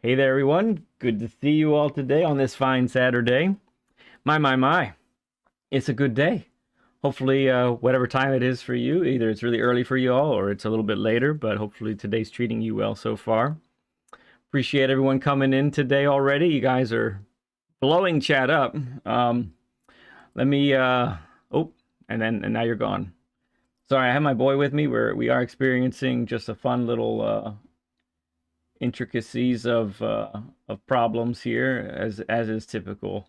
Hey there, everyone. Good to see you all today on this fine Saturday. My. It's a good day. Hopefully, whatever time it is for you, either it's really early for you all or it's a little bit later, but hopefully today's treating you well so far. Appreciate everyone coming in today already. You guys are blowing chat up. Let me, and now you're gone. Sorry, I have my boy with me. We are experiencing just a fun little intricacies of problems here, as is typical.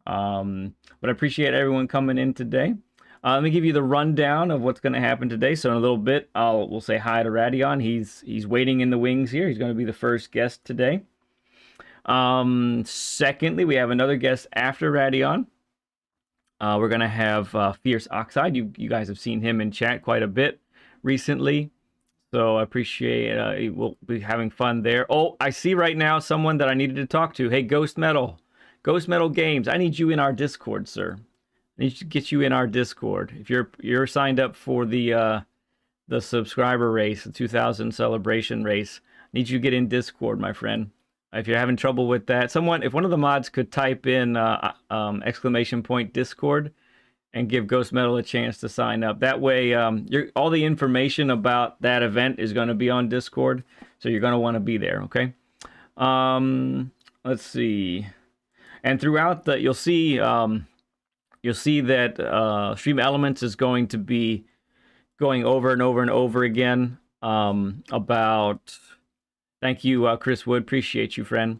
But I appreciate everyone coming in today. Let me give you the rundown of what's going to happen today. So in a little bit, we'll say hi to Radion. He's waiting in the wings here. He's going to be the first guest today. Secondly, we have another guest after Radion. We're going to have Fierce Oxide. You guys have seen him in chat quite a bit recently. So I appreciate we'll be having fun there. Oh, I see right now someone that I needed to talk to. Hey, Ghost Metal Games. I need you in our Discord, sir. I need to get you in our Discord. If you're signed up for the subscriber race, the 2000 celebration race, I need you to get in Discord, my friend. If you're having trouble with that, if one of the mods could type in !Discord and give Ghost Metal a chance to sign up. That way, all the information about that event is going to be on Discord, so you're going to want to be there, okay? Let's see. And throughout you'll see that Stream Elements is going to be going over and over and over again about... Thank you, Chris Wood. Appreciate you, friend.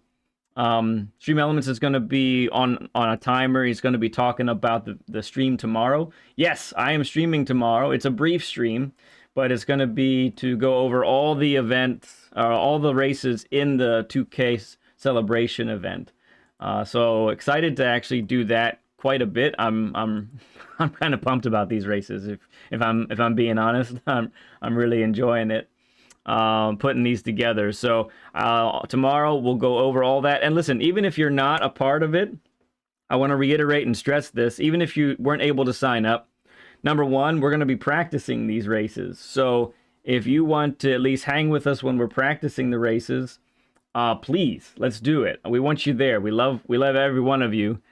Stream Elements is going to be on a timer. He's going to be talking about the stream tomorrow. Yes, I am streaming tomorrow. It's a brief stream, but it's going to be to go over all the events, all the races in the 2K celebration event. So excited to actually do that quite a bit. I'm kind of pumped about these races. If I'm being honest, I'm really enjoying it. Putting these together. So tomorrow we'll go over all that. And listen, even if you're not a part of it, I want to reiterate and stress this. Even if you weren't able to sign up, number one, we're going to be practicing these races. So if you want to at least hang with us when we're practicing the races, please, let's do it. We want you there. We love every one of you.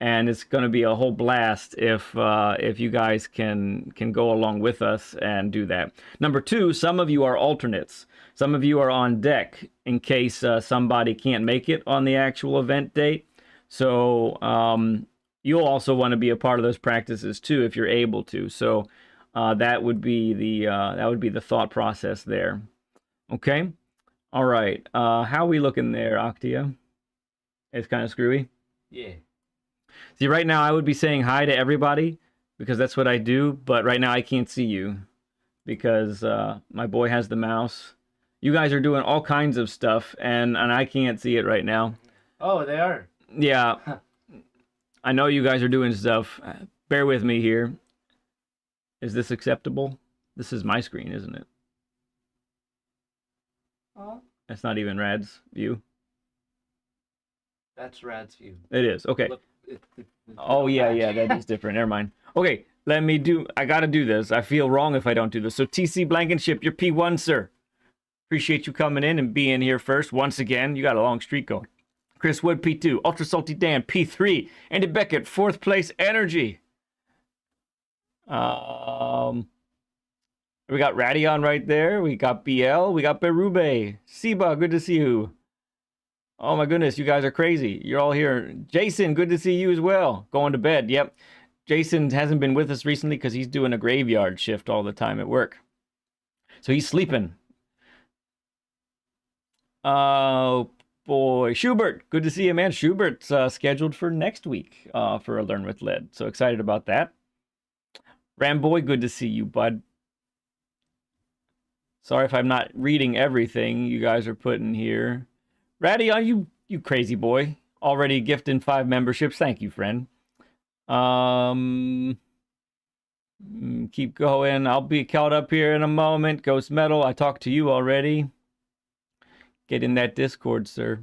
And it's going to be a whole blast if you guys can go along with us and do that. Number two, some of you are alternates. Some of you are on deck in case somebody can't make it on the actual event date. So you'll also want to be a part of those practices too if you're able to. So that would be the thought process there. Okay. All right. How are we looking there, Octia? It's kind of screwy. Yeah. See, right now I would be saying hi to everybody because that's what I do, but right now I can't see you because my boy has the mouse. You guys are doing all kinds of stuff, and I can't see it right now. Oh, they are? Yeah. I know you guys are doing stuff. Bear with me here. Is this acceptable? This is my screen, isn't it? That's not even Rad's view. That's Rad's view. It is. Okay. Look. Oh, yeah, that is different. Never mind. Okay, I gotta do this. I feel wrong if I don't do this. So TC Blankenship, you're P1, sir. Appreciate you coming in and being here first. Once again, you got a long streak going. Chris Wood, P2. Ultra Salty Dan, P3. Andy Beckett, 4th place, Energy. We got Radion right there. We got BL. We got Berube. Siba, good to see you. Oh my goodness, you guys are crazy. You're all here. Jason, good to see you as well. Going to bed, yep. Jason hasn't been with us recently because he's doing a graveyard shift all the time at work. So he's sleeping. Oh boy. Schubert, good to see you, man. Schubert's scheduled for next week for a Learn with Lead. So excited about that. Ramboy, good to see you, bud. Sorry if I'm not reading everything you guys are putting here. Radion, you crazy boy. Already gifting 5 memberships. Thank you, friend. Keep going. I'll be caught up here in a moment. Ghost Metal, I talked to you already. Get in that Discord, sir.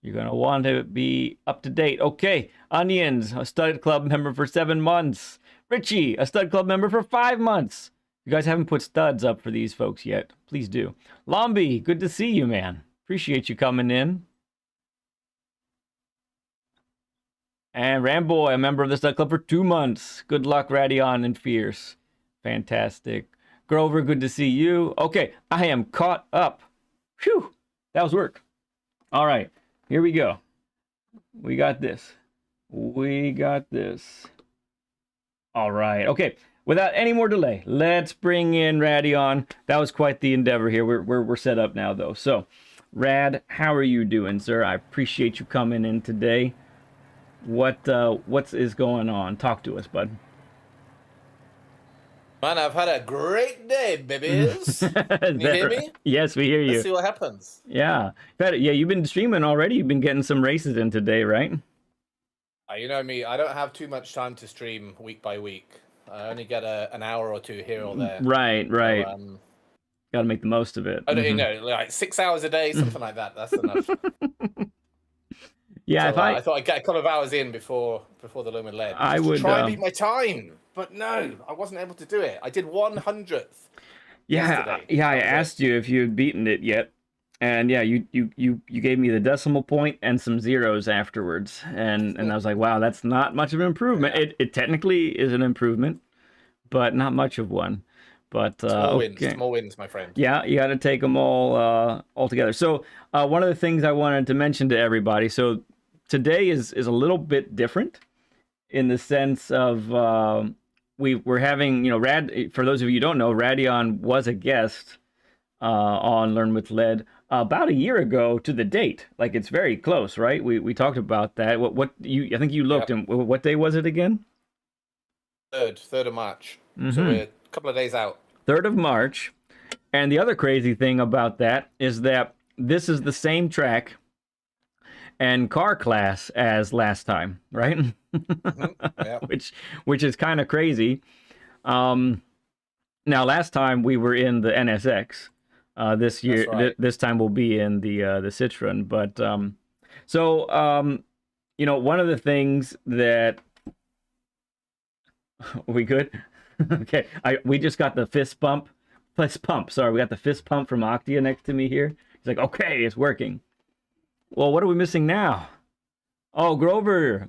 You're going to want to be up to date. Okay. Onions, a Stud Club member for 7 months. Richie, a Stud Club member for 5 months. You guys haven't put studs up for these folks yet. Please do. Lombi, good to see you, man. Appreciate you coming in. And Ramboy, a member of the Stud Club for 2 months. Good luck, Radion and Fierce. Fantastic. Grover, good to see you. Okay, I am caught up. Phew, that was work. All right, here we go. We got this. We got this. All right, okay. Without any more delay, let's bring in Radion. That was quite the endeavor here. We're set up now, though. So, Rad, how are you doing, sir? I appreciate you coming in today. What is going on? Talk to us, bud. Man, I've had a great day, babies. Can you hear me? Yes, we hear you. Let's see what happens. Yeah. Yeah, you've been streaming already. You've been getting some races in today, right? You know me, I don't have too much time to stream week by week. I only get an hour or two here or there. Right. So, got to make the most of it. I don't know, like 6 hours a day, something like that. That's enough. Yeah, so, I thought I'd get a couple of hours in before the Lumen LED. I would try and beat my time, but no, I wasn't able to do it. I did 100th. Yeah, I asked you if you had beaten it yet, and yeah, you gave me the decimal point and some zeros afterwards, and I was like, wow, that's not much of an improvement. Yeah. It technically is an improvement, but not much of one. But small wins, my friend. Yeah, you got to take them all together. So one of the things I wanted to mention to everybody, so today is a little bit different in the sense of we're having, for those of you who don't know, Radion was a guest on Learn with LED about a year ago to the date. Like, it's very close, right? We talked about that. I think you looked, and what day was it again? 3rd of March. So we're a couple of days out. 3rd of March. And the other crazy thing about that is that this is the same track and car class as last time, right? Yeah. which is kind of crazy. Now, last time we were in the NSX. This year, right. This time we'll be in the Citroen. But one of the things that we good. Okay, we just got the fist pump. Sorry, we got the fist pump from Octia next to me here. He's like, okay, it's working. Well, what are we missing now? Oh, Grover,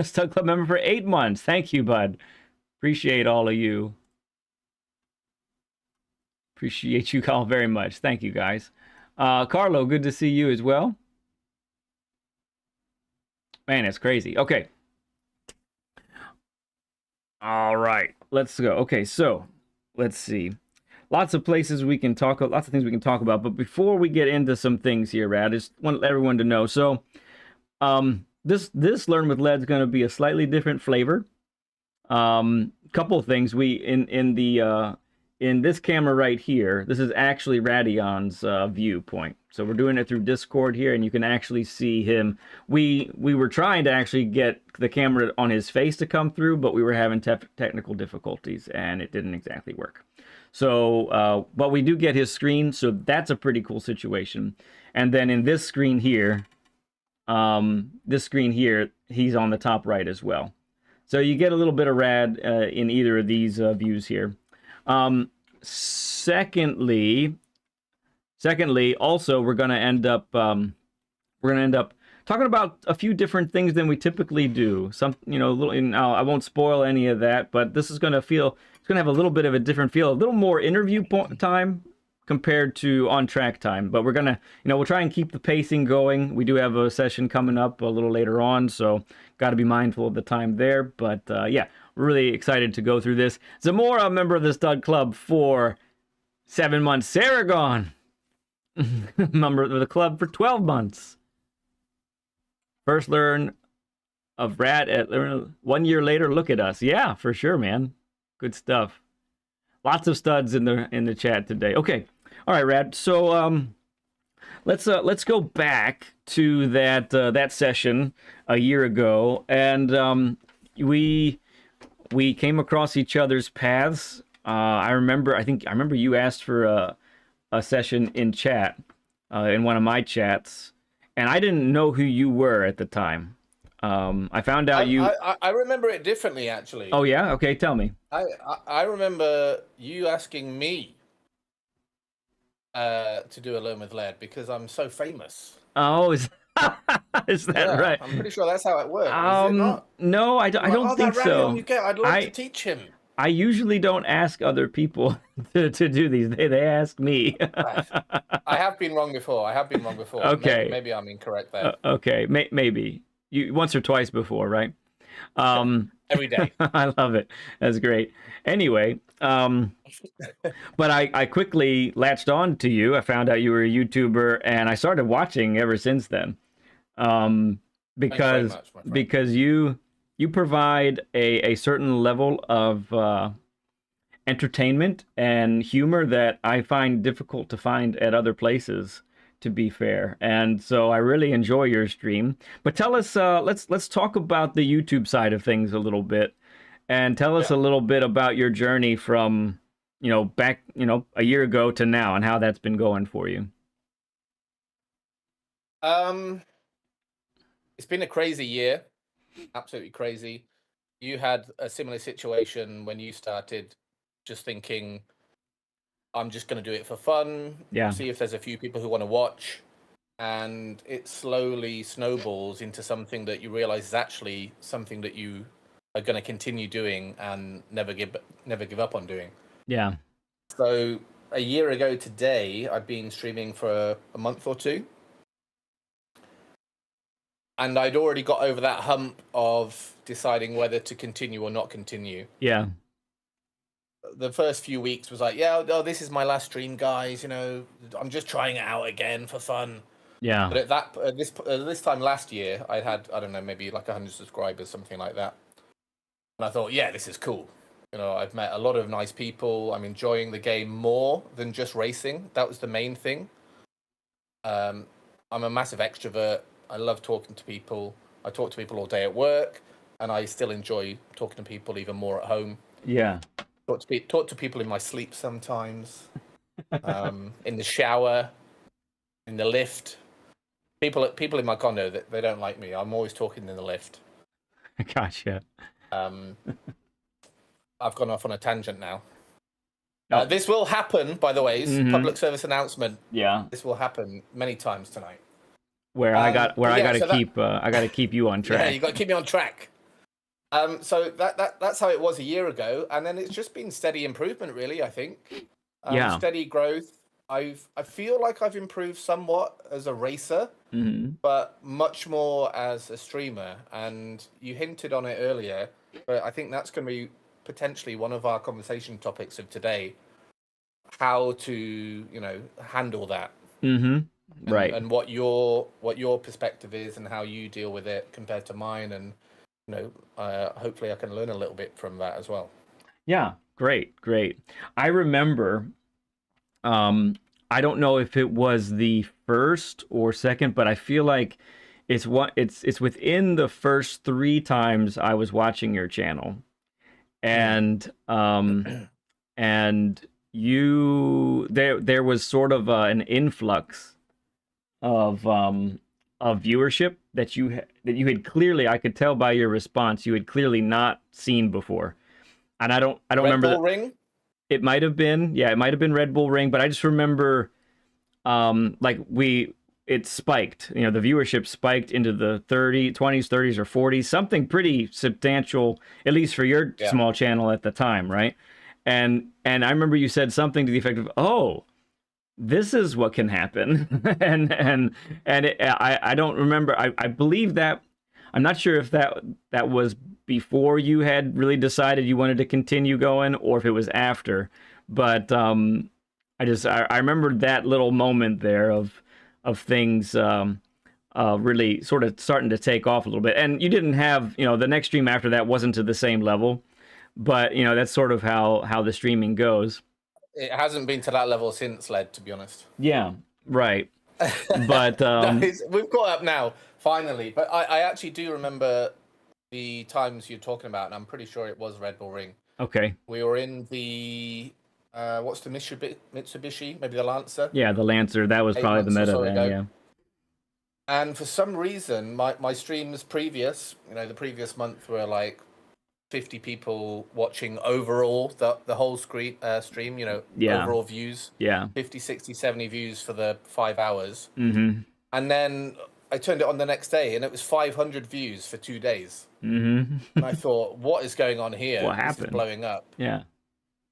Stud Club member for 8 months. Thank you, bud. Appreciate all of you. Appreciate you all very much. Thank you, guys. Carlo, good to see you as well. Man, it's crazy. Okay. All right, let's go. Okay, so let's see. Lots of places we can talk, lots of things we can talk about. But before we get into some things here, Rad, I just want everyone to know. So, this Learn with LED is going to be a slightly different flavor. Couple of things. In this camera right here, this is actually Radion's viewpoint. So we're doing it through Discord here, and you can actually see him. We were trying to actually get the camera on his face to come through, but we were having technical difficulties, and it didn't exactly work. So, but we do get his screen, so that's a pretty cool situation. And then in this screen here, he's on the top right as well. So you get a little bit of Rad in either of these views here. Secondly, also we're gonna end up talking about a few different things than we typically do. Some, I won't spoil any of that, but this is gonna have a little bit of a different feel, a little more interview time compared to on track time. But we're gonna, we'll try and keep the pacing going. We do have a session coming up a little later on, so got to be mindful of the time there. But yeah. Really excited to go through this. Zamora, a member of the Stud Club for 7 months. Saragon, member of the club for 12 months. First learn of Rad at 1 year later. Look at us. Yeah, for sure, man. Good stuff. Lots of studs in the chat today. Okay, all right, Rad. So let's go back to that session a year ago, and we came across each other's paths. I remember you asked for a session in chat, in one of my chats, and I didn't know who you were at the time. I found out I remember it differently, actually. Oh yeah? Okay, tell me. I remember you asking me to do a Learn with LED because I'm so famous. Oh, Is that Yeah, right? I'm pretty sure that's how it works. Is it not? No, I Like, don't think that Radion so. you get, I'd love to teach him. I usually don't ask other people to do these. They ask me. I have been wrong before. Okay. Maybe I'm incorrect there. Okay. Maybe you once or twice before, right? Every day. I love it. That's great. Anyway, but I quickly latched on to you. I found out you were a YouTuber, and I started watching ever since then. Because Thanks very much, because you provide a certain level of entertainment and humor that I find difficult to find at other places, to be fair. And so I really enjoy your stream. But tell us, let's talk about the YouTube side of things a little bit, and tell us a little bit about your journey from, back, a year ago to now, and how that's been going for you. It's been a crazy year, absolutely crazy. You had a similar situation when you started, just thinking, I'm just going to do it for fun, see if there's a few people who want to watch, and it slowly snowballs into something that you realize is actually something that you are going to continue doing and never give up on doing. Yeah. So a year ago today, I've been streaming for a month or two. And I'd already got over that hump of deciding whether to continue or not continue. Yeah. The first few weeks was like, this is my last stream, guys. I'm just trying it out again for fun. Yeah. But at this time last year, I had, I don't know, maybe like 100 subscribers, something like that. And I thought, yeah, this is cool. I've met a lot of nice people. I'm enjoying the game more than just racing. That was the main thing. I'm a massive extrovert. I love talking to people. I talk to people all day at work, and I still enjoy talking to people even more at home. Yeah. Talk to people in my sleep sometimes, in the shower, in the lift. People in my condo, they don't like me. I'm always talking in the lift. Gotcha. I've gone off on a tangent now. This will happen, by the way. Public service announcement. Yeah. This will happen many times tonight. I got to keep you on track. Yeah, you got to keep me on track. So that's how it was a year ago, and then it's just been steady improvement, really. I think. Steady growth. I feel like I've improved somewhat as a racer, but much more as a streamer. And you hinted on it earlier, but I think that's going to be potentially one of our conversation topics of today. How to handle that. Right. And what your perspective is and how you deal with it compared to mine, and hopefully I can learn a little bit from that as well. Yeah, great. I remember, I don't know if it was the first or second, but I feel like it's within the first 3 times I was watching your channel, and there was sort of an influx of viewership that you had clearly, I could tell by your response, you had clearly not seen before. And I don't remember. Red Bull Ring? It might have been, it might have been Red Bull Ring, but I just remember it spiked, the viewership spiked into the 20s, 30s, or 40s, something pretty substantial, at least for your small channel at the time, right? And I remember you said something to the effect of, "Oh, this is what can happen," and I don't remember. I believe that, I'm not sure if that was before you had really decided you wanted to continue going, or if it was after. But I remembered that little moment there of things really sort of starting to take off a little bit. And you didn't have, the next stream after that wasn't to the same level, but that's sort of how the streaming goes. It hasn't been to that level since LED, to be honest. Yeah, right. But we've caught up now, finally. But I actually do remember the times you're talking about, and I'm pretty sure it was Red Bull Ring. Okay. We were in the what's the Mitsubishi? Maybe the Lancer? Yeah, the Lancer. That was probably the meta then, yeah. And for some reason, my streams previous, the previous month were like 50 people watching overall, the whole stream, overall views. 50, 60, 70 views for the 5 hours. And then I turned it on the next day, and it was 500 views for 2 days. And I thought, what is going on here? What This happened? is blowing up. Yeah.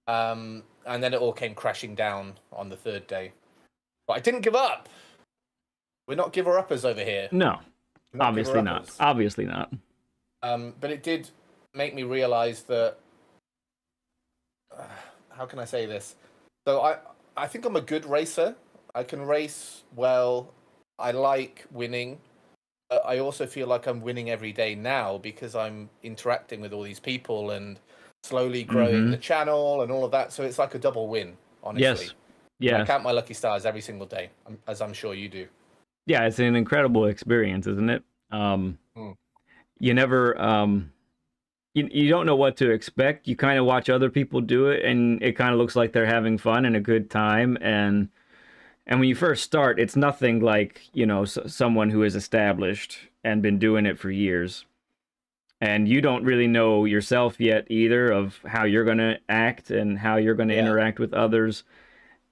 And then it all came crashing down on the 3rd day. But I didn't give up. We're not giver-uppers over here. No, obviously not. Obviously not. But it did make me realize that. How can I say this? So I think I'm a good racer. I can race well. I like winning. I also feel like I'm winning every day now because I'm interacting with all these people and slowly growing the channel and all of that. So it's like a double win, honestly. Yes. Yeah. I count my lucky stars every single day, as I'm sure you do. Yeah, it's an incredible experience, isn't it? You never, you don't know what to expect. You kind of watch other people do it, and it kind of looks like they're having fun and a good time. And when you first start, it's nothing like, someone who is established and been doing it for years. And you don't really know yourself yet either of how you're going to act and how you're going to interact with others.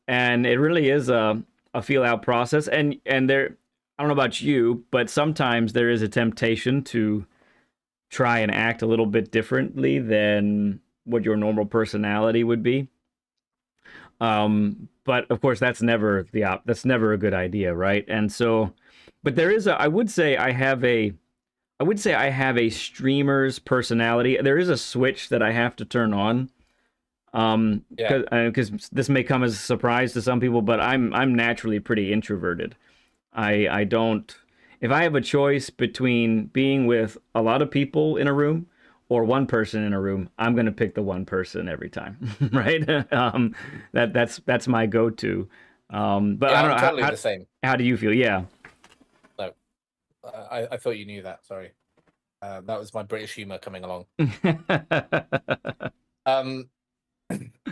And it really is a feel out process. And there, I don't know about you, but sometimes there is a temptation to try and act a little bit differently than what your normal personality would be. But of course, that's never a good idea, right? And so, but there is I would say I have a streamer's personality. There is a switch that I have to turn on. Because this may come as a surprise to some people, but I'm naturally pretty introverted. I don't, if I have a choice between being with a lot of people in a room or one person in a room, I'm going to pick the one person every time, right? That's my go-to. But I don't know. I'm totally the same. How do you feel? Yeah. No, I thought you knew that. Sorry. That was my British humor coming along.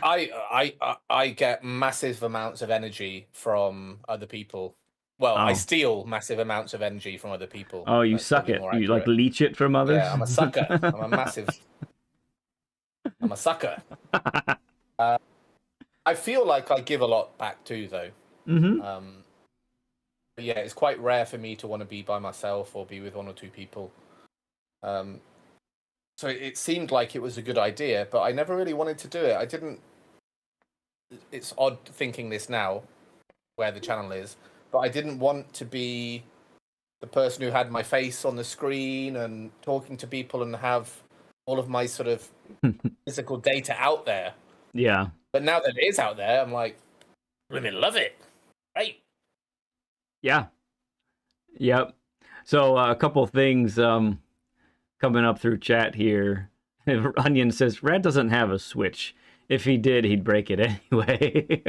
I get massive amounts of energy from other people. Well, I steal massive amounts of energy from other people. Oh, you suck it. You like leech it from others? Yeah, I'm a sucker. I'm a sucker. I feel like I give a lot back too, though. But yeah, it's quite rare for me to want to be by myself or be with one or two people. So it seemed like it was a good idea, but I never really wanted to do it. I didn't. It's odd thinking this now, where the channel is, but I didn't want to be the person who had my face on the screen and talking to people and have all of my sort of physical data out there. Yeah. But now that it is out there, I'm like, women love it. Right. Yeah. Yep. So a couple things coming up through chat here. Onion says, Rad doesn't have a switch. If he did, he'd break it anyway.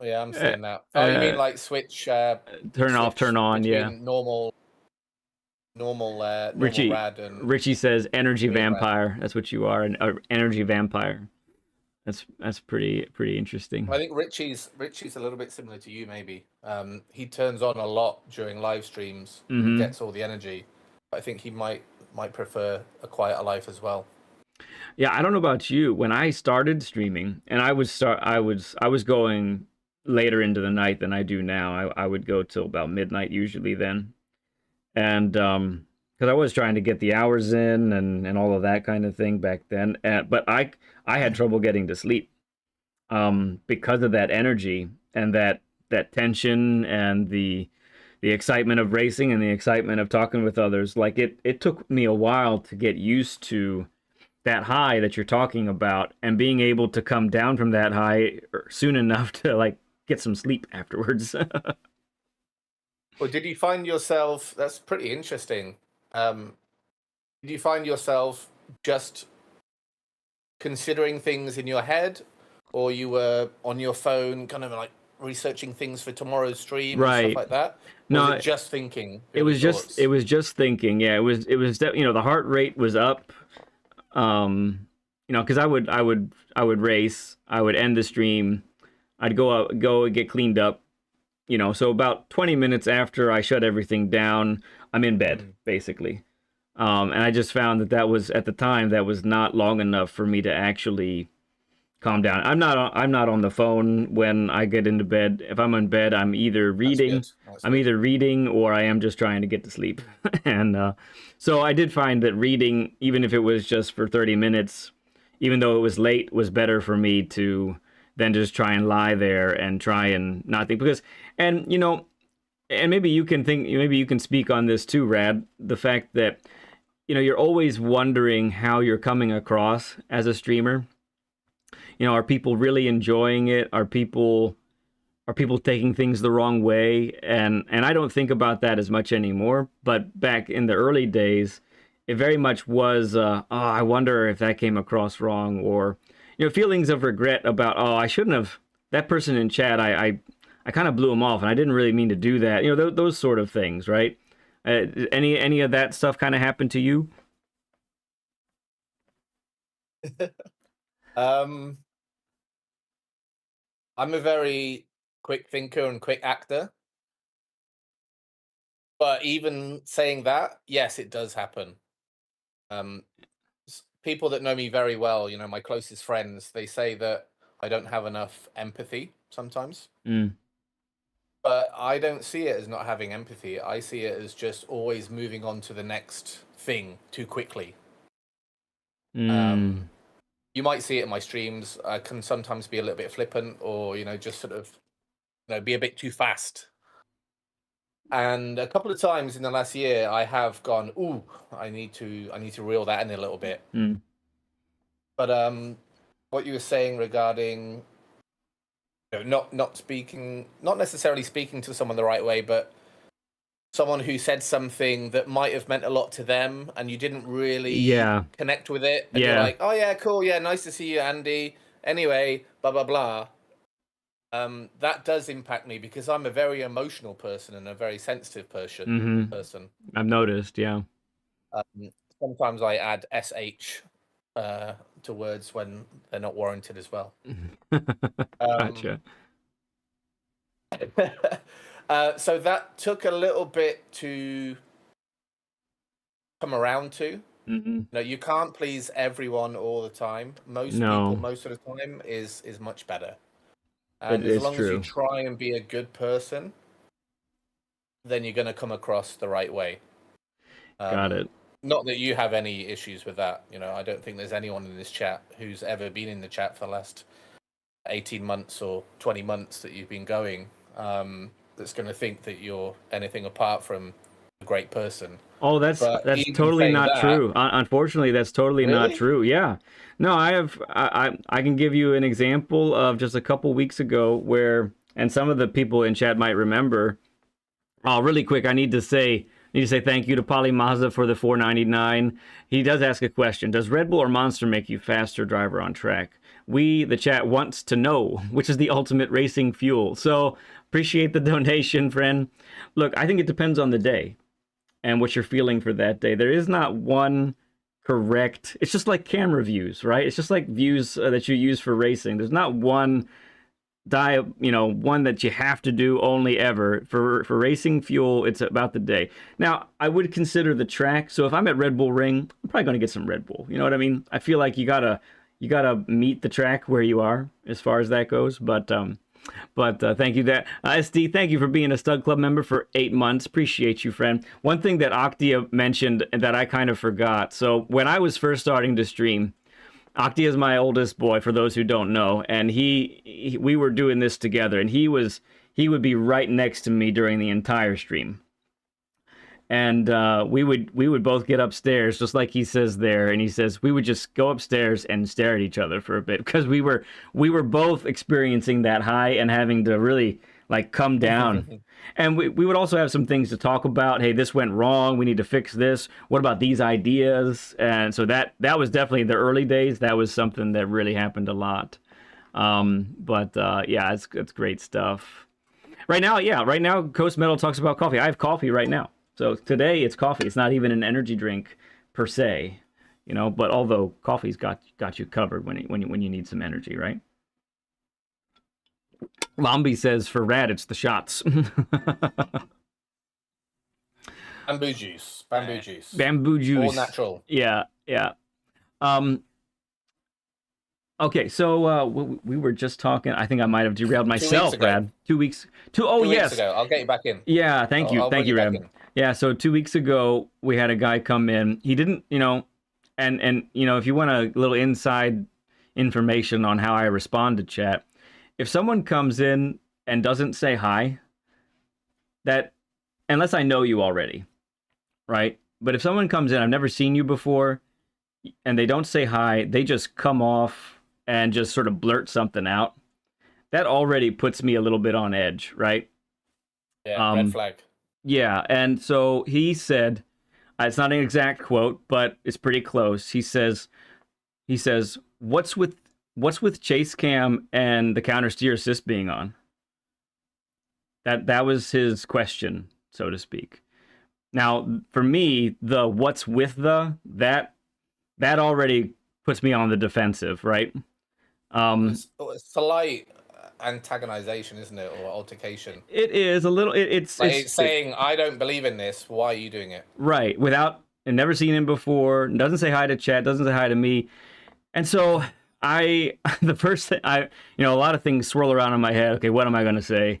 Yeah, I'm seeing that. Oh, you mean like switch? Turn off, turn on, yeah. Normal Rad and... Richie says, energy vampire. Rad. That's what you are, an energy vampire. That's pretty interesting. I think Richie's a little bit similar to you, maybe. He turns on a lot during live streams, and gets all the energy. I think he might prefer a quieter life as well. Yeah, I don't know about you. When I started streaming, and I was going later into the night than I do now. I would go till about midnight usually then, and because I was trying to get the hours in and all of that kind of thing back then. But I had trouble getting to sleep because of that energy and that tension and the excitement of racing and the excitement of talking with others. Like it took me a while to get used to that high that you're talking about and being able to come down from that high soon enough to like get some sleep afterwards. Well, did you find yourself, that's pretty interesting. Did you find yourself just considering things in your head, or you were on your phone kind of like researching things for tomorrow's stream and stuff like that? No, was it just thinking? It was just thinking. Yeah, it was the heart rate was up. Because I would race, I would end the stream, I'd go and get cleaned up, so about 20 minutes after I shut everything down, I'm in bed, basically. And I just found that was, at the time, that was not long enough for me to actually calm down. I'm not on the phone when I get into bed. If I'm in bed, I'm either reading. I'm either reading or I am just trying to get to sleep. And so I did find that reading, even if it was just for 30 minutes, even though it was late, was better for me to than just try and lie there and try and not think. Because, and you know, and maybe you can speak on this too, Rad. The fact that, you know, you're always wondering how you're coming across as a streamer. You know, are people really enjoying it? Are people taking things the wrong way? And I don't think about that as much anymore. But back in the early days, it very much was, oh, I wonder if that came across wrong, or, you know, feelings of regret about, oh, I shouldn't have, that person in chat, I kind of blew him off and I didn't really mean to do that. You know, those sort of things, right? Any of that stuff kind of happened to you? I'm a very quick thinker and quick actor. But even saying that, yes, it does happen. People that know me very well, you know, my closest friends, they say that I don't have enough empathy sometimes. But I don't see it as not having empathy. I see it as just always moving on to the next thing too quickly. You might see it in my streams. I can sometimes be a little bit flippant, or, you know, just sort of, you know, be a bit too fast. And a couple of times in the last year, I have gone, ooh, I need to reel that in a little bit. But what you were saying regarding, you know, not necessarily speaking to someone the right way, but someone who said something that might have meant a lot to them and you didn't really connect with it. And you're like, oh yeah, cool. Yeah. Nice to see you, Andy. Anyway, blah, blah, blah. That does impact me because I'm a very emotional person and a very sensitive person. I've noticed. Yeah. Sometimes I add SH to words when they're not warranted as well. Gotcha. So that took a little bit to come around to. No, you can't please everyone all the time. Most people, most of the time, is much better. And as long as you try and be a good person, then you're going to come across the right way. Got it. Not that you have any issues with that. You know, I don't think there's anyone in this chat who's ever been in the chat for the last 18 months or 20 months that you've been going. That's going to think that you're anything apart from a great person. Oh, that's totally not true. Unfortunately, that's totally not true. Yeah. No, I can give you an example of just a couple weeks ago where, and some of the people in chat might remember. Oh, really quick, I need to say thank you to Polly Mazza for the $4.99. He does ask a question. Does Red Bull or Monster make you faster driver on track? We, the chat, wants to know which is the ultimate racing fuel. So appreciate the donation, friend. Look, I think it depends on the day and what you're feeling for that day. There is not one correct. It's just like camera views, right? It's just like views that you use for racing. There's not one one that you have to do only ever. For racing fuel, it's about the day. Now, I would consider the track. So if I'm at Red Bull Ring, I'm probably going to get some Red Bull. You know what I mean? I feel like you gotta meet the track where you are as far as that goes. But thank you, SD. Thank you for being a Stud Club member for 8 months. Appreciate you, friend. One thing that Octia mentioned that I kind of forgot. So when I was first starting to stream, Octia is my oldest boy, for those who don't know, and we were doing this together, and he would be right next to me during the entire stream. And we would both get upstairs, just like he says there, and he says we would just go upstairs and stare at each other for a bit because we were both experiencing that high and having to really like come down. And we would also have some things to talk about. Hey, this went wrong. We need to fix this. What about these ideas? And so that was definitely the early days. That was something that really happened a lot. Yeah, it's great stuff. Right now, Coast Metal talks about coffee. I have coffee right now. So today it's coffee. It's not even an energy drink per se, you know. But although coffee's got you covered when you need some energy, right? Lombi says for Rad, it's the shots. Bamboo juice. Bamboo juice. All natural. Yeah. Okay, so we were just talking. I think I might have derailed myself, 2 weeks ago. Brad. 2 weeks. Oh, 2 weeks yes. ago. I'll get you back in. Yeah, thank you. I'll Thank bring you, back Reb. in. Yeah, so 2 weeks ago, we had a guy come in. He didn't, and if you want a little inside information on how I respond to chat, if someone comes in and doesn't say hi, that, unless I know you already, right? But if someone comes in, I've never seen you before, and they don't say hi, they just come off and just sort of blurt something out, that already puts me a little bit on edge, right? Yeah, red flag. Yeah, and so he said, it's not an exact quote, but it's pretty close. He says, what's with chase cam and the counter steer assist being on? That was his question, so to speak. Now, for me, the what's with that already puts me on the defensive, right? It's slight antagonization, isn't it, or altercation? It is a little. It's saying, I don't believe in this. Why are you doing it? Right, without and never seen him before. Doesn't say hi to chat. Doesn't say hi to me. And so the first thing a lot of things swirl around in my head. Okay, what am I going to say?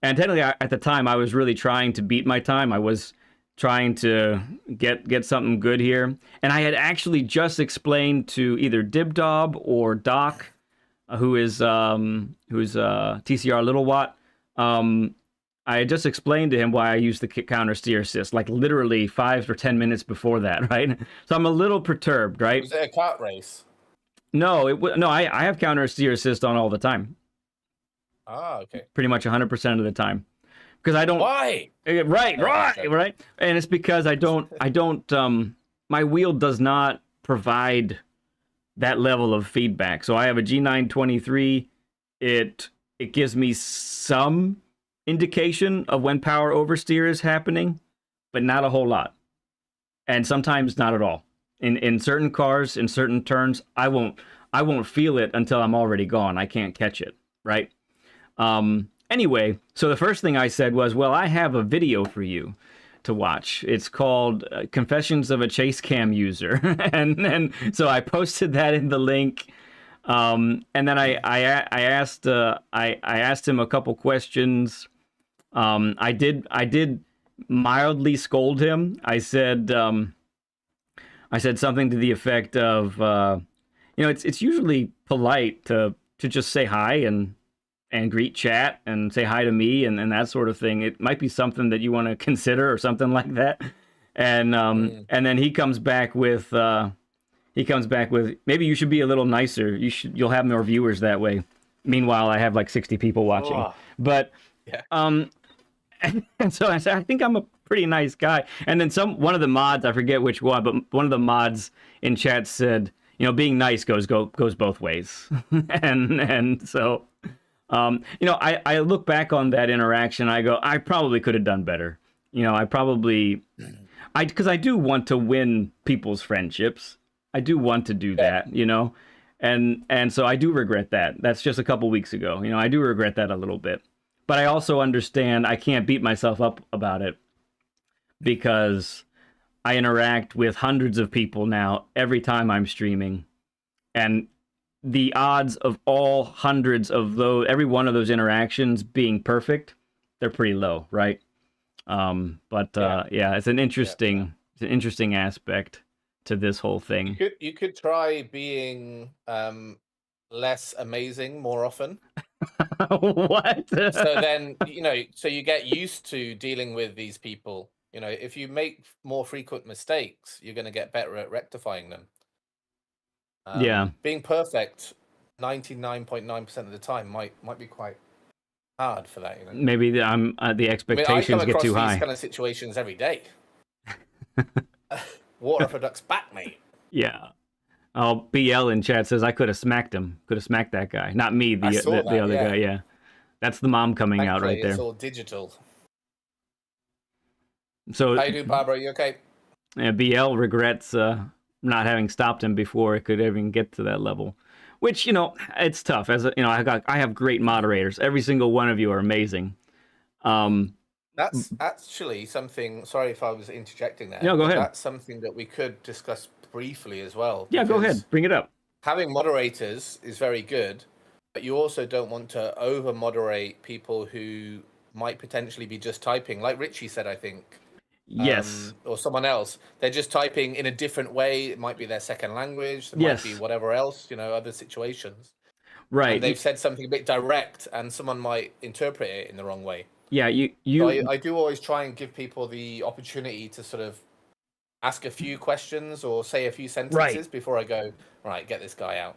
And technically, at the time, I was really trying to beat my time. I was trying to get something good here, and I had actually just explained to either Dibdob or Doc, who's TCR Little Watt. I had just explained to him why I used the counter steer assist, like literally 5 or 10 minutes before that, right? So I'm a little perturbed, right? Was it a kart race? No, I have counter steer assist on all the time. Ah, okay. Pretty much 100% of the time. Because I don't. Why? Right. And it's because I don't. My wheel does not provide that level of feedback. So I have a G923. It gives me some indication of when power oversteer is happening, but not a whole lot. And sometimes not at all. In certain cars, in certain turns, I won't feel it until I'm already gone. I can't catch it, right? Anyway, so the first thing I said was, well, I have a video for you to watch. It's called Confessions of a Chase Cam User. and so I posted that in the link. And then I asked him a couple questions. I did mildly scold him. I said something to the effect of, it's usually polite to just say hi and greet chat and say hi to me and that sort of thing. It might be something that you want to consider or something like that. And then he comes back with maybe you should be a little nicer. You'll have more viewers that way. Meanwhile, I have like 60 people watching. Oh. But yeah. And so I said, I think I'm a pretty nice guy. And then one of the mods, I forget which one, but one of the mods in chat said, being nice goes both ways. and so I look back on that interaction. I go, I probably could have done better. Because I do want to win people's friendships. I do want to do that, and so I do regret that. That's just a couple weeks ago. I do regret that a little bit. But I also understand I can't beat myself up about it because I interact with hundreds of people now every time I'm streaming. And the odds of all hundreds of those, every one of those interactions being perfect, they're pretty low, right? It's an interesting aspect to this whole thing. You could try being less amazing more often. What? So then, so you get used to dealing with these people. If you make more frequent mistakes, you're going to get better at rectifying them. Being perfect 99.9% of the time might be quite hard for that. Maybe the expectations get too high. I come across these kind of situations every day. Water for ducks back, mate. Yeah. Oh, BL in chat says I could have smacked him. Could have smacked that guy. Not me, the other guy. Yeah. That's the mom coming out right there. It's all digital. So how you do, Barbara? You okay? Yeah, BL regrets not having stopped him before it could even get to that level. Which, it's tough. I have great moderators. Every single one of you are amazing. That's actually something. Sorry if I was interjecting there. No, go ahead. That's something that we could discuss briefly as well. Yeah, go ahead. Bring it up. having moderators is very good, but you also don't want to over moderate people who might potentially be just typing, like Richie said, I think. Yes. Or someone else. They're just typing in a different way. It might be their second language. It Yes. might be whatever else, other situations. Right. And they've said something a bit direct, and someone might interpret it in the wrong way. Yeah, So I do always try and give people the opportunity to sort of ask a few questions or say a few sentences before I go, right, get this guy out.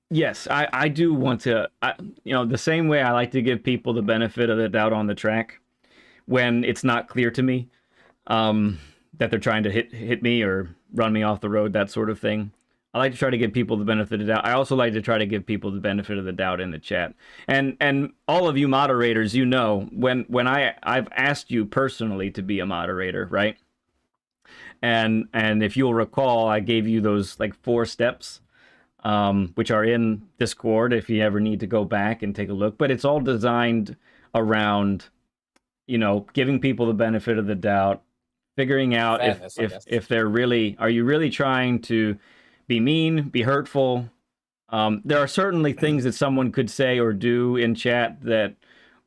Yes, I do want to, the same way I like to give people the benefit of the doubt on the track when it's not clear to me that they're trying to hit me or run me off the road, that sort of thing. I like to try to give people the benefit of the doubt. I also like to try to give people the benefit of the doubt in the chat. And all of you moderators, when I've asked you personally to be a moderator, right? And if you'll recall, I gave you those like 4 steps, which are in Discord if you ever need to go back and take a look. But it's all designed around, giving people the benefit of the doubt, figuring out if they're really, are you really trying to be mean, be hurtful? There are certainly things that someone could say or do in chat that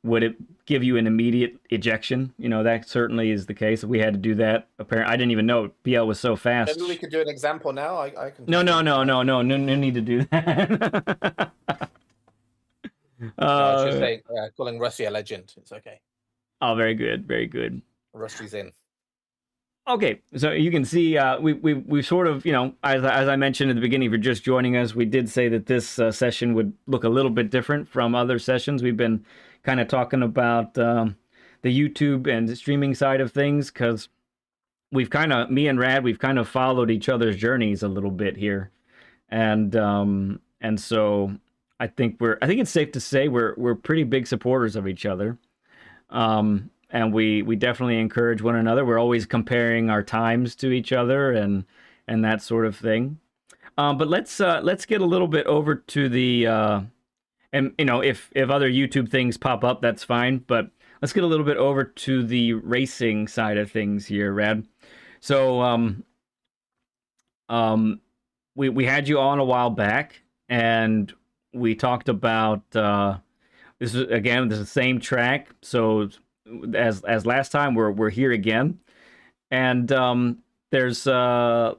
would give you an immediate ejection. That certainly is the case. If we had to do that, apparently, I didn't even know PL was so fast. Maybe we could do an example now. I can. No need to do that. I was just saying, calling Rusty a legend. It's okay. Oh, very good, very good. Rusty's in. Okay, so you can see we sort of, as I mentioned at the beginning, if you're just joining us, we did say that this session would look a little bit different from other sessions. We've been kind of talking about the YouTube and the streaming side of things because me and Rad, we've kind of followed each other's journeys a little bit here, and so I think it's safe to say we're pretty big supporters of each other. And we definitely encourage one another. We're always comparing our times to each other and that sort of thing. But let's get a little bit over to the and if other YouTube things pop up, that's fine. But let's get a little bit over to the racing side of things here, Rad. So we had you on a while back, and we talked about this is the same track. So as last time, we're here again, and there's I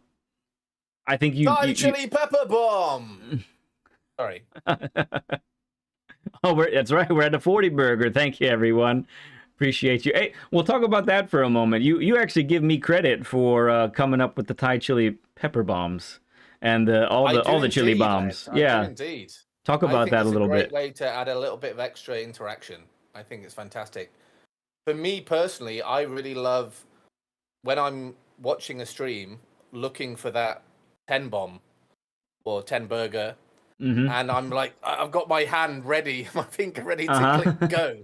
think you chili pepper bomb. Sorry. Oh, that's right. We're at the 40 burger. Thank you, everyone. Appreciate you. Hey, we'll talk about that for a moment. You actually give me credit for coming up with the Thai chili pepper bombs and all the chili bombs. Yeah, indeed. Talk about that a little bit. It's a great way to add a little bit of extra interaction. I think it's fantastic. For me personally, I really love when I'm watching a stream looking for that 10 bomb or 10 burger. Mm-hmm. And I'm like, I've got my hand ready, my finger ready to click go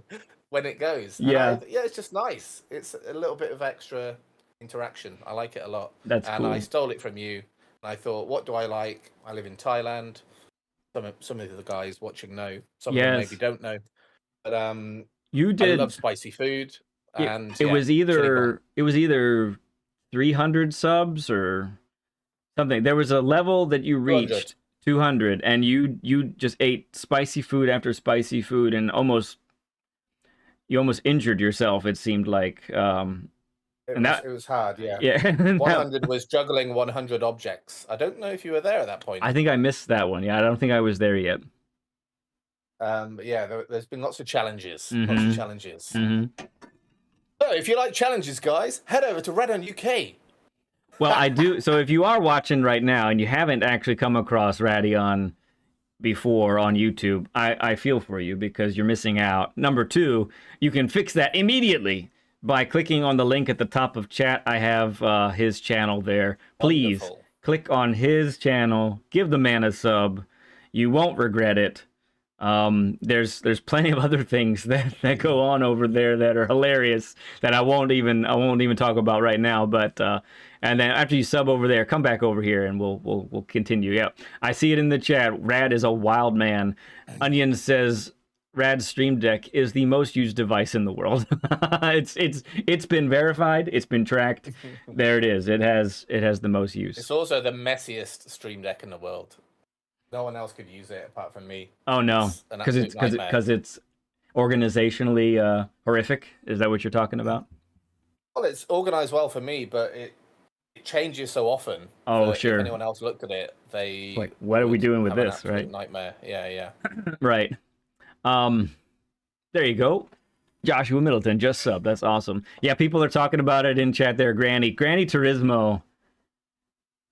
when it goes. Yeah. It's just nice. It's a little bit of extra interaction. I like it a lot. That's cool. I stole it from you. And I thought, what do I like? I live in Thailand. Some of the guys watching know. Some of them maybe don't know. But you did. I love spicy food. And it was either 300 subs or something. There was a level that you reached 200, and you just ate spicy food after spicy food, and you almost injured yourself. It seemed like. It was hard, yeah. Yeah. 100 was juggling 100 objects. I don't know if you were there at that point. I think I missed that one. Yeah, I don't think I was there yet. But yeah, there's been lots of challenges. Mm-hmm. Lots of challenges. Mm-hmm. So if you like challenges, guys, head over to RadionUK. Well, I do. So if you are watching right now and you haven't actually come across Radion before on YouTube, I feel for you because you're missing out. Number 2, you can fix that immediately by clicking on the link at the top of chat. I have his channel there. Please click on his channel. Give the man a sub. You won't regret it. There's plenty of other things that go on over there that are hilarious that I won't even talk about right now. But and then after you sub over there, come back over here and we'll continue. Yeah, I see it in the chat. Rad is a wild man. Onion says Rad's Stream Deck is the most used device in the world. It's been verified. It's been tracked. There it is. It has the most use. It's also the messiest Stream Deck in the world. No one else could use it apart from me. Oh no, It's an absolute nightmare. because it's organizationally horrific. Is that what you're talking about? Well, it's organized well for me, but it changes so often. Oh, sure. If anyone else looked at it, they like, what are we doing with this, right? Nightmare. Yeah. Right. There you go. Joshua Middleton just subbed. That's awesome. Yeah, people are talking about it in chat there. Granny Turismo.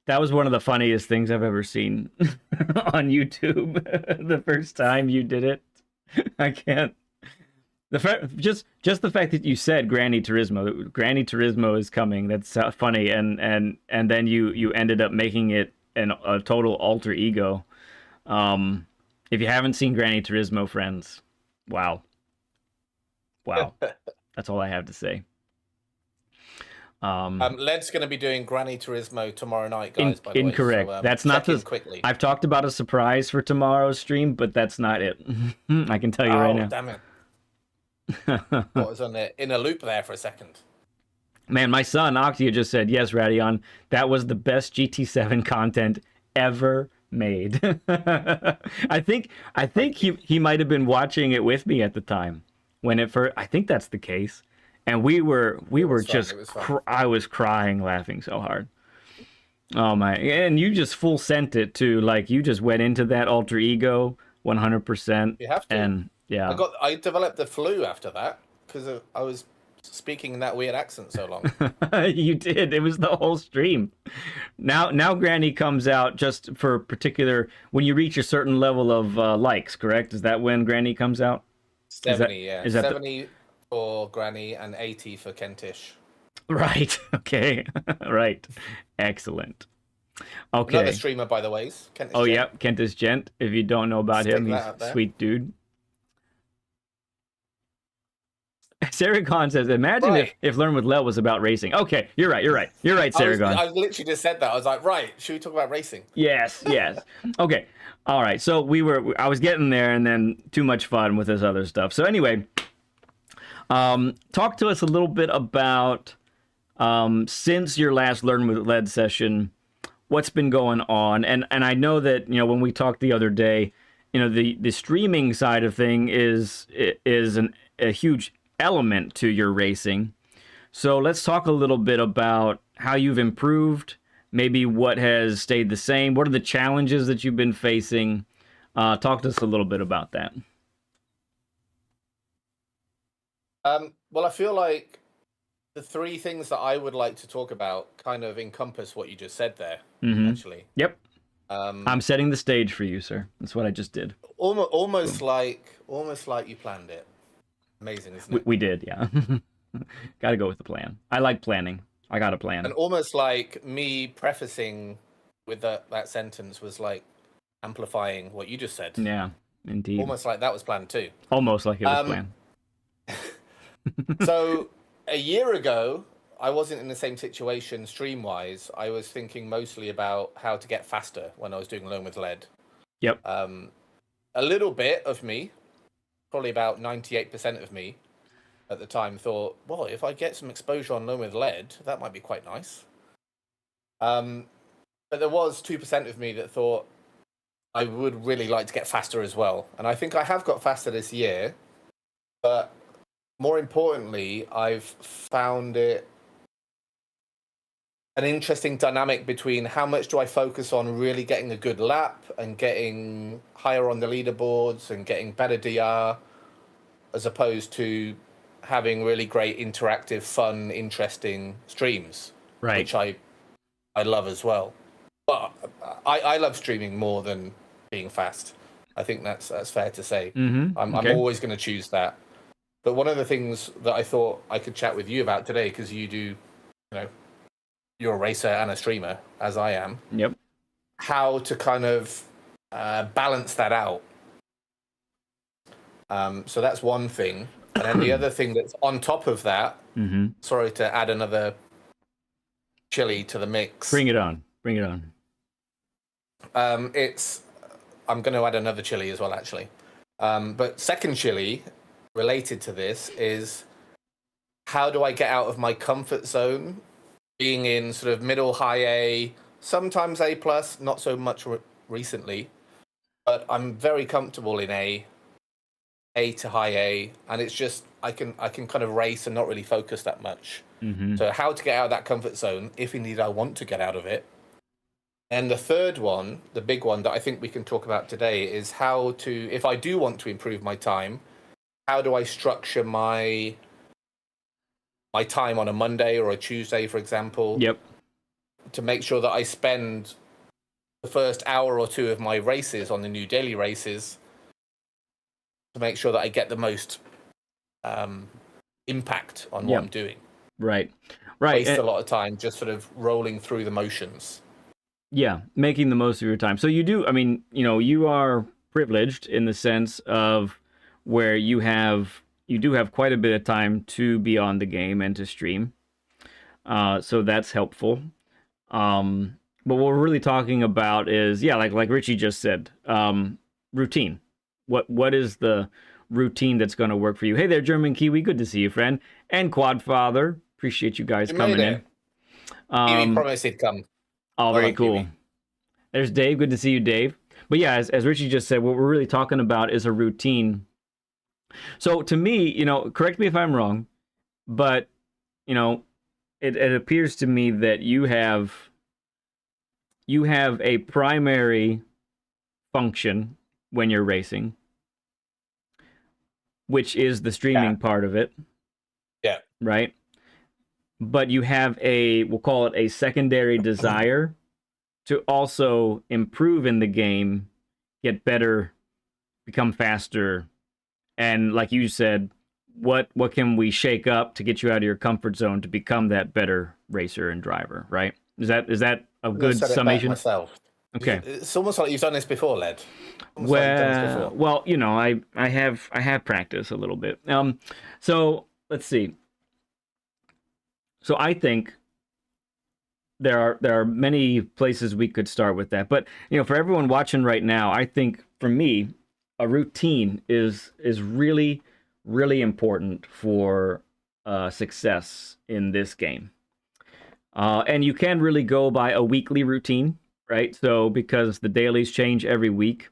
That was one of the funniest things I've ever seen on YouTube. The first time you did it, I can't. Just the fact that you said Granny Turismo is coming. That's funny, and then you ended up making it a total alter ego. If you haven't seen Granny Turismo, friends, wow, that's all I have to say. Led's going to be doing Granny Turismo tomorrow night, guys. By the incorrect. Way. So, that's not the. Quickly. I've talked about a surprise for tomorrow's stream, but that's not it. I can tell you right now. Damn it! What was on there in a loop there for a second? Man, my son Octia just said yes, Radion. That was the best GT7 content ever made. I think he might have been watching it with me at the time when it first. I think that's the case. And we were just, I was crying, laughing so hard. Oh my! And you just full sent it to, like, you just went into that alter ego 100%. You have to. And yeah, I developed the flu after that because I was speaking in that weird accent so long. You did. It was the whole stream. Now Granny comes out just for particular when you reach a certain level of likes. Correct? Is that when Granny comes out? 70, yeah. 70 for Granny and 80 for Kentish. Right. Okay. Right. Excellent. Okay. Another streamer, by the way. Kentish Gent. Yeah, Kentish Gent. If you don't know about him, he's a sweet dude. Sarah Khan says, imagine if Learn with Lel was about racing. Okay, you're right, Sarah Khan. I literally just said that. I was like, right, should we talk about racing? Yes. Okay. All right. So I was getting there, and then too much fun with this other stuff. So anyway, talk to us a little bit about since your last Learn with Led session, what's been going on. And I know that, when we talked the other day, the streaming side of thing is a huge element to your racing. So let's talk a little bit about how you've improved, maybe what has stayed the same. What are the challenges that you've been facing? Talk to us a little bit about that. Well, I feel like the three things that I would like to talk about kind of encompass what you just said there, actually. Yep. I'm setting the stage for you, sir. That's what I just did. Almost like you planned it. Amazing, isn't it? We did, yeah. Got to go with the plan. I like planning. I got a plan. And almost like me prefacing with that sentence was like amplifying what you just said. Yeah, indeed. Almost like that was planned too. Almost like it was planned. So a year ago, I wasn't in the same situation stream-wise. I was thinking mostly about how to get faster when I was doing Learn with Led. Yep. A little bit of me, probably about 98% of me at the time thought, well, if I get some exposure on Learn with Led, that might be quite nice. But there was 2% of me that thought I would really like to get faster as well. And I think I have got faster this year, but more importantly, I've found it an interesting dynamic between how much do I focus on really getting a good lap and getting higher on the leaderboards and getting better DR, as opposed to having really great interactive, fun, interesting streams, right? Which I love as well. But I love streaming more than being fast. I think that's fair to say. Mm-hmm. I'm always going to choose that. But one of the things that I thought I could chat with you about today, because you do, you're a racer and a streamer, as I am. Yep. How to kind of balance that out. So that's one thing. And then the other thing that's on top of that, sorry to add another chili to the mix. Bring it on. I'm going to add another chili as well, actually. But second chili related to this is, how do I get out of my comfort zone, being in sort of middle high A, sometimes A+, not so much recently, but I'm very comfortable in A to high A, and it's just I can kind of race and not really focus that much. So how to get out of that comfort zone, if indeed I want to get out of it. And the third one, the big one that I think we can talk about today, is how to, if I do want to improve my time, how do I structure my time on a Monday or a Tuesday, for example? Yep. To make sure that I spend the first hour or two of my races on the new daily races to make sure that I get the most impact on what I'm doing. Right. Waste a lot of time just sort of rolling through the motions. Yeah, making the most of your time. So you do, I mean, you are privileged in the sense of where you do have quite a bit of time to be on the game and to stream. So that's helpful. But what we're really talking about is, like Richie just said, routine. What is the routine that's going to work for you? Hey there, German Kiwi. Good to see you, friend. And Quadfather. Appreciate you guys coming in. Kiwi promised he'd come. Oh, very cool. Kiwi. There's Dave. Good to see you, Dave. But yeah, as Richie just said, what we're really talking about is a routine. So to me, correct me if I'm wrong, but, it appears to me that you have a primary function when you're racing, which is the streaming part of it. Yeah. Right? But you have we'll call it a secondary desire to also improve in the game, get better, become faster, and like you said, what can we shake up to get you out of your comfort zone to become that better racer and driver, right? Is that a good summation? Myself. Okay. It's almost like you've done this before, Led. Well, I have practiced a little bit. So let's see. So I think there are many places we could start with that, but for everyone watching right now, I think for me, a routine is really, really important for success in this game. And you can really go by a weekly routine, right? So because the dailies change every week,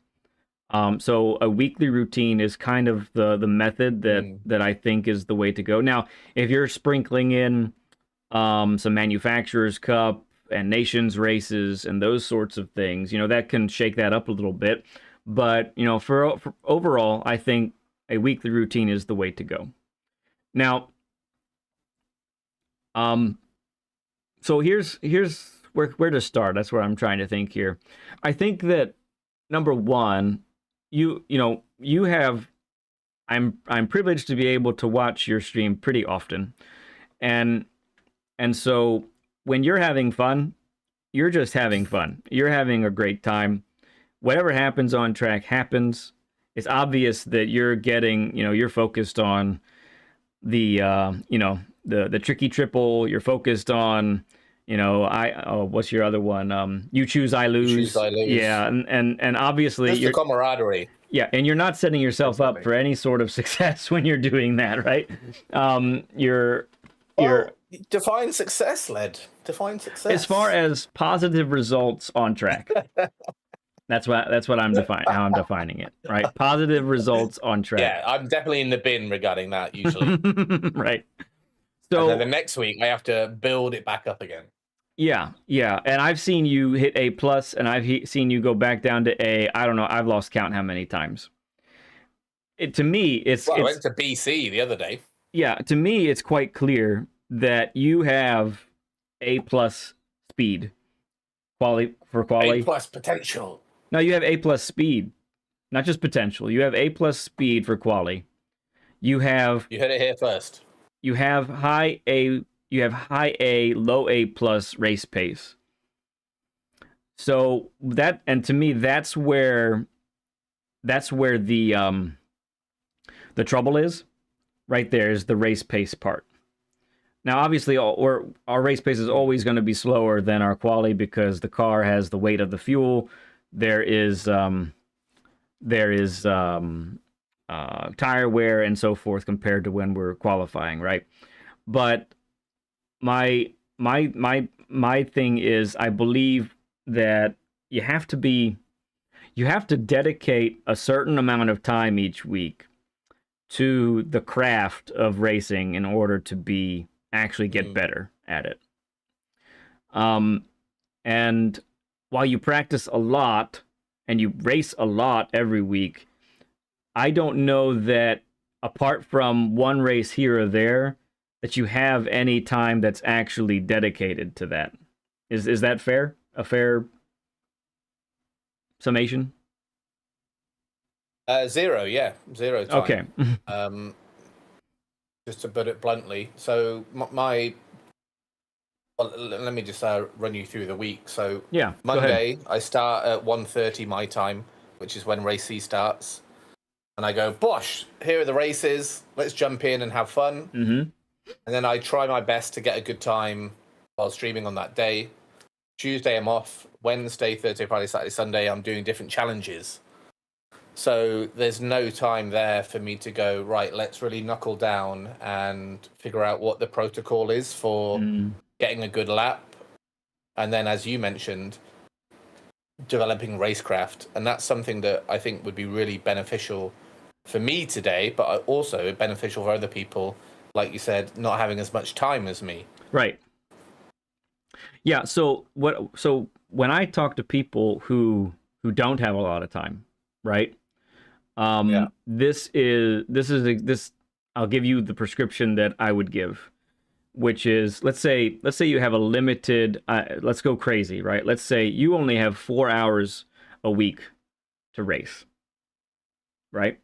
so a weekly routine is kind of the method that I think is the way to go. Now, if you're sprinkling in some Manufacturers Cup and Nations races and those sorts of things, that can shake that up a little bit. But, for overall, I think a weekly routine is the way to go. Now, so here's where to start. That's where I'm trying to think here. I think that number one, I'm privileged to be able to watch your stream pretty often. And so when you're having fun, you're just having fun. You're having a great time. Whatever happens on track happens. It's obvious that you're getting, you're focused on the tricky triple. You're focused on, what's your other one? You choose, I lose. You choose, I lose. Yeah, and obviously that's the camaraderie. Yeah, and you're not setting yourself up for any sort of success when you're doing that, right? You're define success, Led. Define success. As far as positive results on track. That's what I'm defining. How I'm defining it, right? Positive results on track. Yeah, I'm definitely in the bin regarding that usually. Right. So and then the next week I have to build it back up again. Yeah, and I've seen you hit A+, and I've seen you go back down to A. I don't know. I've lost count how many times. To me, I went to BC the other day. Yeah, to me, it's quite clear that you have A+ speed, quality. A+ potential. No, you have A+ speed, not just potential. You have A+ speed for quali. You hit it here first. You have high A, low A+ race pace. So to me, that's where the trouble is. Right there is the race pace part. Now, obviously, our race pace is always going to be slower than our quali because the car has the weight of the fuel. There is tire wear and so forth compared to when we're qualifying, right? But my thing is, I believe that you have to be you have to dedicate a certain amount of time each week to the craft of racing in order to actually get better at it. And while you practice a lot and you race a lot every week, I don't know that apart from one race here or there, that you have any time that's actually dedicated to that. Is that fair? A fair summation? Zero, yeah. 0 time. Okay. Just to put it bluntly. So my well, let me just run you through the week. So yeah, Monday, I start at 1:30 my time, which is when race C starts. And I go, bosh, here are the races. Let's jump in and have fun. Mm-hmm. And then I try my best to get a good time while streaming on that day. Tuesday, I'm off. Wednesday, Thursday, Friday, Saturday, Sunday, I'm doing different challenges. So there's no time there for me to go, right, let's really knuckle down and figure out what the protocol is for getting a good lap. And then, as you mentioned, developing racecraft. And that's something that I think would be really beneficial for me today, but also beneficial for other people, like you said, not having as much time as me. Right. Yeah, so when I talk to people who don't have a lot of time, right? This I'll give you the prescription that I would give, which is let's say you have a limited let's go crazy, right? Let's say you only have 4 hours a week to race. Right?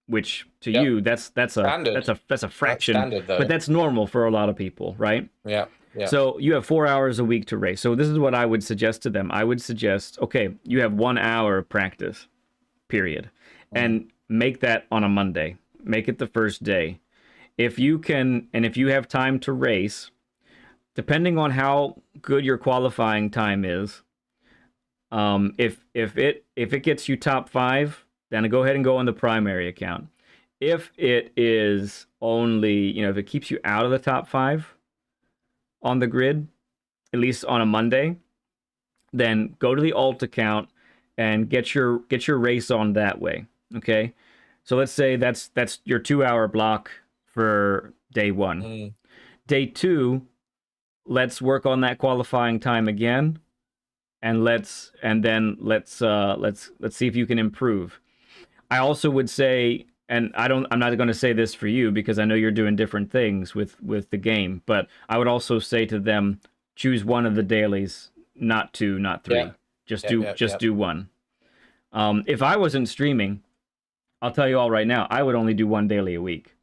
Which to you that's a fraction, standard, but that's normal for a lot of people, right? Yeah. So you have 4 hours a week to race. So this is what I would suggest to them. I would suggest, okay, you have 1 hour of practice, period, and make that on a Monday. Make it the first day. If you can, and if you have time to race, depending on how good your qualifying time is, if it gets you top 5, then go ahead and go on the primary account. If it is only, if it keeps you out of the top 5 on the grid, at least on a Monday, then go to the alt account and get your race on that way. Okay, so let's say that's your 2 hour block for day 1. Day 2, let's work on that qualifying time again, and let's see if you can improve. I also would say, and I'm not going to say this for you because I know you're doing different things with the game, but I would also say to them, choose one of the dailies, not 2, not 3. Do one. If I wasn't streaming, I'll tell you all right now, I would only do 1 daily a week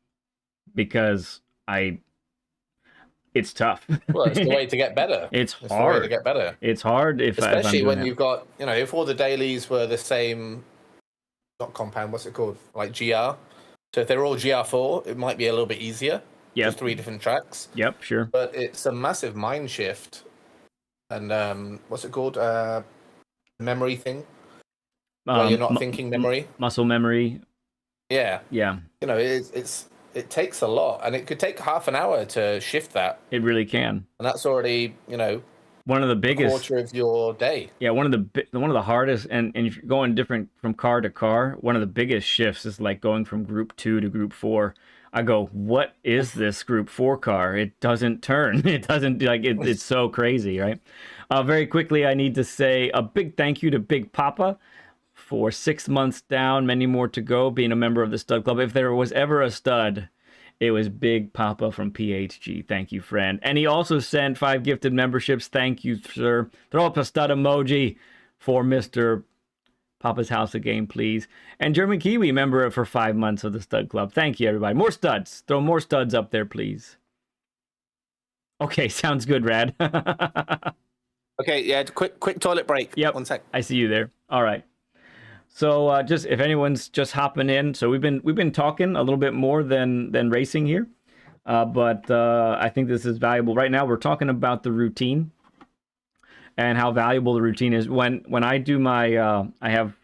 because it's tough. Well, it's the way to get better. It's hard. The way to get better. It's hard especially when you've got, if all the dailies were the same, not compound, what's it called? Like GR. So if they're all GR4, it might be a little bit easier. Yep. Just 3 different tracks. Yep, sure. But it's a massive mind shift. And what's it called? Memory thing. Where you're not thinking memory. Muscle memory. Yeah. Yeah. It takes a lot, and it could take half an hour to shift that. It really can. And that's already, one of the biggest, quarter of your day. Yeah, one of the hardest, and if you're going different from car to car, one of the biggest shifts is like going from group 2 to group 4. I go, what is this group 4 car? It doesn't turn. It doesn't, it's so crazy, right? Very quickly, I need to say a big thank you to Big Papa for 6 months down, many more to go, being a member of the Stud Club. If there was ever a stud, it was Big Papa from PHG. Thank you, friend. And he also sent 5 gifted memberships. Thank you, sir. Throw up a stud emoji for Mr. Papa's House of Game, please. And German Kiwi, member for 5 months of the Stud Club. Thank you, everybody. More studs. Throw more studs up there, please. Okay, sounds good, Rad. Okay, yeah, quick toilet break. Yep. 1 sec. I see you there. All right. So just if anyone's just hopping in, so we've been talking a little bit more than racing here, but I think this is valuable. Right now, we're talking about the routine and how valuable the routine is. When I do my, I have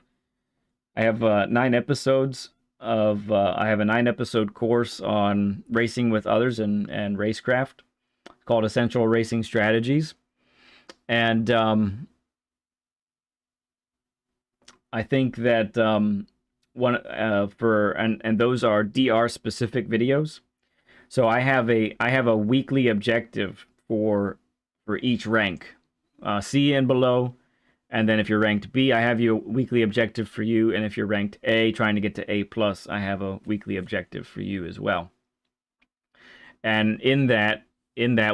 9 episodes of I have a 9-episode course on racing with others and racecraft called Essential Racing Strategies, and I think that one for and those are DR specific videos. So I have a weekly objective for each rank, C and below, and then if you're ranked B, I have a weekly objective for you, and if you're ranked A, trying to get to A plus, I have a weekly objective for you as well. And in that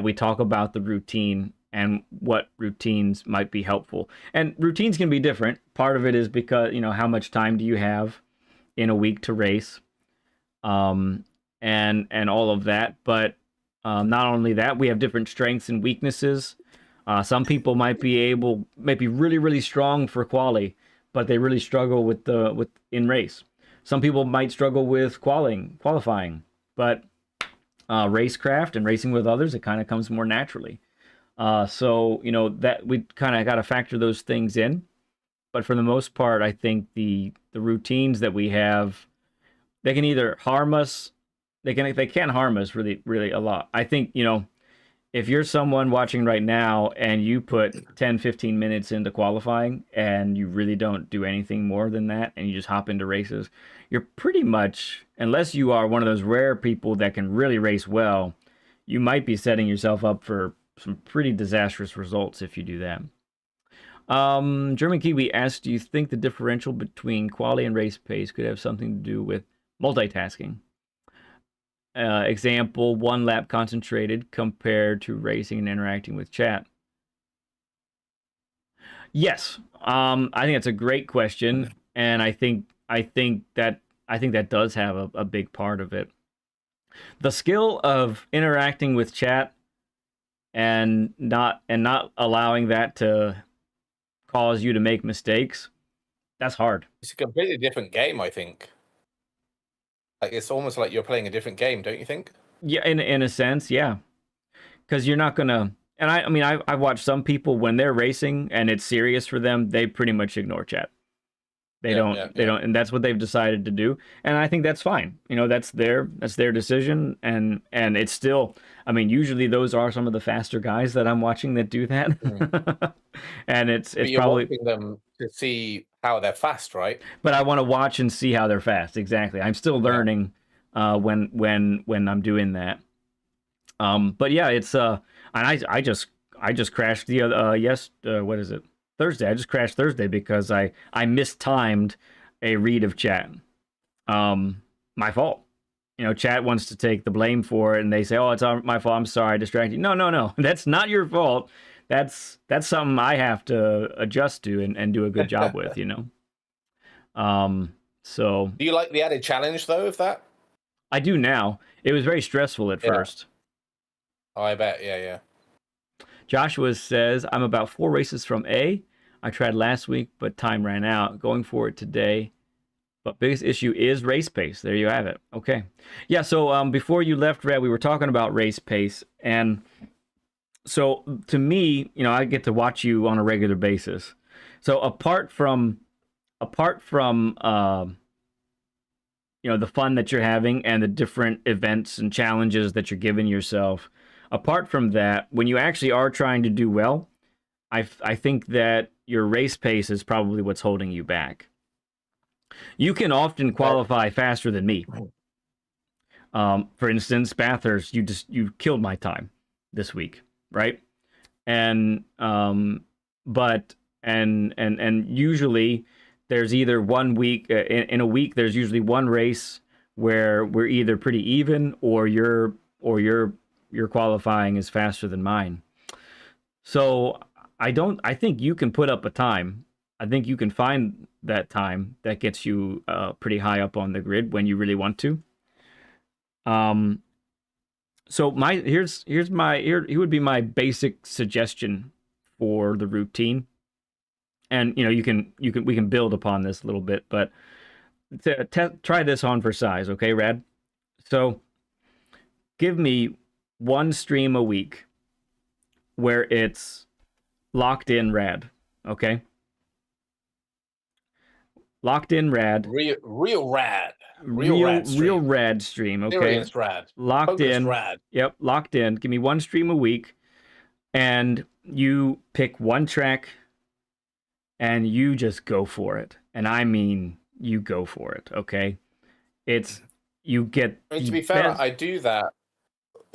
we talk about the routine and what routines might be helpful. And routines can be different. Part of it is because, how much time do you have in a week to race, and all of that. But not only that, we have different strengths and weaknesses. Some people might be really, really strong for quali, but they really struggle with in race. Some people might struggle with qualifying, but racecraft and racing with others, it kind of comes more naturally. So that we kind of got to factor those things in. But for the most part, I think the routines that we have, they can either harm us, they can harm us really, really a lot. I think, if you're someone watching right now and you put 10, 15 minutes into qualifying and you really don't do anything more than that and you just hop into races, you're pretty much, unless you are one of those rare people that can really race well, you might be setting yourself up for some pretty disastrous results if you do that. German Kiwi asked, do you think the differential between quali and race pace could have something to do with multitasking? Example, 1 lap concentrated compared to racing and interacting with chat. Yes, I think that's a great question, and I think that does have a big part of it. The skill of interacting with chat and not allowing that to cause you to make mistakes, that's hard. It's a completely different game, I think. Like, it's almost like you're playing a different game, don't you think? Yeah, in a sense, yeah. Because you're not gonna. And I mean, I've watched some people when they're racing and it's serious for them, they pretty much ignore chat. They don't, and that's what they've decided to do. And I think that's fine. That's their decision. And it's still, I mean, usually those are some of the faster guys that I'm watching that do that. And it's probably watching them to see how they're fast, right? But I want to watch and see how they're fast. Exactly. I'm still learning when I'm doing that. But yeah, it's and I just crashed the what is it? Thursday. I just crashed Thursday because I mistimed a read of chat. My fault. Chat wants to take the blame for it, and they say, "Oh, it's my fault. I'm sorry, I distracted you." No. That's not your fault. That's something I have to adjust to and do a good job with. So. Do you like the added challenge though of that? I do now. It was very stressful at first. Oh, I bet. Yeah. Joshua says, I'm about 4 races from A. I tried last week, but time ran out. Going for it today. But biggest issue is race pace. There you have it. Okay. Yeah, so before you left, Red, we were talking about race pace. And so to me, I get to watch you on a regular basis. So apart from the fun that you're having and the different events and challenges that you're giving yourself, apart from that, when you actually are trying to do well, I think that your race pace is probably what's holding you back. You can often qualify faster than me. For instance, Bathurst, you killed my time this week, right? And usually there's either 1 week in a week. There's usually one race where we're either pretty even, or your qualifying is faster than mine. So I think you can put up a time. I think you can find that time that gets you pretty high up on the grid when you really want to. So here would be my basic suggestion for the routine. And we can build upon this a little bit, but try this on for size, okay, Rad? So give me 1 stream a week where it's locked in Rad, okay? Locked in Rad. Real Rad. Real Rad stream, okay? Serious Rad. Locked Focused in. Rad. Yep, locked in. Give me 1 stream a week, and you pick 1 track, and you just go for it. And I mean, you go for it, okay? It's, you get I mean, the to be fair, best... I do that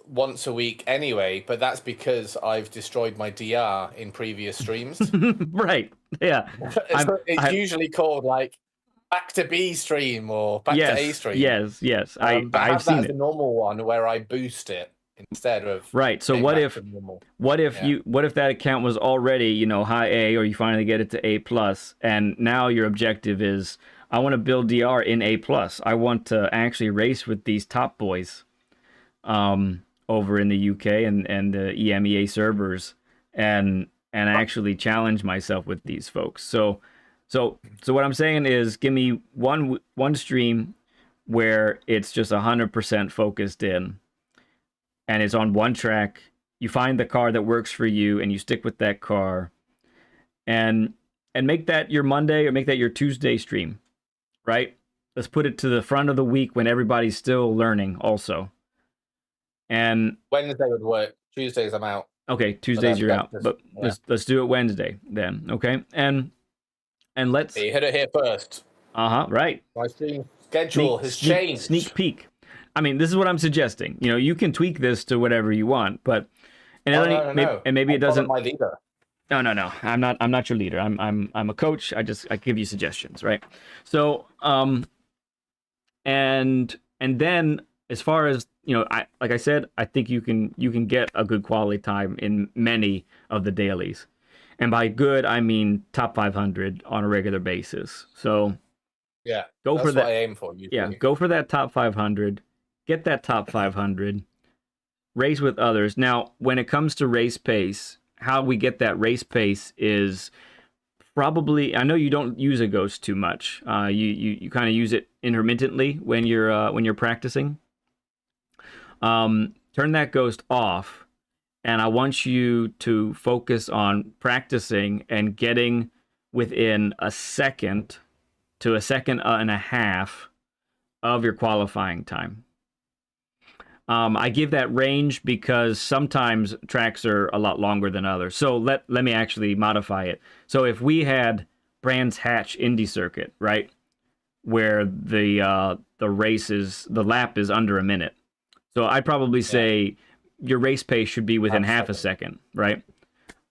once a week anyway, but that's because I've destroyed my DR in previous streams. Right, yeah. It's usually called like back to B stream or back to A stream. Yes. But I I've have seen that as it. a normal one where I boost it instead of Right. So what if that account was already, you know, high A, or you finally get it to A plus, and now your objective is, I want to build DR in A plus. I want to actually race with these top boys over in the UK and the EMEA servers, and actually challenge myself with these folks. So what I'm saying is, give me one stream where it's just 100% focused in, and it's on one track. You find the car that works for you, and you stick with that car, and make that your Monday or make that your Tuesday stream, right? Let's put it to the front of the week when everybody's still learning also. And Wednesday would work. Tuesdays I'm out. Okay, Tuesdays you're out, but let's do it Wednesday then, okay? And let's... You hit it here first. Right. My stream schedule has changed. Sneak peek. I mean, this is what I'm suggesting. You know, you can tweak this to whatever you want, but No. and maybe it doesn't... my leader. No. I'm not your leader. I'm a coach. I give you suggestions, right? So, and then, as far as, you know, like I said, I think you can get a good quality time in many of the dailies. And by good, I mean top 500 on a regular basis. So yeah, go for that. That's what I aim for. Usually. Yeah, go for that top 500. Get that top 500. Race with others. Now, when it comes to race pace, how we get that race pace is probably... I know you don't use a ghost too much. You kind of use it intermittently when you're practicing. Turn that ghost off, and I want you to focus on practicing and getting within a second to a second and a half of your qualifying time. I give that range because sometimes tracks are a lot longer than others. So let me actually modify it. So if we had Brands Hatch Indy Circuit, right, where the lap is under a minute, so I'd probably say your race pace should be within half a second, right?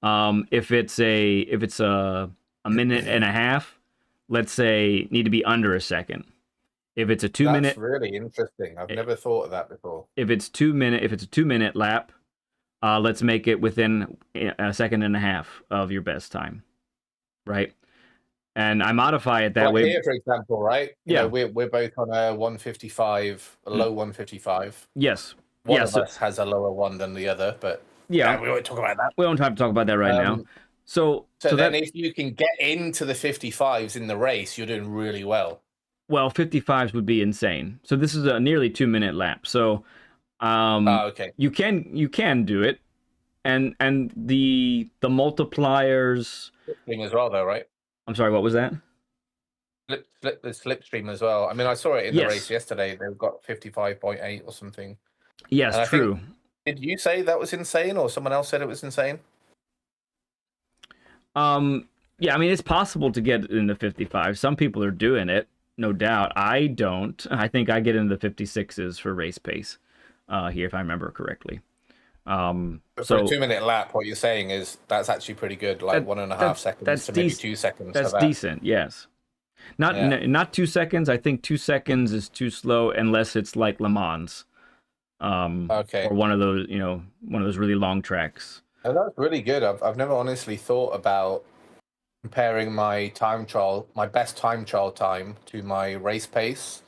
If it's a minute and a half, let's say, need to be under a second. If it's a 2 minute... That's really interesting. I've never thought of that before. If it's a 2 minute lap, let's make it within a second and a half of your best time, right? And I modify it that way. Here, for example, right? You know, we're both on a 155, a low 155. Yes. One of us has a lower one than the other, but we won't talk about that. We don't have to talk about that right now. So then if you can get into the 55s in the race, you're doing really well. Well, 55s would be insane. So this is a nearly 2 minute lap. So okay. You can do it. And the multipliers... Slipstream as well, though, right? I'm sorry, what was that? The slipstream as well. I mean, I saw it in the race yesterday. They've got 55.8 or something. Yes, true. Did you say that was insane, or someone else said it was insane? Yeah, I mean, it's possible to get in the 55. Some people are doing it, no doubt. I don't. I think I get into the 56s for race pace here, if I remember correctly. For a 2 minute lap, what you're saying is that's actually pretty good, like 1.5 seconds to maybe 2 seconds. That's decent, yes. Not 2 seconds. I think 2 seconds is too slow unless it's like Le Mans. Or one of those really long tracks. Oh, that's really good. I've never honestly thought about comparing my best time trial time to my race pace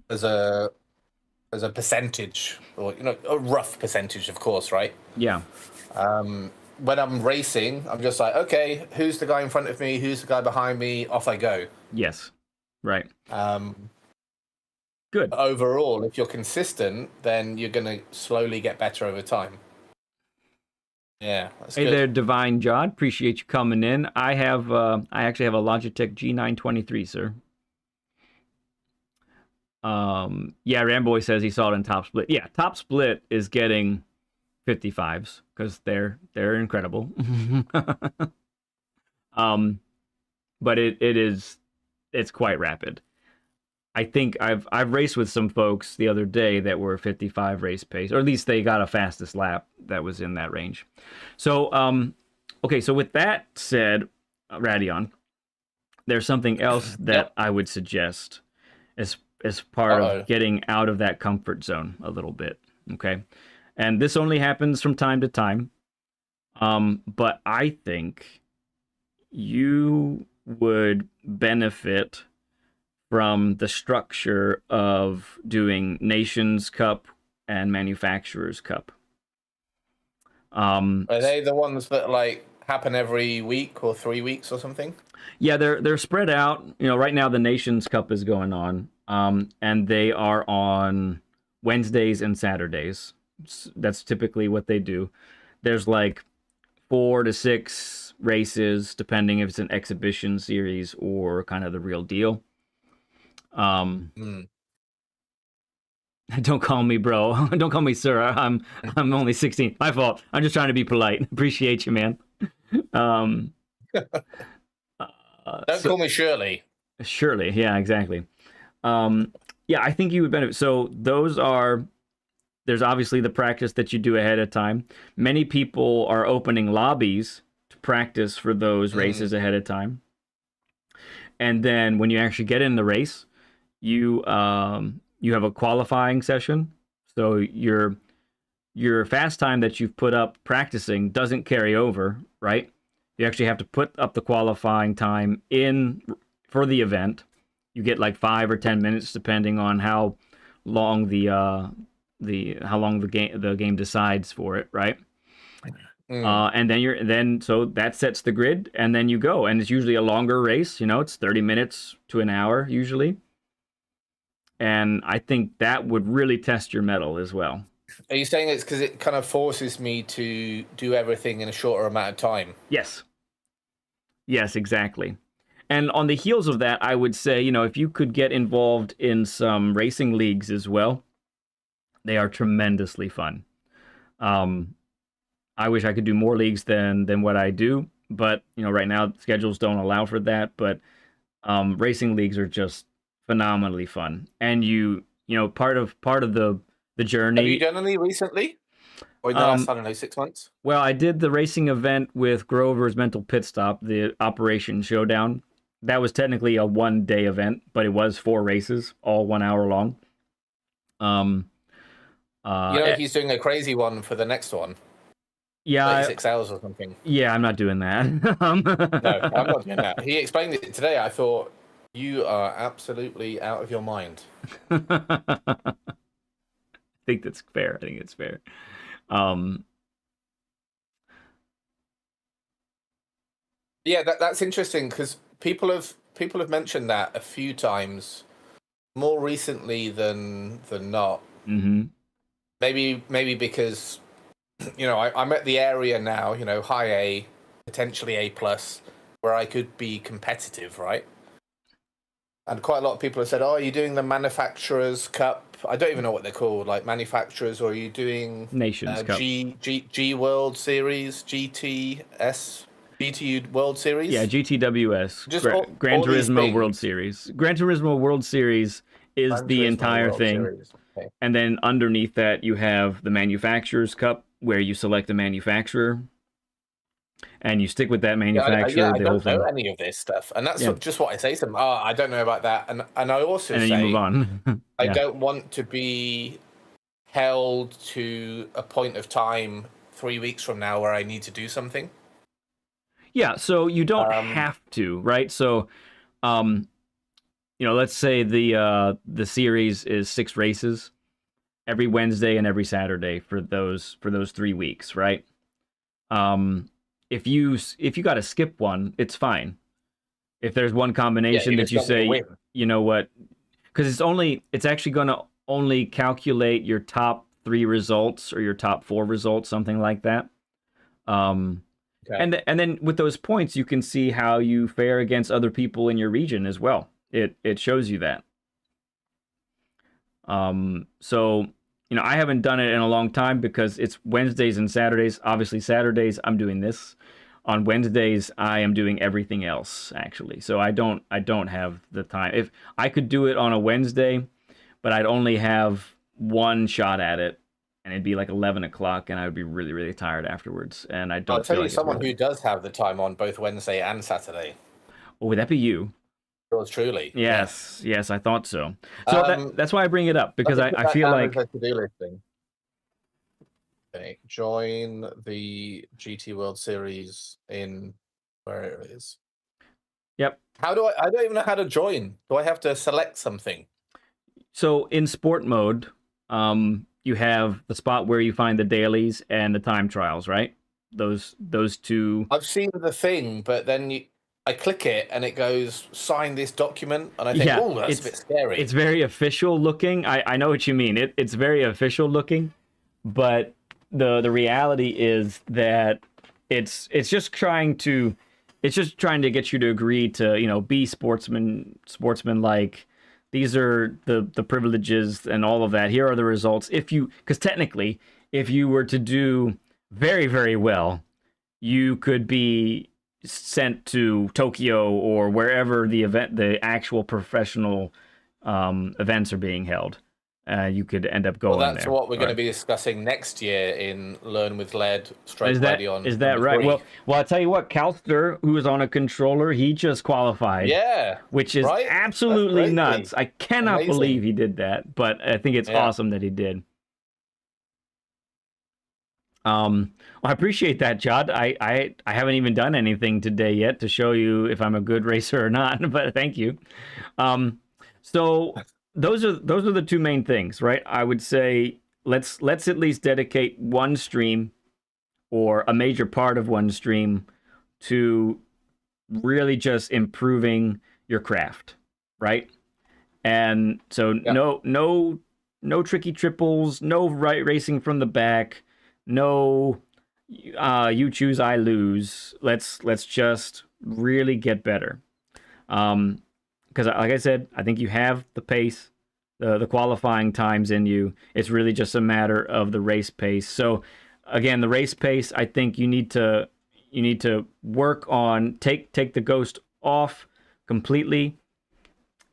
as a percentage, or a rough percentage, of course, right? Yeah. When I'm racing, I'm just like, okay, who's the guy in front of me? Who's the guy behind me? Off I go. Yes. Right. Good. Overall, if you're consistent, then you're going to slowly get better over time. Yeah. That's hey good. there, Divine Jod. Appreciate you coming in. I actually have a Logitech G923, sir. Yeah, Ramboy says he saw it in Top Split. Yeah, Top Split is getting 55s because they're incredible. but it's quite rapid. I think I've raced with some folks the other day that were 55 race pace, or at least they got a fastest lap that was in that range. So okay, so with that said, Radion, there's something else that I would suggest as part of getting out of that comfort zone a little bit. Okay, and this only happens from time to time, but I think you would benefit from the structure of doing Nations Cup and Manufacturers Cup. Are they the ones that like happen every week or 3 weeks or something? Yeah, they're spread out. You know, right now the Nations Cup is going on, and they are on Wednesdays and Saturdays. That's typically what they do. There's like 4 to 6 races, depending if it's an exhibition series or kind of the real deal. Don't call me bro. Don't call me sir. I'm only 16. My fault. I'm just trying to be polite. Appreciate you, man. Don't call me Shirley. Shirley, yeah, exactly. Yeah, I think you would benefit. So there's obviously the practice that you do ahead of time. Many people are opening lobbies to practice for those races ahead of time. And then when you actually get in the race, you have a qualifying session. So your fast time that you've put up practicing doesn't carry over, right? You actually have to put up the qualifying time in for the event. You get like 5 or 10 minutes depending on how long the game decides for it, right? And then so that sets the grid, and then you go, and it's usually a longer race. You know, it's 30 minutes to an hour usually. And I think that would really test your mettle as well. Are you saying it's because it kind of forces me to do everything in a shorter amount of time? Yes. Yes, exactly. And on the heels of that, I would say, you know, if you could get involved in some racing leagues as well, they are tremendously fun. I wish I could do more leagues than what I do, but you know, right now schedules don't allow for that. But racing leagues are just phenomenally fun, and you know, part of the journey. Have you done any recently, or in the last, I don't know, 6 months? Well, I did the racing event with Grover's Mental Pit Stop, the Operation Showdown. That was technically a 1-day event, but it was 4 races, all 1 hour long. You know, he's doing a crazy one for the next one. Yeah, 36 hours or something. Yeah, I'm not doing that. No, I'm not doing that. He explained it today. I thought, you are absolutely out of your mind. I think that's fair. I think it's fair. Yeah, that's interesting because people have mentioned that a few times, more recently than not. Mm-hmm. Maybe because, you know, I'm at the area now, you know, high A, potentially A+, where I could be competitive, right? And quite a lot of people have said, "Oh, are you doing the Manufacturers Cup?" I don't even know what they're called, like Manufacturers, or are you doing Nations Cup, G World Series, GT World Series? Yeah, GTWS, Just Gran Turismo World Series. Gran Turismo World Series is the entire thing. Okay. And then underneath that, you have the Manufacturers Cup, where you select a manufacturer, and you stick with that manufacturer. I don't know any of this stuff, and that's just what I say to them. Oh, I don't know about that, and I also say, you move on. I don't want to be held to a point of time 3 weeks from now where I need to do something. Yeah, so you don't have to, right? So, you know, let's say the series is 6 races every Wednesday and every Saturday for those 3 weeks, right? If you got to skip one, it's fine. If there's one combination that you say, you know what, because it's actually going to only calculate your top 3 results or your top 4 results, something like that. Okay. And then with those points, you can see how you fare against other people in your region as well. It shows you that. So, you know, I haven't done it in a long time because it's Wednesdays and Saturdays. Obviously, Saturdays I'm doing this. On Wednesdays, I am doing everything else actually. So I don't have the time. If I could do it on a Wednesday, but I'd only have one shot at it, and it'd be like 11 o'clock, and I would be really, really tired afterwards. And I don't. I'll tell feel you like someone who does have the time on both Wednesday and Saturday. Oh, would that be you? Yours truly. Yes, yes, I thought so. So that's why I bring it up, because I feel like to-do listing. Okay, join the GT World Series in where it is. Yep. How do I don't even know how to join. Do I have to select something? So in sport mode, you have the spot where you find the dailies and the time trials, right? Those two. I've seen the thing, but then I click it and it goes, sign this document, and I think, oh, that's a bit scary. It's very official looking. I know what you mean. It's very official looking, but the reality is that it's just trying to get you to agree to, you know, be sportsman-like. These are the privileges and all of that. Here are the results. Because technically, if you were to do very, very well, you could be sent to Tokyo or wherever the actual professional events are being held. You could end up going there. Well, that's what we're going to be discussing next year in Learn with Lead, Radion. Is that right? 3. Well, I'll tell you what, Calster, who was on a controller, he just qualified. Yeah. Which is absolutely nuts. I cannot believe he did that, but I think it's awesome that he did. Well, I appreciate that, Jod. I haven't even done anything today yet to show you if I'm a good racer or not, but thank you. So those are the two main things, right? I would say let's at least dedicate one stream or a major part of one stream to really just improving your craft, right? And so no tricky triples, no racing from the back, no you choose, I lose. Let's just really get better. Because like I said, I think you have the pace, the qualifying times in you. It's really just a matter of the race pace. So again, the race pace, I think you need to work on take the ghost off completely,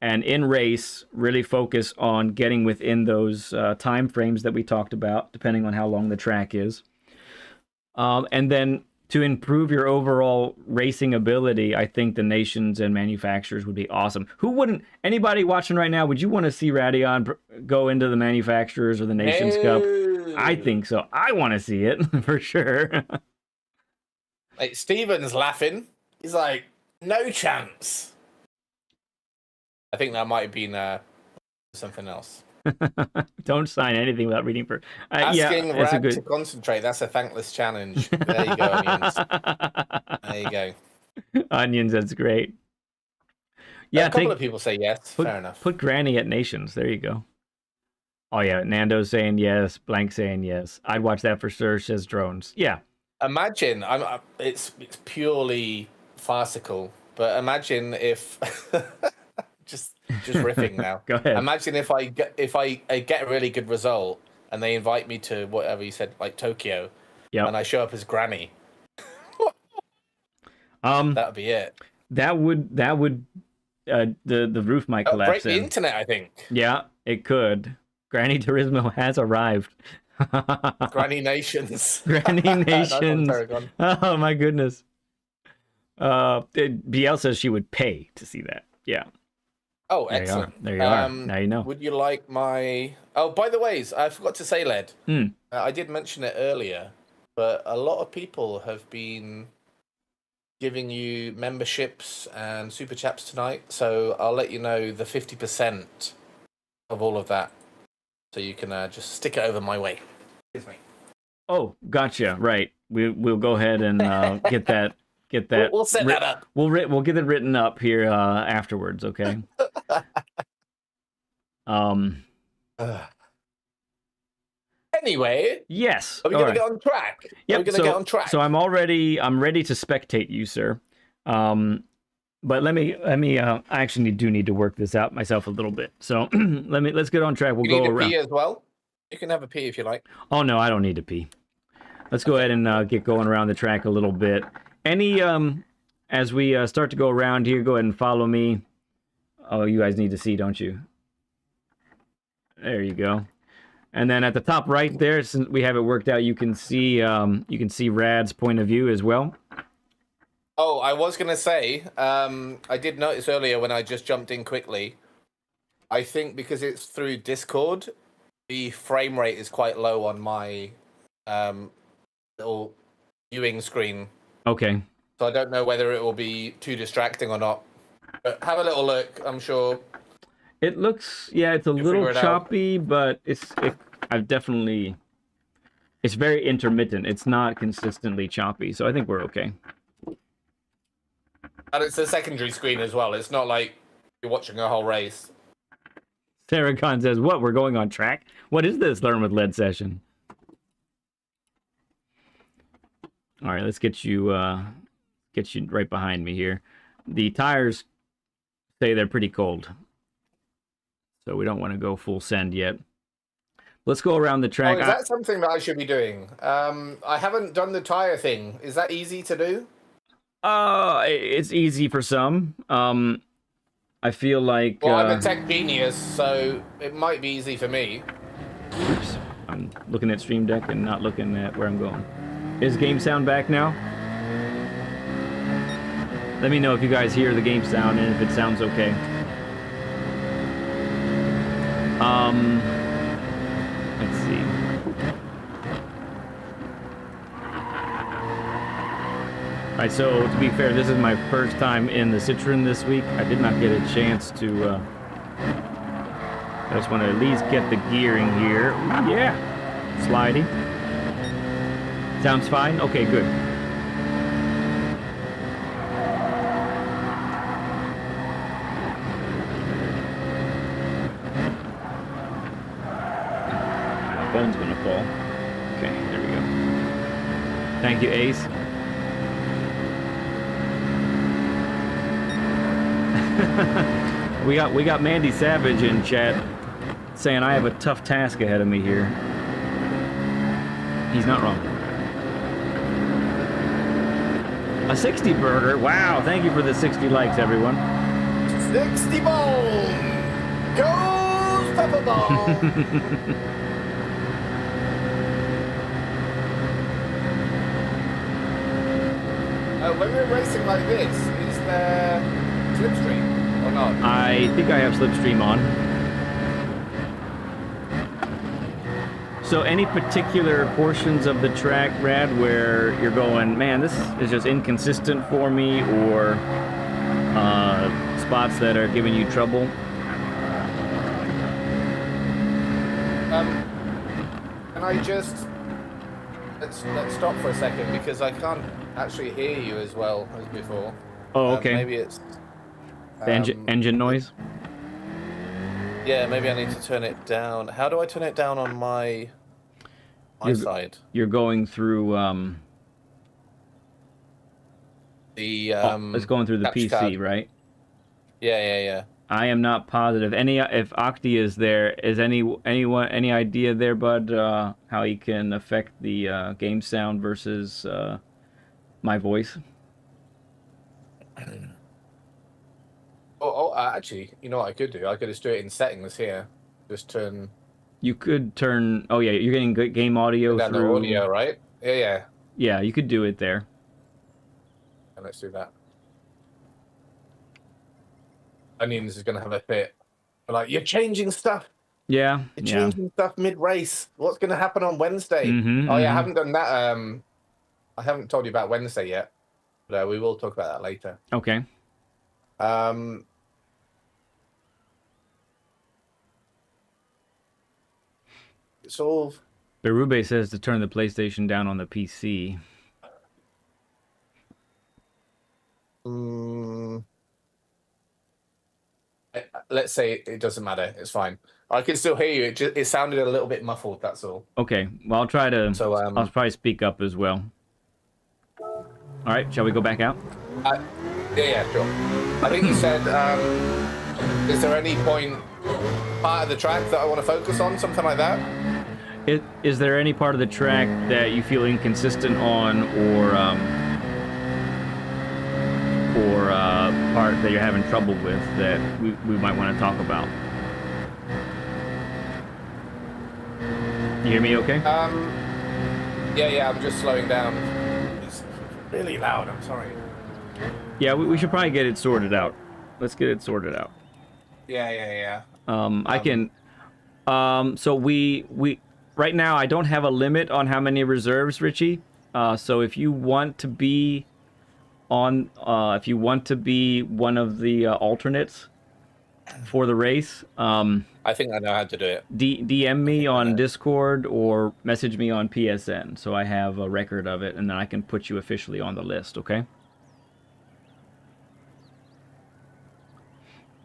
and in race really focus on getting within those time frames that we talked about, depending on how long the track is. And then to improve your overall racing ability, I think the nations and manufacturers would be awesome. Who wouldn't? Anybody watching right now, would you want to see Radion go into the manufacturers or the Nations Cup? I think so. I want to see it for sure. Like, Steven's laughing. He's like, no chance. I think that might have been something else. Don't sign anything without reading for. Asking Rad to concentrate. That's a thankless challenge. There you go, Onions. There you go. Onions, that's great. Yeah, a couple of people say yes. Fair enough. Put Granny at Nations. There you go. Oh yeah, Nando's saying yes. Blank saying yes. I'd watch that for sure. Says drones. Yeah. Imagine. It's purely farcical, but imagine if. Just riffing now. Go ahead. Imagine if I get a really good result and they invite me to whatever you said, like Tokyo, and I show up as Granny. That would be it. That would the roof might collapse. Break the internet, I think. Yeah, it could. Granny Turismo has arrived. Granny Nations. Granny Nations. Oh my goodness. BL says she would pay to see that. Yeah. Oh, excellent. There you are. Now you know. Would you like my... Oh, by the way, I forgot to say, Led. I did mention it earlier, but a lot of people have been giving you memberships and super chats tonight, so I'll let you know the 50% of all of that, so you can just stick it over my way. Excuse me. Oh, gotcha. Right. We'll go ahead and get that. We'll set that up. We'll get it written up here afterwards. Okay. Anyway. Yes. Are we going to get on track? Yep. Are we going to get on track? So I'm ready to spectate you, sir. But let me. I actually do need to work this out myself a little bit. So let's get on track. We'll go around. Pee as well. You can have a pee if you like. Oh no, I don't need to pee. Let's go ahead and get going around the track a little bit. Any as we start to go around here, go ahead and follow me. Oh, you guys need to see, don't you? There you go. And then at the top right there, since we have it worked out, you can see Rad's point of view as well. Oh, I was gonna say, I did notice earlier when I just jumped in quickly. I think because it's through Discord, the frame rate is quite low on my little viewing screen. Okay. So I don't know whether it will be too distracting or not. But have a little look. I'm sure. It looks, yeah, it's a little choppy, but it's very intermittent. It's not consistently choppy, so I think we're okay. And it's a secondary screen as well. It's not like you're watching a whole race. Sarah Khan says, "What? We're going on track? What is this Learn with Lead session?" All right, let's get you right behind me here. The tires say they're pretty cold, so we don't want to go full send yet. Let's go around the track. Oh, is that something that I should be doing? I haven't done the tire thing. Is that easy to do? It's easy for some. I feel like... Well, I'm a tech genius, so it might be easy for me. Oops. I'm looking at Stream Deck and not looking at where I'm going. Is game sound back now? Let me know if you guys hear the game sound and if it sounds okay. Let's see. Alright, so to be fair, this is my first time in the Citroen this week. I did not get a chance to, I just want to at least get the gearing here. Ooh, yeah! Sliding. Sounds fine? Okay, good. My phone's gonna fall. Okay, there we go. Thank you, Ace. we got Mandy Savage in chat saying I have a tough task ahead of me here. He's not wrong. A 60 burger. Wow, thank you for the 60 likes, everyone. 60 bone! Goes Pepper Bone! When we're racing like this, is there slipstream or not? I think I have slipstream on. So any particular portions of the track, Rad, where you're going, man, this is just inconsistent for me, or spots that are giving you trouble? Can I just let's stop for a second, because I can't actually hear you as well as before. Oh, okay. Maybe it's the engine noise. Yeah, maybe I need to turn it down. How do I turn it down on my side? You're going through it's going through the PC, card. Right? Yeah. I am not positive. If Octi is there, is any idea there, bud? How he can affect the game sound versus my voice? Actually, you know what I could do? I could just do it in settings here. Just turn. You could turn. Oh yeah, you're getting good game audio through the audio, right? Yeah. Yeah, you could do it there. And let's do that. I mean, this is going to have a fit. But like, you're changing stuff. Yeah. You're changing stuff mid-race. What's going to happen on Wednesday? Yeah, I haven't done that. I haven't told you about Wednesday yet. But we will talk about that later. Okay. It's all... Berube says to turn the PlayStation down on the PC. Let's say it doesn't matter. It's fine. I can still hear you. It sounded a little bit muffled. That's all. Okay. Well, I'll try to. So I'll probably speak up as well. All right. Shall we go back out? Yeah, sure. I think you said, is there any part of the track that I want to focus on? Something like that? Is there any part of the track that you feel inconsistent on, or or part that you're having trouble with that we might want to talk about. You hear me okay? Yeah, I'm just slowing down. It's really loud, I'm sorry. Yeah, we should probably get it sorted out. Let's get it sorted out. Yeah. I can... so we right now, I don't have a limit on how many reserves, Richie. So if you want to be on... if you want to be one of the alternates for the race... I think I know how to do it. DM me on Discord or message me on PSN, so I have a record of it, and then I can put you officially on the list, okay?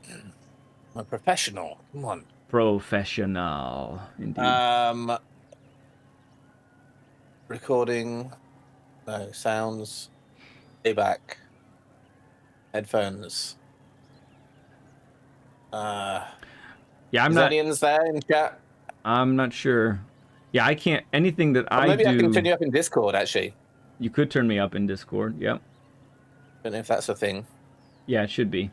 I'm a professional. Come on. Professional, indeed. Recording. No, sounds. Playback. Headphones. Yeah, I'm is not. Onions there in chat? I'm not sure. Yeah, I can't. Anything that I maybe do. I can turn you up in Discord. Actually, you could turn me up in Discord. Yep. Don't know if that's a thing. Yeah, it should be.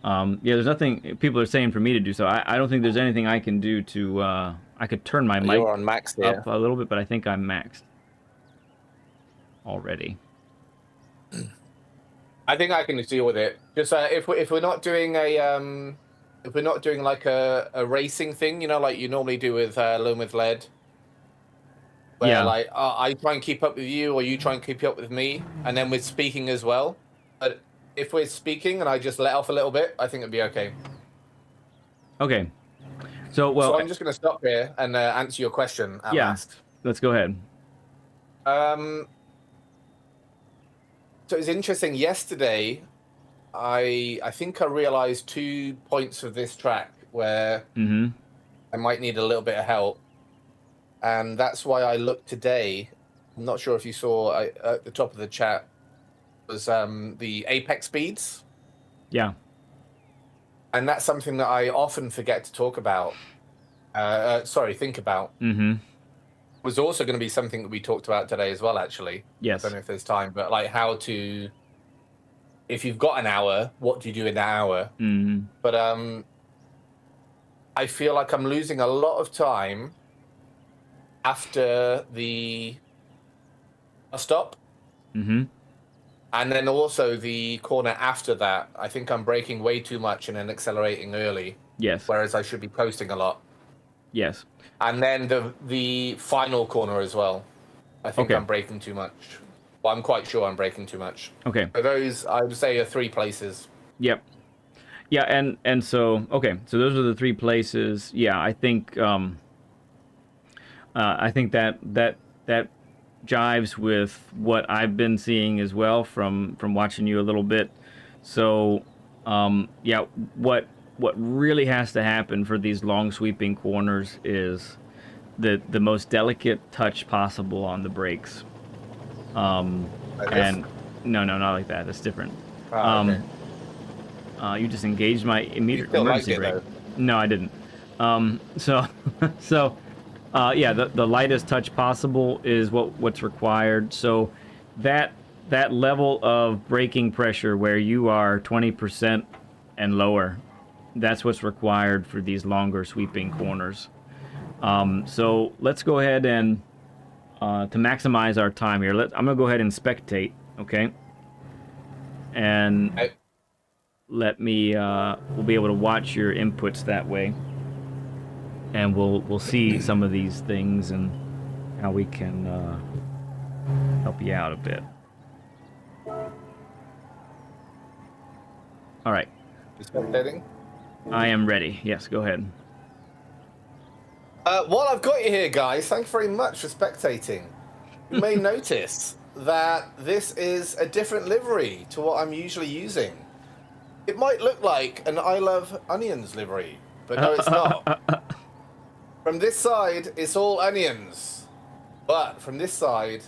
Yeah, there's nothing people are saying for me to do so. I don't think there's anything I can do to. I could turn my mic on max here. up a little bit, but I think I'm maxed already. I think I can deal with it. Just if we're not doing a if we're not doing like a racing thing, you know, like you normally do with Loam with Lead, where like I try and keep up with you, or you try and keep up with me, and then we're speaking as well. But if we're speaking and I just let off a little bit, I think it'd be okay. Okay. So I'm just going to stop here and answer your question at last. Let's go ahead. So it's interesting. Yesterday, I think I realized 2 points of this track where I might need a little bit of help, and that's why I looked today. I'm not sure if you saw at the top of the chat was the apex speeds. Yeah. And that's something that I often forget to talk about. Think about. Was also going to be something that we talked about today as well, actually. Yes. I don't know if there's time, but like how to, if you've got an hour, what do you do in that hour? But I feel like I'm losing a lot of time after the stop. And then also the corner after that. I think I'm braking way too much and then accelerating early. Yes. Whereas I should be coasting a lot. Yes. And then the final corner as well. I think I'm braking too much. Well, I'm quite sure I'm braking too much. Okay. So those, I would say, are 3 places. Yep. Yeah, and so so those are the 3 places. Yeah, I think that jives with what I've been seeing as well from watching you a little bit. So yeah, what really has to happen for these long sweeping corners is the most delicate touch possible on the brakes. And no, not like that. That's different. Okay. You just engaged my immediate emergency brake. No, I didn't. Yeah, the lightest touch possible is what's required. So that level of braking pressure where you are 20% and lower, that's what's required for these longer sweeping corners. So let's go ahead and to maximize our time here, I'm gonna go ahead and spectate, okay? And let me we'll be able to watch your inputs that way, and we'll see some of these things and how we can help you out a bit. All right. Spectating? I am ready. Yes, go ahead. While I've got you here, guys, thank you very much for spectating. You may notice that this is a different livery to what I'm usually using. It might look like an I Love Onions livery, but no, it's not. From this side, it's all onions. But from this side,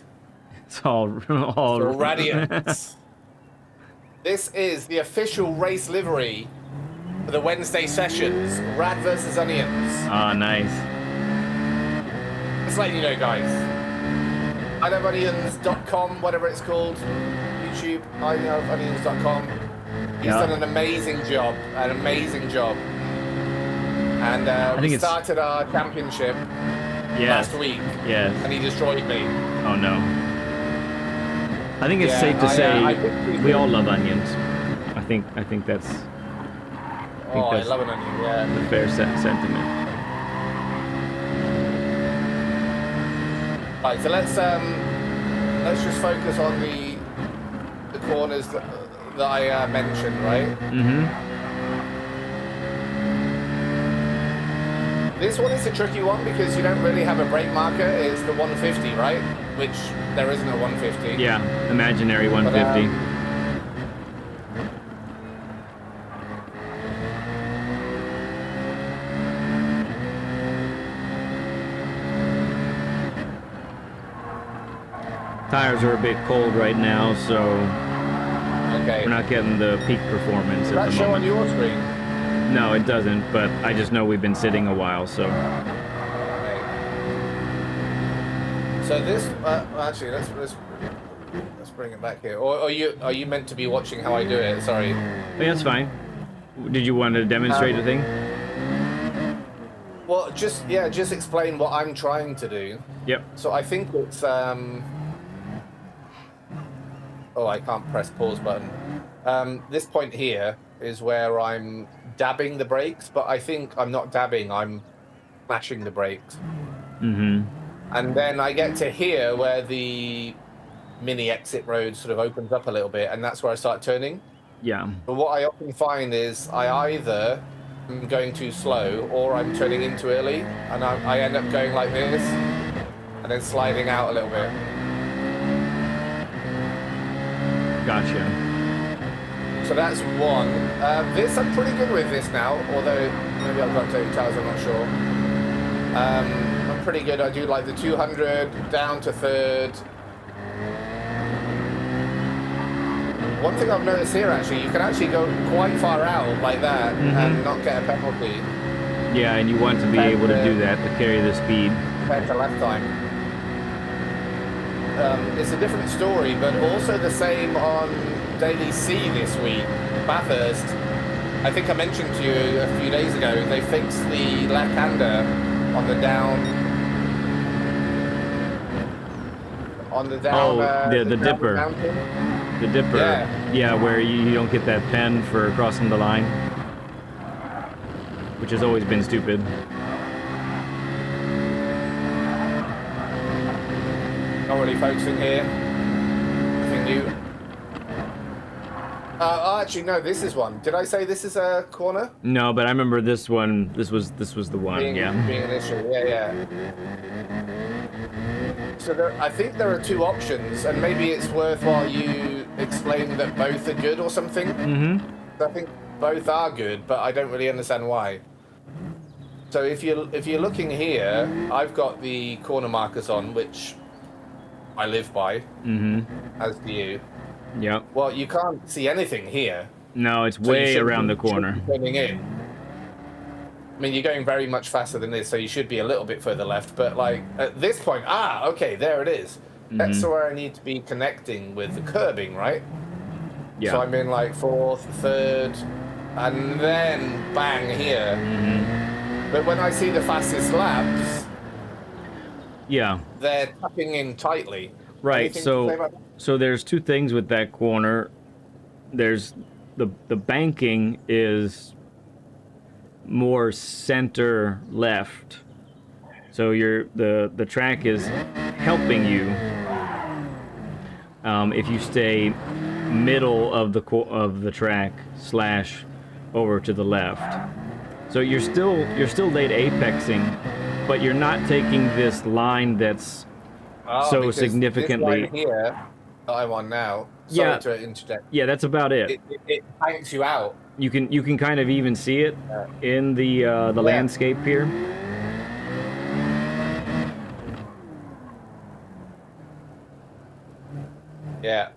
it's all Radions. This is the official race livery for the Wednesday sessions, Rad versus Onions. Ah, nice. Just letting you know, guys. ILoveOnions.com, whatever it's called. Huge YouTube, ILOveOnions.com. He's done an amazing job, And we started our championship last week. Yes. And he destroyed me. Oh no. I think it's safe to say we all love onions. I think that's. I love an onion. Yeah. The fair sentiment. Right, so let's just focus on the corners that I mentioned, right? Mm-hmm. This one is a tricky one because you don't really have a brake marker. It's the 150, right? Which there isn't a 150. Yeah, imaginary 150. Tires are a bit cold right now, so we're not getting the peak performance at the moment. Does that show on your screen? No, it doesn't, but I just know we've been sitting a while, so. Okay. So this, actually, let's bring it back here. Or are you meant to be watching how I do it? Sorry. Yeah, that's fine. Did you want to demonstrate a thing? Well, just explain what I'm trying to do. Yep. So I think it's oh, I can't press pause button. This point here is where I'm dabbing the brakes, but I think I'm not dabbing, I'm mashing the brakes. Mm-hmm. And then I get to here where the mini exit road sort of opens up a little bit, and that's where I start turning. Yeah. But what I often find is I either am going too slow or I'm turning in too early, and I end up going like this and then sliding out a little bit. Gotcha. So that's one. This, I'm pretty good with this now, although maybe I've got 30 tires, I'm not sure. I'm pretty good. I do like the 200 down to third. One thing I've noticed here, actually, you can actually go quite far out like that and not get a penalty. Yeah, and you want to be able to do that, to carry the speed. Compared to last time. It's a different story, but also the same on Daily C this week. Bathurst, I think I mentioned to you a few days ago, they fixed the left-hander on the down. The dipper. The dipper. Yeah, where you don't get that pen for crossing the line, which has always been stupid. Not really focusing here. Nothing new. Actually, no. This is one. Did I say this is a corner? No, but I remember this one. This was the one. Being an issue. Yeah. So I think there are two options, and maybe it's worthwhile you explaining that both are good or something. Mm-hmm. I think both are good, but I don't really understand why. So if you're looking here, I've got the corner markers on, which I live by, as do you. Yep. Well, you can't see anything here. No, it's way around the corner. Turning in. I mean, you're going very much faster than this, so you should be a little bit further left. But like at this point, okay, there it is. That's where I need to be connecting with the curbing, right? Yeah. So I'm in like fourth, third, and then bang here. But when I see the fastest laps, they're tucking in tightly. Right. So there's two things with that corner. There's the banking is more center left. So the track is helping you if you stay middle of the track / over to the left. So you're still late apexing, but you're not taking this line that's so significantly. This line here that I'm on now. Sorry to interject. Yeah, that's about it. It hangs you out. You can kind of even see it in the landscape here. Yeah.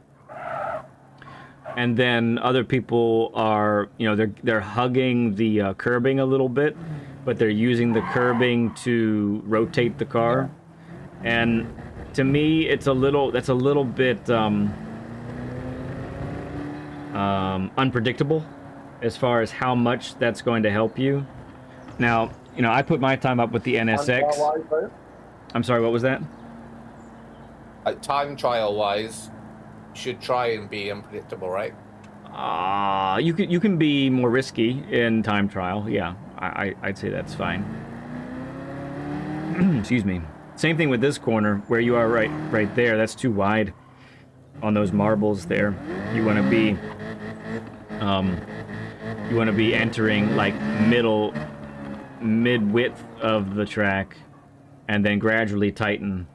And then other people are, they're hugging the curbing a little bit, but they're using the curbing to rotate the car. And to me, that's a little bit unpredictable as far as how much that's going to help you. Now, you know, I put my time up with the NSX. I'm sorry, what was that? Time trial wise, should try and be unpredictable, right? You can be more risky in time trial. Yeah, I'd say that's fine. Excuse me. Same thing with this corner where you are right there. That's too wide on those marbles there. You want to be entering like mid-width of the track and then gradually tighten.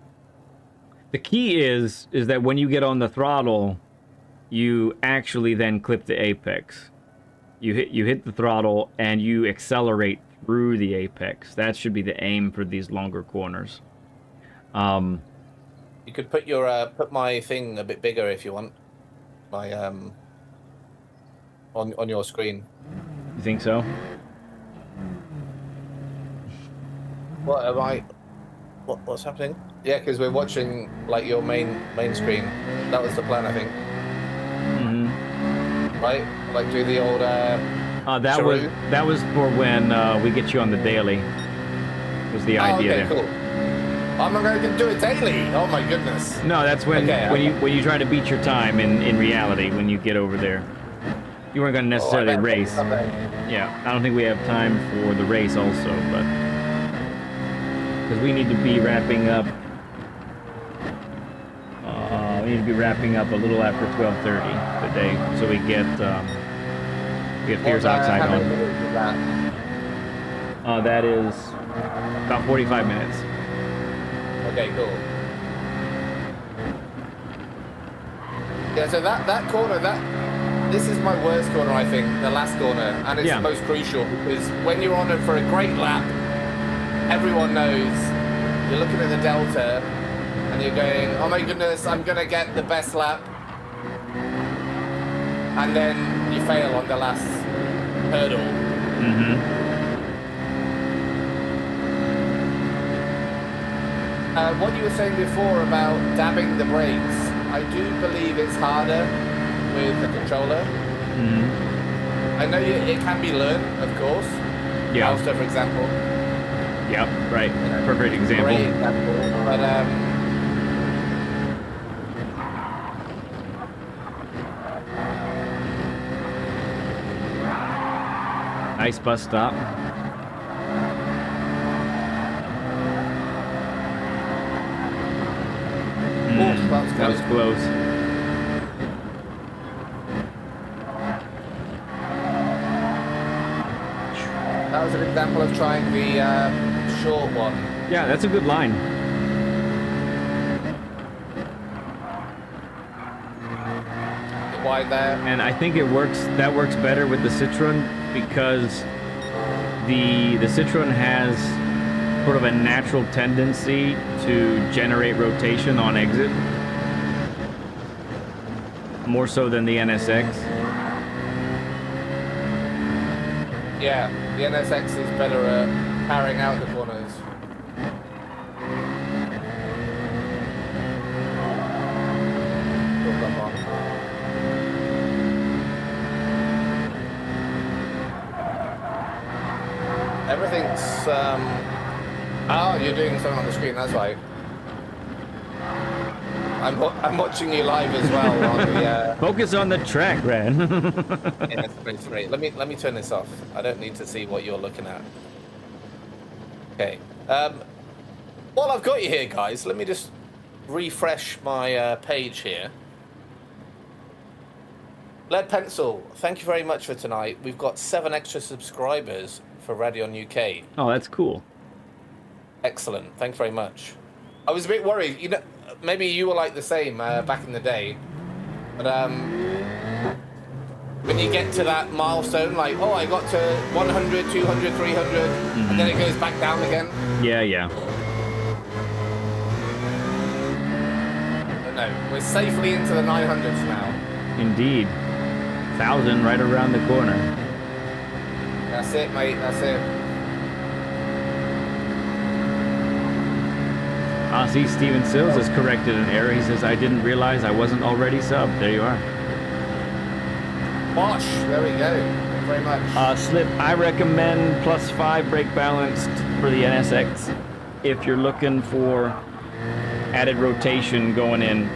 The key is that when you get on the throttle, you actually then clip the apex. You hit the throttle and you accelerate through the apex. That should be the aim for these longer corners. You could put your put my thing a bit bigger if you want. My on your screen. You think so? What am I? What's happening? Yeah, because we're watching like your main screen. That was the plan, I think. Mm-hmm. Right? Like do the old. That was for when we get you on the daily. Was the idea okay, there? Cool. I'm not going to do it daily. Oh my goodness. No, that's when you try to beat your time in reality when you get over there. You weren't going to necessarily race. Yeah, I don't think we have time for the race also, but because we need to be wrapping up. We need to be wrapping up a little after 12:30 today, so we get Fierce Oxide on. That is about 45 minutes. Okay, cool. Yeah, so that corner, this is my worst corner, I think, the last corner, and it's the most crucial because when you're on it for a great lap, everyone knows you're looking at the delta and you're going, oh my goodness, I'm gonna get the best lap, and then you fail on the last hurdle. Mm-hmm. What you were saying before about dabbing the brakes, I do believe it's harder with the controller. Mm-hmm. I know it can be learned, of course. Yeah. Alster, for example. Yep, right. Perfect example. Great example. But nice bus stop. That was close. That was an example of trying the short one. Yeah, that's a good line. Wide there. And I think that works better with the Citroen because the Citroen has sort of a natural tendency to generate rotation on exit. More so than the NSX. Yeah, the NSX is better at carrying out the corners. Everything's oh, you're doing something on the screen, that's right. I'm watching you live as well on the Focus on the track, Gran. Yeah, that's great. Let me turn this off. I don't need to see what you're looking at. Okay. While I've got you here, guys, let me just refresh my page here. Lead Pencil, thank you very much for tonight. We've got 7 extra subscribers for RadionUK. Oh, that's cool. Excellent. Thanks very much. I was a bit worried. You know, maybe you were like the same back in the day. But when you get to that milestone, like, oh, I got to 100, 200, 300, and then it goes back down again. Yeah, yeah. But no, we're safely into the 900s now. Indeed. 1,000 right around the corner. That's it, mate. That's it. See, Steven Sills has corrected an error. He says, I didn't realize I wasn't already subbed. There you are. Bosh, there we go. Thank you very much. Slip, I recommend +5 brake balanced for the NSX if you're looking for added rotation going in.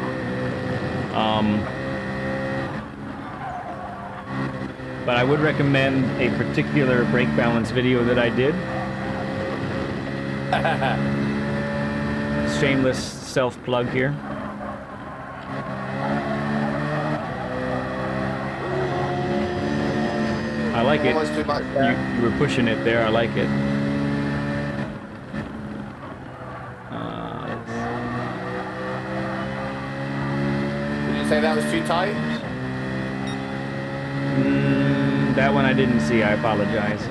But I would recommend a particular brake balance video that I did. Shameless self-plug here. I like it. Almost too much there. You were pushing it there. I like it. Did you say that was too tight? That one I didn't see. I apologize.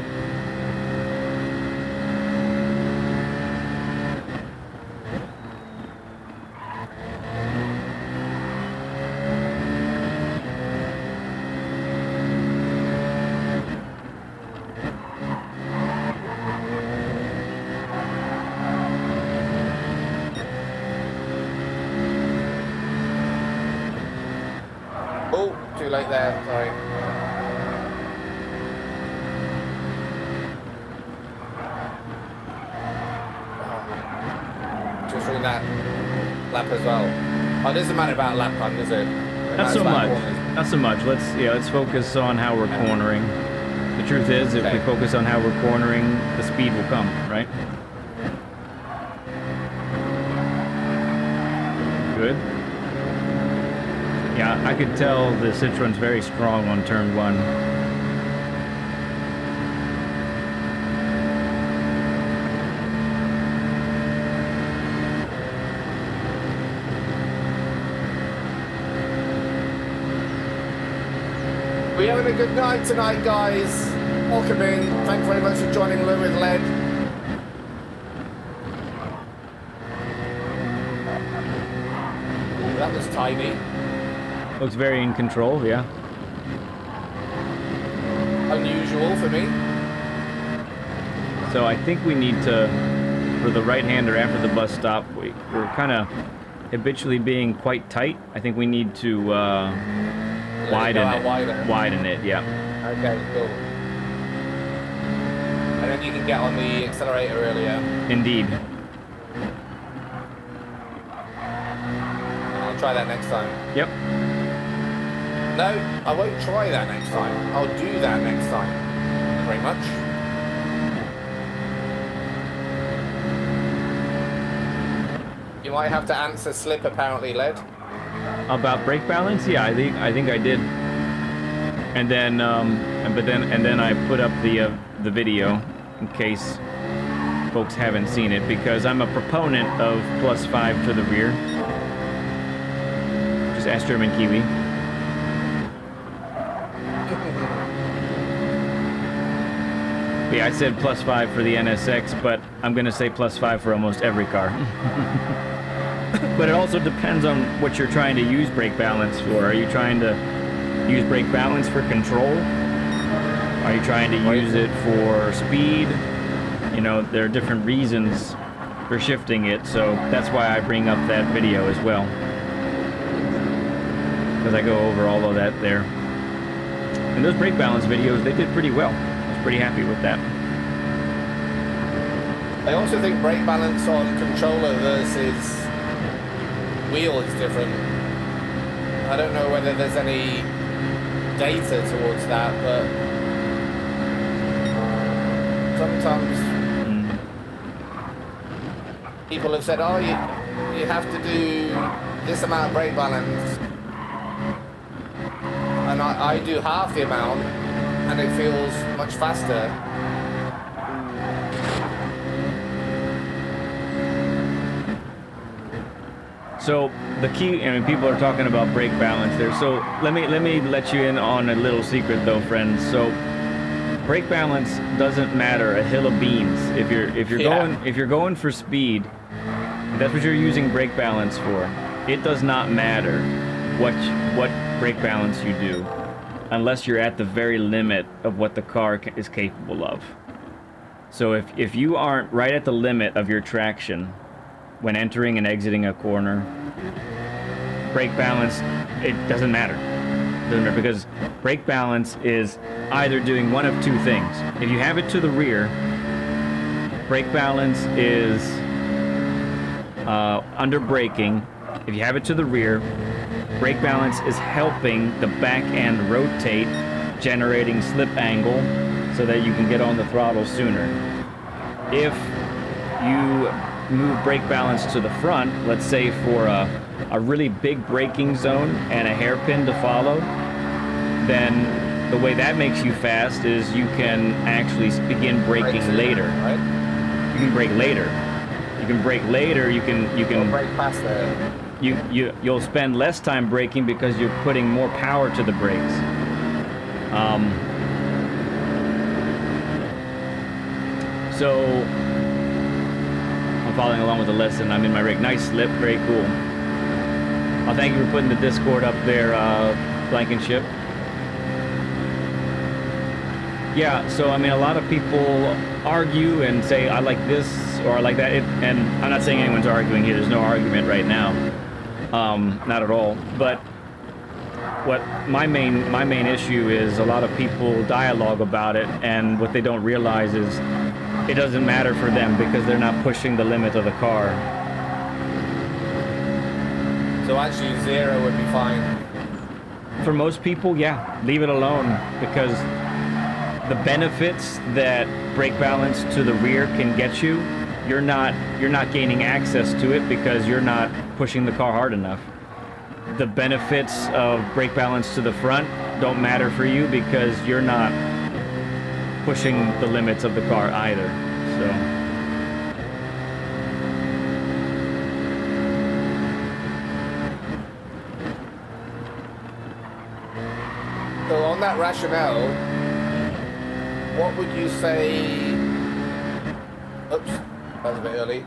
Oh, too late there. Sorry. Just doing that lap as well. Oh, it doesn't matter about lap time, does it? Not so much. Not so much. Let's focus on how we're cornering. The truth is, if we focus on how we're cornering, the speed will come, right? Good. Yeah, I could tell the Citroen's very strong on turn 1. We're having a good night tonight, guys. Welcome in. Thank you very much for joining Lou with Lead. Ooh, that was tiny. Looks very in control, yeah. Unusual for me. So I think we need to, for the right-hander after the bus stop, we're kind of habitually being quite tight. I think we need to widen it. Widen it, yeah. Okay, cool. And then you can get on the accelerator earlier. Indeed. I'll try that next time. Yep. No, I won't try that next time. I'll do that next time. Thank you very much. You might have to answer Slip, apparently, Led. About brake balance? Yeah, I think I did. And then I put up the video in case folks haven't seen it, because I'm a proponent of +5 to the rear. Just ask German Kiwi. Yeah, I said +5 for the NSX, but I'm gonna say +5 for almost every car. But it also depends on what you're trying to use brake balance for. Are you trying to use brake balance for control? Are you trying to use it for speed? You know, there are different reasons for shifting it, so that's why I bring up that video as well. Because I go over all of that there. And those brake balance videos, they did pretty well. I was pretty happy with that. I also think brake balance on controller versus wheel is different. I don't know whether there's any data towards that, but sometimes people have said, oh, you have to do this amount of brake balance, and I do half the amount and it feels much faster. So the key, I mean, people are talking about brake balance there. So let me let you in on a little secret though, friends. So brake balance doesn't matter a hill of beans. If you're going for speed, that's what you're using brake balance for. It does not matter what brake balance you do, unless you're at the very limit of what the car is capable of. So if you aren't right at the limit of your traction when entering and exiting a corner, brake balance, it doesn't matter. because brake balance is either doing one of two things. If you have it to the rear, brake balance is under braking. If you have it to the rear, brake balance is helping the back end rotate, generating slip angle so that you can get on the throttle sooner. If you move brake balance to the front, let's say for a really big braking zone and a hairpin to follow, then the way that makes you fast is you can actually begin braking later. Right? You can brake later. You can brake later. You can brake faster. You'll spend less time braking because you're putting more power to the brakes. So I'm following along with the lesson. I'm in my rig. Nice slip, very cool. Thank you for putting the Discord up there, Blankenship. Yeah, so I mean, a lot of people argue and say, I like this or I like that. And I'm not saying anyone's arguing here. There's no argument right now. Not at all. But what my main issue is, a lot of people dialogue about it, and what they don't realize is it doesn't matter for them because they're not pushing the limit of the car. So actually 0 would be fine. For most people, yeah, leave it alone, because the benefits that brake balance to the rear can get you, you're not gaining access to it because you're not pushing the car hard enough. The benefits of brake balance to the front don't matter for you because you're not pushing the limits of the car either. So on that rationale, what would you say? Oops, that was a bit early. It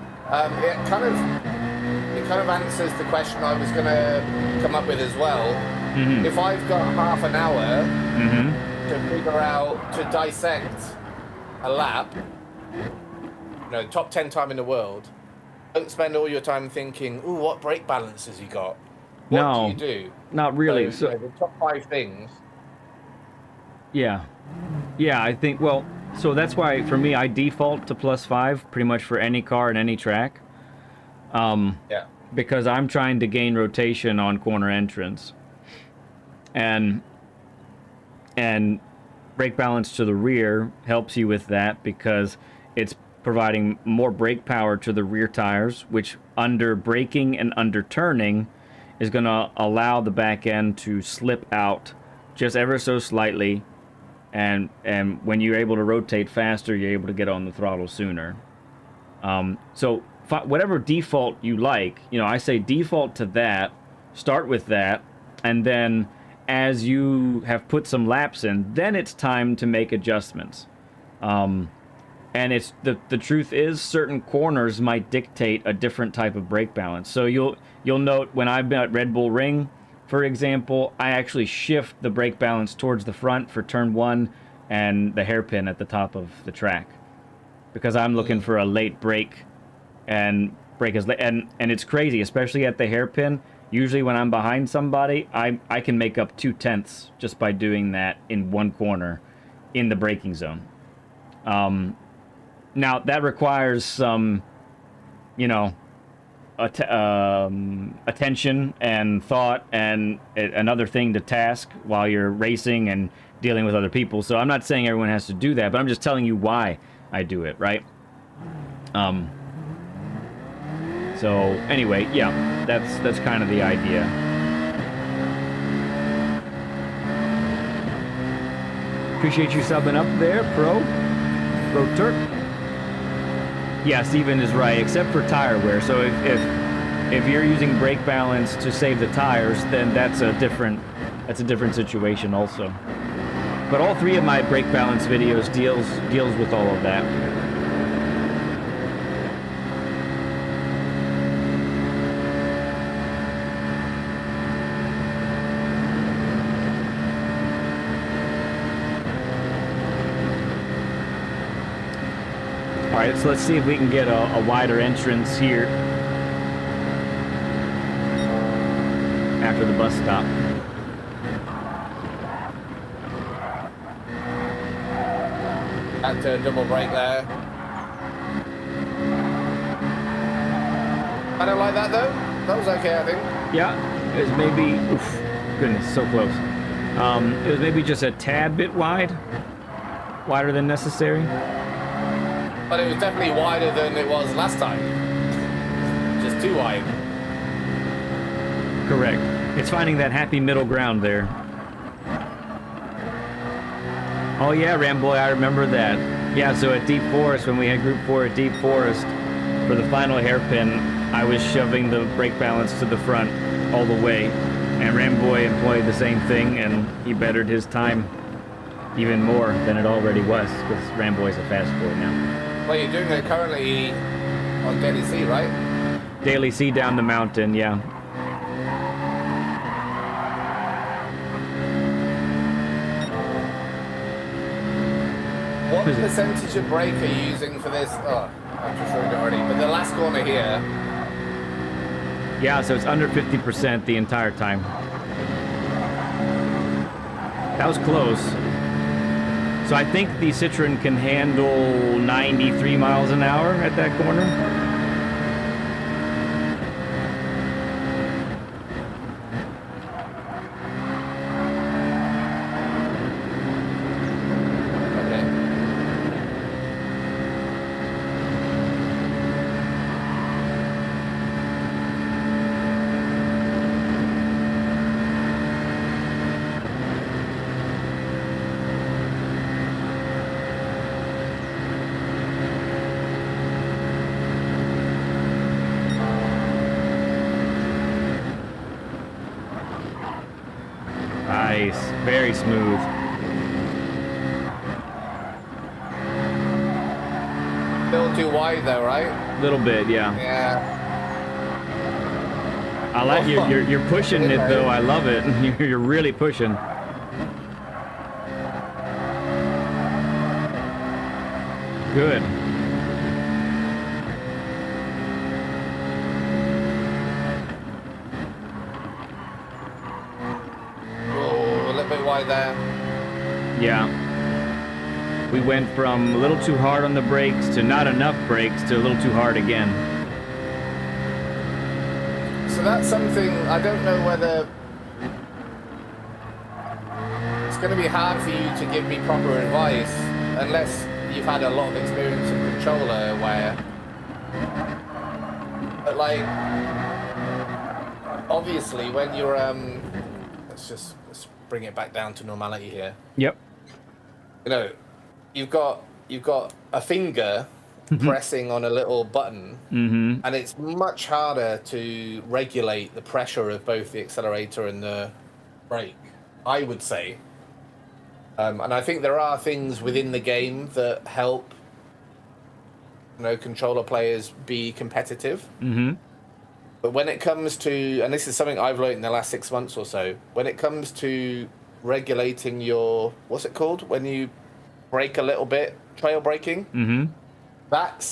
kind of answers the question I was going to come up with as well. Mm-hmm. If I've got half an hour to figure out, to dissect a lap, top 10 time in the world, don't spend all your time thinking, ooh, what brake balance has he got? What do you do? Not really. So the top 5 things. Yeah, I think, well, so that's why, for me, I default to +5 pretty much for any car and any track. Yeah. Because I'm trying to gain rotation on corner entrance. And brake balance to the rear helps you with that because it's providing more brake power to the rear tires, which under braking and under turning is going to allow the back end to slip out just ever so slightly. And when you're able to rotate faster, you're able to get on the throttle sooner. So whatever default you like, I say default to that, start with that, and then as you have put some laps in, then it's time to make adjustments. And it's the truth is, certain corners might dictate a different type of brake balance. So you'll note when I've been at Red Bull Ring, for example, I actually shift the brake balance towards the front for turn 1 and the hairpin at the top of the track, because I'm looking for a late brake and brake as late. And it's crazy, especially at the hairpin. Usually when I'm behind somebody, I can make up 2/10 just by doing that in one corner in the braking zone. Now that requires some, attention and thought and another thing to task while you're racing and dealing with other people. So I'm not saying everyone has to do that, but I'm just telling you why I do it, right? So anyway, yeah, that's kind of the idea. Appreciate you subbing up there, Pro Turk. Yeah, Steven is right, except for tire wear. So if you're using brake balance to save the tires, then that's a different situation also. But all 3 of my brake balance videos deals with all of that. All right, so let's see if we can get a wider entrance here after the bus stop. had to double brake there. I don't like that though. That was okay, I think. Yeah, it was maybe, oof, goodness, so close. It was maybe just a tad bit wide, wider than necessary. But it was definitely wider than it was last time. Just too wide. Correct. It's finding that happy middle ground there. Oh yeah, Ramboy, I remember that. Yeah, so at Deep Forest, when we had Group 4 at Deep Forest, for the final hairpin, I was shoving the brake balance to the front all the way, and Ramboy employed the same thing, and he bettered his time even more than it already was, because Ramboy's a fast boy now. Well, you're doing it currently on Daily C, right? Daily C down the mountain, yeah. What percentage of brake are you using for this? Oh, I've just ruined it already. But the last corner here. Yeah, so it's under 50% the entire time. That was close. So I think the Citroen can handle 93 miles an hour at that corner. Nice, very smooth. Still too wide though, right? Little bit, yeah. Yeah. I like you're pushing it though. I love it. You're really pushing. Good. There. Yeah. We went from a little too hard on the brakes to not enough brakes to a little too hard again. So that's something, I don't know whether it's going to be hard for you to give me proper advice unless you've had a lot of experience in controller where, but like, obviously when you're, let's bring it back down to normality here. Yep. You know, you've got a finger pressing on a little button, and it's much harder to regulate the pressure of both the accelerator and the brake, I would say. And I think there are things within the game that help, you know, controller players be competitive. But when it comes to, and this is something I've learned in the last 6 months or so, when it comes to regulating your, what's it called? When you brake a little bit, trail braking, that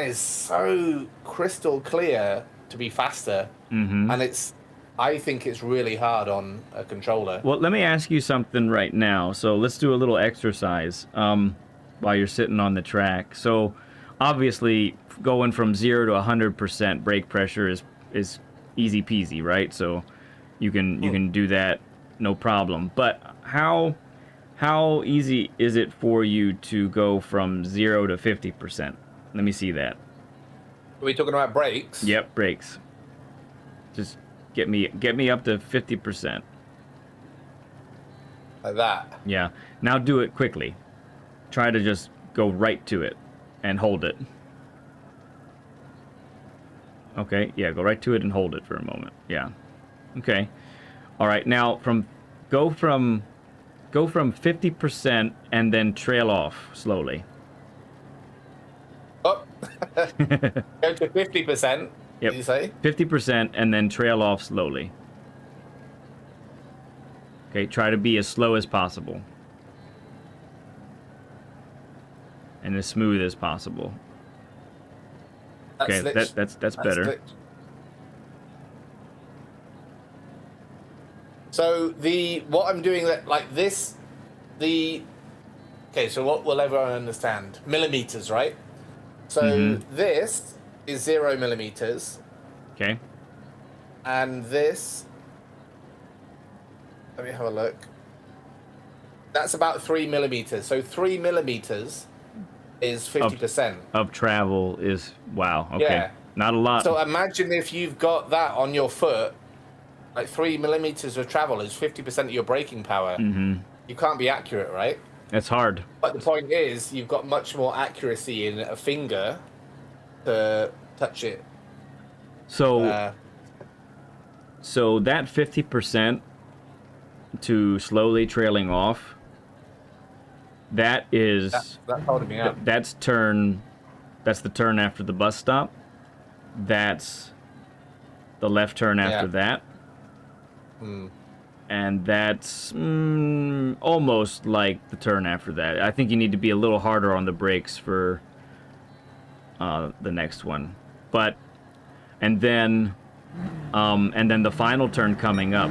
is so crystal clear to be faster. And I think it's really hard on a controller. Well, let me ask you something right now. So let's do a little exercise while you're sitting on the track. So obviously going from 0 to 100% brake pressure is easy peasy, right? So you can do that no problem. But how easy is it for you to go from 0 to 50%? Let me see that. Are we talking about brakes? Yep, brakes. Just get me up to 50%. Like that. Yeah. Now do it quickly. Try to just go right to it and hold it. Okay, yeah, go right to it and hold it for a moment. Yeah. Okay. All right, now go from 50% and then trail off slowly. Oh. Go to 50%. Yep. Did you say? 50% and then trail off slowly. Okay, try to be as slow as possible. And as smooth as possible. Okay, that's better. So what I'm doing, like this, the Okay, so what will everyone understand? Millimeters, right? So this is 0 millimeters. Okay. And this, let me have a look. That's about 3 millimeters. So 3 millimeters is 50%. Of travel is, wow, okay. Yeah. Not a lot. So imagine if you've got that on your foot, like 3 millimeters of travel is 50% of your braking power. You can't be accurate, right? It's hard. But the point is, you've got much more accuracy in a finger to touch it. So, so that 50% to slowly trailing off, that is... That's holding me up. That's the turn after the bus stop. That's the left turn after that. And that's almost like the turn after that. I think you need to be a little harder on the brakes for the next one. But and then the final turn coming up,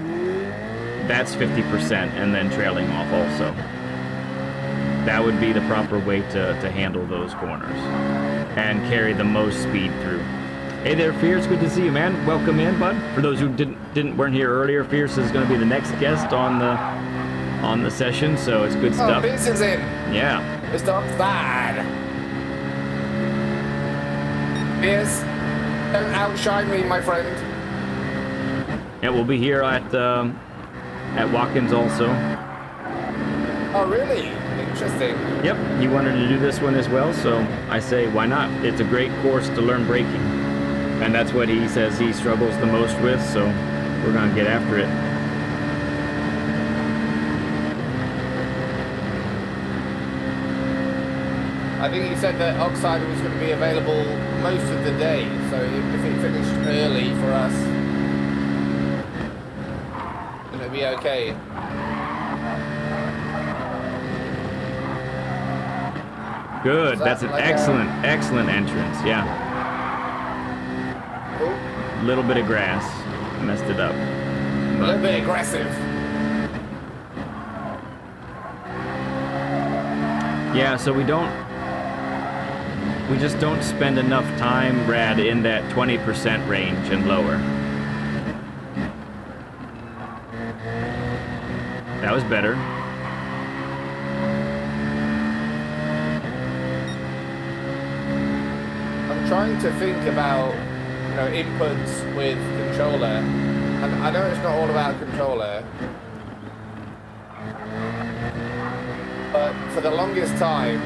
that's 50% and then trailing off also. That would be the proper way to handle those corners and carry the most speed through. Hey there, Fierce. Good to see you, man. Welcome in, bud. For those who weren't here earlier, Fierce is going to be the next guest on the session, so it's good stuff. Oh, Fierce is in. Yeah. Mr. Oxide. Fierce, don't outshine me, my friend. Yeah, we'll be here at Watkins also. Oh, really? Interesting. Yep, he wanted to do this one as well, so I say, why not? It's a great course to learn braking. And that's what he says he struggles the most with, so we're going to get after it. I think he said that Oxcide was going to be available most of the day, so if it finished early for us, then it'll be okay. Good, that's an excellent entrance, yeah. A little bit of grass messed it up. A little bit aggressive. Yeah, so we just don't spend enough time, Rad, in that 20% range and lower. That was better. I'm trying to think about inputs with controller, and I know it's not all about controller, but for the longest time,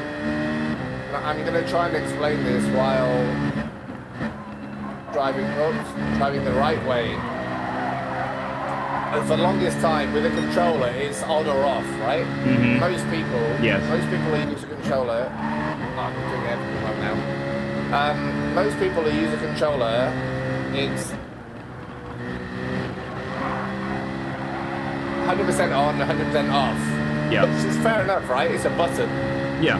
I'm going to try and explain this while driving the right way. And for the longest time with a controller, it's on or off, right? Most people who use a controller, I'm doing everything right now. Most people who use a controller, it's 100% on, 100% off. Yeah. Which is fair enough, right? It's a button. Yeah.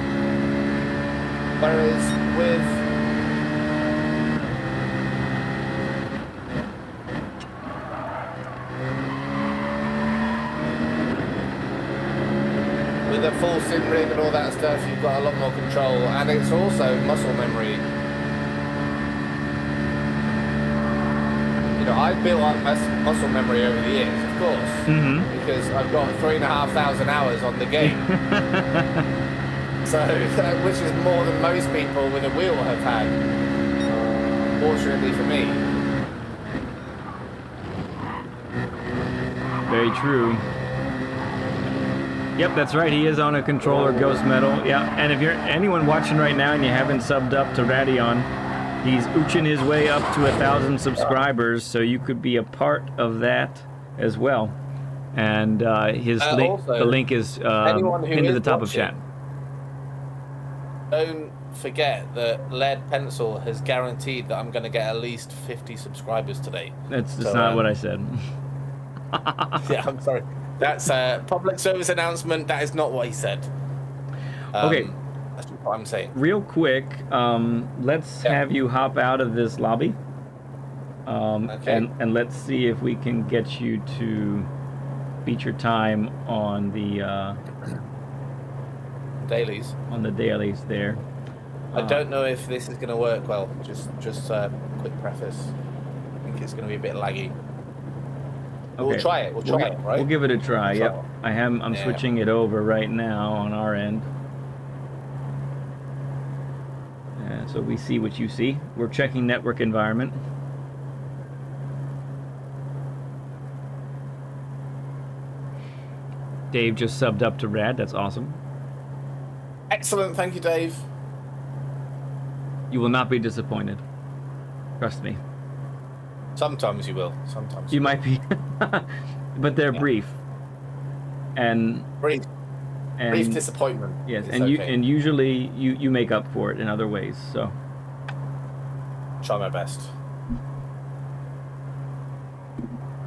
Whereas with a full sim rig and all that stuff, you've got a lot more control, and it's also muscle memory. I've built up muscle memory over the years, of course, because I've got 3,500 hours on the game. So, which is more than most people with a wheel have had, fortunately for me. Very true. Yep, that's right. He is on a controller, Ghost Metal. Yeah, and if you're anyone watching right now and you haven't subbed up to Radion, he's ooching his way up to 1,000 subscribers, so you could be a part of that as well. And his link, the link is pinned to the top of chat. Don't forget that Lead Pencil has guaranteed that I'm going to get at least 50 subscribers today. That's not what I said. Yeah, I'm sorry. That's a public service announcement. That is not what he said. Okay. That's what I'm saying. Real quick, let's have you hop out of this lobby. And let's see if we can get you to feature time on the dailies. On the dailies there. I don't know if this is going to work well. Just quick preface. I think it's going to be a bit laggy. Okay. We'll try it. We'll try it, right? We'll give it a try. Yep. I'm switching it over right now on our end. So we see what you see. We're checking network environment. Dave just subbed up to Rad. That's awesome. Excellent. Thank you, Dave. You will not be disappointed. Trust me. Sometimes you will. Sometimes you might be. But they're brief. And brief disappointment. Yes, and usually you make up for it in other ways. So try my best.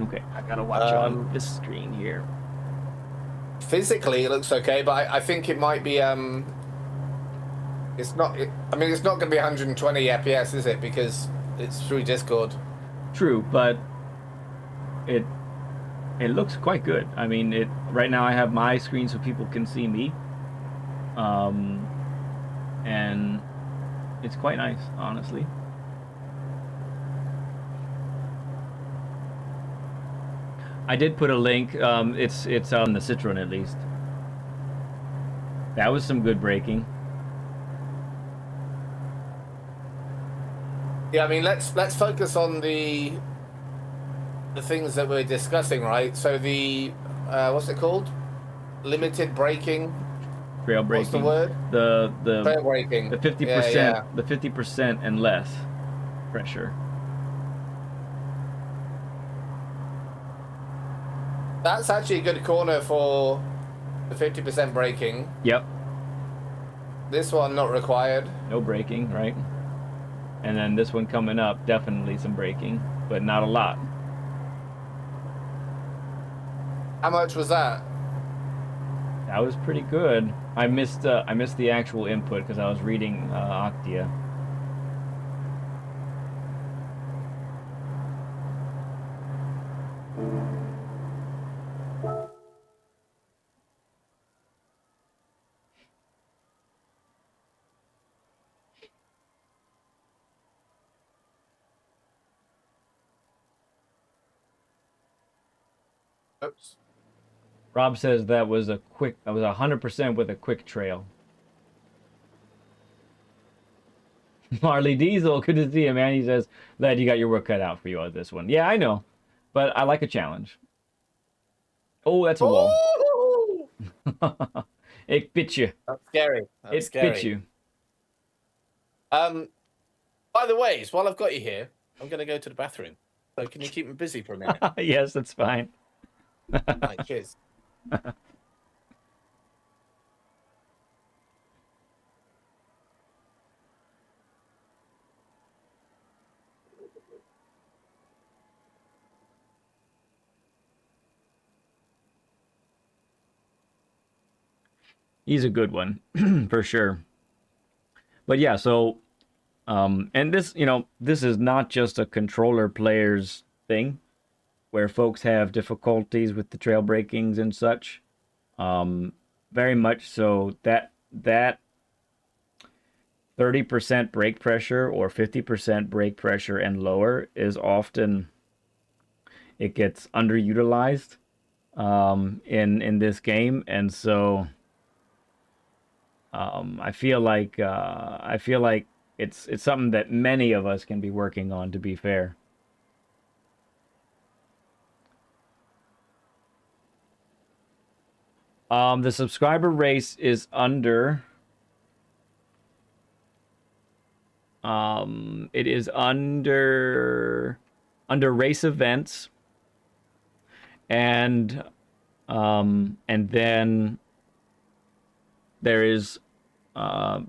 Okay, I gotta watch on this screen here. Physically, it looks okay, but I think it might be. It's not. I mean, it's not going to be 120 FPS, is it? Because it's through Discord. True, but it looks quite good. I mean, right now I have my screen so people can see me, and it's quite nice, honestly. I did put a link. It's on the Citron at least. That was some good braking. Yeah, I mean, let's focus on the things that we're discussing, right? So the what's it called? Limited braking. Trail braking. What's the word? The trail braking. The 50%. Yeah. The 50% and less pressure. That's actually a good corner for the 50% braking. Yep. This one not required. No braking, right? And then this one coming up, definitely some braking, but not a lot. How much was that? That was pretty good. I missed the actual input because I was reading Octia. Oops. Rob says that was 100% with a quick trail. Marley Diesel, good to see you, man. He says, "Lad, you got your work cut out for you on this one." Yeah, I know, but I like a challenge. Oh, that's a wall. It bit you. That's scary. It bit you. By the way, while I've got you here, I'm going to go to the bathroom. So can you keep me busy for a minute? Yes, that's fine. Right, cheers. He's a good one for sure. But yeah, so and this, this is not just a controller player's thing where folks have difficulties with the trail breakings and such. Very much so that 30% brake pressure or 50% brake pressure and lower is often, it gets underutilized in this game. And so I feel like it's something that many of us can be working on, to be fair. The subscriber race is under it is under race events, and then there is the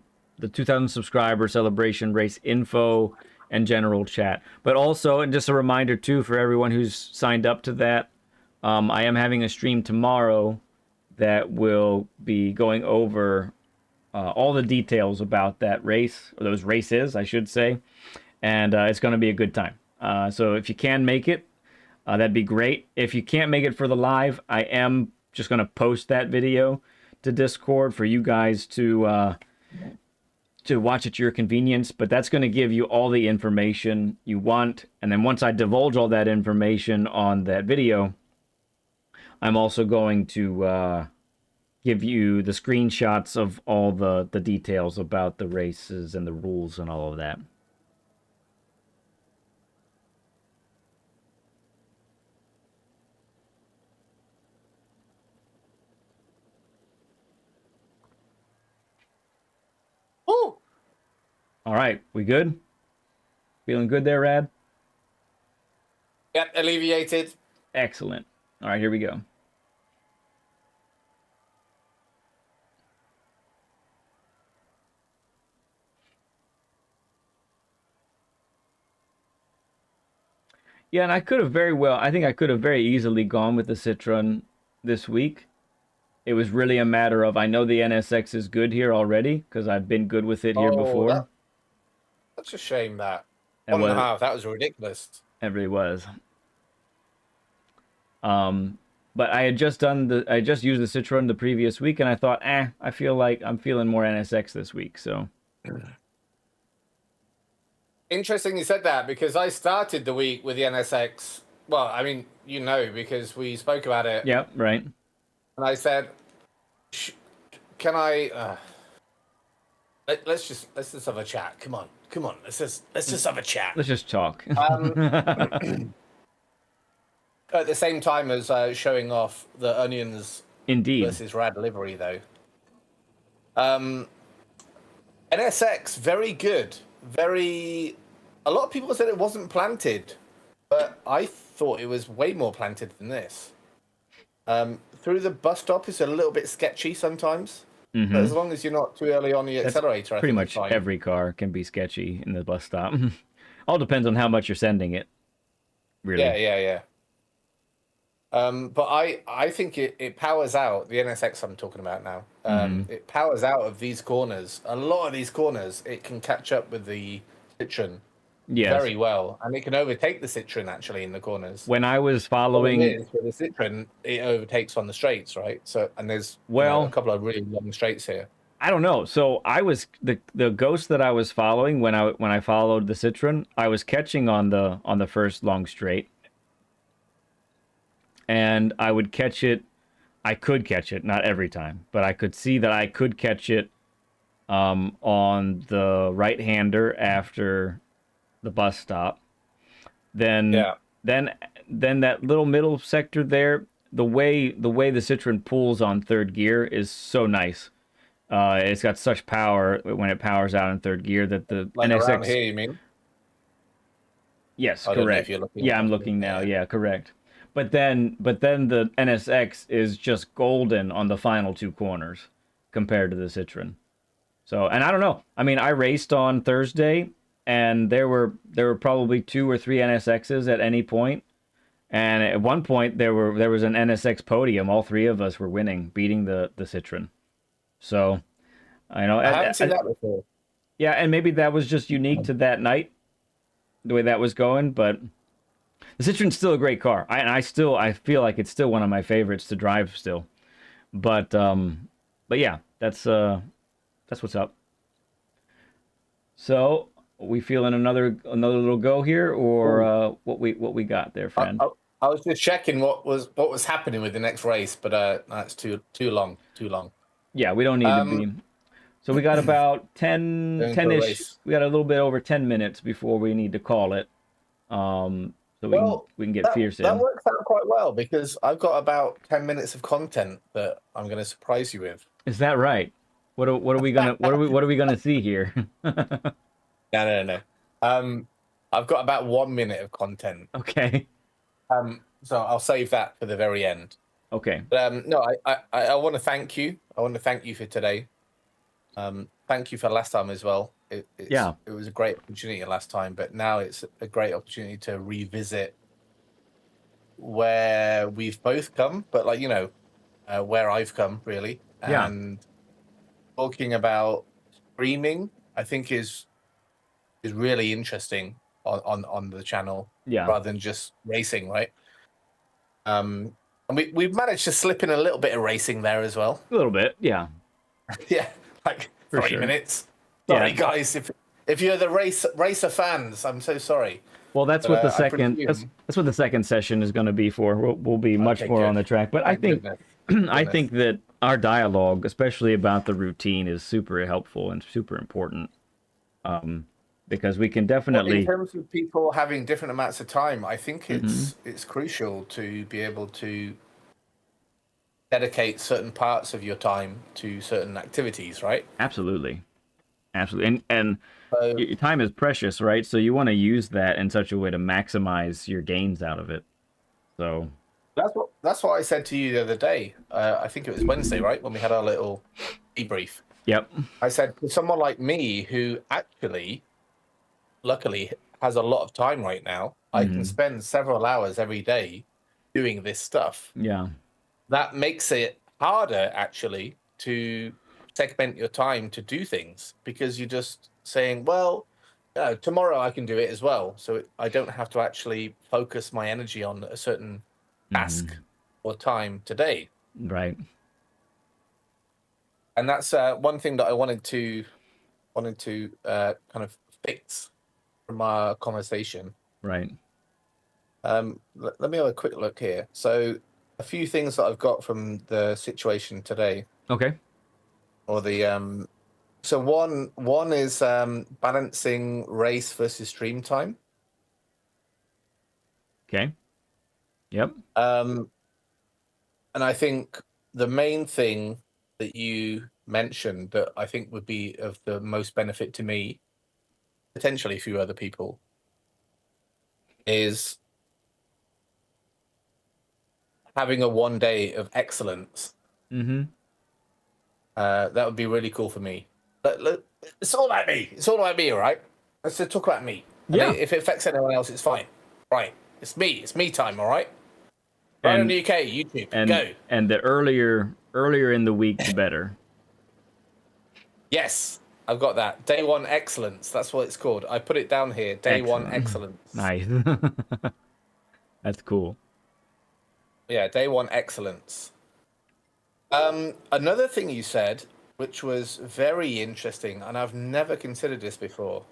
2,000 subscriber celebration race info and general chat. But also, and just a reminder too for everyone who's signed up to that, I am having a stream tomorrow that will be going over all the details about that race, or those races, I should say, and it's going to be a good time. So if you can make it, that'd be great. If you can't make it for the live, I am just going to post that video to Discord for you guys to watch at your convenience, but that's going to give you all the information you want. And then once I divulge all that information on that video, I'm also going to give you the screenshots of all the details about the races and the rules and all of that. Woo! All right, we good? Feeling good there, Rad? Yep, alleviated. Excellent. All right, here we go. Yeah, and I could have I think I could have very easily gone with the Citron this week. It was really a matter of, I know the NSX is good here already, because I've been good with it here before. That's a shame that. That 1.5, that was ridiculous. It really was. But I had just used the Citron the previous week, and I thought, I feel like I'm feeling more NSX this week, so. Interesting you said that, because I started the week with the NSX. Well, I mean, you know, because we spoke about it. Yeah, right. And I said, can I, let's just have a chat. Come on. Let's just have a chat. Let's just talk. At the same time as showing off the Onions Indeed versus Rad livery, though. NSX, very good. A lot of people said it wasn't planted, but I thought it was way more planted than this. Through the bus stop is a little bit sketchy sometimes. But as long as you're not too early on the accelerator, pretty much every car can be sketchy in the bus stop. All depends on how much you're sending it. Really. Yeah. But I think it powers out the NSX I'm talking about now. It powers out of these corners. A lot of these corners, it can catch up with the Citroen very well, and it can overtake the Citroen actually in the corners. When I was following, with the Citroen, it overtakes on the straights, right? So, and there's a couple of really long straights here. I don't know. So I was the ghost that I was following when I followed the Citroen, I was catching on the first long straight. And I would catch it. I could catch it, not every time, but I could see that I could catch it on the right-hander after the bus stop. Then that little middle sector there, the way the Citroen pulls on third gear is so nice. It's got such power when it powers out in third gear that the NSX. Around here, you mean? Yes, correct. Yeah, I'm looking now. Yeah, correct. But then the NSX is just golden on the final two corners compared to the Citroen. So, and I don't know. I mean, I raced on Thursday, and there were probably 2 or 3 NSXs at any point. And at one point there was an NSX podium. All 3 of us were winning, beating the Citroen. So, I know. I haven't seen that before. Yeah, and maybe that was just unique to that night, the way that was going, but the Citroen's still a great car. I feel like it's still one of my favorites to drive still. But yeah, that's what's up. So, we feeling another little go here, or what we got there, friend? I was just checking what was happening with the next race, but that's too long. Yeah, we don't need to be. So we got about 10-ish. We got a little bit over 10 minutes before we need to call it. So we can get Fierce in. That works out quite well, because I've got about 10 minutes of content that I'm going to surprise you with. Is that right? What are we gonna see here? No. I've got about 1 minute of content. Okay. So I'll save that for the very end. Okay. But no, I want to thank you. I want to thank you for today. Thank you for last time as well. It was a great opportunity last time, but now it's a great opportunity to revisit where we've both come, but where I've come really. And talking about streaming, I think is really interesting on the channel, rather than just racing, right? And we've managed to slip in a little bit of racing there as well. A little bit, yeah. Yeah, like For 3 sure. minutes. Sorry, Yeah. guys. If you're the racer fans, I'm so sorry. Well, that's what the second presume... that's what the second session is going to be for. We'll be much more good. on the track, but Thank goodness. I think that our dialogue, especially about the routine, is super helpful and super important. Because we can definitely, in terms of people having different amounts of time, I think it's crucial to be able to dedicate certain parts of your time to certain activities, right? Absolutely. And So, your time is precious, right? So you want to use that in such a way to maximize your gains out of it. So that's what I said to you the other day. I think it was Wednesday, right, when we had our little debrief. Yep. I said, for someone like me who actually, luckily, has a lot of time right now, I can spend several hours every day doing this stuff. Yeah. That makes it harder, actually, to segment your time to do things, because you're just saying, well, tomorrow I can do it as well. So I don't have to actually focus my energy on a certain task or time today. Right. And that's one thing that I wanted to kind of fix from our conversation. Right. Let me have a quick look here. So a few things that I've got from the situation today. Okay. Or the so one is balancing race versus stream time. Okay. Yep. And I think the main thing that you mentioned that I think would be of the most benefit to me, potentially a few other people, is having a 1 day of excellence. That would be really cool for me. Look, it's all about me. It's all about me, all right? Let's just talk about me. Yeah. If it affects anyone else, it's fine. Right. It's me. It's me time, all right? And RadionUK, YouTube, go. And the earlier in the week, the better. Yes, I've got that. Day one excellence. That's what it's called. I put it down here. Day one excellence. Nice. That's cool. Yeah, day one excellence. Another thing you said, which was very interesting, and I've never considered this before,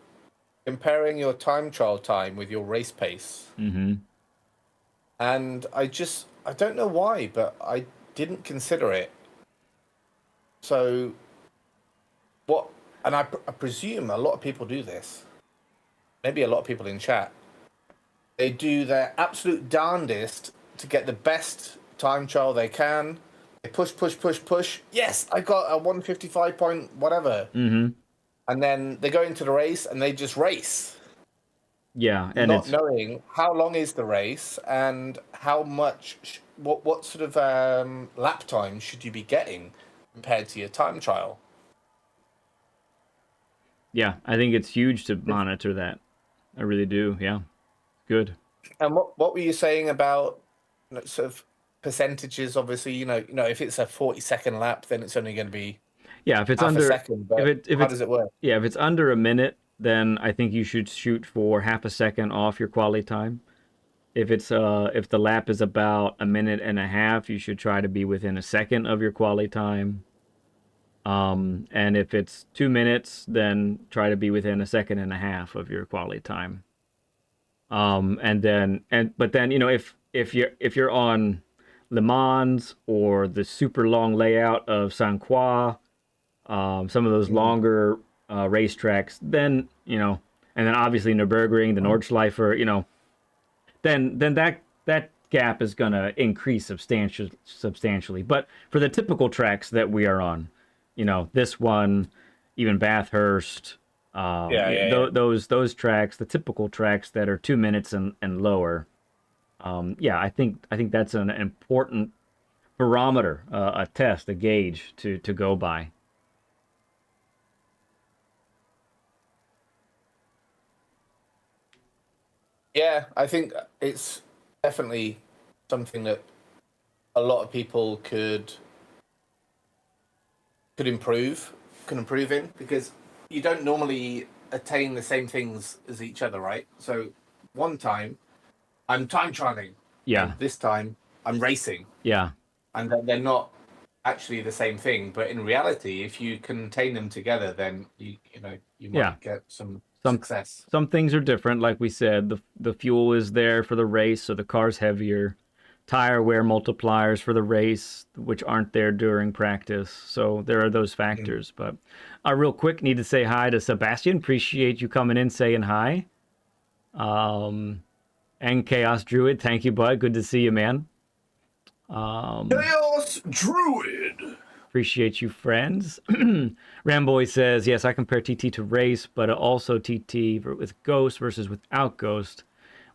comparing your time trial time with your race pace. And I don't know why, but I didn't consider it. So what, and I presume a lot of people do this, maybe a lot of people in chat, they do their absolute darndest to get the best time trial they can. They push. Yes, I got a 155 point whatever. And then they go into the race and they just race. Yeah, and not knowing how long is the race and how much, what sort of lap time should you be getting compared to your time trial. Yeah, I think it's huge to monitor that. I really do. Yeah, good. And what were you saying about sort of percentages? Obviously, you know, if it's a 40-second lap, then it's only going to be if it's half under a second. But how does it work? Yeah, if it's under a minute, then I think you should shoot for half a second off your quality time. If it's if the lap is about a minute and a half, you should try to be within a second of your quality time. And if it's 2 minutes, then try to be within a second and a half of your quality time. But then, you know, if you're on Le Mans or the super long layout of Saint Croix, some of those longer racetracks, then, you know, and then obviously Nürburgring, the Nordschleife, you know, then that gap is going to increase substantially. But for the typical tracks that we are on, you know, this one, even Bathurst, those tracks, the typical tracks that are 2 minutes and lower, I think that's an important barometer, a test, a gauge to go by. Yeah, I think it's definitely something that a lot of people could improve in, because you don't normally attain the same things as each other, right? So one time I'm time trialing. Yeah. This time I'm racing. Yeah. And then they're not actually the same thing. But in reality, if you contain them together, then you might get some success. Some things are different, like we said. The fuel is there for the race, so the car's heavier. Tire wear multipliers for the race, which aren't there during practice. So there are those factors. But real quick, need to say hi to Sebastian. Appreciate you coming in, saying hi. And Chaos Druid, thank you, bud. Good to see you, man. Chaos Druid. Appreciate you, friends. Ramboy says, yes, I compare TT to race, but also TT with Ghost versus without Ghost.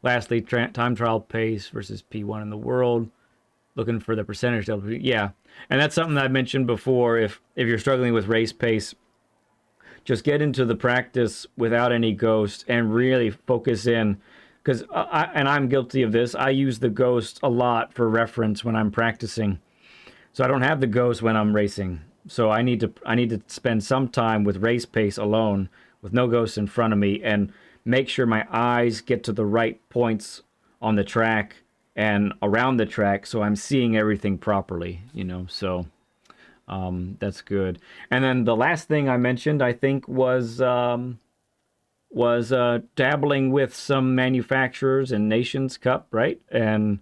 Lastly, time trial pace versus P1 in the world. Looking for the percentage. Yeah, and that's something I mentioned before. If you're struggling with race pace, just get into the practice without any Ghost and really focus in. Because I'm guilty of this. I use the Ghost a lot for reference when I'm practicing. So I don't have the Ghost when I'm racing. So I need to spend some time with race pace alone, with no Ghost in front of me, and make sure my eyes get to the right points on the track and around the track, so I'm seeing everything properly. So that's good. And then the last thing I mentioned, I think, was dabbling with some manufacturers and Nations Cup, right? And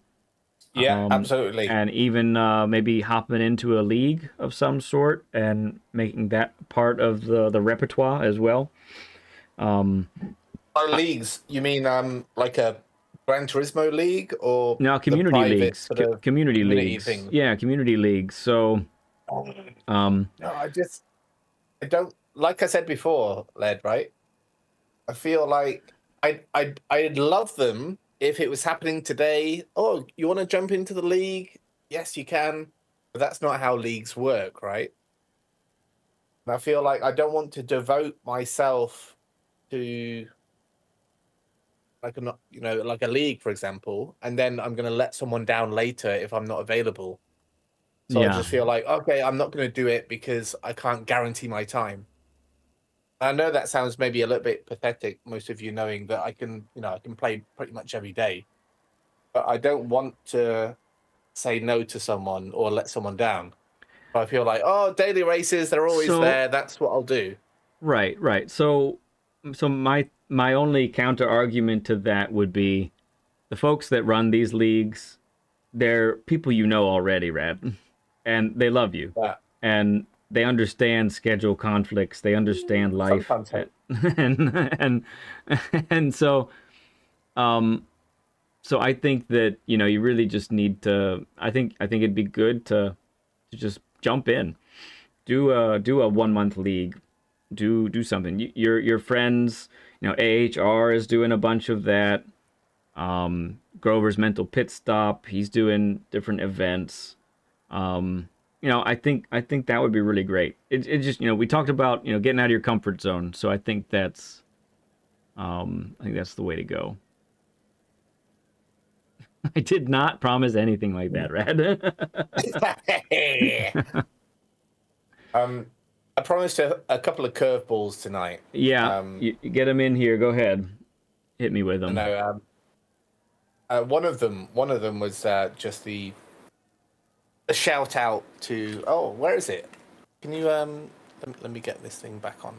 yeah, absolutely. And even maybe hopping into a league of some sort and making that part of the repertoire as well. Leagues? You mean like a Gran Turismo league or no, community leagues? Community leagues. Thing? Yeah, community leagues. So, no, I don't. Like I said before, Led, right? I feel like I'd love them if it was happening today. Oh, you want to jump into the league? Yes, you can. But that's not how leagues work, right? And I feel like I don't want to devote myself to like a league, for example, and then I'm going to let someone down later if I'm not available. So I just feel like, okay, I'm not going to do it because I can't guarantee my time. I know that sounds maybe a little bit pathetic, most of you knowing that I can play pretty much every day, but I don't want to say no to someone or let someone down. I feel like, daily races, they're always there. That's what I'll do. Right. So my only counter argument to that would be the folks that run these leagues, they're people already, Rad, and they love you. Yeah. And they understand schedule conflicts. They understand life, and so, so I think that you really just need to. I think it'd be good to just jump in, do a 1 month league, do something. Your friends, AHR is doing a bunch of that. Grover's Mental Pit Stop, he's doing different events. I think that would be really great. It just we talked about getting out of your comfort zone, so I think that's the way to go. I did not promise anything like that, Rad. I promised a couple of curveballs tonight. Yeah, you get them in here. Go ahead, hit me with them. No, one of them was just a shout out to. Oh, where is it? Can you let me get this thing back on.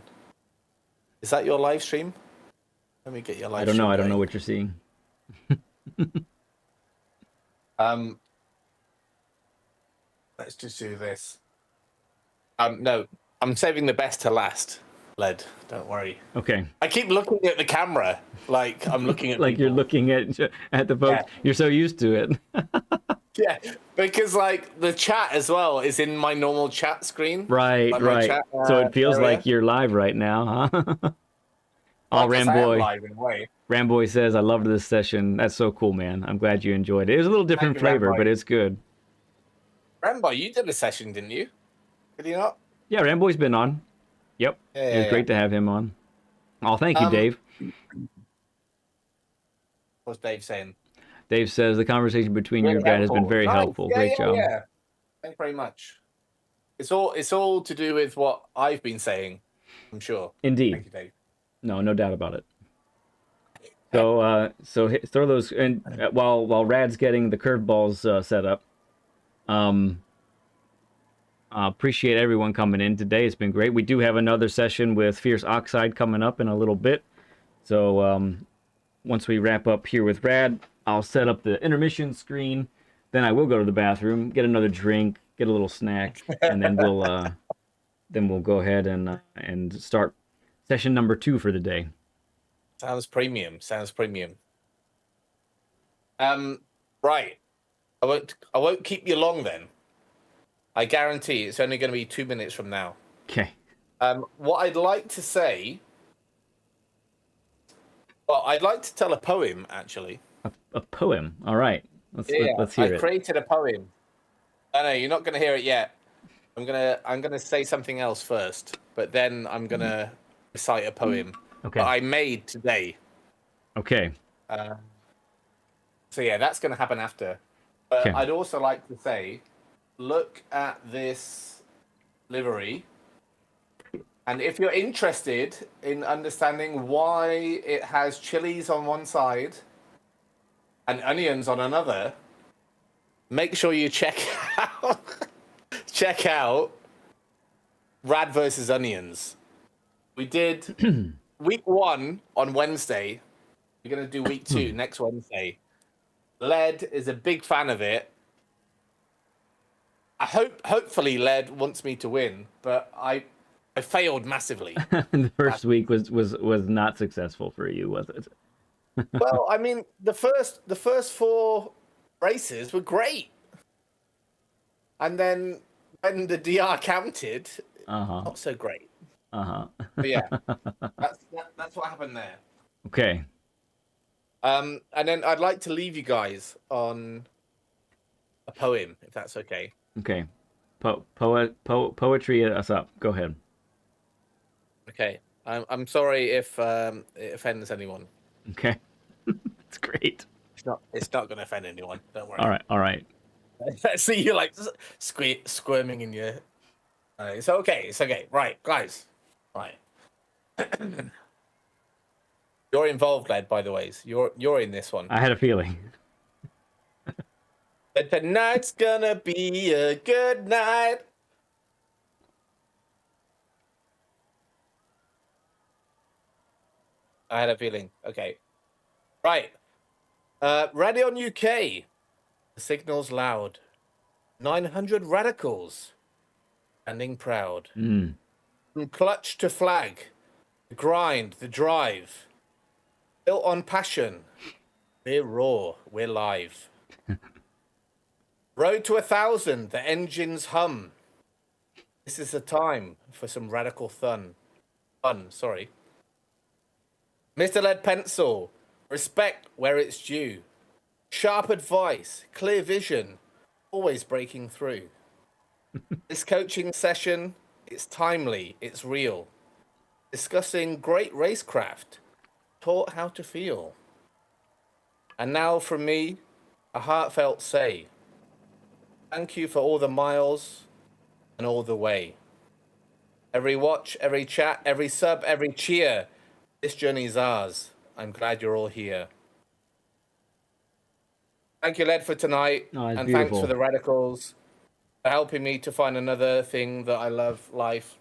Is that your live stream? Let me get your live. I don't know. I don't know what you're seeing. Let's just do this. No, I'm saving the best to last, Led. Don't worry. Okay. I keep looking at the camera like I'm looking at like people. You're looking at the folks. Yeah. You're so used to it. Yeah, because like the chat as well is in my normal chat screen. Right. Chat, so it feels area. Like you're live right now, huh? Oh, Ramboy says, I loved this session. That's so cool, man. I'm glad you enjoyed it. It was a little different flavor, but it's good. Ramboy, you did a session, didn't you? Did you not? Yeah, Ramboy's been on. Yep. Yeah, it was great to have him on. Oh, thank you, Dave. What's Dave saying? Dave says, the conversation between you guys has been very helpful. Great job. Yeah. Thanks very much. It's all to do with what I've been saying, I'm sure. Indeed. Thank you, Dave. No doubt about it. So throw those in while Rad's getting the curveballs set up. Appreciate everyone coming in today. It's been great. We do have another session with Fierce Oxide coming up in a little bit. So once we wrap up here with Rad, I'll set up the intermission screen. Then I will go to the bathroom, get another drink, get a little snack, and then we'll go ahead and start session number 2 for the day. Sounds premium. Sounds premium. Right. I won't keep you long then. I guarantee it's only going to be 2 minutes from now. Okay. What I'd like to say... Well, I'd like to tell a poem, actually. A poem? All right. Let's hear it. I created a poem. No, you're not going to hear it yet. I'm gonna say something else first, but then I'm going to recite a poem that I made today. Okay. So yeah, that's going to happen after. But I'd also like to say... Look at this livery, and if you're interested in understanding why it has chilies on one side and onions on another, make sure you check out Rad versus Onions. We did week 1 on Wednesday. We're going to do week 2 next Wednesday. Led is a big fan of it. Hopefully Led wants me to win, but I failed massively. The first week was not successful for you, was it? Well, I mean, the first 4 races were great, and then when the DR counted, not so great. But yeah, that's what happened there. Okay. And then I'd like to leave you guys on a poem, if that's okay. Okay. Poetry us up. Go ahead. Okay. I'm sorry if it offends anyone. Okay. That's great. It's not going to offend anyone. Don't worry. All right. I see you like squirming in your... It's okay. Right, guys. Right. You're involved, Led, by the way. So you're in this one. I had a feeling. But tonight's gonna be a good night. I had a feeling. Okay. Right. RadionUK. The signal's loud. 900 radicals. Standing proud. From clutch to flag. The grind, the drive. Built on passion. We're raw. We're live. Road to 1,000, the engines hum. This is the time for some radical fun. Mr. Lead Pencil, respect where it's due. Sharp advice, clear vision, always breaking through. This coaching session, it's timely, it's real. Discussing great racecraft, taught how to feel. And now from me, a heartfelt say. Thank you for all the miles and all the way. Every watch, every chat, every sub, every cheer. This journey's ours. I'm glad you're all here. Thank you, Led, for tonight. And beautiful. Thanks for the radicals for helping me to find another thing that I love, life.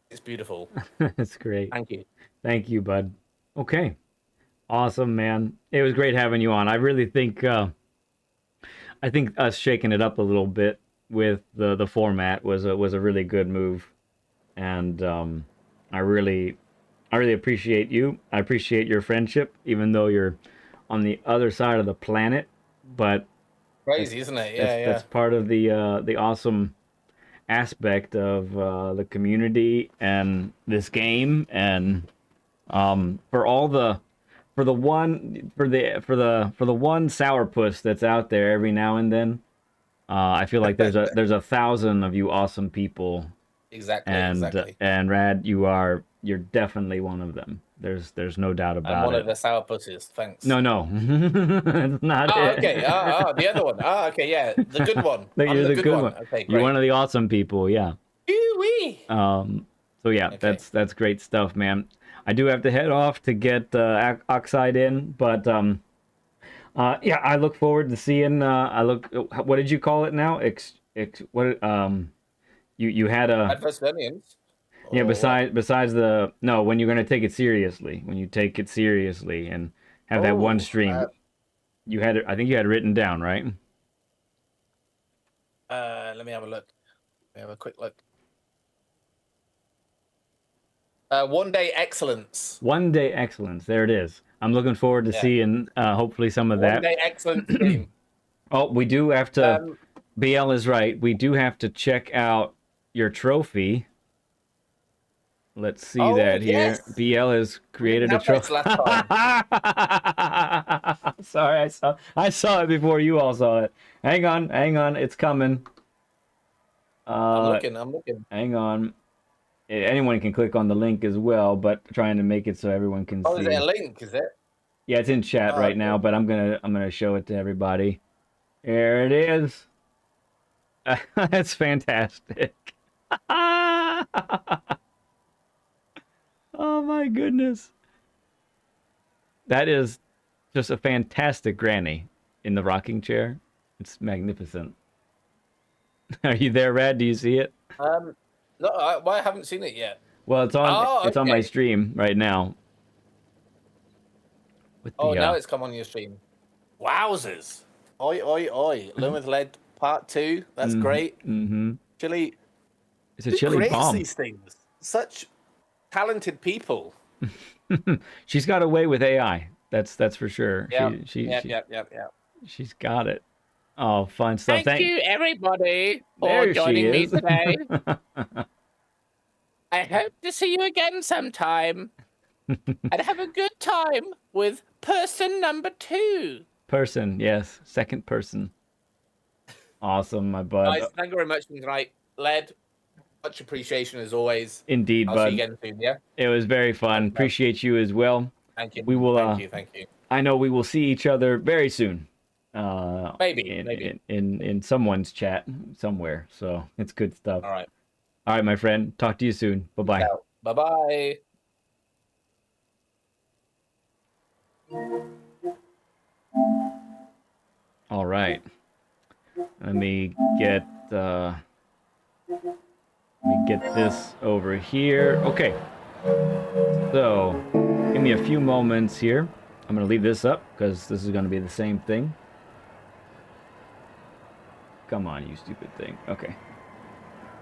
It's beautiful. That's great. Thank you. Thank you, bud. Okay. Awesome, man. It was great having you on. I really think... I think us shaking it up a little bit with the format was a really good move, and I really appreciate you. I appreciate your friendship, even though you're on the other side of the planet. But crazy, isn't it? Yeah, that's part of the awesome aspect of the community and this game, and for the one sourpuss that's out there every now and then, I feel like there's 1,000 of you awesome people. Exactly. And Rad, you're definitely one of them. There's no doubt about it. I'm one of the sourpusses. Thanks. No, it's not it. Okay. The other one. Okay, yeah, the good one. You're the good one. Okay, great. You're one of the awesome people. Yeah. Wee. So yeah, okay. That's great stuff, man. I do have to head off to get Oxide in, but Yeah, I look forward to seeing. What did you call it now? What? You had a Adverse Guardians yeah. or what? Besides the no, when you're gonna take it seriously, when you take it seriously and have that one Oh, stream, you had it. I think you had it written down, right? let me have a look. Let me have a quick look. One day excellence. One day excellence. There it is. I'm looking forward to Yeah. seeing hopefully some of One that. day excellence team. Oh, we do have to. BL is right. We do have to check out your trophy. Let's see that here. Yes. BL has created a trophy. Sorry, I saw it before you all saw it. Hang on, it's coming. I'm looking. Hang on. Anyone can click on the link as well, but trying to make it so everyone can see. Oh, is it a link? Is it? Yeah, it's in chat right now, but I'm gonna show it to everybody. There it is. That's fantastic. Oh my goodness. That is just a fantastic granny in the rocking chair. It's magnificent. Are you there, Rad? Do you see it? No, I haven't seen it yet. Well, it's on my stream right now. Now it's come on your stream. Wowzers. Oi, oi, oi. Lumith Lead Part 2. That's great. Mm-hmm. Chili. It's a chili bomb. These things? Such talented people. She's got away with AI. That's for sure. Yeah. Yeah. She's got it. Oh, fun stuff. Thank you, everybody, for joining me today. I hope to see you again sometime. And have a good time with person number 2. Person, yes. Second person. Awesome, my bud. Guys, thank you very much for tonight. Led, much appreciation as always. Indeed, I'll bud. see you again soon, yeah? It was very fun. Appreciate you as well. Thank you. We will. Thank you. I know we will see each other very soon. Maybe. In someone's chat somewhere. So it's good stuff. All right, my friend. Talk to you soon. Bye-bye. Bye-bye. All right. Let me get this over here. Okay. So, give me a few moments here. I'm going to leave this up because this is going to be the same thing. Come on, you stupid thing. Okay.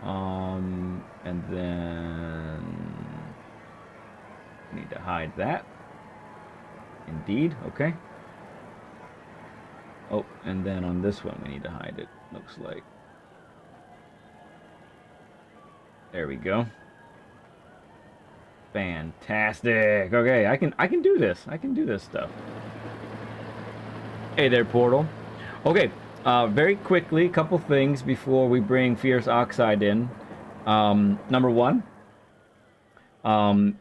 And then I need to hide that. Indeed. Okay. Oh, and then on this one we need to hide it. Looks like. There we go. Fantastic. Okay, I can do this. I can do this stuff. Hey there, Portal. Okay, very quickly, a couple things before we bring Fierce Oxide in. Number one,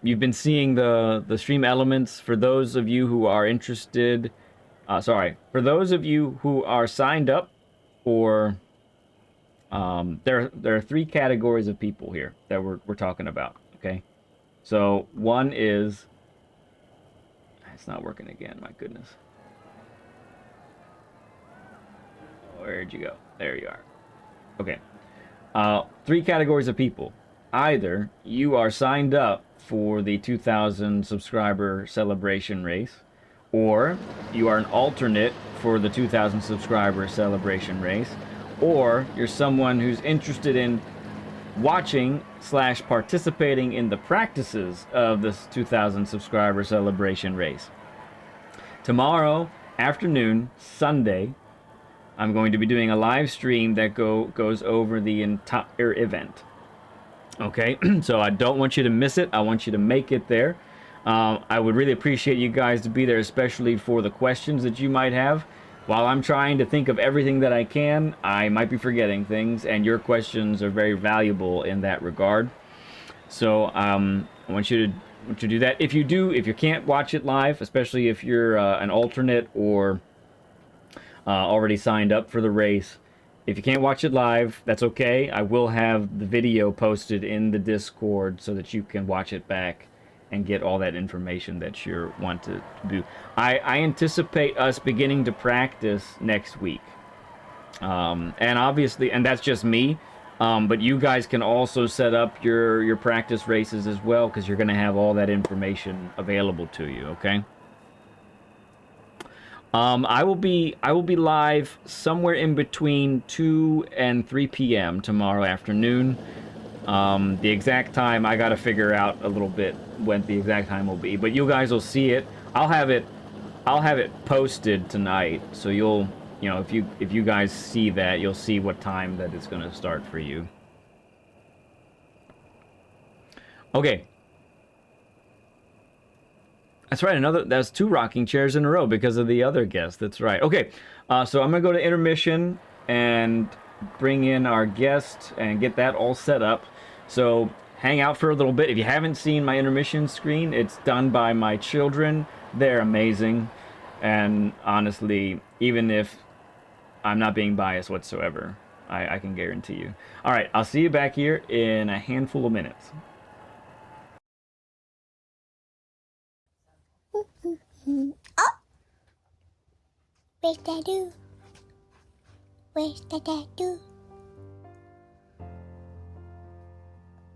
you've been seeing the stream elements. For those of you who are interested, for those of you who are signed up for, there are 3 categories of people here that we're talking about. Okay. So one is, it's not working again, my goodness. Where'd you go? There you are. Okay. 3 categories of people. Either you are signed up for the 2,000 subscriber celebration race, or you are an alternate for the 2,000 subscriber celebration race, or you're someone who's interested in watching / participating in the practices of this 2,000 subscriber celebration race. Tomorrow afternoon, Sunday, I'm going to be doing a live stream that goes over the entire event. Okay, so I don't want you to miss it. I want you to make it there. I would really appreciate you guys to be there, especially for the questions that you might have. While I'm trying to think of everything that I can, I might be forgetting things, and your questions are very valuable in that regard. So I want you to do that. If you can't watch it live, especially if you're an alternate or already signed up for the race, if you can't watch it live, that's okay. I will have the video posted in the Discord so that you can watch it back and get all that information that you want to do. I anticipate us beginning to practice next week. And obviously, and that's just me, but you guys can also set up your practice races as well, because you're going to have all that information available to you, okay? I will be live somewhere in between 2 and 3 p.m. tomorrow afternoon. The exact time I got to figure out a little bit when the exact time will be, but you guys will see it. I'll have it posted tonight, so you'll, you know, if you guys see that, you'll see what time that it's going to start for you. Okay. That's right, that's 2 rocking chairs in a row because of the other guest. That's right. Okay, so I'm going to go to intermission and bring in our guest and get that all set up. So hang out for a little bit. If you haven't seen my intermission screen, it's done by my children. They're amazing. And honestly, even if I'm not being biased whatsoever, I can guarantee you. All right, I'll see you back here in a handful of minutes. Oh! Where's Dadu? Where's the Dadu?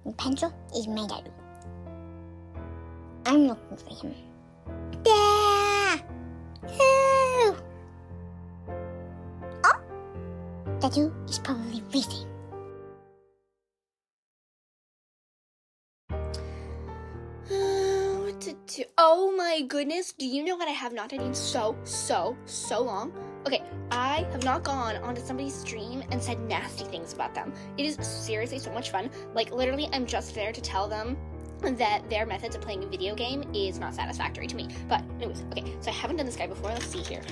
The pencil is my Dadu. I'm looking for him. There! Oh! Oh! Dadu is probably racing. Oh my goodness, do you know what I have not done in so long? Okay, I have not gone onto somebody's stream and said nasty things about them. It is seriously so much fun. Like, literally, I'm just there to tell them that their methods of playing a video game is not satisfactory to me. But anyways, okay, so I haven't done this guy before. Let's see here.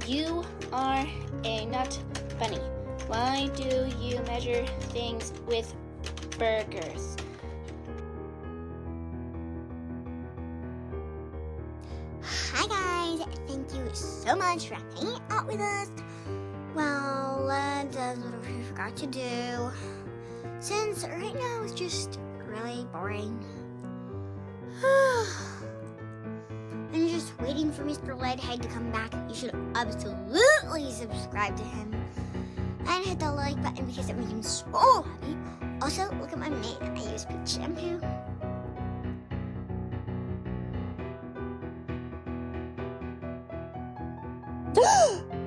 You are a nut bunny. Why do you measure things with burgers? Hi guys, thank you so much for hanging out with us. Well, that's what we forgot to do. Since right now it's just really boring. I'm just waiting for Mr. Leadhead to come back. You should absolutely subscribe to him. And hit the like button because that makes him so happy. Also, look at my mane. I use peach shampoo.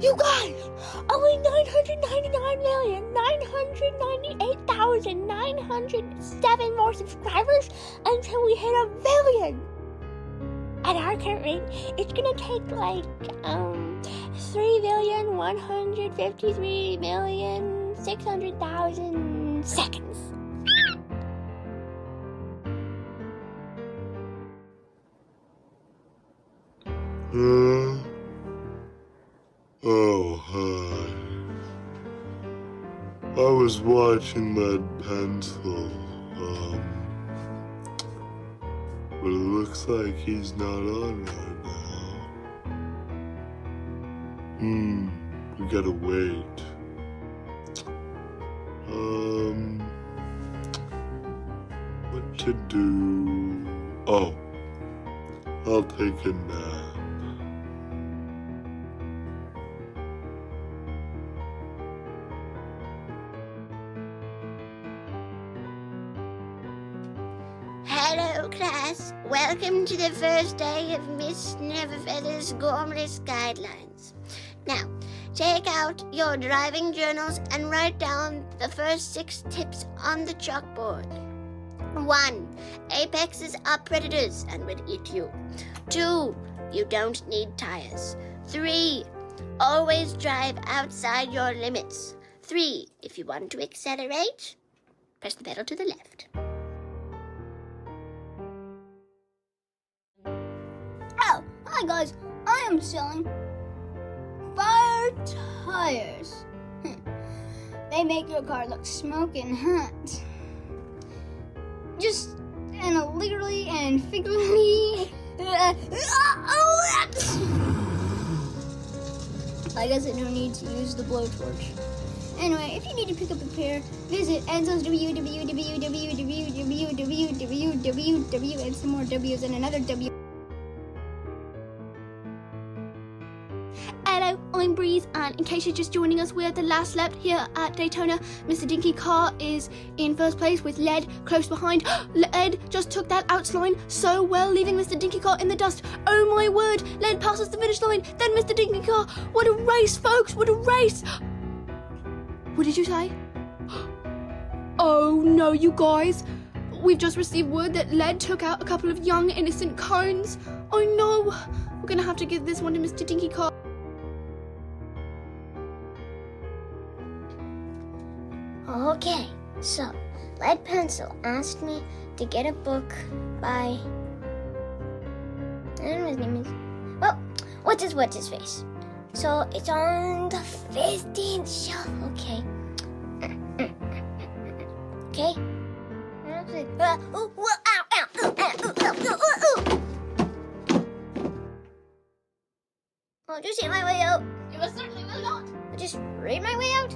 You guys! Only 999,998,907 more subscribers until we hit 1 billion! At our current rate, it's gonna take like 3,153,600,000 seconds. Oh, hi. I was watching that pencil, but it looks like he's not on right now. We gotta wait. What to do? Oh, I'll take a nap. Hello class, welcome to the first day of Miss Neverfeather's Gormless Guidelines. Now, take out your driving journals and write down the first 6 tips on the chalkboard. 1. Apexes are predators and will eat you. 2. You don't need tires. 3. Always drive outside your limits. 3. If you want to accelerate, press the pedal to the left. Oh, hi guys, I am selling fire tires. They make your car look smoking hot. Just literally and figuratively. I guess I don't need to use the blowtorch. Anyway, if you need to pick up a pair, visit Enzo's www, and some more W's and another W. Hello, I'm Breeze, and in case you're just joining us, we're at the last lap here at Daytona. Mr. Dinky Car is in first place with Led close behind. Led just took that outline so well, leaving Mr. Dinky Car in the dust. Oh my word, Led passes the finish line, then Mr. Dinky Car. What a race, folks, what a race! What did you say? Oh no, you guys. We've just received word that Led took out a couple of young, innocent cones. Oh no, we're gonna have to give this one to Mr. Dinky Car. Okay, so Lead Pencil asked me to get a book by, I don't know what his name is. Well, what's his face? So it's on the 15th shelf. Okay. Okay. I'll just hit my way out. You most certainly will not. I'll just read my way out.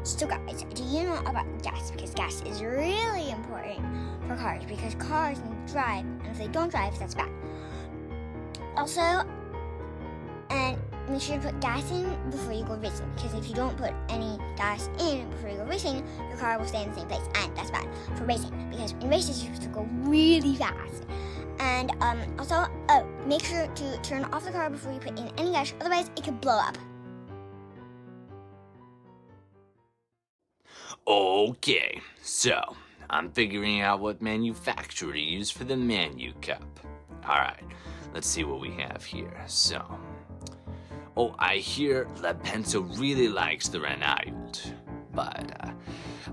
So guys, do you know about gas? Because gas is really important for cars, because cars need to drive, and if they don't drive, that's bad. Also, and make sure to put gas in before you go racing, because if you don't put any gas in before you go racing, your car will stay in the same place, and that's bad for racing, because in races you have to go really fast. And also, make sure to turn off the car before you put in any gas, otherwise it could blow up. Okay, so I'm figuring out what manufacturer to use for the Manu Cup. Alright, let's see what we have here. So, I hear Lead Pencil really likes the Renault, but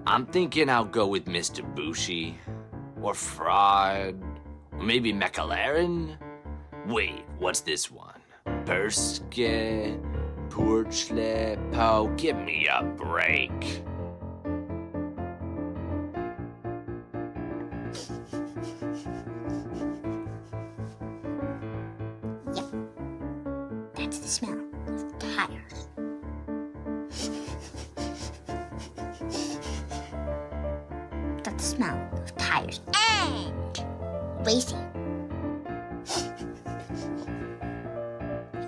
I'm thinking I'll go with Mr. Bushi, or Fraud, or maybe McLaren? Wait, what's this one? Perske, Porchle, Po, give me a break. That's the smell of tires. That's the smell of tires and racing.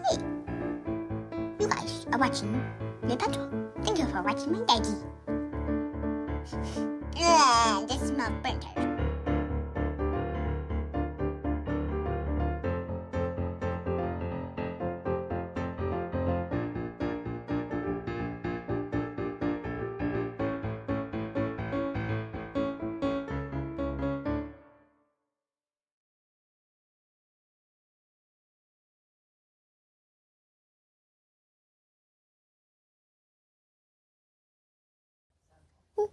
Hey, you guys are watching the petrol. Thank you for watching my daddy. The smell of burnt tires. Oh!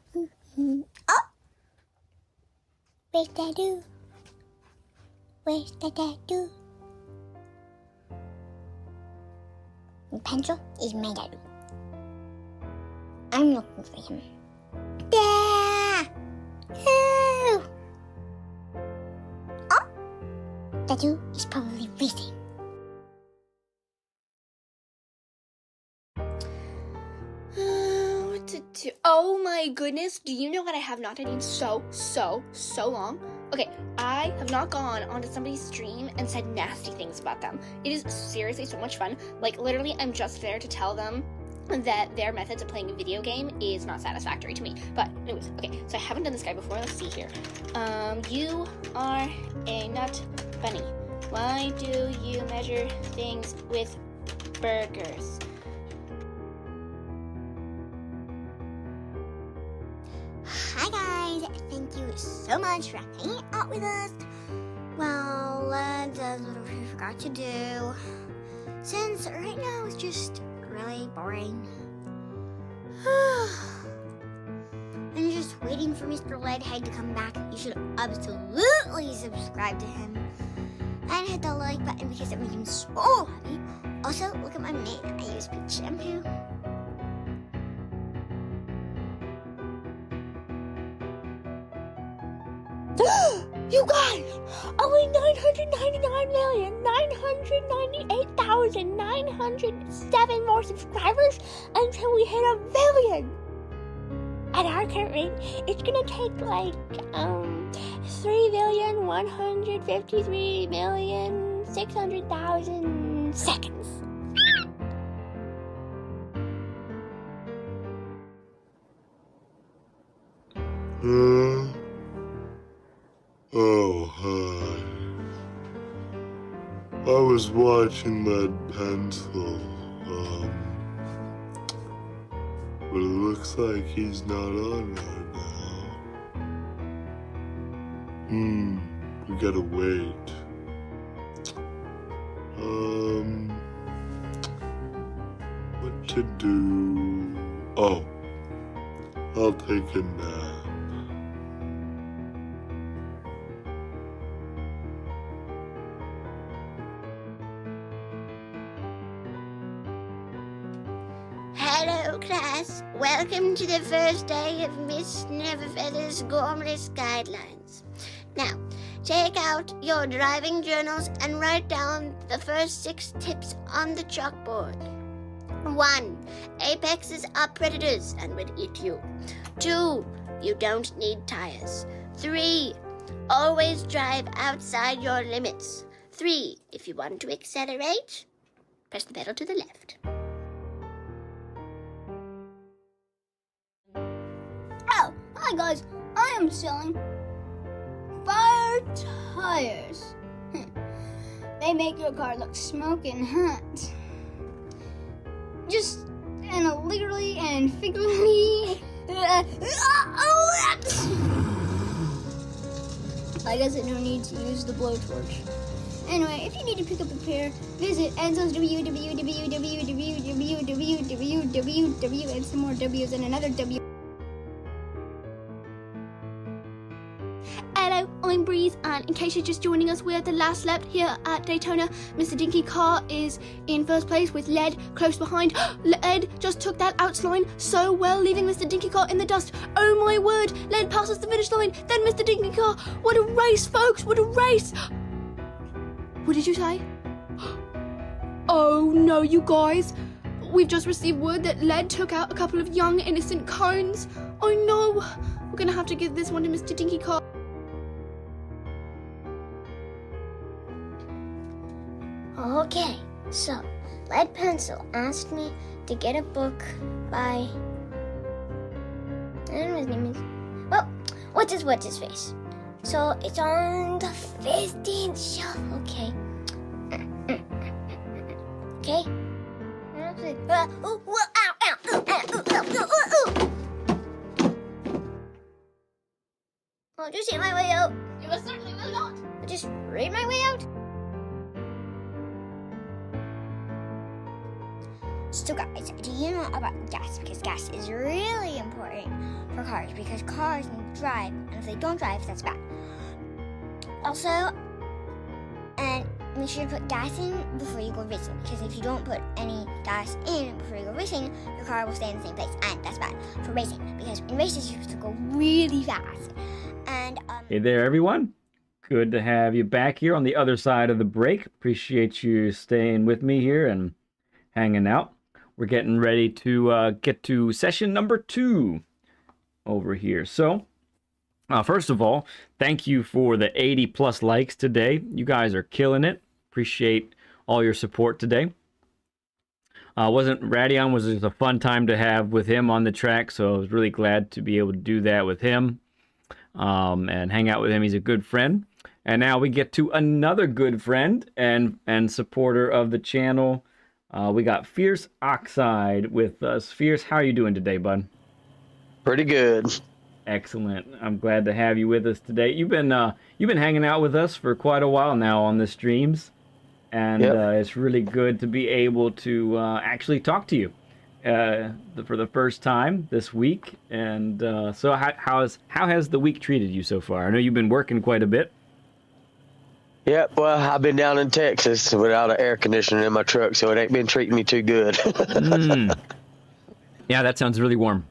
Where's Dadu? Where's the Dadu? The pencil is my Dadu. I'm looking for him. Da! Oh! Oh! Dadu is probably racing. Oh my goodness, do you know what I have not done in so long? Okay, I have not gone onto somebody's stream and said nasty things about them. It is seriously so much fun. Like, literally, I'm just there to tell them that their methods of playing a video game is not satisfactory to me. But anyways, okay, so I haven't done this guy before. Let's see here. You are a nut bunny. Why do you measure things with burgers? Hi guys, thank you so much for hanging out with us. Well, that's what we forgot to do. Since right now it's just really boring. And you're just waiting for Mr. Leadhead to come back. You should absolutely subscribe to him. And hit the like button because it makes him so happy. Also, look at my mane. I use peach shampoo. You guys! only 999,998,907 more subscribers until we hit 1 billion. At our current rate, it's gonna take like 3,153,600,000 seconds. Oh, hi. I was watching Lead Pencil, but it looks like he's not on right now. We gotta wait. What to do? Oh, I'll take a nap. Hello, class. Welcome to the first day of Miss Neverfeather's Gormless Guidelines. Now, take out your driving journals and write down the first 6 tips on the chalkboard. 1. Apexes are predators and would eat you. 2. You don't need tires. 3. Always drive outside your limits. 3. If you want to accelerate, press the pedal to the left. Oh, hi guys. I am selling fire tires. They make your car look smoking hot. Just literally and figuratively. I guess I don't need to use the blowtorch. Anyway, if you need to pick up a pair, visit Enzo's www and some more W's and another W. Hello, I'm Breeze, and in case you're just joining us, we're at the last lap here at Daytona. Mr. Dinky Car is in first place with Led close behind. Led just took that outline so well, leaving Mr. Dinky Car in the dust. Oh my word, Led passes the finish line, then Mr. Dinky Car. What a race, folks, what a race! What did you say? Oh no, you guys. We've just received word that Led took out a couple of young, innocent cones. Oh no, we're gonna have to give this one to Mr. Dinky Car. Okay, so Lead Pencil asked me to get a book by, I don't know what his name is. Well, what's his face? So it's on the 15th shelf. Okay. Okay. I'll just hit my way out. You certainly will not. I'll just read my way out. So guys, do you know about gas? Because gas is really important for cars, because cars need to drive, and if they don't drive, that's bad. Also, and make sure to put gas in before you go racing, because if you don't put any gas in before you go racing, your car will stay in the same place, and that's bad for racing, because in races you're supposed to go really fast. And Hey there, everyone. Good to have you back here on the other side of the break. Appreciate you staying with me here and hanging out. We're getting ready to get to session number 2 over here. So, first of all, thank you for the 80 plus likes today. You guys are killing it. Appreciate all your support today. Radion was just a fun time to have with him on the track, so I was really glad to be able to do that with him and hang out with him. He's a good friend. And now we get to another good friend and supporter of the channel. We got Fierce Oxide with us. Fierce, how are you doing today, bud? Pretty good. Excellent. I'm glad to have you with us today. You've been hanging out with us for quite a while now on the streams, and it's really good to be able to actually talk to you for the first time this week. And so, how has the week treated you so far? I know you've been working quite a bit. Yep, well, I've been down in Texas without an air conditioner in my truck, so it ain't been treating me too good. Yeah, that sounds really warm.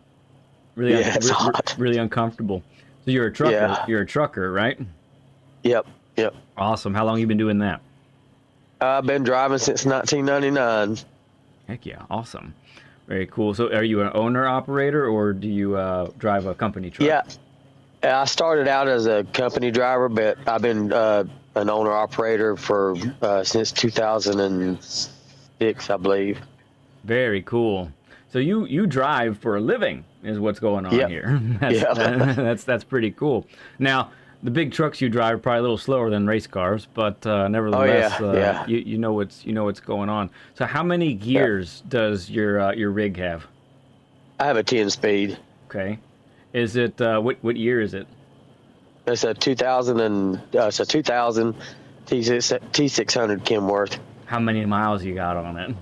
Really, it's hot. Really uncomfortable. So you're a trucker. Yeah. You're a trucker, right? Yep. Yep. Awesome. How long you been doing that? I've been driving since 1999. Heck yeah. Awesome. Very cool. So are you an owner operator or do you drive a company truck? Yeah. I started out as a company driver, but I've been an owner operator for since 2006, I believe. Very cool. So you drive for a living is what's going on Yep. here. That's pretty cool. Now, the big trucks you drive are probably a little slower than race cars, but nevertheless, you know what's going on. So how many gears does your rig have? I have a 10-speed. Okay. Is it what year is it? It's a 2000 T600 Kenworth. How many miles you got on it?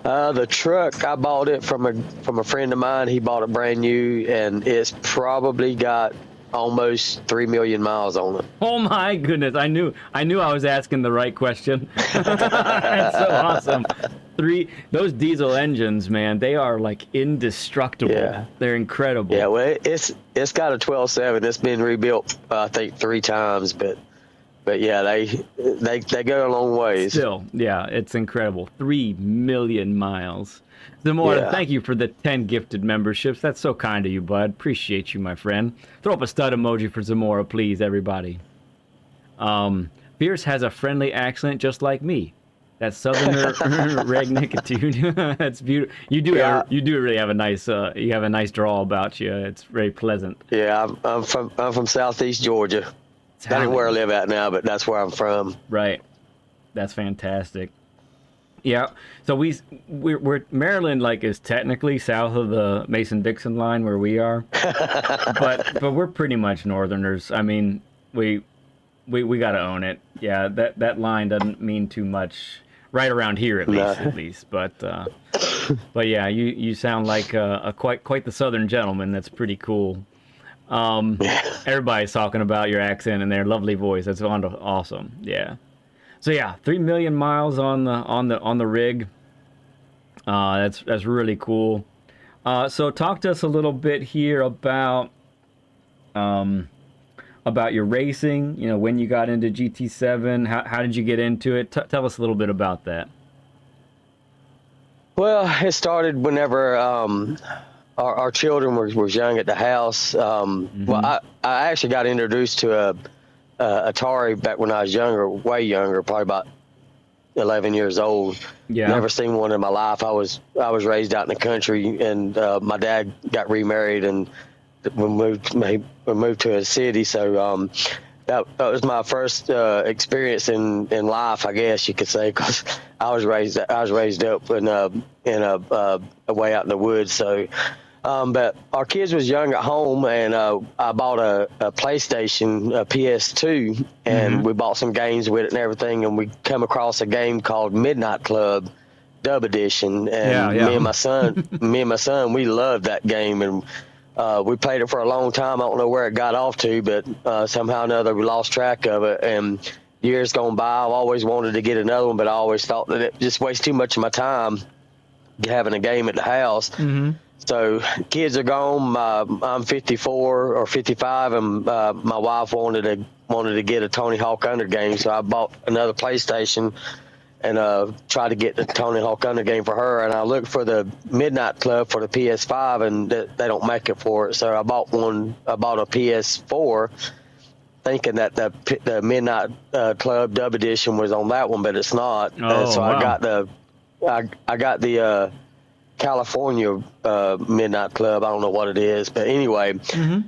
The truck, I bought it from a friend of mine. He bought it brand new, and it's probably got almost 3 million miles on it. Oh my goodness! I knew I was asking the right question. That's so awesome. Those diesel engines, man, they are like indestructible. Yeah. They're incredible. Yeah, well, it's got a 12.7. It's been rebuilt, I think, 3 times, but yeah, they go a long ways. Still, yeah, it's incredible. 3 million miles. Zamora, thank you for the 10 gifted memberships. That's so kind of you, bud. Appreciate you, my friend. Throw up a stud emoji for Zamora, please, everybody. Fierce has a friendly accent just like me. That southerner regnicitude. That's beautiful. You do really have a nice drawl about you. It's very pleasant. Yeah, I'm from Southeast Georgia. That's where I live at now, but that's where I'm from. Right. That's fantastic. Yeah. So we're Maryland is technically south of the Mason-Dixon line where we are, but we're pretty much Northerners. I mean, we got to own it. Yeah. That line doesn't mean too much right around here at least. But yeah, you sound like quite the Southern gentleman. That's pretty cool. Everybody's talking about your accent and their lovely voice. That's awesome. Yeah. So yeah, 3 million miles on the rig. That's really cool. So talk to us a little bit here about your racing. You know, when you got into GT7, how did you get into it? Tell us a little bit about that. Well, it started whenever our children were young at the house. Well, I actually got introduced to Atari back when I was younger, way younger, probably about 11 years old. Yeah. Never seen one in my life. I was raised out in the country, and my dad got remarried, and we moved to a city. So that was my first experience in life, I guess you could say, because I was raised up in a way out in the woods. So. But our kids was young at home, and I bought a PlayStation, a PS2, and we bought some games with it and everything, and we come across a game called Midnight Club Dub Edition, and me and my son, we loved that game, and we played it for a long time. I don't know where it got off to, but somehow or another we lost track of it, and years gone by, I've always wanted to get another one, but I always thought that it just wastes too much of my time having a game at the house. So kids are gone. I'm 54 or 55, and my wife wanted to get a Tony Hawk Under game, so I bought another PlayStation and tried to get the Tony Hawk Under game for her. And I looked for the Midnight Club for the PS5, and they don't make it for it. So I bought a PS4, thinking that the Midnight Club Dub Edition was on that one, but it's not. So wow. I got the California Midnight Club. I don't know what it is, but anyway,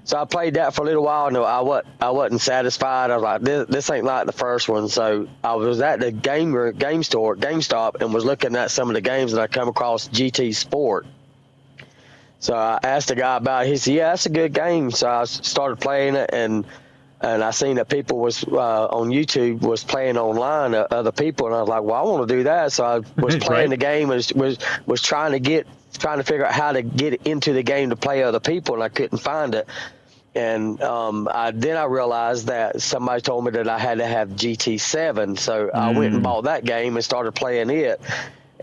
so I played that for a little while. No, I wasn't satisfied. I was like, this ain't like the first one. So I was at the GameStop, and was looking at some of the games, and I come across GT Sport. So I asked the guy about it. He said, yeah, that's a good game. So I started playing it, and I seen that people was on YouTube was playing online, other people, and I was like, well, I want to do that. So I was playing the game, and was trying to figure out how to get into the game to play other people, and I couldn't find it. And then I realized that somebody told me that I had to have GT7, so I went and bought that game and started playing it.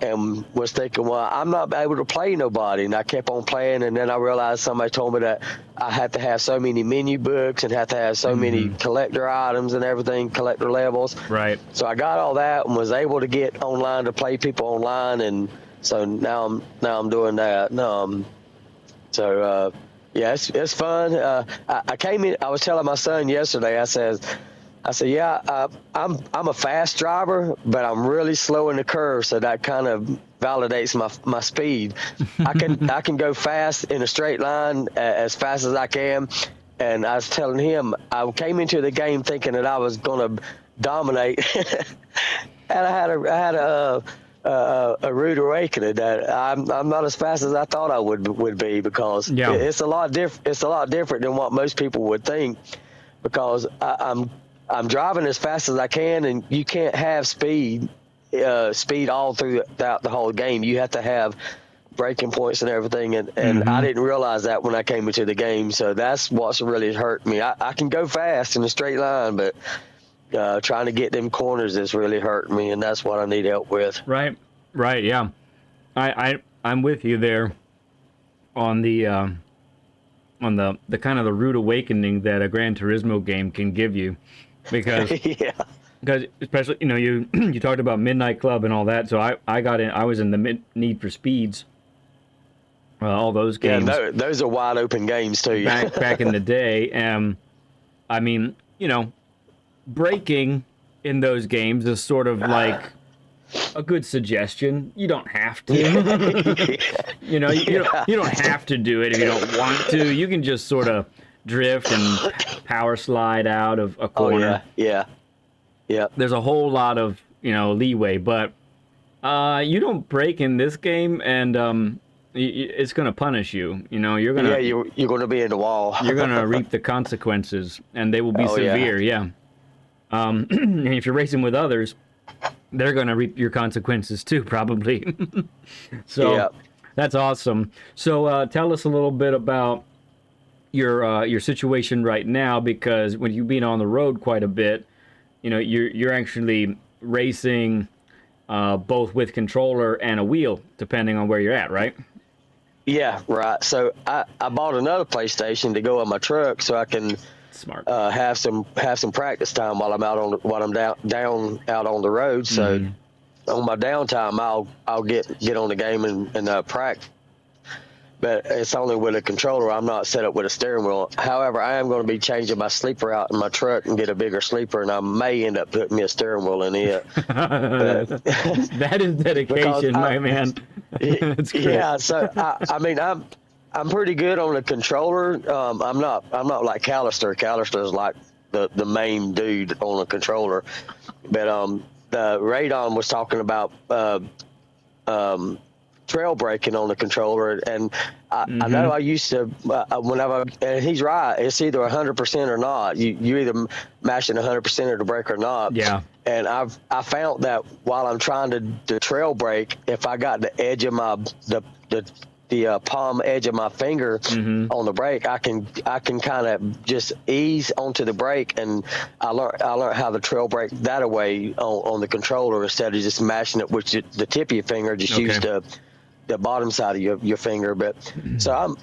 and was thinking, well, I'm not able to play nobody. And I kept on playing. And then I realized somebody told me that I had to have so many menu books and had to have so many collector items and everything, collector levels. Right. So I got all that and was able to get online to play people online. And so now I'm doing that. Yeah, it's fun. I came in, I was telling my son yesterday, I said, yeah, I'm a fast driver, but I'm really slow in the curve, so that kind of validates my speed. I can go fast in a straight line as fast as I can, and I was telling him I came into the game thinking that I was going to dominate, and I had a rude awakening that I'm not as fast as I thought I would be, because it's a lot different than what most people would think, because I'm driving as fast as I can, and you can't have speed all throughout the whole game. You have to have braking points and everything, and I didn't realize that when I came into the game. So that's what's really hurt me. I can go fast in a straight line, but trying to get them corners is really hurting me, and that's what I need help with. Right, yeah. I'm with you there on the kind of the rude awakening that a Gran Turismo game can give you. Because because especially, you talked about Midnight Club and all that, so I was in the Need for Speeds, all those games. Yeah, those are wide open games too. back in the day. I mean, braking in those games is sort of like a good suggestion. You don't have to. You don't have to do it if you don't want to. You can just sort of drift and power slide out of a corner. Yeah. There's a whole lot of leeway, but you don't brake in this game, and it's gonna punish you. You're gonna you're gonna be in the wall. You're gonna reap the consequences, and they will be severe. Yeah. And if you're racing with others, they're gonna reap your consequences too, probably. So that's awesome. So tell us a little bit about your situation right now, because when you've been on the road quite a bit, you're actually racing both with controller and a wheel, depending on where you're at, right? Yeah, right. So I bought another PlayStation to go on my truck so I can have some practice time while I'm down out on the road. So on my downtime, I'll get on the game and practice. But it's only with a controller. I'm not set up with a steering wheel. However, I am going to be changing my sleeper out in my truck and get a bigger sleeper, and I may end up putting me a steering wheel in it. That is dedication, my man. That's great. Yeah, so I mean, I'm pretty good on the controller. I'm not like Callister. Callister is like the main dude on the controller. But the Radon was talking about trail braking on the controller, and I know I used to whenever, and he's right, it's either 100% or not. You either mashing 100% of the brake or not. Yeah. And I found that while I'm trying to trail brake, if I got the edge of my the palm edge of my finger on the brake, I can kind of just ease onto the brake, and I learned how to trail brake that away on the controller instead of just mashing it with the tip of your finger. Just use the bottom side of your finger. But so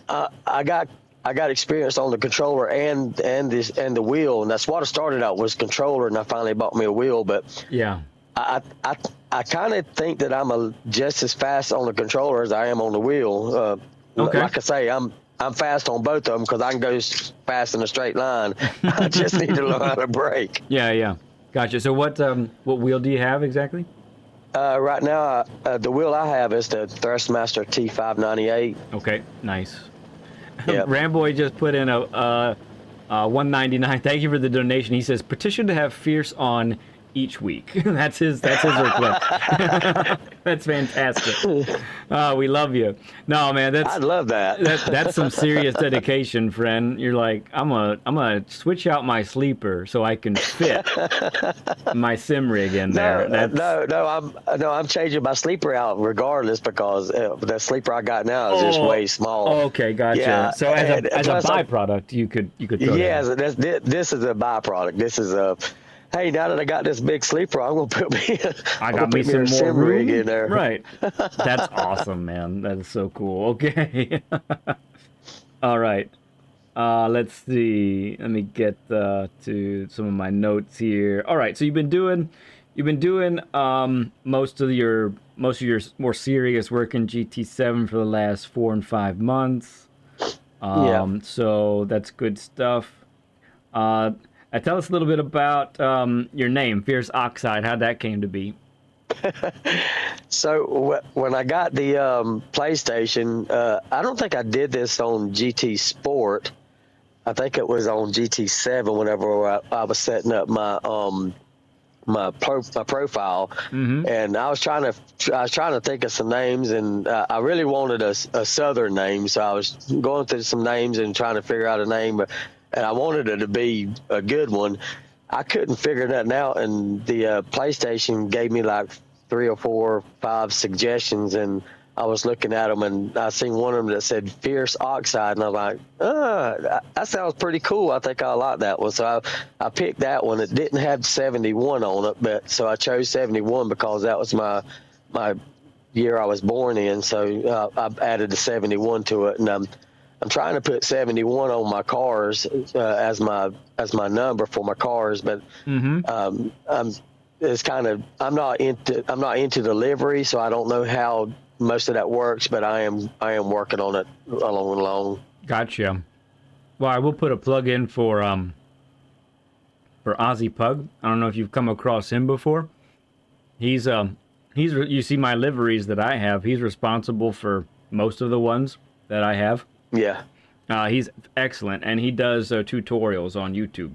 I got experience on the controller and the wheel, and that's what I started out was controller, and I finally bought me a wheel. But yeah, I kind of think that I'm just as fast on the controller as I am on the wheel. Like I say, I'm fast on both of them because I can go fast in a straight line. I just need to learn how to brake. Yeah, gotcha. So what wheel do you have exactly? Right now, the wheel I have is the Thrustmaster T598. Okay, nice. Yep. Ramboy just put in a $1.99. Thank you for the donation. He says petition to have Fierce on each week. That's his request. That's fantastic. We love you. No, man, I'd love that. That's some serious dedication, friend. You're like, I'm gonna switch out my sleeper so I can fit my sim rig in there. No, I'm changing my sleeper out regardless because the sleeper I got now is just way small. Okay, gotcha. Yeah, so as a byproduct, you could throw this is a byproduct. This is hey, now that I got this big sleeper, I'm gonna put me. I got me some more sim rig room in there. Right. That's awesome, man. That is so cool. Okay. All right. Let's see. Let me get to some of my notes here. All right. So you've been doing most of your more serious work in GT7 for the last 4 and 5 months. Yeah. So that's good stuff. Tell us a little bit about your name, Fierce Oxide, how that came to be. So when I got the PlayStation, I don't think I did this on GT Sport. I think it was on GT7 whenever I was setting up my my profile, and I was trying to think of some names, and I really wanted a Southern name, so I was going through some names and trying to figure out a name, and I wanted it to be a good one. I couldn't figure nothing out, and the PlayStation gave me like 3 or 4 or 5 suggestions, and I was looking at them, and I seen one of them that said Fierce Oxide, and I was like, that sounds pretty cool. I think I like that one. So I picked that one. It didn't have 71 on it, but so I chose 71 because that was my year I was born in. So I added the 71 to it, and I'm trying to put 71 on my cars as my number for my cars, but it's kind of I'm not into delivery, so I don't know how most of that works, but I am working on it along. Gotcha. Well, I will put a plug in for Ozzy Pug. I don't know if you've come across him before. He's you see my liveries that I have. He's responsible for most of the ones that I have. Yeah. He's excellent, and he does tutorials on YouTube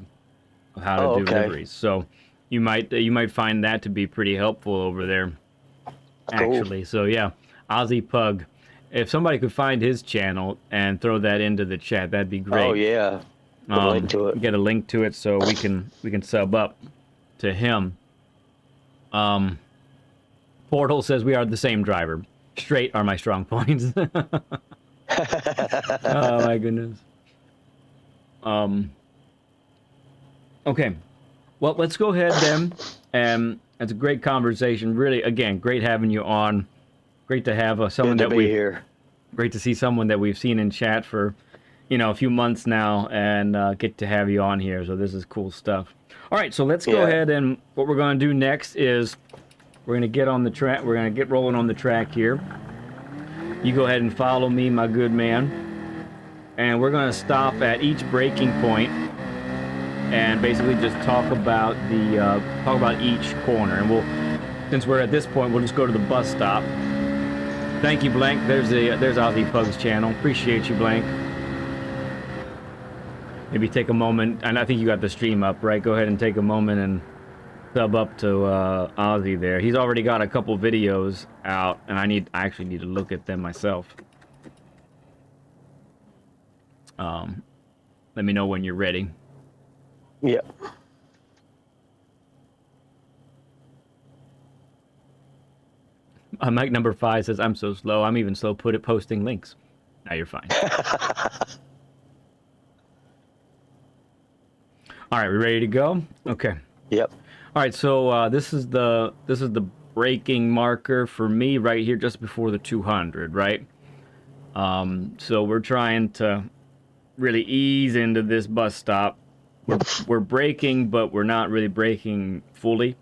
of how to do liveries. So you might find that to be pretty helpful over there. Actually, cool. So yeah. Ozzy Pug. If somebody could find his channel and throw that into the chat, that'd be great. Oh yeah, link to it. Get a link to it so we can sub up to him. Portal says we are the same driver. Straight are my strong points. Oh my goodness. Okay, well let's go ahead then. And it's a great conversation. Really, again, great having you on. Great to have someone that we here. Great to see someone that we've seen in chat for, a few months now, and get to have you on here. So this is cool stuff. All right, so let's go ahead, and what we're going to do next is we're going to get on the track. We're going to get rolling on the track here. You go ahead and follow me, my good man, and we're going to stop at each braking point and basically just talk about each corner. And since we're at this point, we'll just go to the bus stop. Thank you, Blank. There's Ozzy Pug's channel. Appreciate you, Blank. Maybe take a moment, and I think you got the stream up, right? Go ahead and take a moment and sub up to Ozzy there. He's already got a couple videos out, and I actually need to look at them myself. Let me know when you're ready. Yeah. Mike number 5 says, I'm so slow. I'm even slow posting links. Now you're fine. All right, we ready to go? Okay. Yep. All right, so this is the braking marker for me right here just before the 200, right? So we're trying to really ease into this bus stop. We're braking, but we're not really braking fully.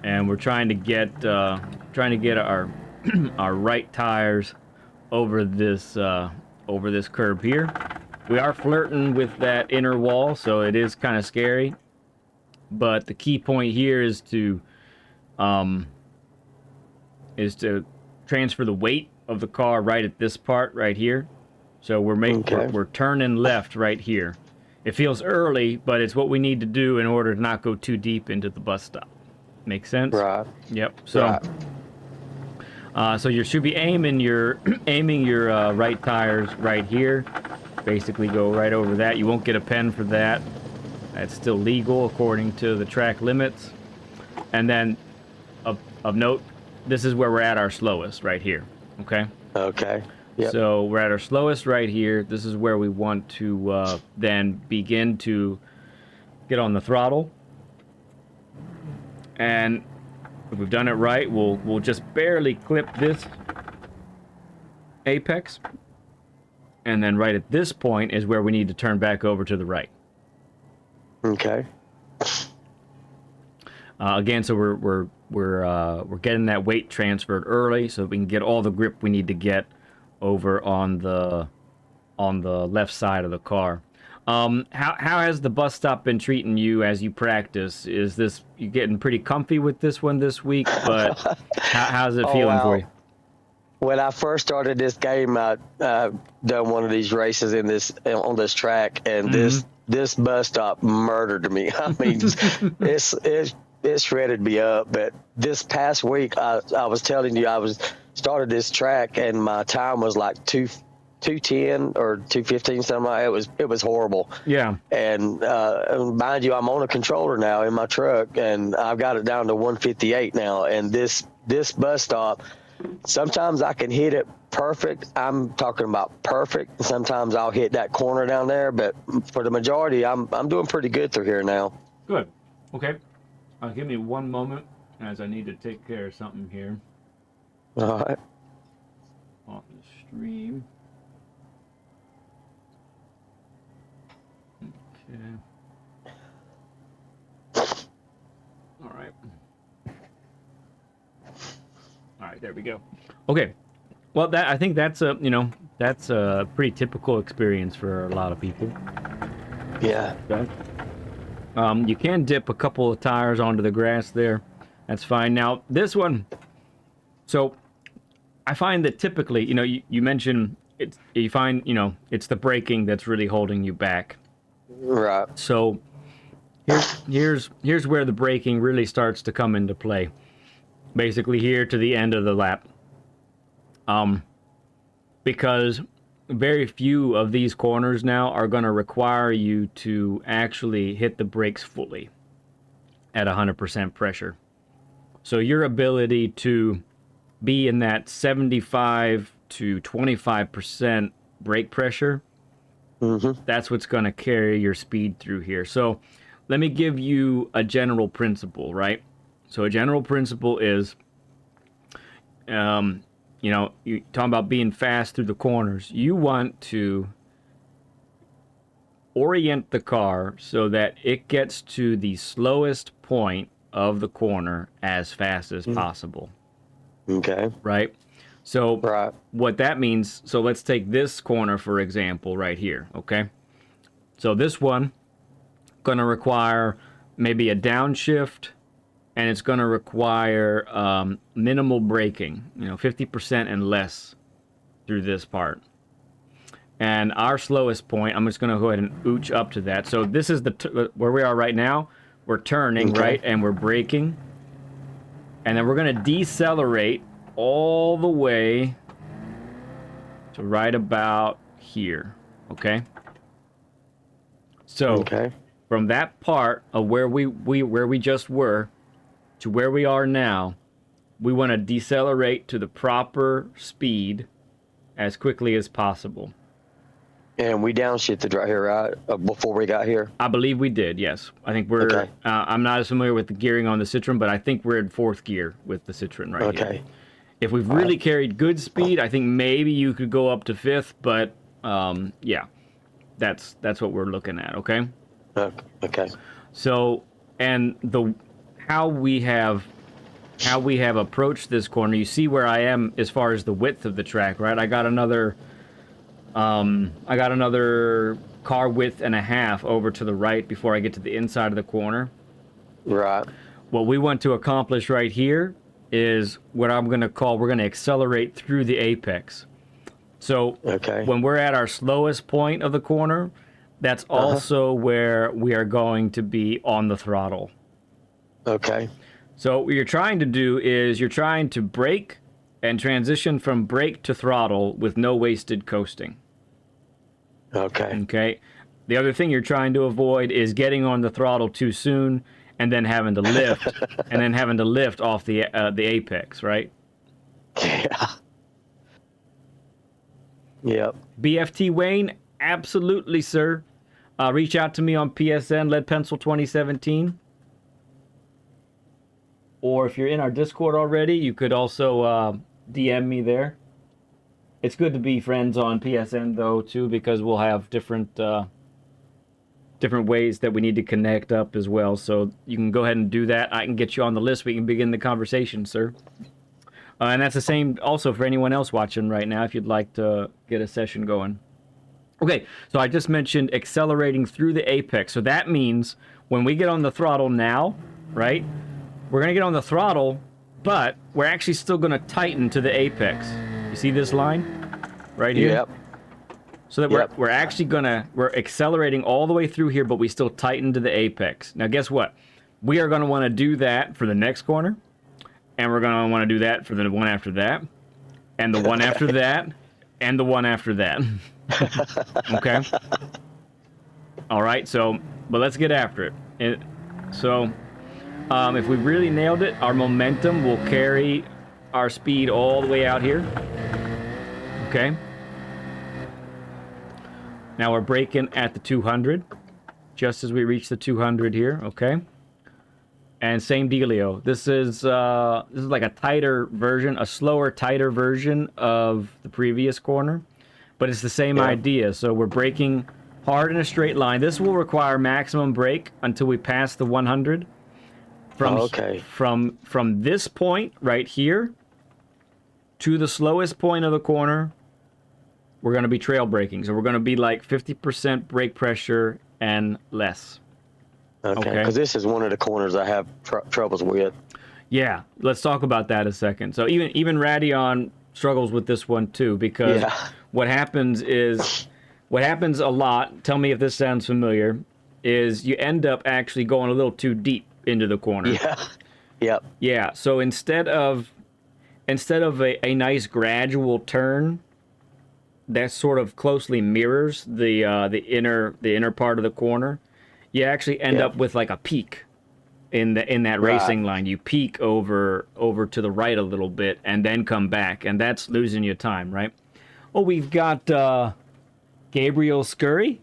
And we're trying to get our our right tires over this curb here. We are flirting with that inner wall, so it is kind of scary. But the key point here is to transfer the weight of the car right at this part right here. So we're turning left right here. It feels early, but it's what we need to do in order to not go too deep into the bus stop. Make sense? Right. Yep. So, so you should be aiming your right tires right here. Basically, go right over that. You won't get a pen for that. That's still legal according to the track limits. And then, of note, this is where we're at our slowest right here. Okay. Okay. Yep. So we're at our slowest right here. This is where we want to then begin to get on the throttle. And if we've done it right, we'll just barely clip this apex. And then right at this point is where we need to turn back over to the right. Okay. Again, so we're getting that weight transferred early so we can get all the grip we need to get over on the left side of the car. How has the bus stop been treating you as you practice? Is this you getting pretty comfy with this one this week? But how's it feeling for you? When I first started this game, I done one of these races on this track, and this bus stop murdered me. I mean, it shredded me up. But this past week, I was telling you, started this track, and my time was like 2:10 or 2:15, something like that. It was horrible. Yeah. And mind you, I'm on a controller now in my truck, and I've got it down to 158 now. And this bus stop, sometimes I can hit it perfect. I'm talking about perfect. Sometimes I'll hit that corner down there, but for the majority, I'm doing pretty good through here now. Good. Okay. Give me one moment, as I need to take care of something here. All right. On the stream. Okay. All right. All right, there we go. Okay. Well, I think that's a pretty typical experience for a lot of people. Yeah. Okay. You can dip a couple of tires onto the grass there. That's fine. Now, this one, so I find that typically, you mentioned it's the braking that's really holding you back. Right. So here's where the braking really starts to come into play. Basically here to the end of the lap. Because very few of these corners now are going to require you to actually hit the brakes fully at 100% pressure. So your ability to be in that 75 to 25% brake pressure, that's what's going to carry your speed through here. So let me give you a general principle, right? So a general principle is, you're talking about being fast through the corners. You want to orient the car so that it gets to the slowest point of the corner as fast as possible. Okay. Right? So what that means, so let's take this corner, for example, right here, okay? So this one, going to require maybe a downshift, and it's going to require minimal braking, 50% and less through this part. And our slowest point, I'm just going to go ahead and ooch up to that. So this is where we are right now. We're turning, right, and we're braking. And then we're going to decelerate all the way to right about here, okay? So from that part of where we just were to where we are now, we want to decelerate to the proper speed as quickly as possible. And we downshifted right here, right? Before we got here? I believe we did, yes. I think we're, I'm not as familiar with the gearing on the Citroen, but I think we're in 4th gear with the Citroen right here. If we've really carried good speed, I think maybe you could go up to 5th, but yeah, that's what we're looking at, okay? Okay. So, and how we have approached this corner, you see where I am as far as the width of the track, right? I got another car width and a half over to the right before I get to the inside of the corner. Right. What we want to accomplish right here is what I'm going to call, we're going to accelerate through the apex. So when we're at our slowest point of the corner, that's also where we are going to be on the throttle. Okay. So what you're trying to do is you're trying to brake and transition from brake to throttle with no wasted coasting. Okay. The other thing you're trying to avoid is getting on the throttle too soon and then having to lift and then having to lift off the apex, right? Yeah. Yep. BFT Wayne, absolutely, sir. Reach out to me on PSN, Lead Pencil 2017. or if you're in our Discord already, you could also DM me there. It's good to be friends on PSN though too, because we'll have different ways that we need to connect up as well. So you can go ahead and do that. I can get you on the list. We can begin the conversation, sir. And that's the same also for anyone else watching right now if you'd like to get a session going. Okay, so I just mentioned accelerating through the apex. So that means when we get on the throttle now, right, we're going to get on the throttle, but we're actually still going to tighten to the apex. You see this line right here? Yep. So that we're actually we're accelerating all the way through here, but we still tighten to the apex. Now, guess what? We are going to want to do that for the next corner, and we're going to want to do that for the one after that, and the one after that, and the one after that. Okay? All right, so, but let's get after it. If we really nailed it, our momentum will carry our speed all the way out here. Okay? Now we're braking at the 200, just as we reach the 200 here, okay? And same dealio. This is like a tighter version, a slower, tighter version of the previous corner, but it's the same idea. So we're braking hard in a straight line. This will require maximum brake until we pass the 100. From this point right here to the slowest point of the corner, we're going to be trail braking. So we're going to be like 50% brake pressure and less. Okay, because this is one of the corners I have troubles with. Yeah, let's talk about that a second. So even Radion struggles with this one too, because what happens a lot, tell me if this sounds familiar, is you end up actually going a little too deep into the corner. Yeah. Yep. Yeah, so instead of a nice gradual turn that sort of closely mirrors the inner part of the corner, you actually end up with like a peak in that racing line. You peak over to the right a little bit and then come back, and that's losing you time, right? Oh, we've got Gabriel Scurry.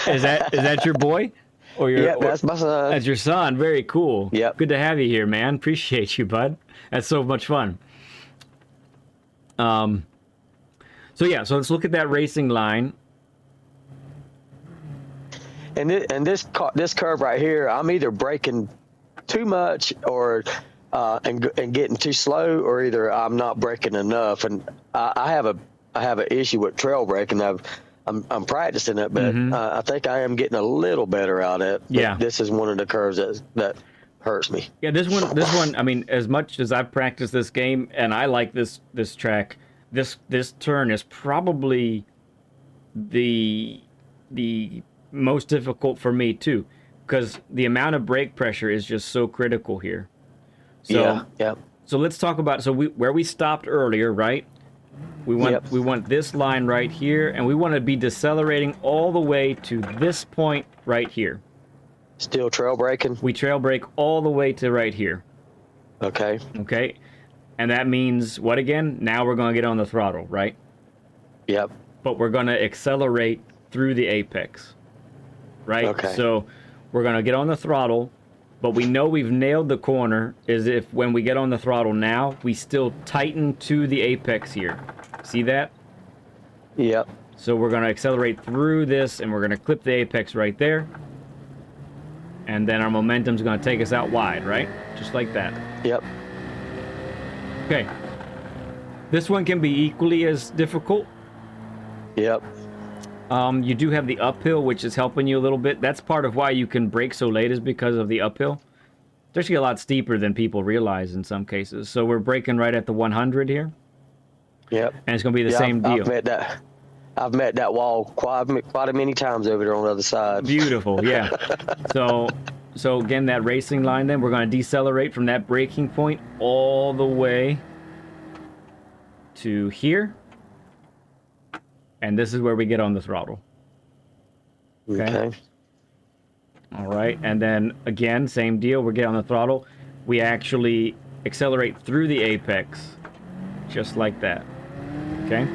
Is that your boy? That's my son. That's your son. Very cool. Yep. Good to have you here, man. Appreciate you, bud. That's so much fun. So let's look at that racing line. And this curve right here, I'm either braking too much or and getting too slow, or either I'm not braking enough. And I have an issue with trail braking. I'm practicing it, but I think I am getting a little better at it. Yeah. This is one of the curves that hurts me. Yeah, this one. I mean, as much as I've practiced this game and I like this track, this turn is probably the most difficult for me too, because the amount of brake pressure is just so critical here. So, So let's talk about where we stopped earlier, right? We want this line right here, and we want to be decelerating all the way to this point right here. Still trail braking? We trail brake all the way to right here. Okay. Okay. And that means what again? Now we're going to get on the throttle, right? Yep. But we're going to accelerate through the apex, right? Okay. So we're going to get on the throttle, but we know we've nailed the corner is if when we get on the throttle now, we still tighten to the apex here. See that? Yep. So we're going to accelerate through this, and we're going to clip the apex right there. And then our momentum's going to take us out wide, right? Just like that. Yep. Okay. This one can be equally as difficult. Yep. You do have the uphill, which is helping you a little bit. That's part of why you can brake so late, is because of the uphill. It's actually a lot steeper than people realize in some cases. So we're braking right at the 100 here. Yep. And it's going to be the same deal. I've met that wall quite many times over there on the other side. Beautiful, yeah. So again, that racing line, then we're going to decelerate from that braking point all the way to here. And this is where we get on the throttle. Okay. All right. And then again, same deal. We get on the throttle. We actually accelerate through the apex, just like that. Okay.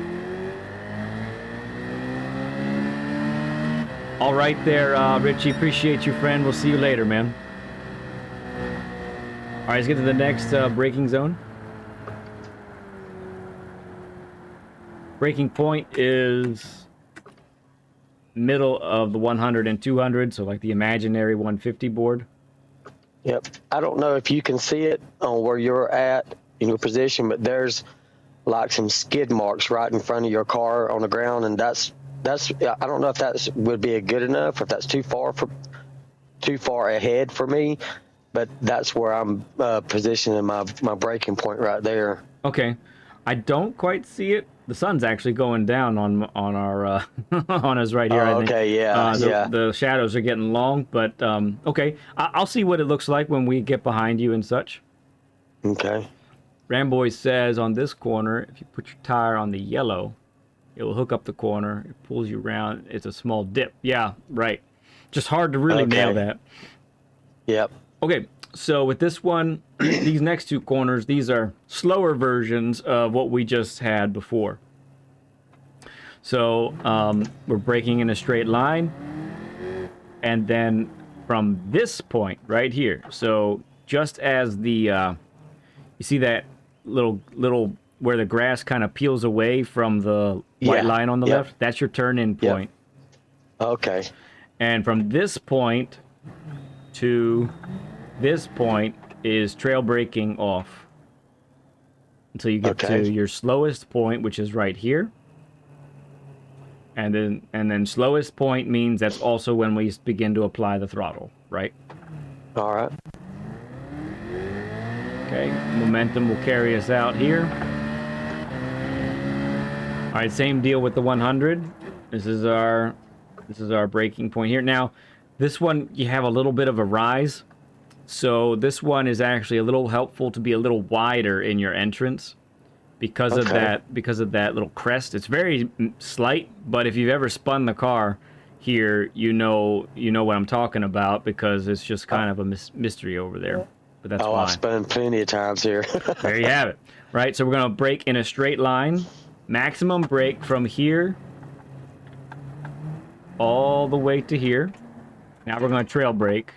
All right there, Richie. Appreciate you, friend. We'll see you later, man. All right, let's get to the next braking zone. Braking point is middle of the 100 and 200, so like the imaginary 150 board. Yep. I don't know if you can see it on where you're at in your position, but there's like some skid marks right in front of your car on the ground, and that's I don't know if that would be good enough, or if that's too far ahead for me, but that's where I'm positioning my braking point right there. Okay, I don't quite see it. The sun's actually going down on our on us right here. I think. Okay, yeah, The shadows are getting long, but okay, I'll see what it looks like when we get behind you and such. Okay. Ramboy says on this corner, if you put your tire on the yellow, it will hook up the corner. It pulls you around. It's a small dip. Yeah, right. Just hard to really nail that. Yep. Okay, so with this one, these next two corners, these are slower versions of what we just had before. So we're braking in a straight line, and then from this point right here, so just as the, you see that little where the grass kind of peels away from the white line on the left? That's your turn-in point. Yep. Okay. And from this point to this point is trail braking off until you get to your slowest point, which is right here. And then slowest point means that's also when we begin to apply the throttle, right? All right. Okay, momentum will carry us out here. All right, same deal with the 100. This is our braking point here. Now, this one you have a little bit of a rise. So this one is actually a little helpful to be a little wider in your entrance because of that little crest. It's very slight, but if you've ever spun the car here, you know what I'm talking about, because it's just kind of a mystery over there. But that's fine. I've spun plenty of times here. There you have it. Right, so we're going to brake in a straight line. Maximum brake from here all the way to here. Now we're going to trail brake.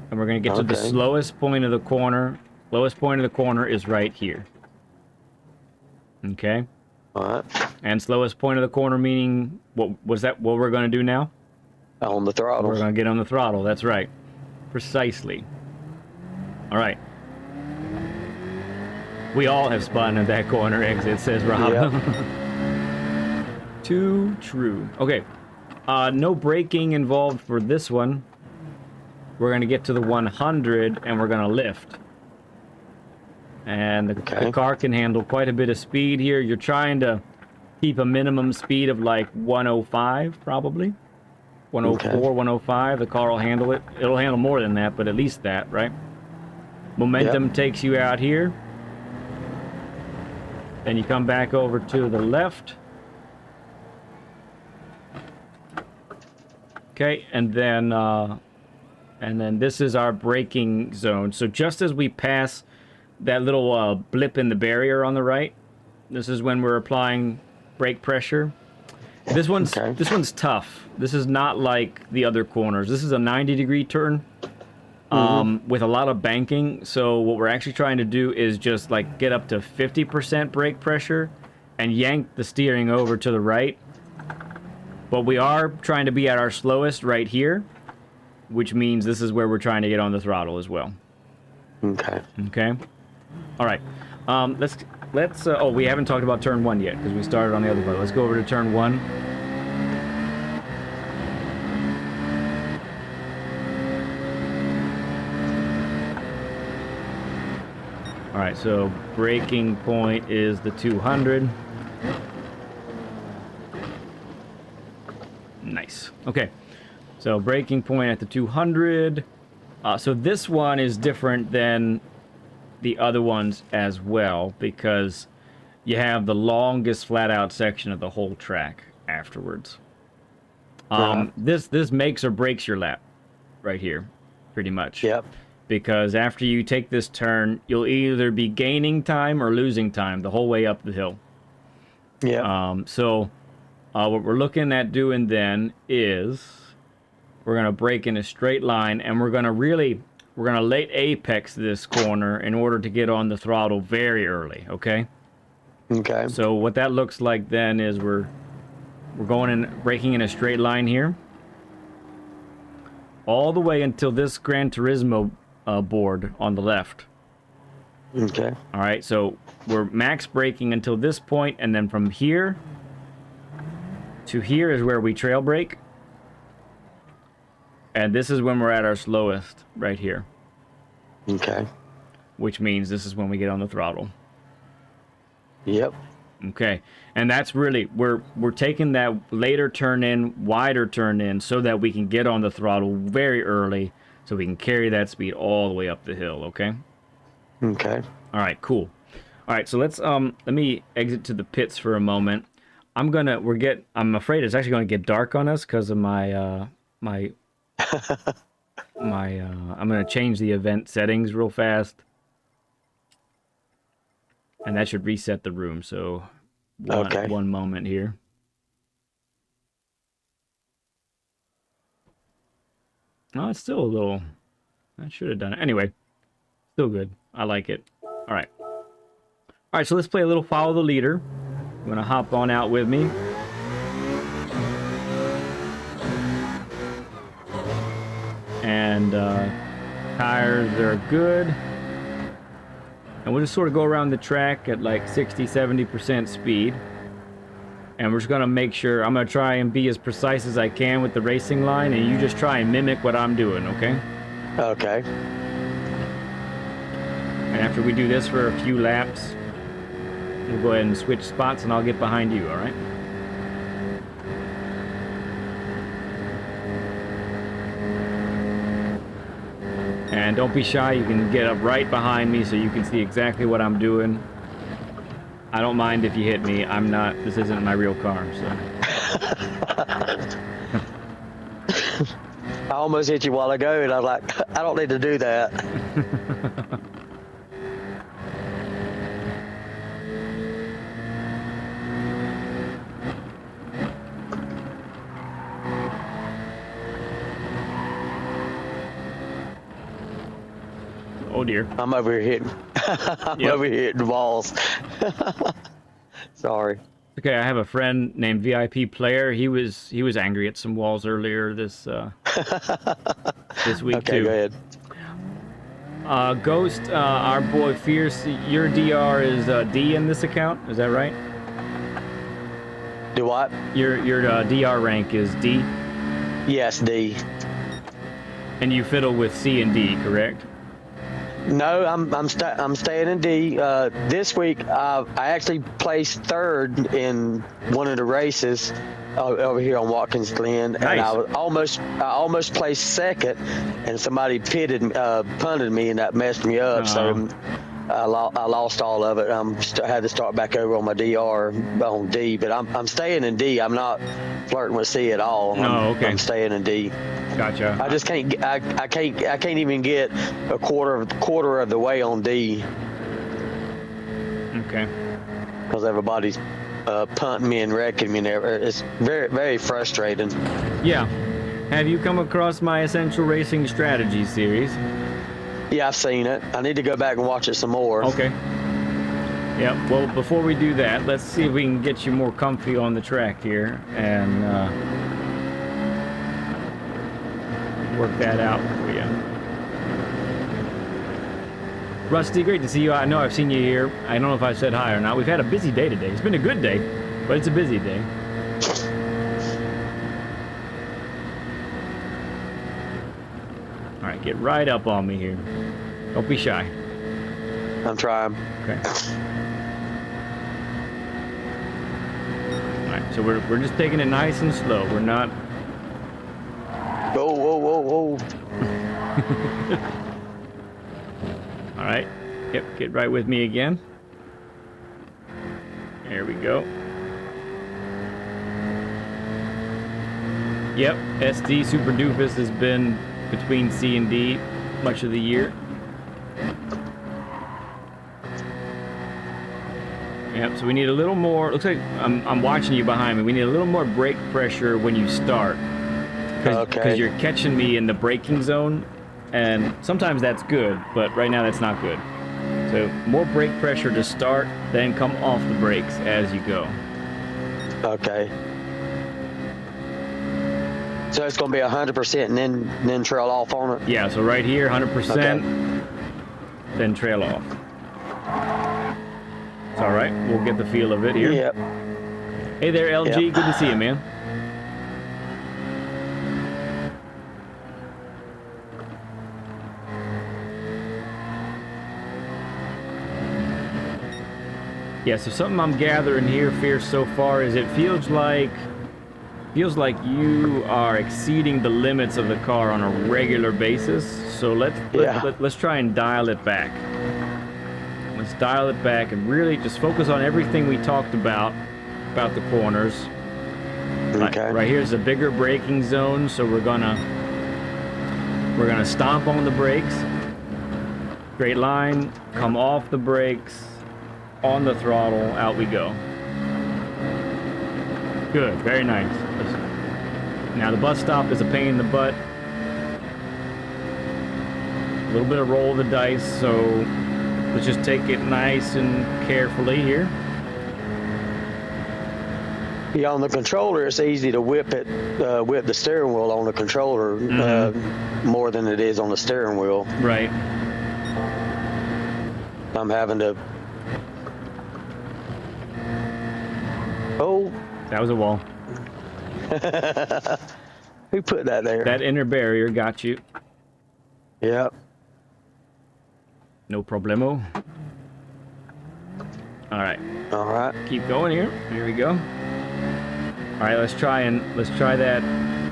And we're going to get to the slowest point of the corner. Lowest point of the corner is right here. Okay? All right. And slowest point of the corner meaning, what we're going to do now? On the throttle. We're going to get on the throttle. That's right. Precisely. All right. We all have spun at that corner exit, says Rob. Yep. Too true. Okay. No braking involved for this one. We're going to get to the 100 and we're going to lift. And the car can handle quite a bit of speed here. You're trying to keep a minimum speed of like 105 probably. 104, 105. The car will handle it. It'll handle more than that, but at least that, right? Momentum takes you out here. Then you come back over to the left. Okay, and then this is our braking zone. So just as we pass that little blip in the barrier on the right, this is when we're applying brake pressure. This one's tough. This is not like the other corners. This is a 90-degree turn with a lot of banking. So what we're actually trying to do is just like get up to 50% brake pressure and yank the steering over to the right. But we are trying to be at our slowest right here, which means this is where we're trying to get on the throttle as well. Okay. Okay. All right. Let's. Oh, we haven't talked about turn 1 yet because we started on the other part. Let's go over to turn 1. All right. So braking point is the 200. Nice. Okay. So braking point at the 200. So this one is different than the other ones as well because you have the longest flat out section of the whole track afterwards. This makes or breaks your lap right here, pretty much. Yep. Because after you take this turn, you'll either be gaining time or losing time the whole way up the hill. Yeah. So what we're looking at doing then is we're going to brake in a straight line, and we're going to really we're gonna late apex this corner in order to get on the throttle very early, okay? Okay. So what that looks like then is we're going in, braking in a straight line here, all the way until this Gran Turismo board on the left. Okay. All right, so we're max braking until this point, and then from here to here is where we trail brake. And this is when we're at our slowest, right here. Okay. Which means this is when we get on the throttle. Yep. Okay, and that's really, we're taking that later turn in, wider turn in, so that we can get on the throttle very early, so we can carry that speed all the way up the hill, okay? Okay. All right, cool. All right, so let's, let me exit to the pits for a moment. I'm afraid it's actually gonna get dark on us because of I'm gonna change the event settings real fast. And that should reset the room, so one moment here. Oh, it's still a little... I should have done it. Anyway, still good. I like it. All right. All right, so let's play a little Follow the Leader. I'm going to hop on out with me. And tires are good. And we'll just sort of go around the track at like 60-70% speed. And we're just going to make sure, I'm going to try and be as precise as I can with the racing line, and you just try and mimic what I'm doing, okay? Okay. And after we do this for a few laps, we'll go ahead and switch spots and I'll get behind you, all right? And don't be shy, you can get up right behind me so you can see exactly what I'm doing. I don't mind if you hit me. This isn't my real car, so. I almost hit you a while ago, and I was like, I don't need to do that. Oh dear. I'm over here hitting. Over here hitting walls. Sorry. Okay, I have a friend named VIP Player. He was angry at some walls earlier this week okay, too. Go ahead. Ghost, our boy Fierce, your DR is D in this account. Is that right? Do what? Your DR rank is D. Yes, D. And you fiddle with C and D, correct? No, I'm staying in D. This week, I actually placed third in one of the races over here on Watkins Glen, Nice. and I almost placed second, and somebody punted me, and that messed me up. So I lost all of it. I had to start back over on my DR on D, but I'm staying in D. I'm not flirting with C at all. Okay. I'm staying in D. Gotcha. I just can't. I can't even get a quarter of the way on D. Okay. Because everybody's punting me and wrecking me. It's very, very frustrating. Yeah. Have you come across my Essential Racing Strategy series? Yeah, I've seen it. I need to go back and watch it some more. Okay. Yeah. Well, before we do that, let's see if we can get you more comfy on the track here and work that out for you. Rusty, great to see you. I know I've seen you here. I don't know if I said hi or not. We've had a busy day today. It's been a good day, but it's a busy day. All right, get right up on me here. Don't be shy. I'm trying. Okay. All right, so we're just taking it nice and slow. We're not. Whoa, whoa, whoa, whoa. All right. Yep, get right with me again. There we go. Yep, SD Super Doofus has been between C and D much of the year. Yep, so we need a little more. Looks like I'm watching you behind me. We need a little more brake pressure when you start. Because you're catching me in the braking zone and sometimes that's good, but right now that's not good. So more brake pressure to start, then come off the brakes as you go. Okay. So it's going to be 100% and then trail off on it? Yeah, so right here, 100%, Okay. then trail off. It's all right. We'll get the feel of it here. Yep. Hey there, LG. Yep. Good to see you, man. Yeah, so something I'm gathering here, Fierce, so far is it feels like you are exceeding the limits of the car on a regular basis. So let's try and dial it back. Let's dial it back and really just focus on everything we talked about the corners. Okay. Right here's a bigger braking zone, so we're gonna stomp on the brakes. Straight line, come off the brakes, on the throttle, out we go. Good, very nice. Now the bus stop is a pain in the butt. A little bit of roll of the dice, so let's just take it nice and carefully here. Yeah, on the controller, it's easy to whip the steering wheel on the controller more than it is on the steering wheel. Right. I'm having to. Oh. That was a wall. Who put that there? That inner barrier got you. Yep. No problemo. All right. All right. Keep going here. Here we go. All right, let's try that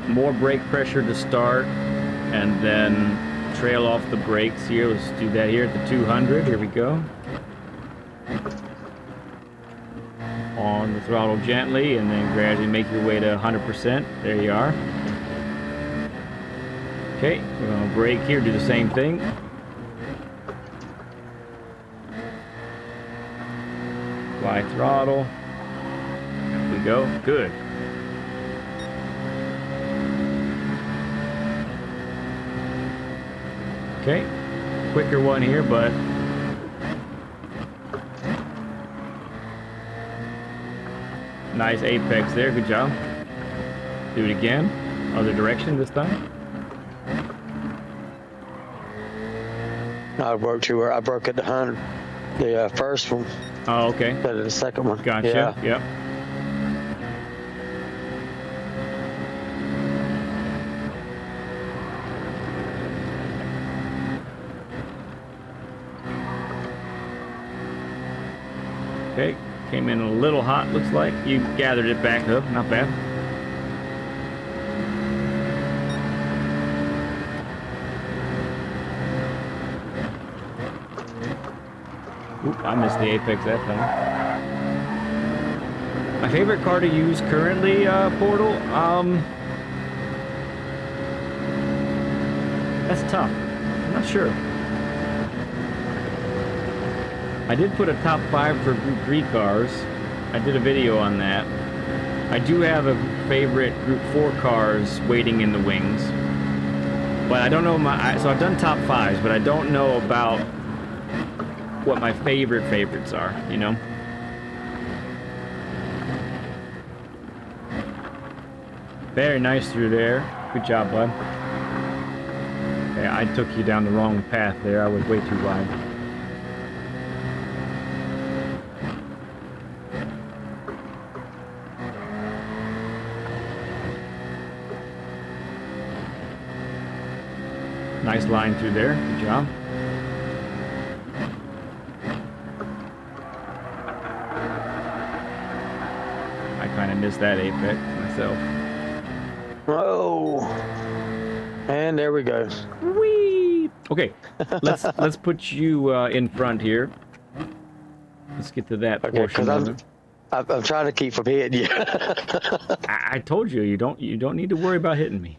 more brake pressure to start and then trail off the brakes here. Let's do that here at the 200. Here we go. On the throttle gently and then gradually make your way to 100%. There you are. Okay, we're going to brake here, do the same thing. Apply throttle. There we go. Good. Okay, quicker one here, but nice apex there. Good job. Do it again. Other direction this time. I broke to where I broke at the 100. The first one. Oh, okay. Instead of the second one. Gotcha. Yeah. Yep. Okay, came in a little hot, looks like. You gathered it back up, not bad. Oop, I missed the apex that time. My favorite car to use currently, Portal, that's tough. I'm not sure. I did put a top 5 for Group 3 cars. I did a video on that. I do have a favorite Group 4 cars waiting in the wings. But I don't know so I've done top 5s, but I don't know about what my favorites are, you know? Very nice through there. Good job, bud. Okay, I took you down the wrong path there. I was way too wide. Nice line through there. Good job. I kind of missed that apex myself. Oh. And there we go. Whee! Okay, let's put you in front here. Let's get to that portion. Because I'm trying to keep from hitting you. I told you you don't need to worry about hitting me.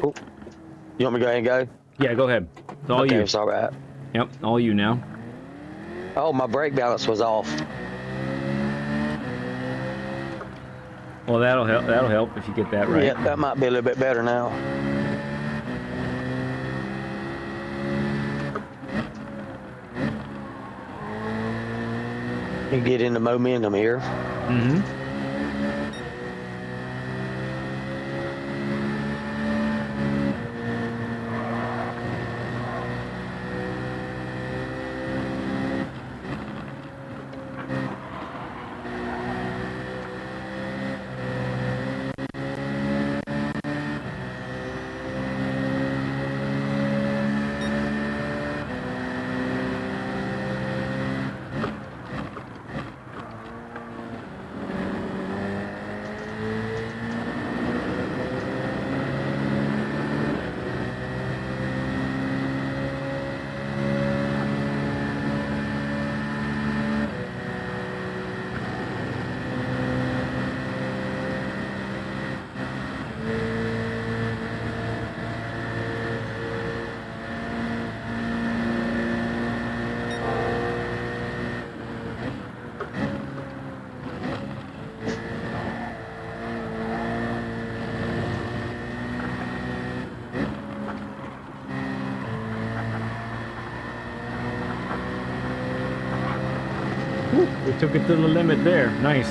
Oh. You want me to go ahead and go? Yeah, go ahead. It's all you. It's all right. Yep, all you now. Oh, my brake balance was off. Well, that'll help if you get that right. Yeah, that might be a little bit better now. You get into momentum here. Mm-hmm. We took it to the limit there. Nice.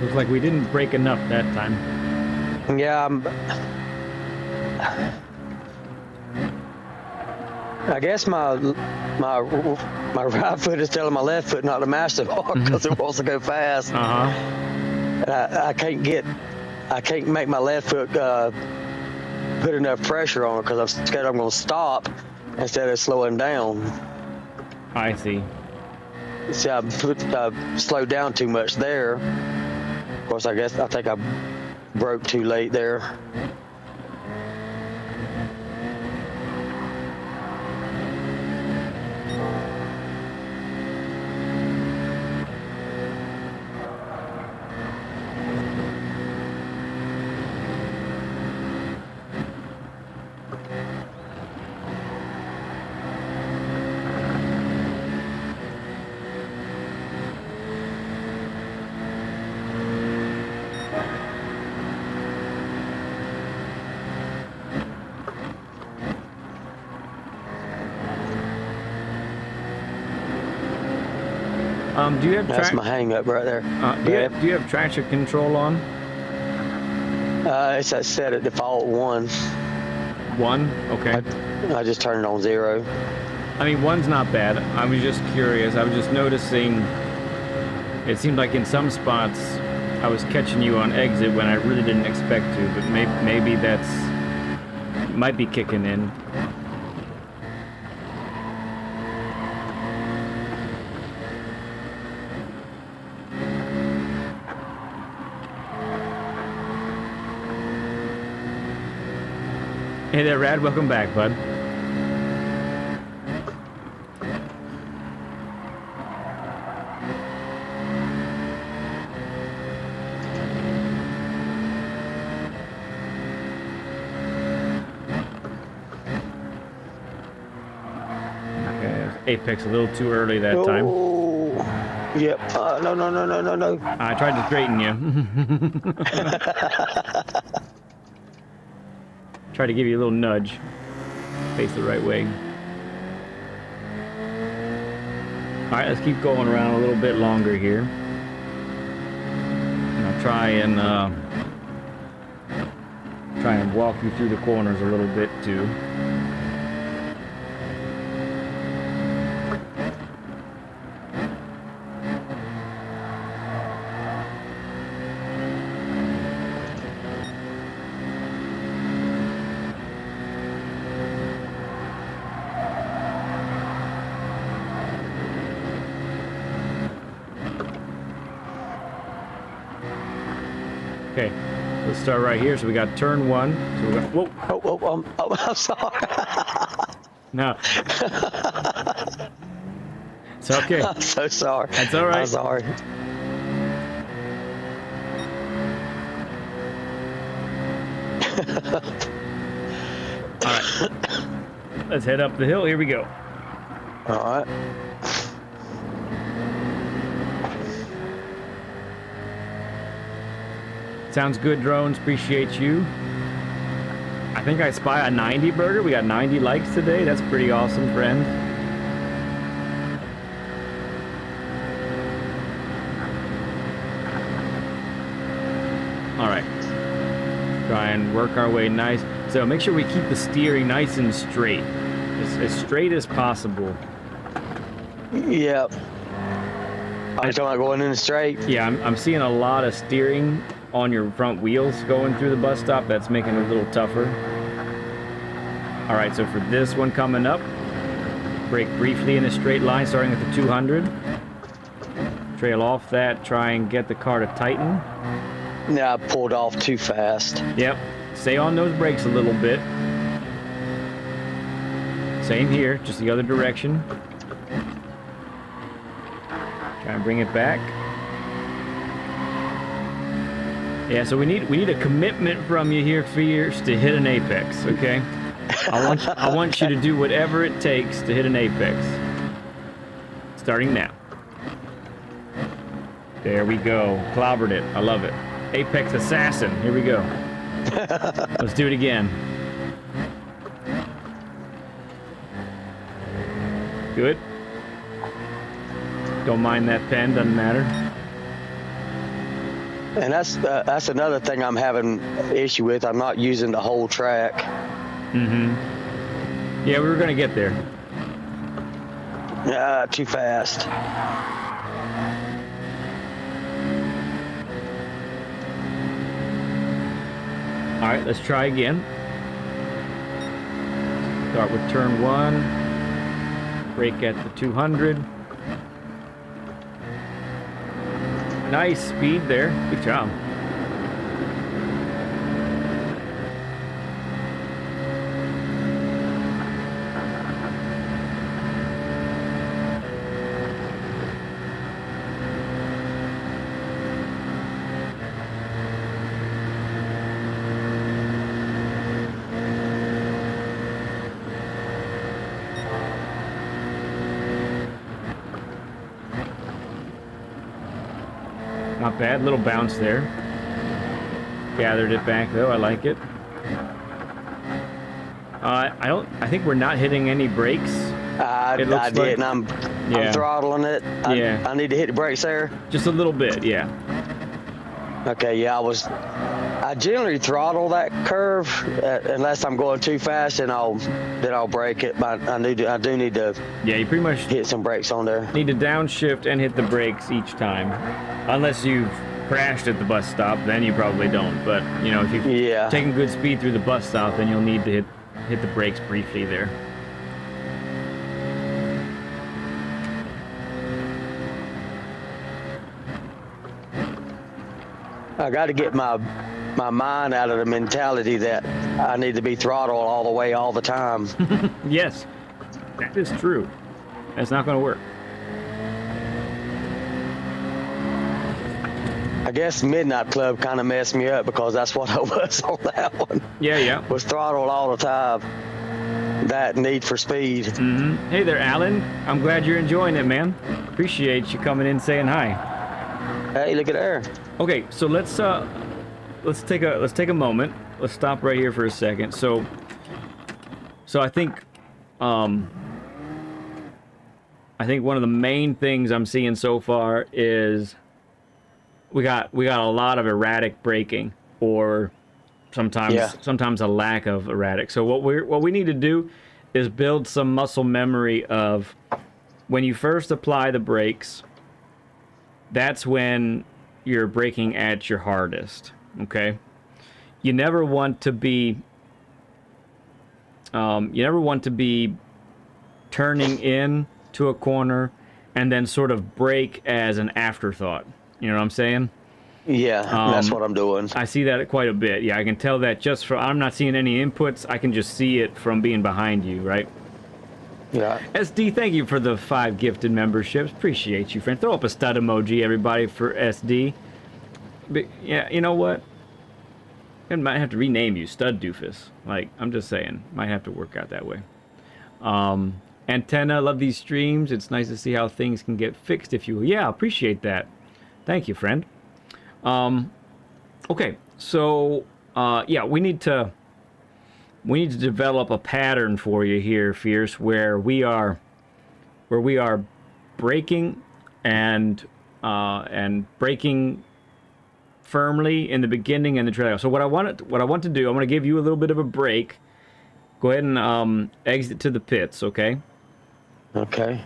Looks like we didn't break enough that time. Yeah, I guess my right foot is telling my left foot not to mash the bar because it wants to go fast. I can't make my left foot put enough pressure on it because I'm scared I'm going to stop instead of slowing down. I see. See, I slowed down too much there. Of course, I think I broke too late there. Do you have That's my hang up right there. Do you have traction control on? It's set at default 1. 1? Okay. I just turned it on 0. I mean, 1's not bad. I was just curious. I was just noticing it seemed like in some spots I was catching you on exit when I really didn't expect to, but maybe that's might be kicking in. Hey there, Rad. Welcome back, bud. Okay, Apex a little too early that time. Yep. No. I tried to straighten you. Try to give you a little nudge. Face the right way. Alright, let's keep going around a little bit longer here. And I'll try and walk you through the corners a little bit too. Okay, let's start right here. So we got turn 1. So we got, whoa. I'm sorry. No. It's okay. I'm so sorry. That's all right. I'm sorry. All right. Let's head up the hill. Here we go. All right. Sounds good, drones. Appreciate you. I think I spy a 90 burger. We got 90 likes today. That's pretty awesome, friend. All right. Try and work our way nice. So make sure we keep the steering nice and straight. As straight as possible. Yep. Are you talking about going in the straight? Yeah, I'm seeing a lot of steering on your front wheels going through the bus stop. That's making it a little tougher. All right, so for this one coming up, brake briefly in a straight line, starting at the 200. Trail off that, try and get the car to tighten. Yeah, I pulled off too fast. Yep, stay on those brakes a little bit. Same here, just the other direction. Try and bring it back. Yeah, so we need a commitment from you here, Fierce, to hit an apex, okay? I want you to do whatever it takes to hit an apex. Starting now. There we go. Clobbered it. I love it. Apex Assassin. Here we go. Let's do it again. Good. Don't mind that pen, doesn't matter. And that's another thing I'm having issue with. I'm not using the whole track. Mm-hmm. Yeah, we were gonna get there. Too fast. All right, let's try again. Start with turn 1. Brake at the 200. Nice speed there. Good job. Not bad, little bounce there. Gathered it back though, I like it. I think we're not hitting any brakes. I did, and I'm throttling it. I need to hit the brakes there. Just a little bit, yeah. Okay, yeah, I generally throttle that curve unless I'm going too fast, and I'll brake it. But I do need to. Yeah, you pretty much hit some brakes on there. Need to downshift and hit the brakes each time, unless you've crashed at the bus stop. Then you probably don't. But you know, if you're taking good speed through the bus stop, then you'll need to hit the brakes briefly there. I got to get my mind out of the mentality that I need to be throttled all the way all the time. Yes, that is true. That's not going to work. I guess Midnight Club kind of messed me up because that's what I was on that one. Yeah. Was throttled all the time. That need for speed. Mm-hmm. Hey there, Alan. I'm glad you're enjoying it, man. Appreciate you coming in saying hi. Hey, look at there. Okay, so let's take a moment. Let's stop right here for a second. So I think one of the main things I'm seeing so far is we got a lot of erratic braking, or sometimes a lack of erratic. So what we need to do is build some muscle memory of when you first apply the brakes. That's when you're braking at your hardest. Okay, you never want to be turning in to a corner and then sort of brake as an afterthought. You know what I'm saying? Yeah, that's what I'm doing. I see that quite a bit. Yeah, I can tell that just from, I'm not seeing any inputs. I can just see it from being behind you, right? Yeah. SD, thank you for the 5 gifted memberships. Appreciate you, friend. Throw up a stud emoji, everybody, for SD. But, yeah, you know what? I might have to rename you Stud Doofus. Like, I'm just saying. Might have to work out that way. Antenna, love these streams. It's nice to see how things can get fixed, if you will. Yeah, appreciate that. Thank you, friend. Okay, so, yeah, we need to we need to develop a pattern for you here, Fierce, where we are braking and braking firmly in the beginning and the trail. So what I want to do, I'm going to give you a little bit of a break. Go ahead and exit to the pits, okay? Okay.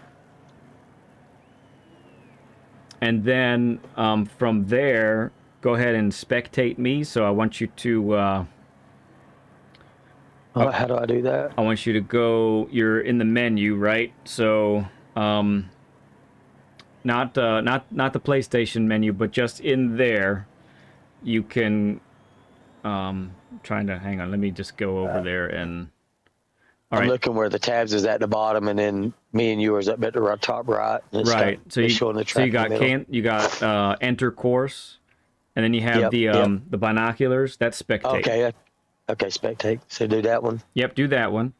And then from there, go ahead and spectate me. So I want you to. How do I do that? I want you to go. You're in the menu, right? So, not the PlayStation menu, but just in there, you can. Trying to hang on. Let me just go over there and. I'm looking where the tabs is at the bottom, and then me and yours up at the top right. Right. So you got enter course, and then you have the binoculars. That's spectate. Okay. Okay, spectate. So do that one. Yep, do that one.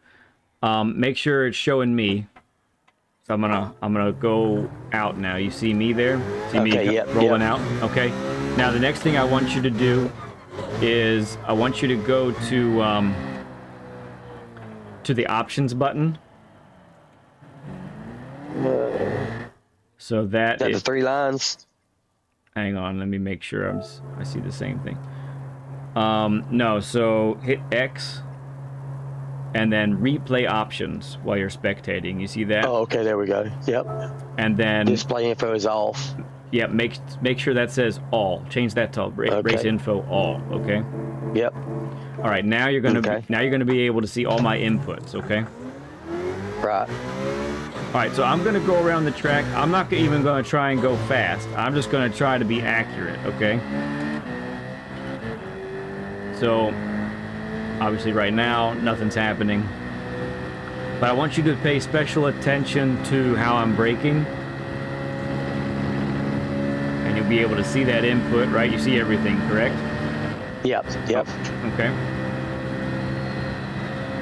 Make sure it's showing me. So I'm gonna go out now. You see me there? See me rolling out? Okay. Now the next thing I want you to do is I want you to go to the options button. So that is the 3 lines. Hang on, let me make sure I see the same thing. No, so hit X and then replay options while you're spectating. You see that? Oh, okay, there we go. Yep. And then display info is off. Yep, make sure that says all. Change that to race info all, okay? Yep. All right, now you're gonna be able to see all my inputs, okay? Right. All right, so I'm gonna go around the track. I'm not even gonna try and go fast. I'm just gonna try to be accurate, okay? So, obviously right now, nothing's happening. But I want you to pay special attention to how I'm braking. And you'll be able to see that input, right? You see everything, correct? Yep. Okay.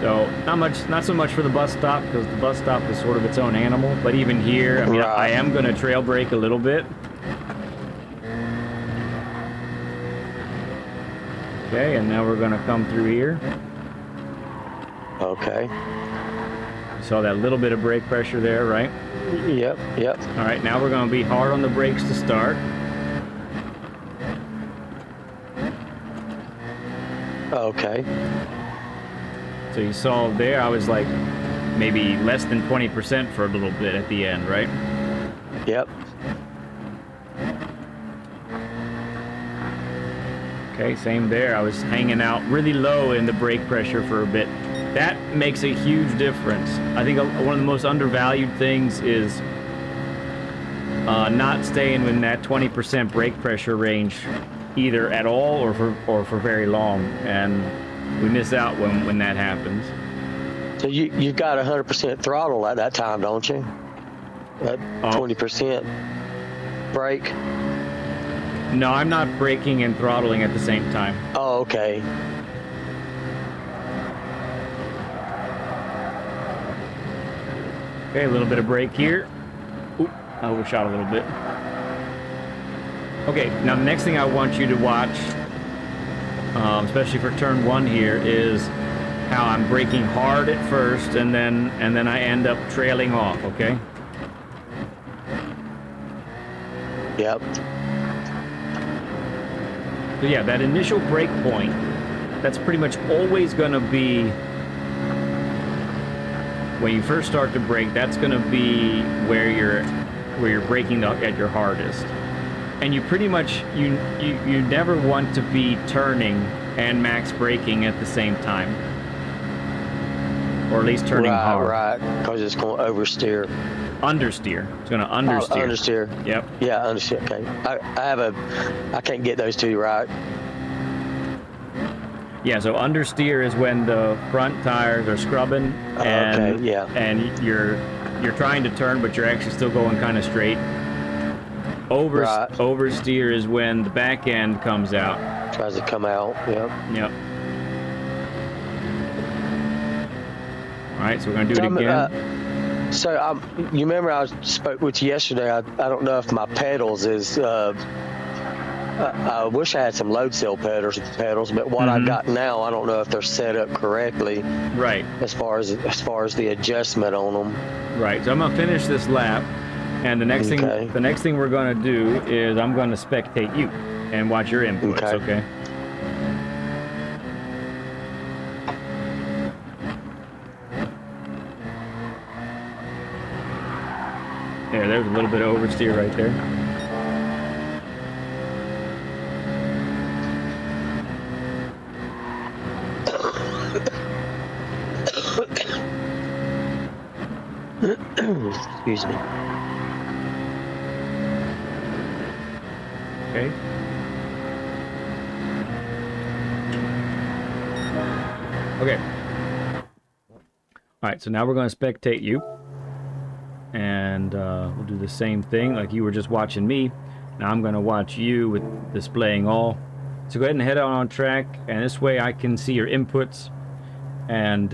So not so much for the bus stop, because the bus stop is sort of its own animal. But even here, I mean, I am going to trail brake a little bit. Okay, and now we're going to come through here. Okay. Saw that little bit of brake pressure there, right? Yep. All right, now we're going to be hard on the brakes to start. Okay. So you saw there, I was like maybe less than 20% for a little bit at the end, right? Yep. Okay, same there. I was hanging out really low in the brake pressure for a bit. That makes a huge difference. I think one of the most undervalued things is not staying in that 20% brake pressure range either at all or for very long, and we miss out when that happens. So you've got 100% throttle at that time, don't you? At 20% brake. No, I'm not braking and throttling at the same time. Oh, okay. Okay, a little bit of brake here. Oop, I overshot a little bit. Okay, now the next thing I want you to watch, especially for turn 1 here, is how I'm braking hard at first and then I end up trailing off, okay? Yep. So yeah, that initial brake point, that's pretty much always going to be, when you first start to brake, that's going to be where you're braking at your hardest. And you pretty much, you never want to be turning and max braking at the same time. Or at least turning hard. Right, because it's going to oversteer. Understeer. It's going to understeer. Understeer. Yep. Yeah, understeer. Okay. I can't get those two right. Yeah, so understeer is when the front tires are scrubbing and and you're trying to turn, but you're actually still going kind of straight. Oversteer is when the back end comes out. Tries to come out. Yep. All right, so we're gonna do it again. You remember I spoke with you yesterday. I don't know if my pedals is I wish I had some load cell pedals, but what I got now, I don't know if they're set up correctly. Right. As far as the adjustment on them. Right. So I'm gonna finish this lap, and the next thing we're gonna do is I'm gonna spectate you and watch your inputs. Okay. There's a little bit of oversteer right there. Excuse me. Okay. Okay. All right, so now we're going to spectate you. And we'll do the same thing like you were just watching me. Now I'm going to watch you with displaying all. So go ahead and head out on track, and this way I can see your inputs and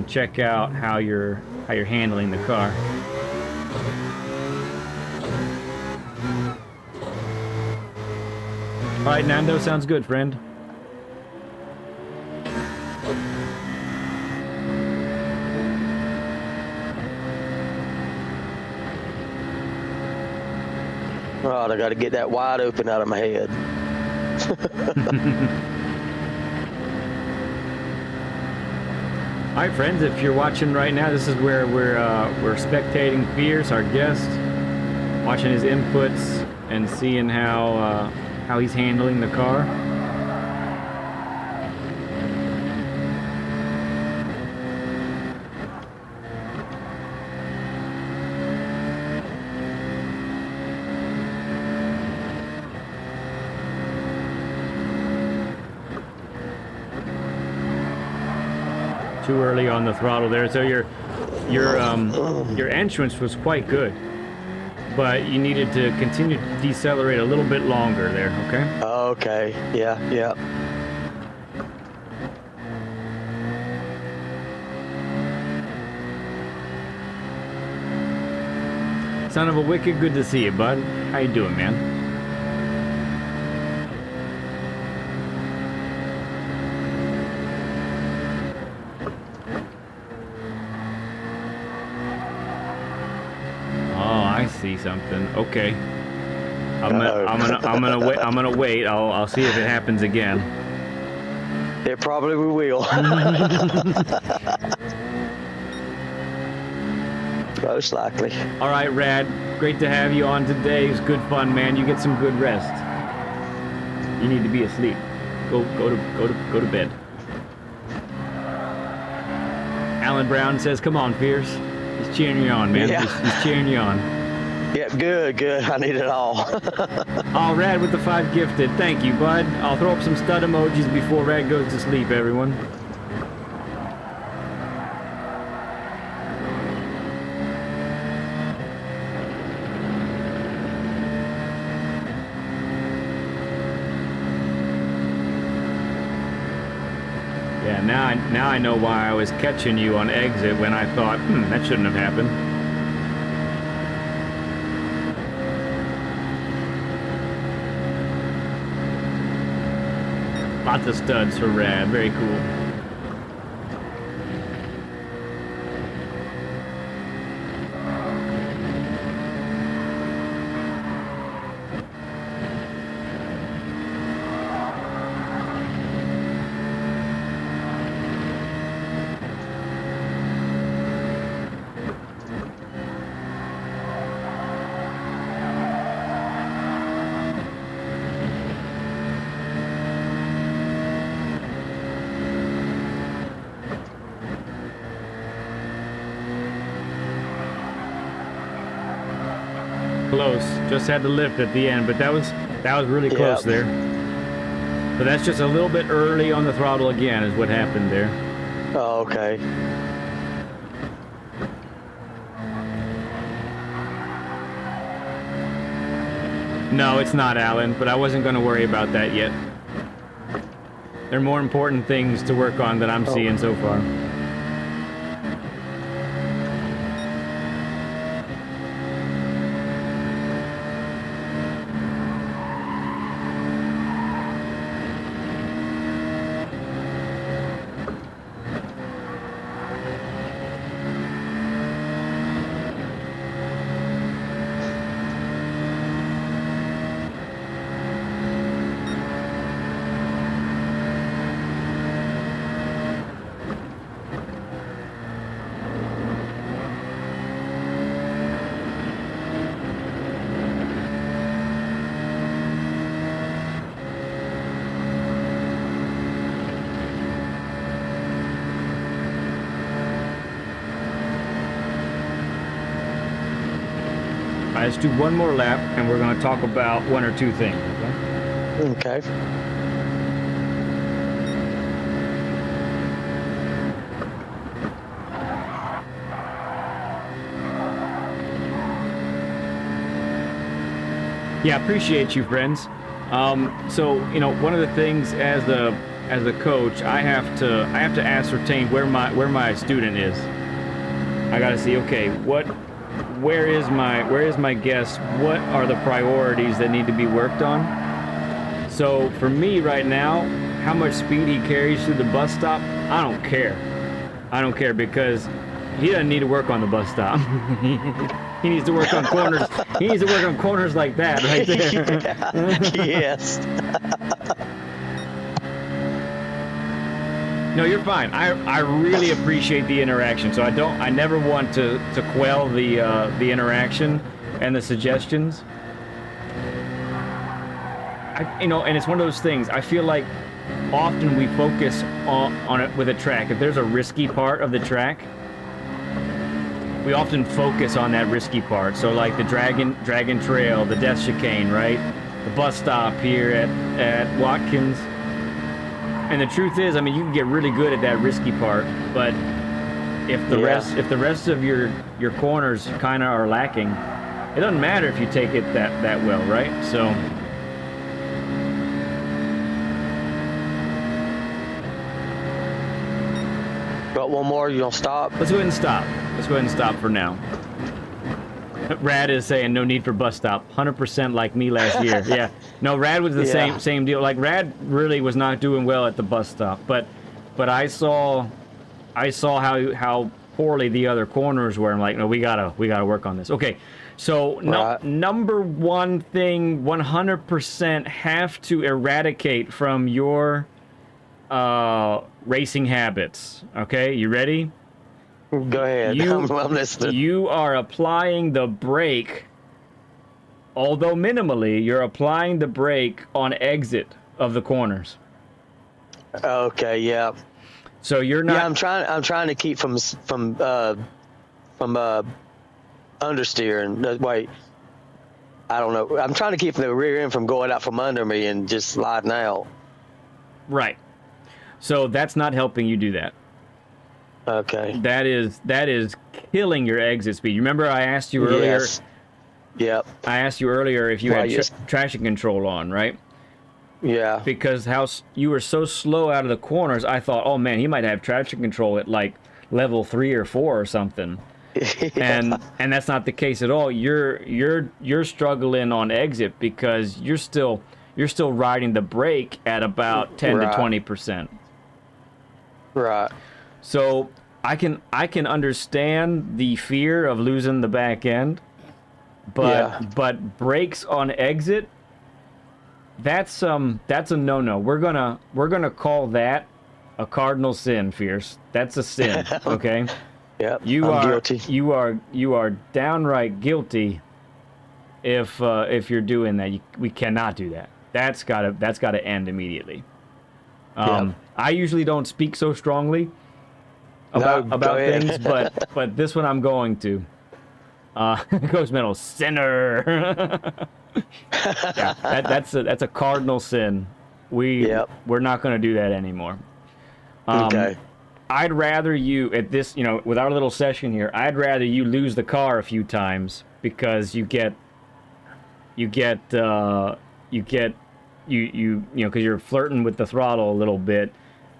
check out how you're handling the car. All right, Nando, sounds good, friend. Right, I got to get that wide open out of my head. All right, friends, if you're watching right now, this is where we're spectating Fierce, our guest, watching his inputs and seeing how he's handling the car. Too early on the throttle there, so your entrance was quite good, but you needed to continue to decelerate a little bit longer there. Okay. Okay. Yeah. Son of a wicked, good to see you, bud. How you doing, man? See something. Okay. I'm gonna wait. I'll see if it happens again. It probably will. Most likely. All right, Rad. Great to have you on today. It's good fun, man. You get some good rest. You need to be asleep. Go to bed. Alan Brown says, "Come on, Fierce." He's cheering you on, man. Yeah. He's cheering you on. Yep, good. I need it all. All Rad with the 5 gifted. Thank you, bud. I'll throw up some stud emojis before Rad goes to sleep, everyone. Yeah, now I know why I was catching you on exit when I thought, that shouldn't have happened. Lots of studs for Rad. Very cool. Close. Just had to lift at the end, but that was really close there. But that's just a little bit early on the throttle again is what happened there. Oh, okay. No, it's not, Alan, but I wasn't going to worry about that yet. There are more important things to work on that I'm seeing so far. let's do one more lap, and we're going to talk about one or two things. Okay. Yeah, appreciate you, friends. So one of the things as a coach, I have to ascertain where my student is. I got to see, okay, where is my guest? What are the priorities that need to be worked on? So for me right now, how much speed he carries through the bus stop, I don't care. I don't care because he doesn't need to work on the bus stop. He needs to work on corners. He needs to work on corners like that right there. Yes. No, you're fine. I really appreciate the interaction. So I never want to quell the interaction and the suggestions. And it's one of those things. I feel like often we focus on it with a track. If there's a risky part of the track, we often focus on that risky part. So like the Dragon Trail, the Death Chicane, right? The bus stop here at Watkins. And the truth is, I mean, you can get really good at that risky part, but if the rest of your corners kind of are lacking, it doesn't matter if you take it that well, right? So Got one more, you gonna stop? let's go ahead and stop. Let's go ahead and stop for now. Rad is saying no need for bus stop. 100% like me last year. Yeah. No, Rad was the same deal. Like Rad really was not doing well at the bus stop, but I saw how poorly the other corners were. I'm like, no, we gotta work on this. Okay. So number one thing, 100% have to eradicate from your racing habits. Okay, you ready? Go ahead. I'm listening. You are applying the brake, although minimally, you're applying the brake on exit of the corners. Okay, yeah. So you're not. Yeah, I'm trying to keep from understeering. Wait, I don't know. I'm trying to keep the rear end from going out from under me and just sliding out. Right. So that's not helping you do that. Okay. That is killing your exit speed. You remember I asked you earlier? Yes. Yep. I asked you earlier if you had traction control on, right? Yeah. Because you were so slow out of the corners, I thought, oh man, he might have traction control at like level 3 or 4 or something. Yeah. And that's not the case at all. You're struggling on exit because you're still riding the brake at about 10 to 20%. Right. So I can understand the fear of losing the back end, but brakes on exit, that's a no-no. We're gonna call that a cardinal sin, Fierce. That's a sin. Okay. Yep. I'm guilty. You are downright guilty if you're doing that. We cannot do that. That's gotta end immediatly. I usually don't speak so strongly about things, but this one I'm going to. Ghost Metal sinner. Yeah, that's a cardinal sin. We're not going to do that anymore. Okay. I'd rather you at this, with our little session here, I'd rather you lose the car a few times because you because you're flirting with the throttle a little bit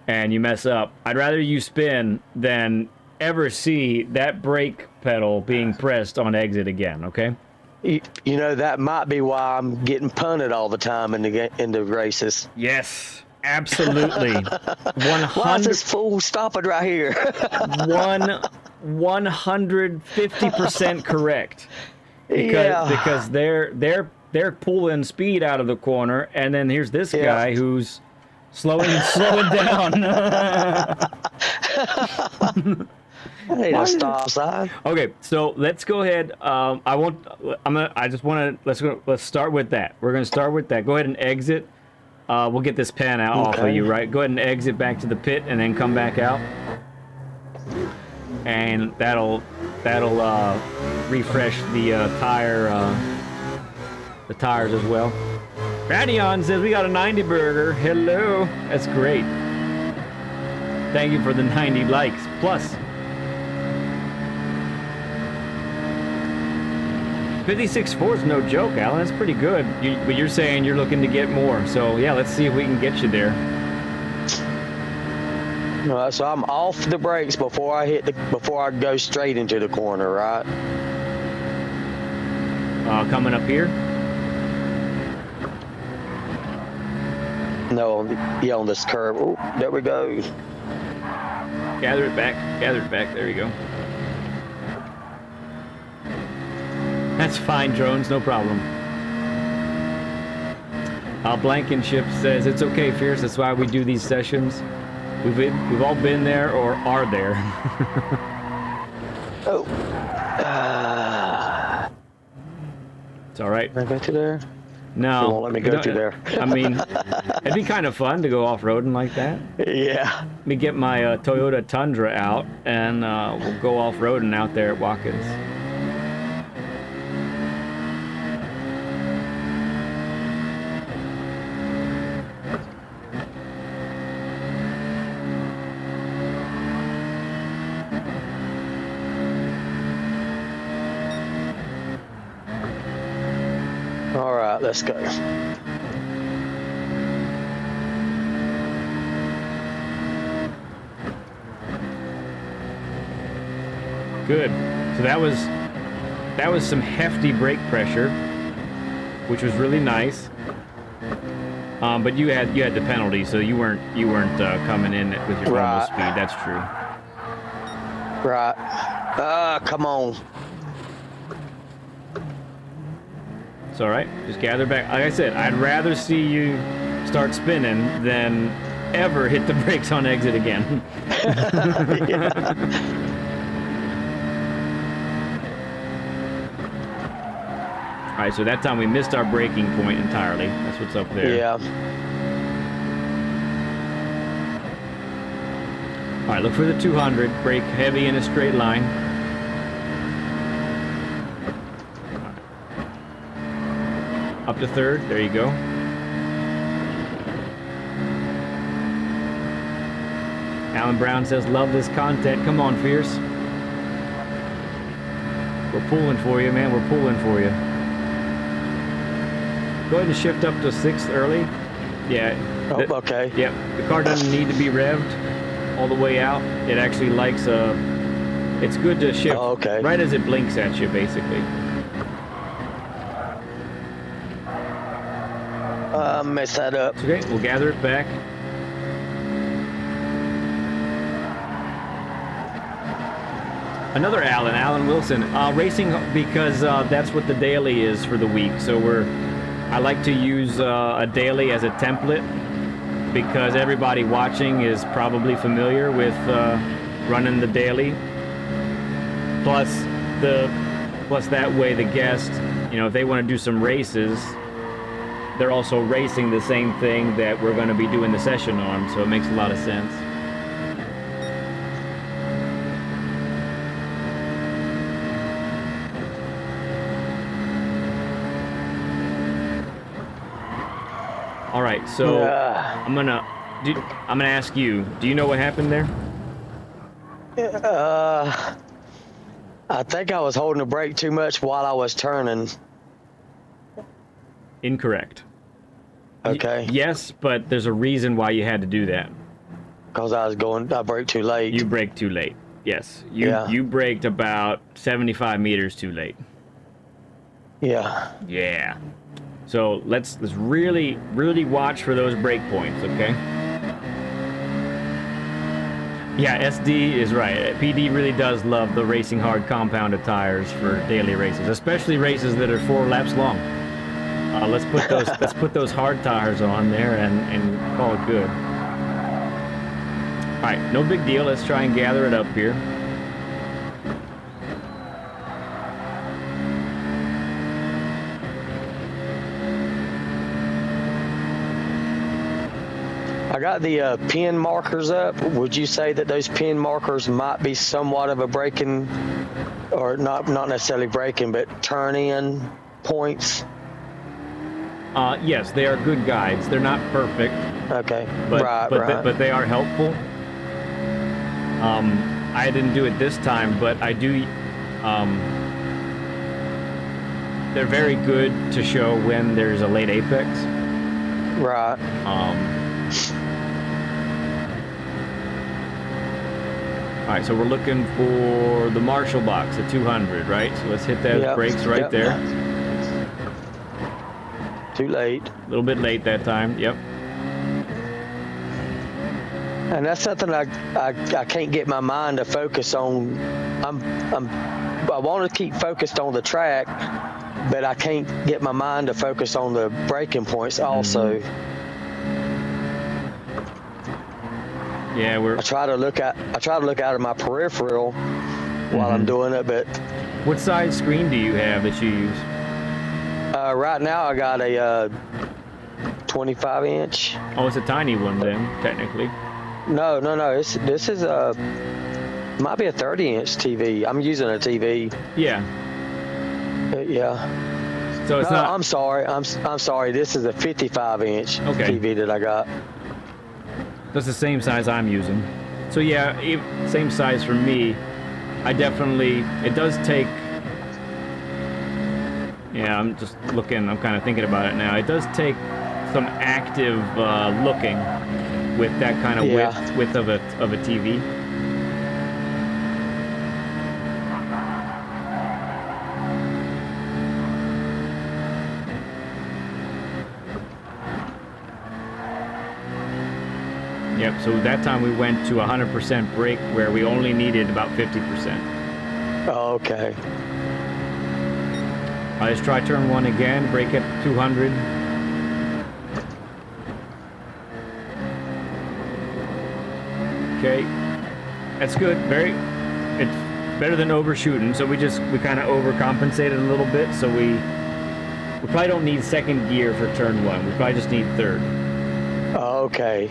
and you mess up. I'd rather you spin than ever see that brake pedal being pressed on exit again, okay? That might be why I'm getting punted all the time in the races. Yes, absolutely. 100. Why is this fool stopping right here? 150% correct. Because they're pulling speed out of the corner, and then here's this guy who's slowing down. I need a stop sign. Okay, so let's go ahead. Let's start with that. We're gonna start with that. Go ahead and exit. We'll get this pan out off of you, right? Go ahead and exit back to the pit and then come back out. And that'll That'll refresh the tires as well. Radion says we got a 90 burger. Hello. That's great. Thank you for the 90 likes. Plus 56.4 is no joke, Alan. That's pretty good. But you're saying you're looking to get more. So yeah, let's see if we can get you there. All right, so I'm off the brakes before I go straight into the corner, right? Coming up here. No, on this curve. Oh, there we go. Gather it back. There you go. That's fine, drones, no problem. Blankenship says it's okay, Fierce. That's why we do these sessions. We've all been there or are there. Oh. It's all right. Can I go to there? No. You won't let me go to there. I mean, it'd be kind of fun to go off-roading like that. Yeah. Let me get my Toyota Tundra out, and we'll go off-roading out there at Watkins. All right, let's go. Good. So that was some hefty brake pressure, which was really nice. But you had the penalty, so you weren't coming in with your normal speed. That's true. Right. Come on. It's all right. Just gather back. Like I said, I'd rather see you start spinning than ever hit the brakes on exit again. All right, so that time we missed our braking point entirely. That's what's up there. Yeah. All right, look for the 200. Brake heavy in a straight line. Up to third. There you go. Alan Brown says, love this content. Come on, Fierce. We're pulling for you, man. We're pulling for you. Go ahead and shift up to 6th early. Yeah. Oh, okay. Yep. The car doesn't need to be revved all the way out. It actually likes it's good to shift right as it blinks at you, basically. Mess that up. It's okay. We'll gather it back. Another Alan Wilson. Racing because that's what the daily is for the week. So I like to use a daily as a template because everybody watching is probably familiar with running the daily. Plus that way the guest, if they want to do some races, they're also racing the same thing that we're going to be doing the session on, so it makes a lot of sense. All right, so I'm gonna ask you. Do you know what happened there? I think I was holding the brake too much while I was turning. Incorrect. Okay. Yes, but there's a reason why you had to do that. Because I braked too late. You braked too late. Yes. You braked about 75 meters too late. Yeah. Yeah. So let's really, really watch for those brake points, okay? Yeah, SD is right. PD really does love the racing hard compounded tires for daily races, especially races that are 4 laps long. Let's put those hard tires on there and call it good. All right, no big deal. Let's try and gather it up here. I got the pin markers up. Would you say that those pin markers might be somewhat of a braking, or not necessarily braking, but turn-in points? Yes, they are good guides. They're not perfect. Okay. But Right. but they are helpful. I didn't do it this time, but I do. They're very good to show when there's a late apex. Right. All right, so we're looking for the Marshall box at 200, right? So let's hit those brakes right there. Too late. A little bit late that time. Yep. And that's something I can't get my mind to focus on. I want to keep focused on the track, but I can't get my mind to focus on the braking points also. Yeah, I try to look out of my peripheral while I'm doing it, but what size screen do you have that you use? right now I got a 25-inch. Oh, it's a tiny one then, technically. No. This is might be a 30-inch TV. I'm using a TV. Yeah. Yeah. So it's not. I'm sorry. I'm sorry. This is a 55-inch TV that I got. That's the same size I'm using. So yeah, same size for me. I definitely. It does take. Yeah, I'm just looking. I'm kind of thinking about it now. It does take some active looking with that kind of width of a TV. Yep, so that time we went to 100% brake where we only needed about 50%. Oh, okay. All right, let's try turn one again, brake at 200. Okay, that's good. It's better than overshooting. So we kind of overcompensated a little bit. So we probably don't need second gear for turn one. We probably just need third. Oh, okay.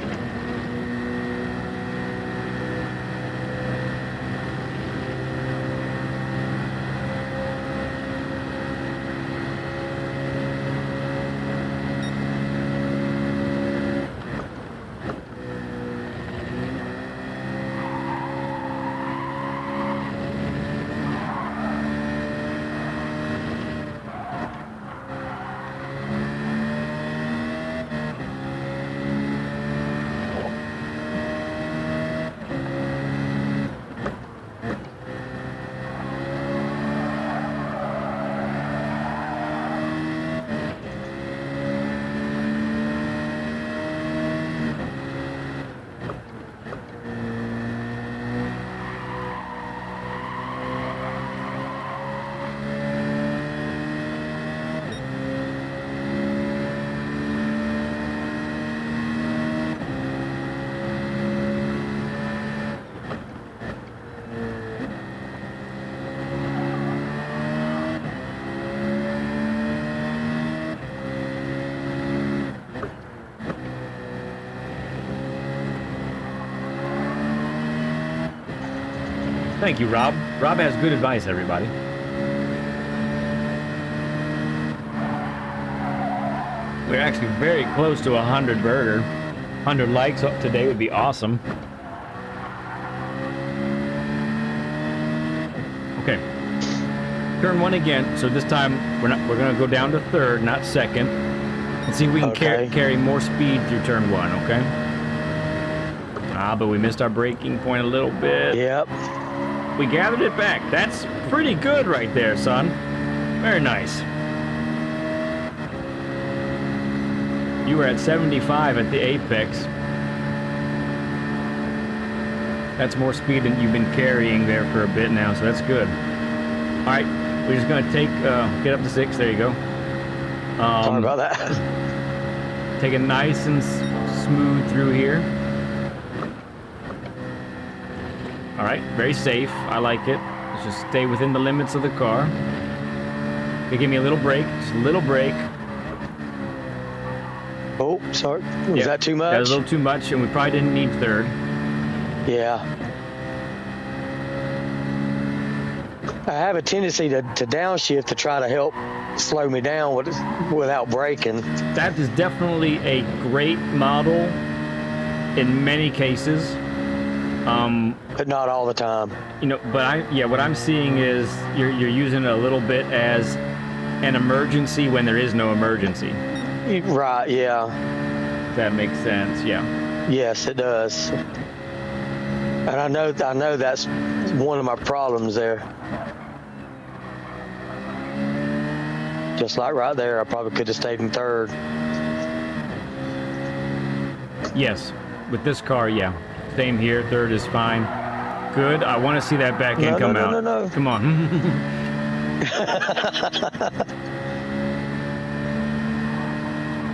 Thank you, Rob. Rob has good advice, everybody. We're actually very close to 100 burger. 100 likes up today would be awesome. Okay. Turn one again. So this time we're going to go down to third, not second. And see if we can carry more speed through turn one, okay? But we missed our braking point a little bit. Yep. We gathered it back. That's pretty good right there, son. Very nice. You were at 75 at the apex. That's more speed than you've been carrying there for a bit now, so that's good. All right, we're just gonna get up to 6. There you go. Sorry about that. Take it nice and smooth through here. All right, very safe. I like it. Let's just stay within the limits of the car. Okay, give me a little break, just a little break. Oh, Oh, sorry. Was that too much? That was a little too much, and we probably didn't need third. Yeah. I have a tendency to downshift to try to help slow me down without braking. That is definitely a great model in many cases. But not all the time. You know, but what I'm seeing is you're using it a little bit as an emergency when there is no emergency. Right, yeah. That makes sense, yeah. Yes, it does. And I know that's one of my problems there. Just like right there, I probably could have stayed in third. Yes, with this car, yeah. Same here, third is fine. Good, I want to see that back end come out. No. Come on.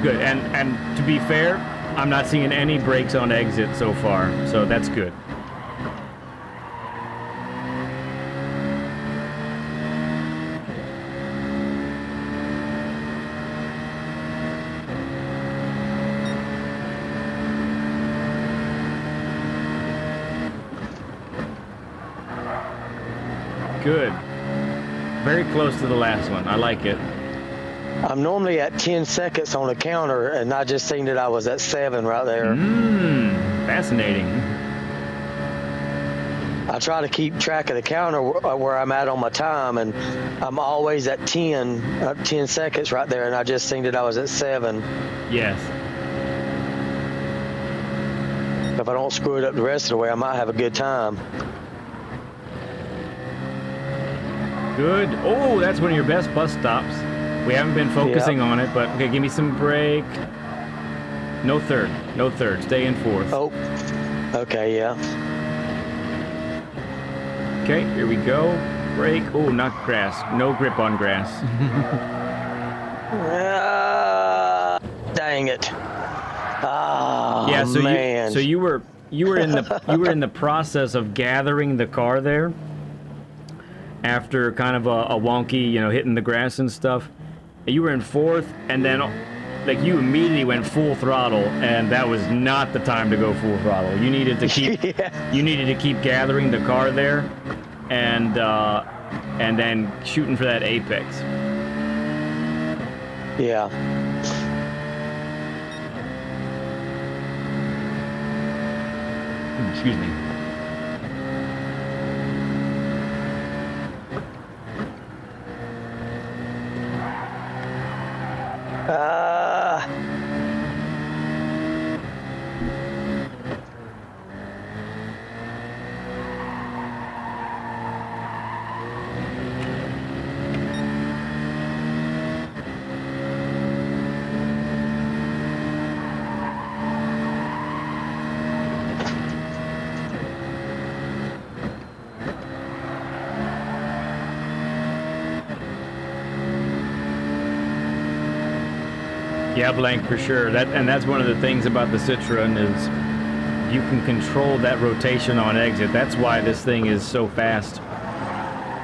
Good, and to be fair, I'm not seeing any brakes on exit so far, so that's good. Good. Very close to the last one. I like it. I'm normally at 10 seconds on the counter, and I just seen that I was at 7 right there. Fascinating. I try to keep track of the counter where I'm at on my time, and I'm always at 10 seconds right there, and I just seen that I was at 7. Yes. If I don't screw it up the rest of the way, I might have a good time. Good. Oh, that's one of your best bus stops. We haven't been focusing on it, but okay, give me some brake. No third. No third. Stay in fourth. Oh, okay, yeah. Okay, here we go. Brake. Oh, not grass. No grip on grass. Dang it. Oh, yeah, so man. you were in the process of gathering the car there after kind of a wonky, hitting the grass and stuff. You were in fourth, and then you immediately went full throttle, and that was not the time to go full throttle. You needed to keep you needed to keep gathering the car there, and then shooting for that apex. Yeah. Excuse me. Yeah, Blank, for sure. That's one of the things about the Citroen is you can control that rotation on exit. That's why this thing is so fast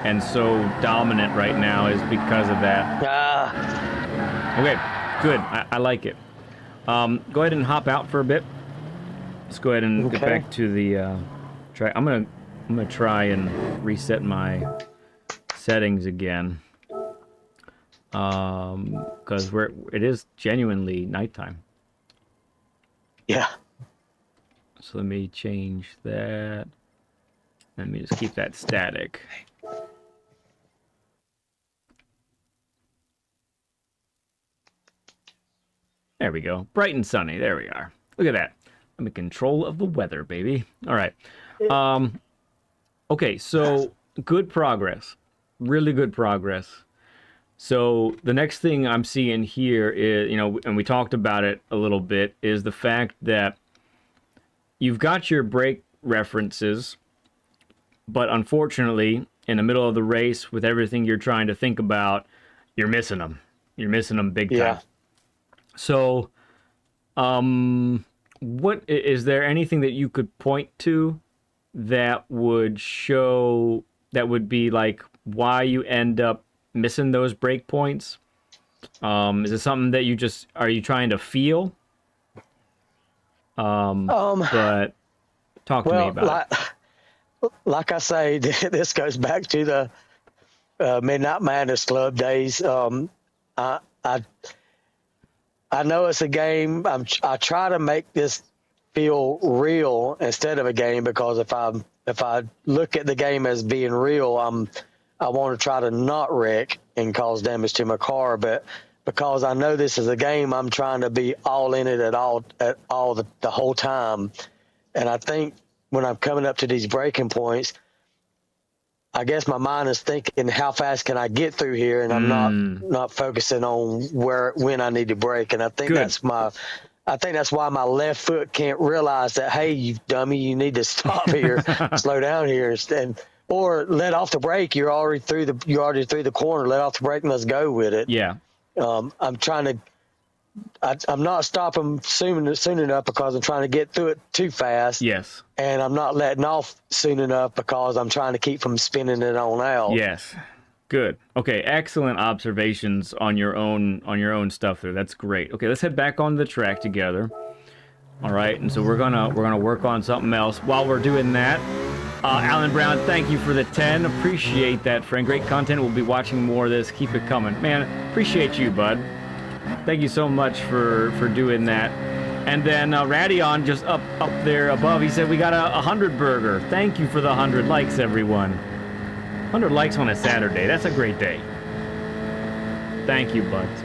and so dominant right now, is because of that. Okay, good. I like it. Go ahead and hop out for a bit. Let's go ahead and get back to the track. I'm gonna try and reset my settings again. Because it is genuinely nighttime. Yeah. So let me change that. Let me just keep that static. There we go. Bright and sunny. There we are. Look at that. I'm in control of the weather, baby. All right. Okay, so good progress. Really good progress. So the next thing I'm seeing here is, and we talked about it a little bit, is the fact that you've got your brake references, but unfortunately, in the middle of the race, with everything you're trying to think about, you're missing them. You're missing them big time. Yeah. So, what is there anything that you could point to that would show, that would be like why you end up missing those break points? Is it something that are you trying to feel But talk to me about it. Like I say, this goes back to the Midnight Madness Club days. I know it's a game. I try to make this feel real instead of a game, because if I look at the game as being real, I want to try to not wreck and cause damage to my car. But because I know this is a game, I'm trying to be all in it at all the whole time. And I think when I'm coming up to these breaking points, I guess my mind is thinking, how fast can I get through here? And I'm not focusing on when I need to brake. And I think that's why my left foot can't realize that, hey, you dummy, you need to stop here, slow down here, or let off the brake. You're already through the corner. Let off the brake and let's go with it. Yeah. I'm not stopping soon enough because I'm trying to get through it too fast. Yes. And I'm not letting off soon enough because I'm trying to keep from spinning it on out. Yes. Good. Okay, excellent observations on your own stuff there. That's great. Okay, let's head back on the track together. All right, and so we're gonna work on something else while we're doing that. Alan Brown, thank you for the 10. Appreciate that, friend. Great content. We'll be watching more of this. Keep it coming, man. Appreciate you, bud. Thank you so much for doing that. And then Radion, just up there above, he said we got a 100 burger. Thank you for the 100 likes, everyone. 100 likes on a Saturday. That's a great day. Thank you, buds.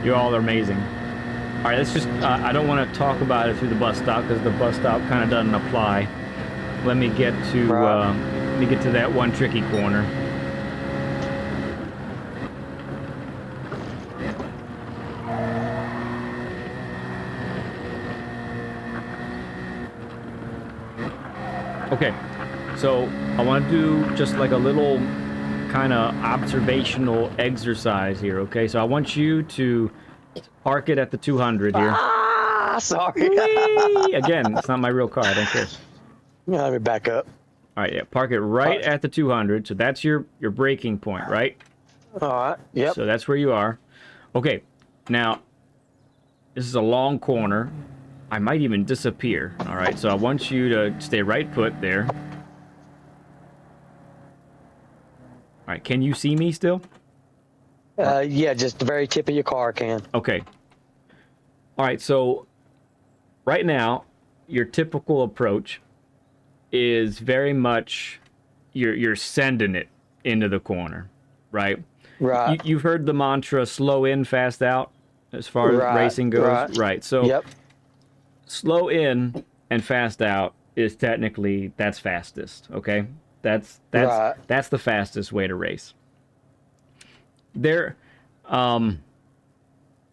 You all are amazing. All right, let's just, I don't want to talk about it through the bus stop because the bus stop kind of doesn't apply. Let me get to that one tricky corner. Okay, so I want to do just like a little kind of observational exercise here, okay? So I want you to park it at the 200 here. Sorry. Again, it's not my real car, I don't care. Let me back up. All right, yeah, park it right at the 200. So that's your braking point, right? All right, yep. So that's where you are. Okay, now, this is a long corner. I might even disappear. All right, so I want you to stay right put there. All right, can you see me still? Yeah, just the very tip of your car can. Okay. All right, so right now, your typical approach is very much you're sending it into the corner, right? Right. You've heard the mantra slow in, fast out as far as racing goes? Right. So yep. Slow in and fast out is technically, that's fastest, okay? That's the fastest way to race. There,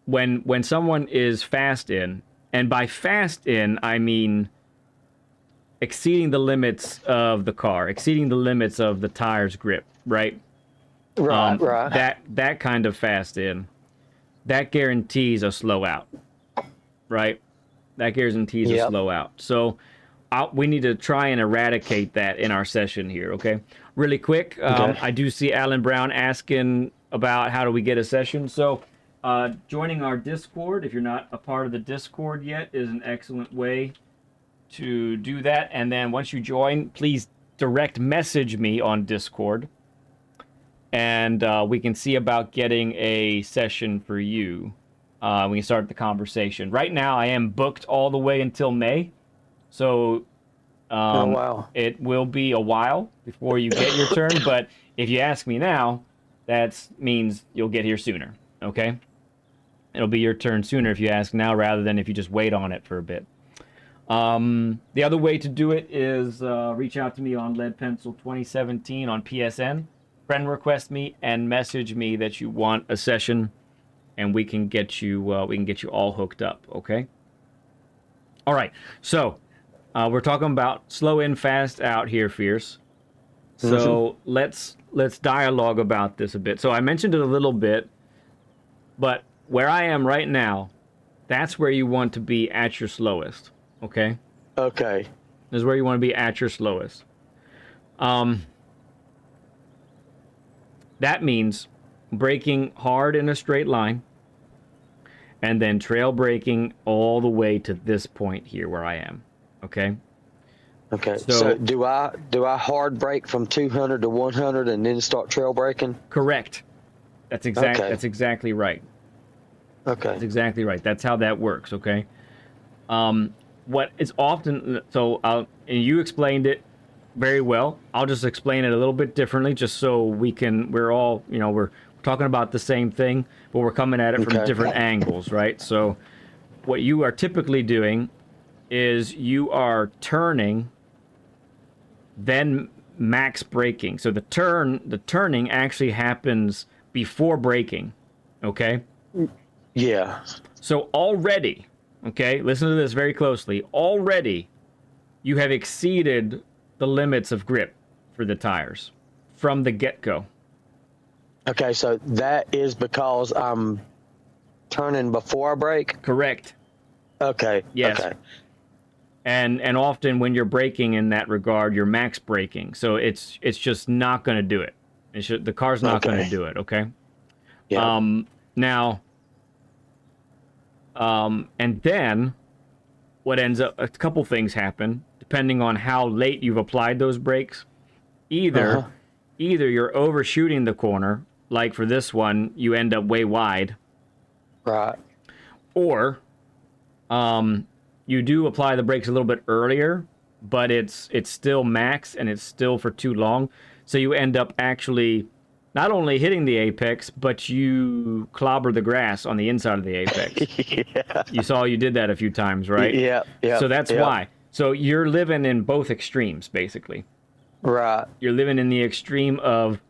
when someone is fast in, and by fast in, I mean exceeding the limits of the car, exceeding the limits of the tire's grip, right? Right. That kind of fast in, that guarantees a slow out, right? That guarantees a slow out. So we need to try and eradicate that in our session here, okay? Really quick, I do see Alan Brown asking about how do we get a session. So joining our Discord, if you're not a part of the Discord yet, is an excellent way to do that. And then once you join, please direct message me on Discord. And we can see about getting a session for you. We can start the conversation. Right now, I am booked all the way until May. So it will be a while before you get your turn. But if you ask me now, that means you'll get here sooner, okay? It'll be your turn sooner if you ask now rather than if you just wait on it for a bit. The other way to do it is reach out to me on Lead Pencil 2017 on PSN. Friend request me and message me that you want a session, and we can get you all hooked up, okay? All right, so we're talking about slow in, fast out here, Fierce. So let's dialogue about this a bit. So I mentioned it a little bit, but where I am right now, that's where you want to be at your slowest, okay? Okay. This is where you want to be at your slowest. That means braking hard in a straight line and then trail braking all the way to this point here where I am. Okay. Okay. So do I hard brake from 200 to 100 and then start trail braking? Correct. That's exactly right. Okay. That's exactly right. That's how that works. Okay. What is often and you explained it very well. I'll just explain it a little bit differently, just so we're all, we're talking about the same thing, but we're coming at it from different angles, right? So what you are typically doing is you are turning, then max braking. So the turning actually happens before braking, okay? Yeah. So already, okay, listen to this very closely. Already, you have exceeded the limits of grip for the tires from the get-go. Okay, so that is because I'm turning before I brake? Correct. Okay. Yes. Okay. And often when you're braking in that regard, you're max braking. So it's just not going to do it. The car's not going to do it, okay? Yeah. And then what ends up, a couple things happen depending on how late you've applied those brakes. Either you're overshooting the corner, like for this one, you end up way wide. Right. Or you do apply the brakes a little bit earlier, but it's still max and it's still for too long. So you end up actually not only hitting the apex, but you clobber the grass on the inside of the apex. Yeah. You saw you did that a few times, right? Yeah. So that's why. So you're living in both extremes, basically. Right. You're living in the extreme of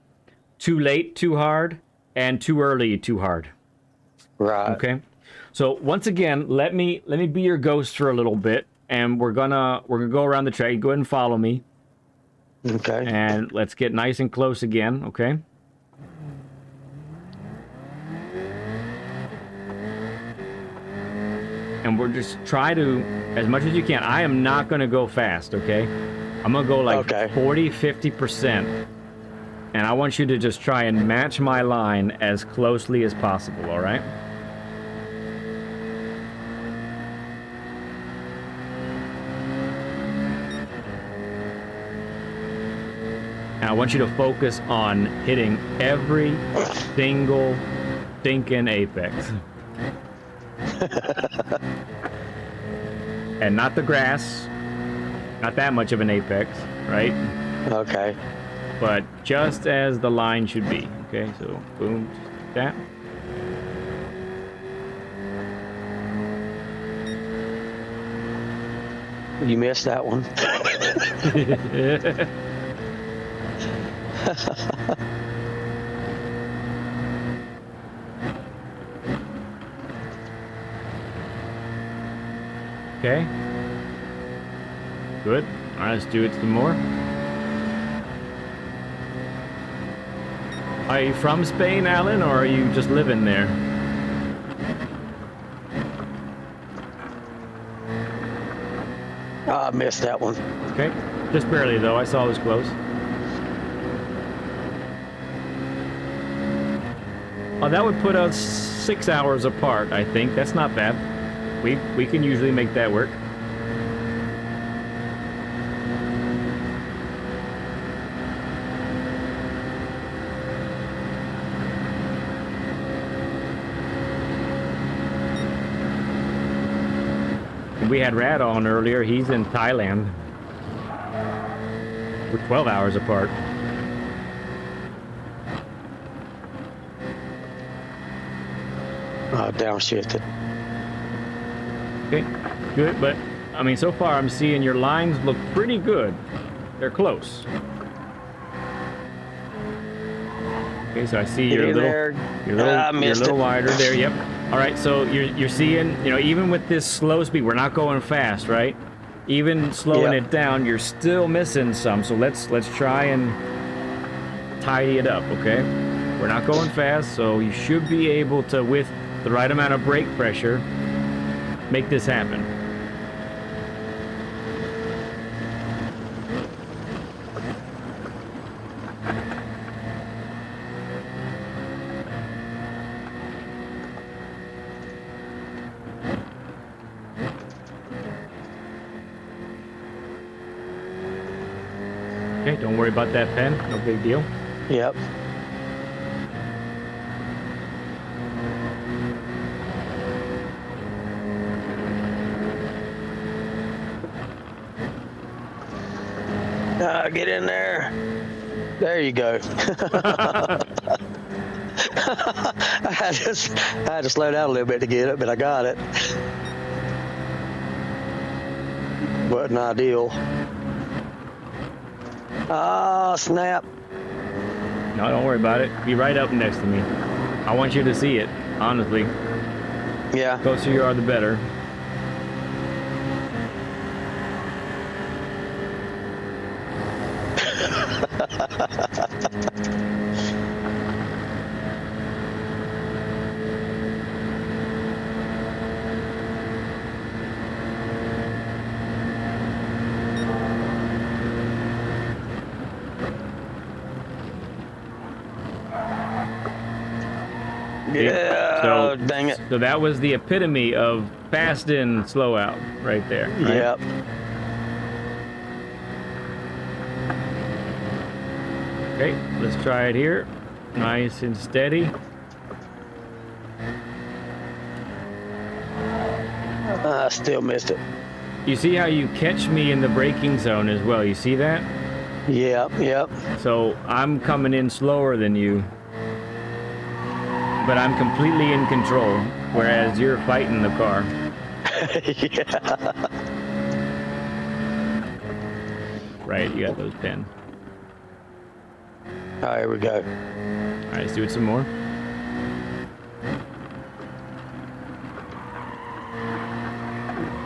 too late, too hard, and too early, too hard. Right. Okay. So once again, let me be your ghost for a little bit, and we're gonna go around the track. Go ahead and follow me. Okay. And let's get nice and close again. Okay. And we're just try to, as much as you can. I am not going to go fast, okay? I'm going to go like 40, 50%. And I want you to just try and match my line as closely as possible, all right? And I want you to focus on hitting every single stinking apex. And not the grass, not that much of an apex, right? Okay. But just as the line should be. Okay, so boom, just like that. You missed that one. Okay. Good. All right, let's do it some more. Are you from Spain, Alan, or are you just living there? I missed that one. Okay. Just barely, though. I saw it was close. Oh, that would put us 6 hours apart, I think. That's not bad. We can usually make that work. We had Radon earlier. He's in Thailand. We're 12 hours apart. Downshifted. Okay, good, but I mean, so far I'm seeing your lines look pretty good. They're close. Okay, so I see you're a little wider there. Yep. All right, so you're seeing, even with this slow speed, we're not going fast, right? Even slowing it down, you're still missing some. So let's try and tidy it up, okay? We're not going fast, so you should be able to, with the right amount of brake pressure, make this happen. Okay, don't worry about that pen. No big deal. Yep. Get in there. There you go. I had to slow down a little bit to get it, but I got it. Wasn't ideal. Ah, snap. No, don't worry about it. Be right up next to me. I want you to see it, honestly. Yeah. The closer you are, the better. Yeah, So, dang it. So that was the epitome of fast in, slow out, right there. Right? Yep. Okay, let's try it here. Nice and steady. I still missed it. You see how you catch me in the braking zone as well? You see that? Yep, yep. So I'm coming in slower than you, but I'm completely in control, whereas you're fighting the car. Yeah. Right, you got those pins. All right, here we go. All right, let's do it some more.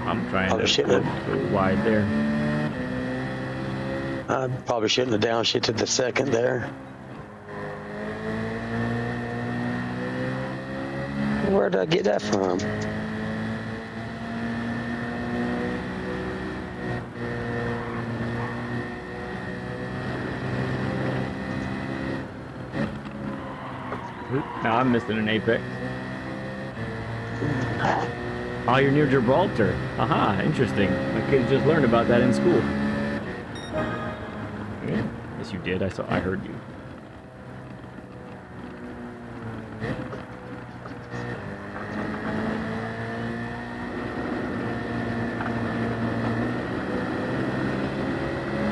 I'm trying to go wide there. I probably shouldn't have downshifted the second there. Where did I get that from? Now I'm missing an apex. Oh, you're near Gibraltar. Aha, interesting. My kids just learned about that in school. Yeah. Yes, you did. I heard you.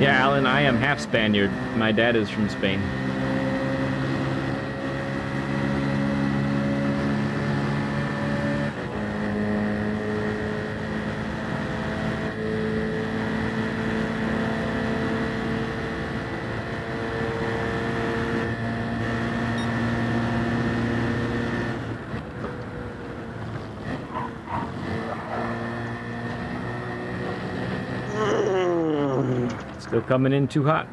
Yeah, Alan, I am half Spaniard. My dad is from Spain. Still coming in too hot.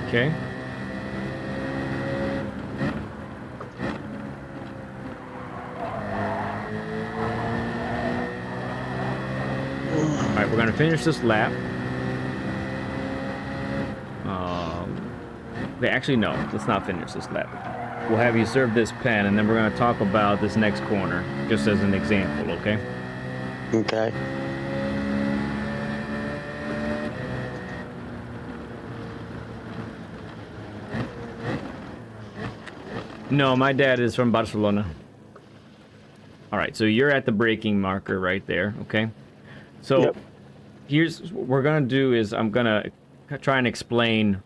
Okay. All right, we're gonna finish this lap. Actually, no, let's not finish this lap. We'll have you serve this pen, and then we're gonna talk about this next corner, just as an example, okay? Okay. No, my dad is from Barcelona. All right, so you're at the braking marker right there, okay? So Yep. here's what we're gonna do is I'm gonna try and explain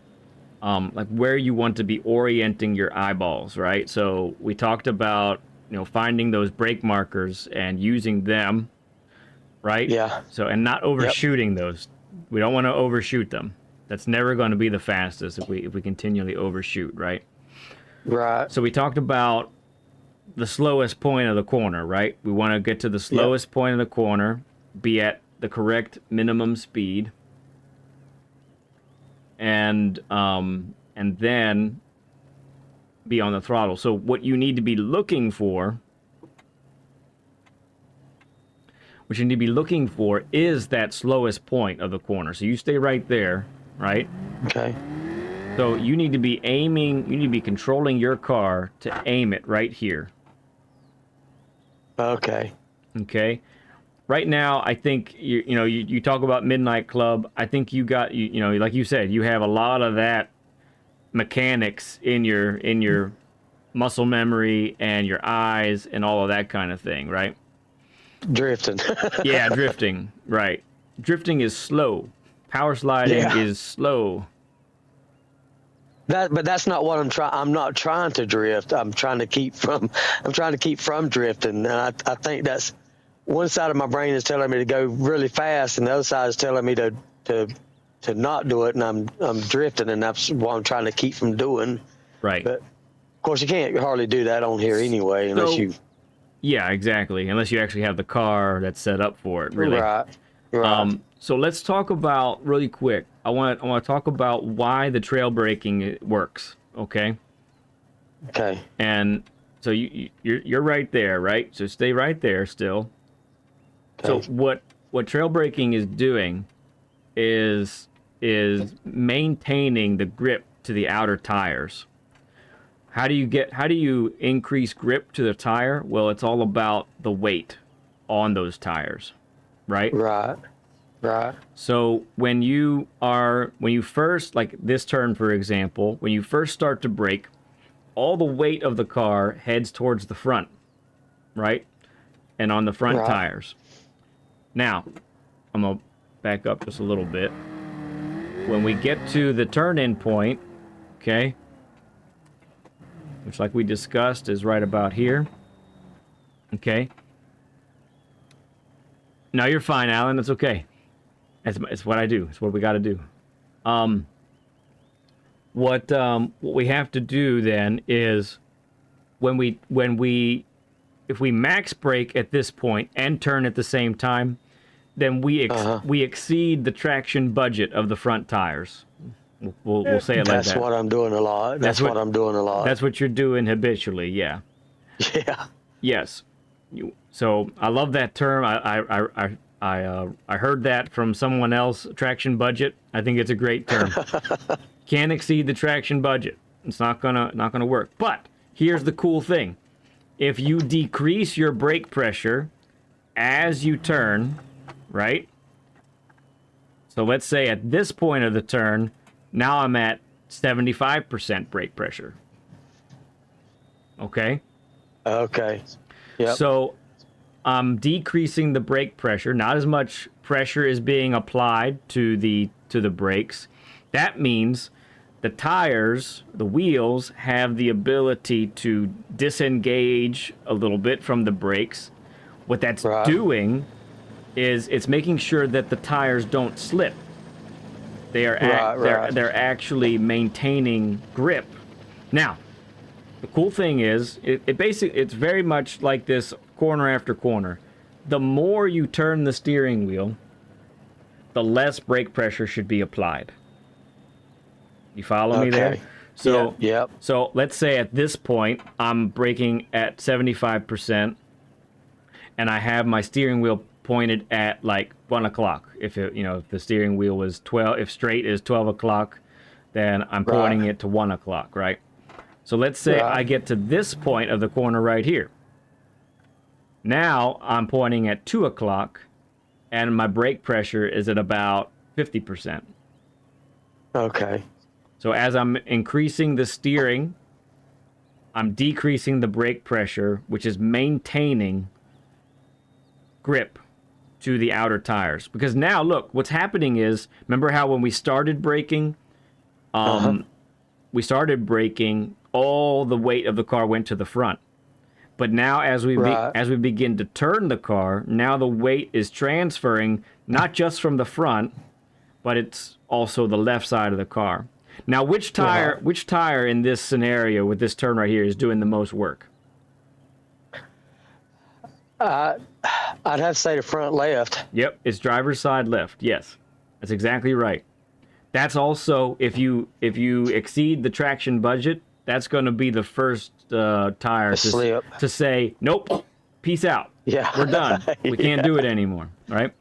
like where you want to be orienting your eyeballs, right? So we talked about, finding those brake markers and using them, right? Yeah. So, and not overshooting those. We don't want to overshoot them. That's never going to be the fastest if we continually overshoot, right? Right. So we talked about the slowest point of the corner, right? We want to get to the slowest point of the corner, be at the correct minimum speed, and then be on the throttle. So what you need to be looking for, is that slowest point of the corner. So you stay right there, right? Okay. So you need to be controlling your car to aim it right here. Okay. Okay? right now, I think you talk about Midnight Club. I think you got like you said, you have a lot of that mechanics in your muscle memory and your eyes and all of that kind of thing, right? Drifting. Yeah, drifting, right. Drifting is slow. Power sliding is slow. But that's not what I'm trying. I'm not trying to drift. I'm trying to keep from drifting. And I think that's one side of my brain is telling me to go really fast, and the other side is telling me to not do it. And I'm drifting, and that's what I'm trying to keep from doing. Right. But of course, you can't hardly do that on here anyway, unless you. Yeah, exactly. Unless you actually have the car that's set up for it, really. Right. Right. So let's talk about really quick. I want to talk about why the trail braking works. Okay. Okay. And so you're right there, right? So stay right there still. Okay. So what trail braking is doing is maintaining the grip to the outer tires. How do you increase grip to the tire? Well, it's all about the weight on those tires, right? Right. Right. So when you first, like this turn, for example, when you first start to brake, all the weight of the car heads towards the front, right? And on the front tires. Now, I'm going to back up just a little bit. When we get to the turn-in point, okay, which like we discussed is right about here, okay. No, you're fine, Alan. That's okay. It's what I do. It's what we got to do. What we have to do then is if we max brake at this point and turn at the same time, then we exceed the traction budget of the front tires. We'll say it like that. That's what I'm doing a lot. That's what I'm doing a lot. That's what you're doing habitually. Yeah. Yeah. Yes. So I love that term. I heard that from someone else. Traction budget. I think it's a great term. Can't exceed the traction budget. It's not gonna work. But here's the cool thing: if you decrease your brake pressure as you turn, right? So let's say at this point of the turn, now I'm at 75% brake pressure. Okay. Okay. Yeah. So I'm decreasing the brake pressure. Not as much pressure is being applied to the brakes. That means the tires, the wheels, have the ability to disengage a little bit from the brakes. What that's doing is it's making sure that the tires don't slip. They are they're actually maintaining grip. Now, the cool thing is it's very much like this corner after corner. The more you turn the steering wheel, the less brake pressure should be applied. You follow me there? So, so let's say at this point, I'm braking at 75%, and I have my steering wheel pointed at like 1 o'clock. If the steering wheel was 12, if straight is 12 o'clock, then I'm pointing it to 1 o'clock, right? So let's say I get to this point of the corner right here. Now I'm pointing at 2 o'clock, and my brake pressure is at about 50%. Okay. So as I'm increasing the steering, I'm decreasing the brake pressure, which is maintaining grip to the outer tires. Because now, look, what's happening is, remember how when we started braking, all the weight of the car went to the front. But now as we begin to turn the car, now the weight is transferring not just from the front, but it's also the left side of the car. Now, which tire in this scenario with this turn right here is doing the most work? I'd have to say the front left. Yep, it's driver's side left. Yes, that's exactly right. That's also, if you exceed the traction budget, that's going to be the first tire to say, nope, peace out. Yeah, we're done. We can't do it anymore, right?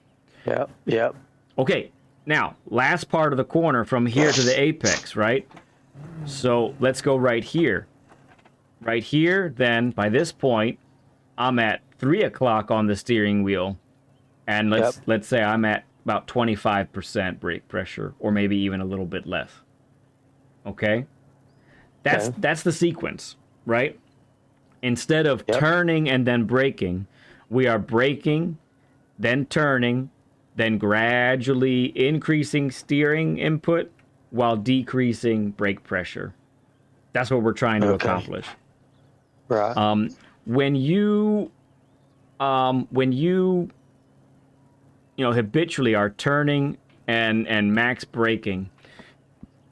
Yep, yep. Okay, now, last part of the corner from here to the apex, right? So let's go right here. Right here, then, by this point, I'm at 3 o'clock on the steering wheel. and let's say I'm at about 25% brake pressure, or maybe even a little bit less. Okay? That's the sequence, right? Instead of turning and then braking, we are braking, then turning, then gradually increasing steering input while decreasing brake pressure. That's what we're trying to accomplish. Right. When you habitually are turning and max braking,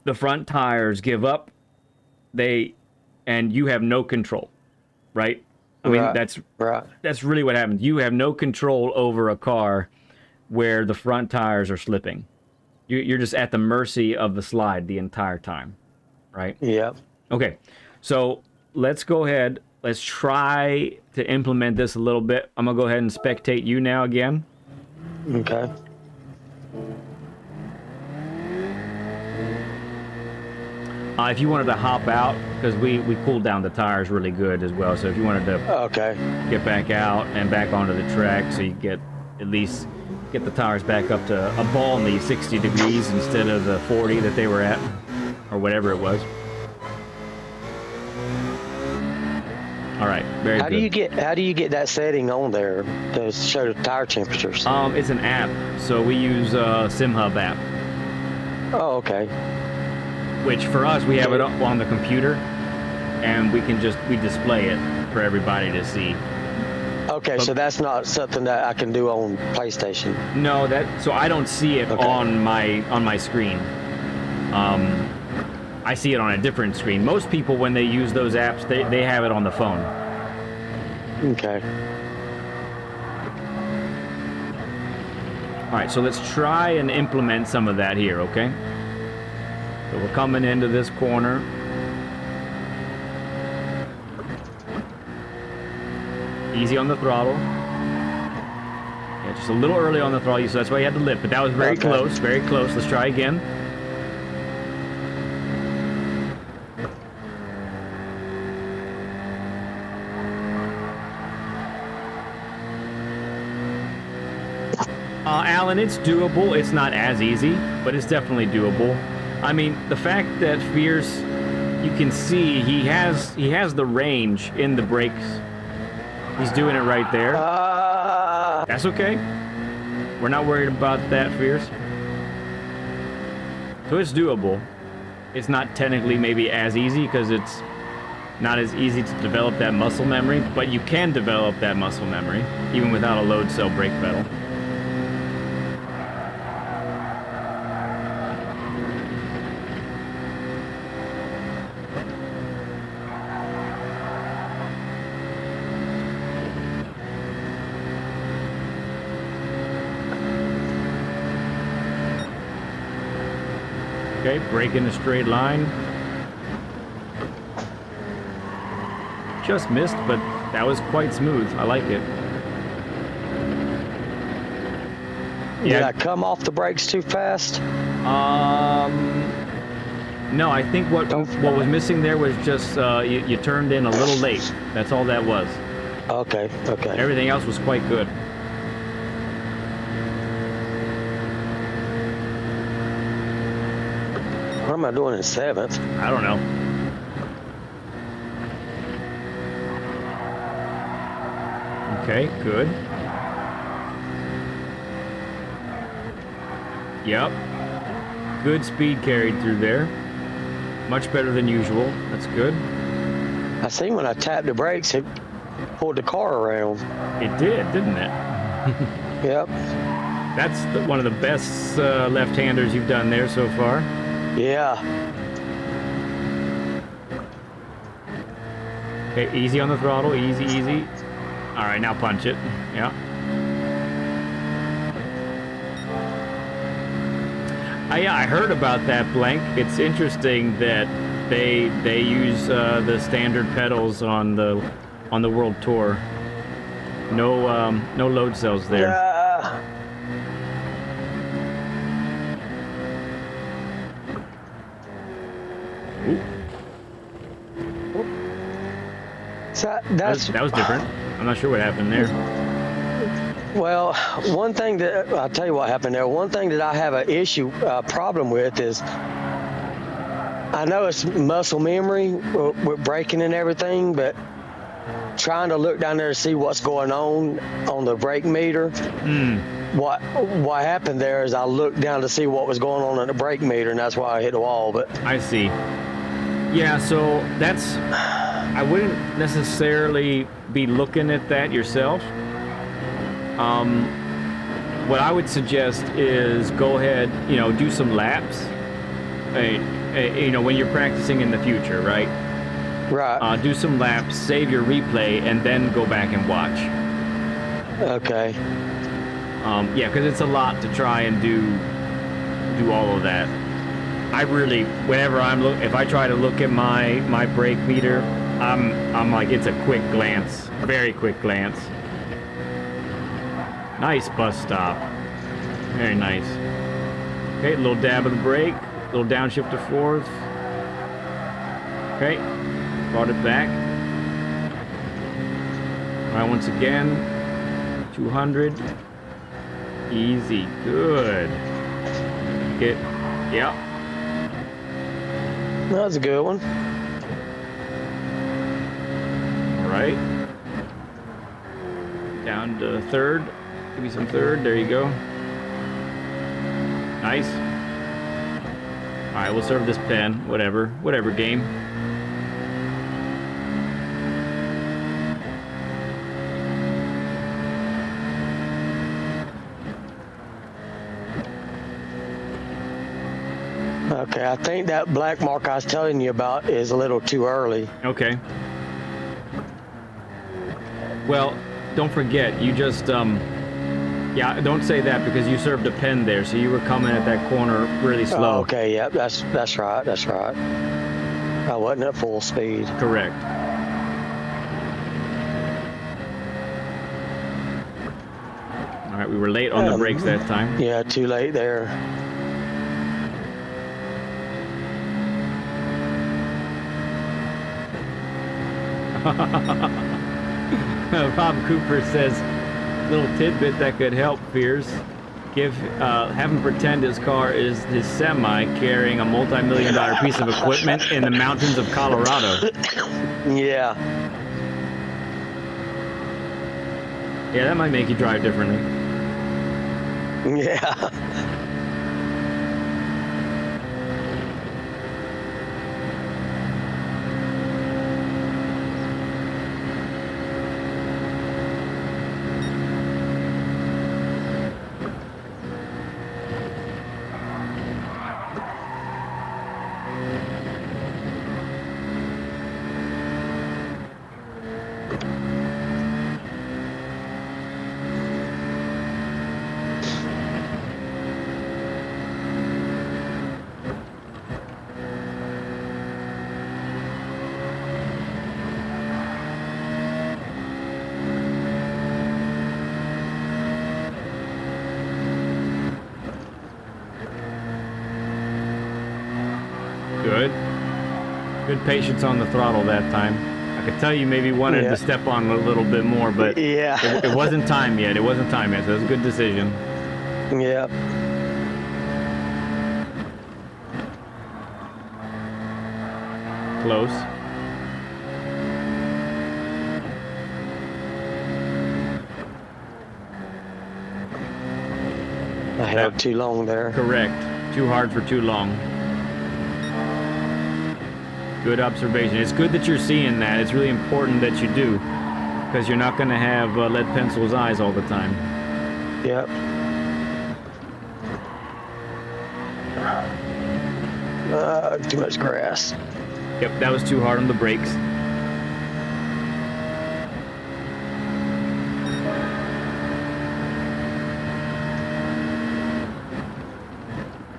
the front tires give up. And you have no control, right? I mean, that's really what happens. You have no control over a car where the front tires are slipping. You're just at the mercy of the slide the entire time, right? Yep. Okay, so let's go ahead. Let's try to implement this a little bit. I'm going to go ahead and spectate you now again. Okay. If you wanted to hop out, because we cooled down the tires really good as well, so if you wanted to get back out and back onto the track so you get at least get the tires back up to a balmy 60 degrees instead of the 40 that they were at, or whatever it was. All right, very good. How do you get that setting on there to show the tire temperatures? It's an app, so we use SimHub app. Oh, okay. Which for us, we have it up on the computer, and we display it for everybody to see. Okay, so that's not something that I can do on PlayStation. No, so I don't see it on my screen. I see it on a different screen. Most people, when they use those apps, they have it on the phone. Okay. All right, so let's try and implement some of that here, okay? So we're coming into this corner. Easy on the throttle. Yeah, just a little early on the throttle, so that's why you had to lift. But that was very close, very close. Let's try again. Alan, it's doable. It's not as easy, but it's definitely doable. I mean, the fact that Fierce, you can see he has the range in the brakes. He's doing it right there. That's okay. We're not worried about that, Fierce. So it's doable. It's not technically maybe as easy because it's not as easy to develop that muscle memory, but you can develop that muscle memory even without a load cell brake pedal. Okay, brake in a straight line. Just missed, but that was quite smooth. I like it. Did I come off the brakes too fast? No, I think what was missing there was just you turned in a little late. That's all that was. Okay. Everything else was quite good. What am I doing in 7th? I don't know. Okay, good. Yep. Good speed carried through there. Much better than usual. That's good. I see when I tapped the brakes, it pulled the car around. It did, didn't it? Yep. That's one of the best left-handers you've done there so far. Yeah. Okay, easy on the throttle. Easy. All right, now punch it. Yeah. I heard about that, Blank. It's interesting that they use the standard pedals on the World Tour. No load cells there. Yeah. So that was different. I'm not sure what happened there. Well, one thing that I'll tell you what happened there. One thing that I have a problem with is I know it's muscle memory with braking and everything, but trying to look down there to see what's going on the brake meter. What happened there is I looked down to see what was going on in the brake meter, and that's why I hit the wall. But I see. Yeah, so I wouldn't necessarily be looking at that yourself. What I would suggest is go ahead, do some laps. When you're practicing in the future, right? Right. Do some laps, save your replay, and then go back and watch. Okay. Yeah, because it's a lot to try and do all of that. I really, whenever if I try to look at my brake meter, I'm like, it's a quick glance, very quick glance. Nice bus stop. Very nice. Okay, a little dab of the brake, a little downshift to fourth. Okay, brought it back. All right, once again, 200. Easy, good. Yeah. That was a good one. All right. Down to third. Give me some third. There you go. Nice. All right, we'll serve this pen. Whatever game. Okay, I think that black mark I was telling you about is a little too early. Okay. Well, don't forget, you just, yeah, don't say that because you served a pen there, so you were coming at that corner really slow. Oh, okay, yeah, that's right. I wasn't at full speed. Correct. All right, we were late on the brakes that time. Yeah, too late there. Rob Cooper says, little tidbit that could help Fierce. Have him pretend his car is his semi carrying a multi-million-dollar piece of equipment in the mountains of Colorado. Yeah. Yeah, that might make you drive differently. Yeah. Good patience on the throttle that time. I could tell you maybe wanted to step on a little bit more, but it wasn't time yet. So it was a good decision. Yeah. Close. I held too long there. Correct. Too hard for too long. Good observation. It's good that you're seeing that. It's really important that you do, because you're not going to have lead pencil's eyes all the time. Yep. Too much grass. Yep, that was too hard on the brakes.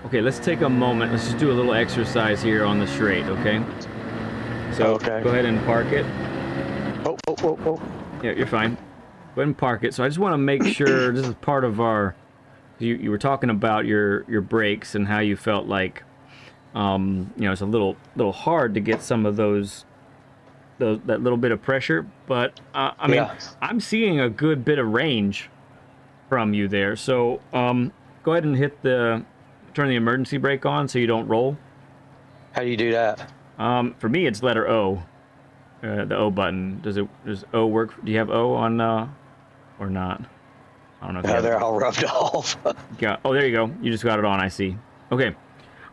Okay, let's take a moment. Let's just do a little exercise here on the straight, okay? So go ahead and park it. Oh. Yeah, you're fine. Go ahead and park it. So I just want to make sure this is part of our. You were talking about your brakes and how you felt like, it's a little hard to get some of that little bit of pressure. But I mean, I'm seeing a good bit of range from you there. So go ahead and turn the emergency brake on so you don't roll. How do you do that? For me, it's letter O. The O button. Does O work? Do you have O on or not? I don't know. If No, they're all rubbed off. Oh, there you go. You just got it on. I see. Okay.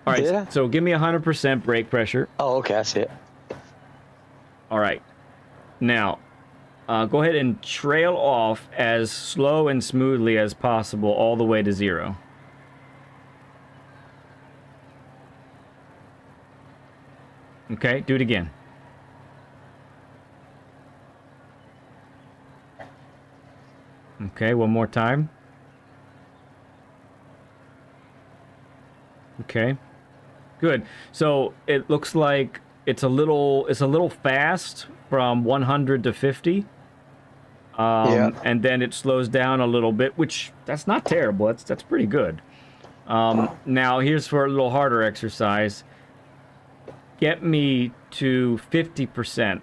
All right. Yeah. So give me 100% brake pressure. Oh, okay. I see it. All right. Now, go ahead and trail off as slow and smoothly as possible all the way to 0. Okay, do it again. Okay, one more time. Okay. Good. So it looks like it's a little fast from 100 to 50. And then it slows down a little bit, which that's not terrible. That's pretty good. Now here's for a little harder exercise. Get me to 50%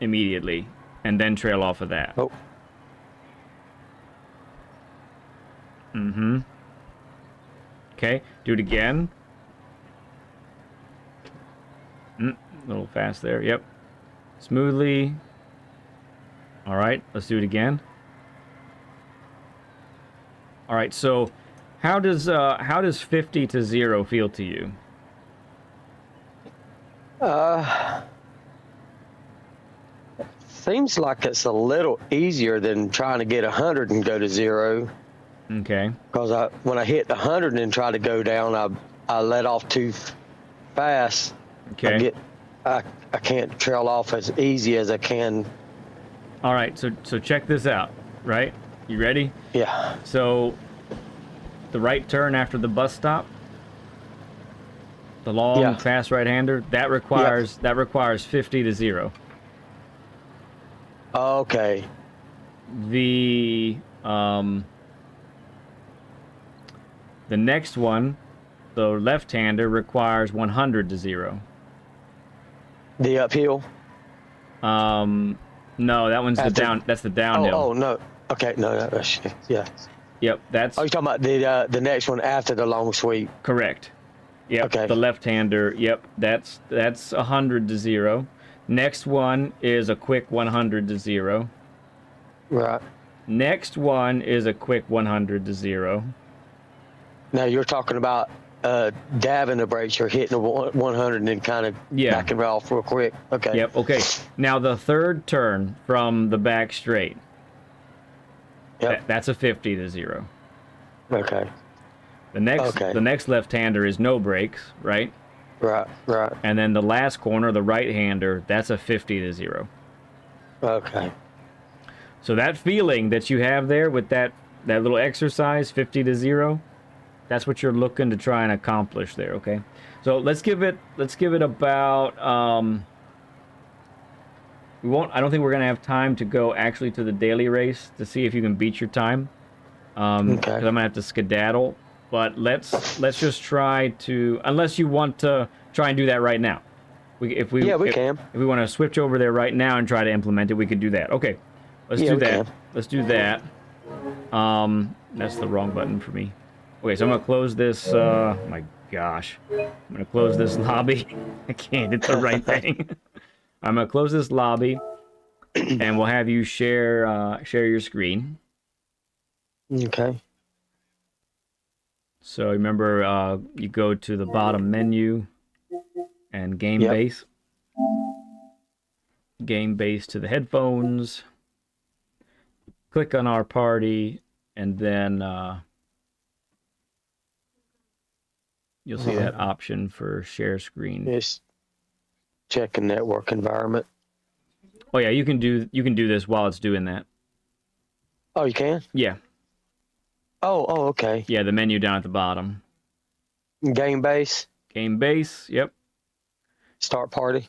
immediately, and then trail off of that. Oh. Mm-hmm. Okay, do it again. A little fast there. Yep. Smoothly. All right, let's do it again. All right, so how does 50 to 0 feel to you? Seems like it's a little easier than trying to get 100 and go to 0. Okay. Because when I hit 100 and try to go down, I let off too fast. Okay. I can't trail off as easy as I can. All right, so check this out, right? You ready? Yeah. So the right turn after the bus stop, the long fast right-hander, that requires 50 to 0. Okay. The next one, the left-hander, requires 100 to 0. The uphill? No, that one's that's the downhill. Oh no. Okay, no, yeah. Yep, that's. Oh, you're talking about the next one after the long sweep. Correct. Yep. Okay. The left-hander. Yep, that's 100 to 0. Next one is a quick 100 to 0. Right. Next one is a quick 100 to 0. Now you're talking about dabbing the brakes, you're hitting the 100 and then kind of backing it off real quick. Okay. Yep. Okay. Now the third turn from the back straight. Yep. That's a 50 to 0. Okay. The next left-hander is no brakes, right? Right. And then the last corner, the right-hander, that's a 50 to 0. Okay. So that feeling that you have there with that little exercise, 50 to 0, that's what you're looking to try and accomplish there, okay? So let's give it about I don't think we're gonna have time to go actually to the daily race to see if you can beat your time. Okay. 'Cause I'm gonna have to skedaddle. But let's just try to, unless you want to try and do that right now. If we can. If we want to switch over there right now and try to implement it, we could do that. Okay, let's do that. Let's do that. That's the wrong button for me. Okay, so I'm gonna close this. My gosh, I'm gonna close this lobby. I can't hit the right thing. I'm gonna close this lobby, and we'll have you share your screen. Okay. So remember, you go to the bottom menu and game base. Game base to the headphones. Click on our party, and then you'll see that option for share screen. Just check a network environment. Oh yeah, you can do this while it's doing that. Oh, you can? Yeah. Oh, okay. Yeah, the menu down at the bottom. Game base. Game base. Yep. Start party.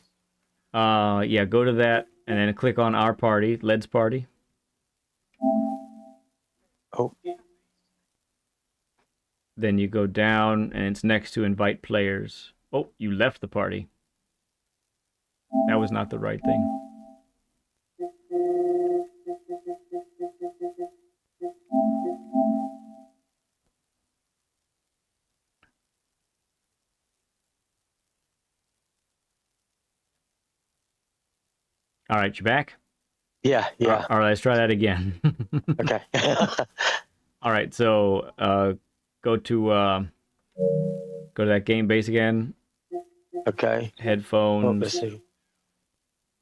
Yeah, go to that and then click on our party, Led's party. Oh. Then you go down and it's next to invite players. Oh, you left the party. That was not the right thing. All right, you back? Yeah. All right, let's try that again. Okay. All right, so go to that game base again. Okay. Headphones. Let's see.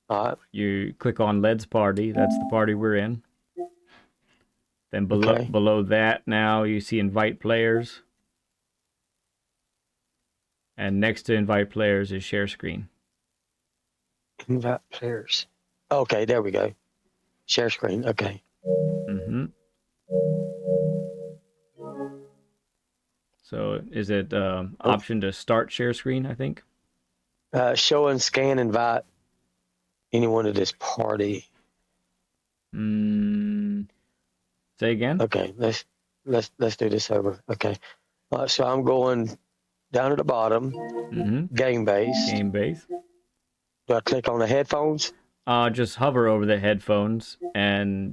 All right. You click on Led's party. That's the party we're in. Then below that now you see invite players. And next to invite players is share screen. Invite players. Okay, there we go. Share screen. Okay. Mm-hmm. So is it option to start share screen, I think? Show and scan invite anyone to this party. Say again? Okay, let's do this over. Okay. So I'm going down at the bottom. Mm-hmm. Game base. Game base. Do I click on the headphones? Just hover over the headphones and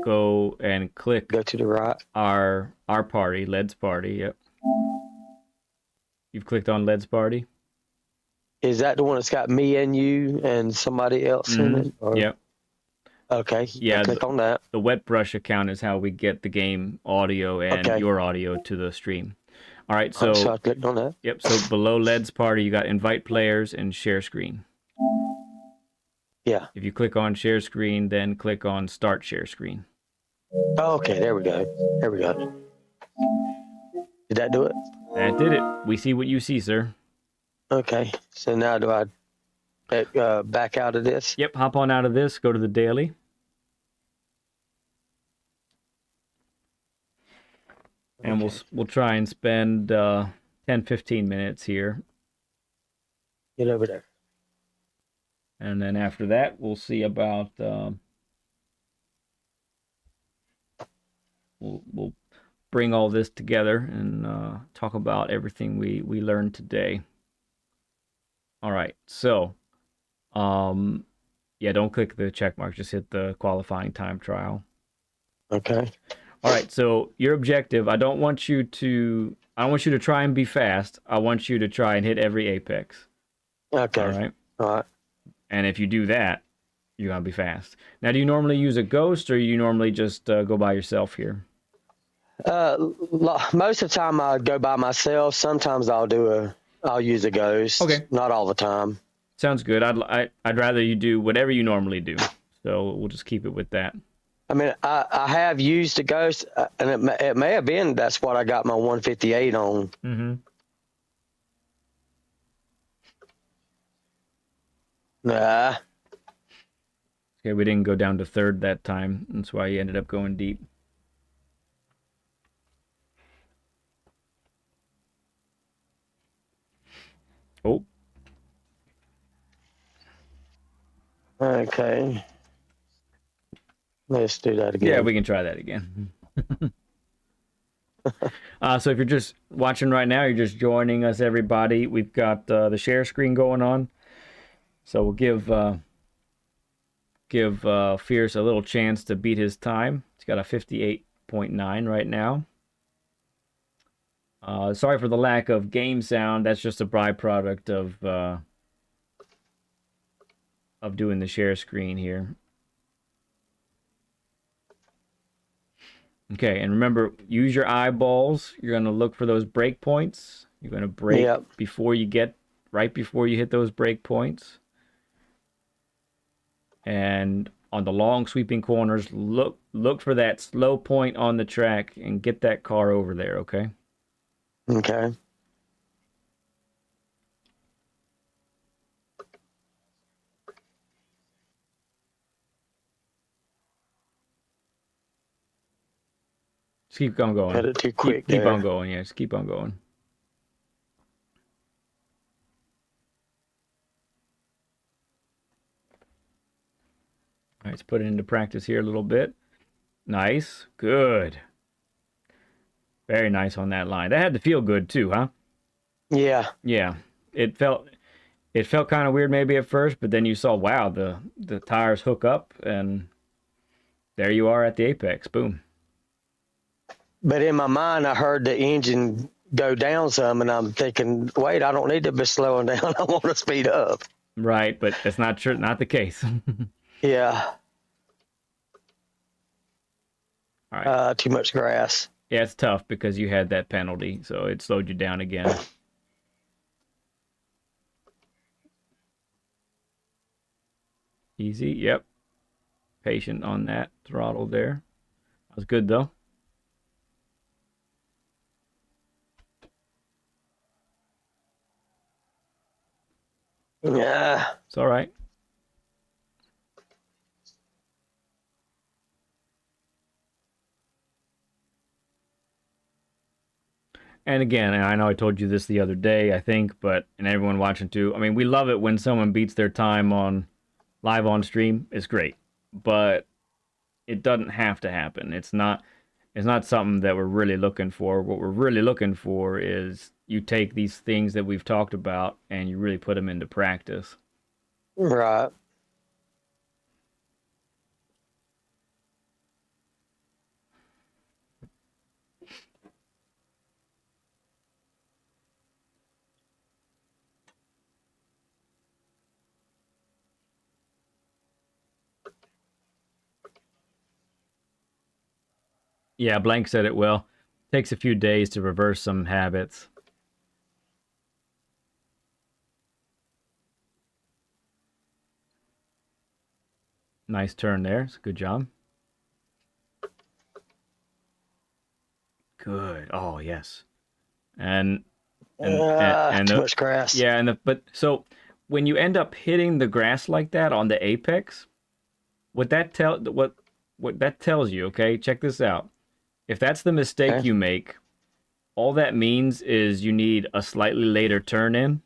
go and click. Go to the right. Our party, Led's party. Yep. You've clicked on Led's party. Is that the one that's got me and you and somebody else in it? Or? Yep. Okay. Yeah. Click on that. The wet brush account is how we get the game audio and your audio to the stream. All right. So I clicked on that. Yep. So below Led's party, you got invite players and share screen. Yeah. If you click on share screen, then click on start share screen. Okay. There we go. There we go. Did that do it? That did it. We see what you see, sir. Okay. So now do I back out of this? Yep. Hop on out of this. Go to the daily. And we'll try and spend 10-15 minutes here. Get over there. And then after that, we'll see about we'll bring all this together and talk about everything we learned today. All right. So, yeah, don't click the check mark. Just hit the qualifying time trial. Okay. All right, so your objective, I don't want you to try and be fast. I want you to try and hit every apex. Okay. All right. All right. And if you do that, you're going to be fast. Now, do you normally use a ghost or you normally just go by yourself here? Most of the time I go by myself. Sometimes I'll use a ghost. Okay. Not all the time. Sounds good. I'd rather you do whatever you normally do. So we'll just keep it with that. I mean, I have used a ghost, and it may have been that's what I got my 158 on. Mm-hmm. Nah. Okay, we didn't go down to third that time. That's why you ended up going deep. Oh. Okay. Let's do that again. Yeah, we can try that again. So if you're just watching right now, you're just joining us, everybody. We've got the share screen going on. So we'll give Fierce a little chance to beat his time. He's got a 58.9 right now. Sorry for the lack of game sound. That's just a byproduct of doing the share screen here. Okay, and remember, use your eyeballs. You're going to look for those break points. You're going to break right before you hit those break points. And on the long sweeping corners, look for that slow point on the track and get that car over there, okay? Okay. Just keep on going. Cut it too quick. Keep on going, yeah. Just keep on going. All right, let's put it into practice here a little bit. Nice. Good. Very nice on that line. That had to feel good too, huh? Yeah. Yeah. It felt kind of weird maybe at first, but then you saw, wow, the tires hook up and there you are at the apex. Boom. But in my mind, I heard the engine go down some, and I'm thinking, wait, I don't need to be slowing down. I want to speed up. Right, but that's not true. Not the case. Yeah. All right. Too much grass. Yeah, it's tough because you had that penalty, so it slowed you down again. Easy. Yep. Patient on that throttle there. That was good though. Yeah. It's all right. And again, and I know I told you this the other day, I think, but and everyone watching too. I mean, we love it when someone beats their time on live on stream. It's great, but it doesn't have to happen. It's not something that we're really looking for. What we're really looking for is you take these things that we've talked about and you really put them into practice. Right. Yeah, Blank said it well. Takes a few days to reverse some habits. Nice turn there. It's a good job. Good. Oh, yes. And too much grass. Yeah, but so when you end up hitting the grass like that on the apex, what that tells you, okay? Check this out. If that's the mistake you make, all that means is you need a slightly later turn in.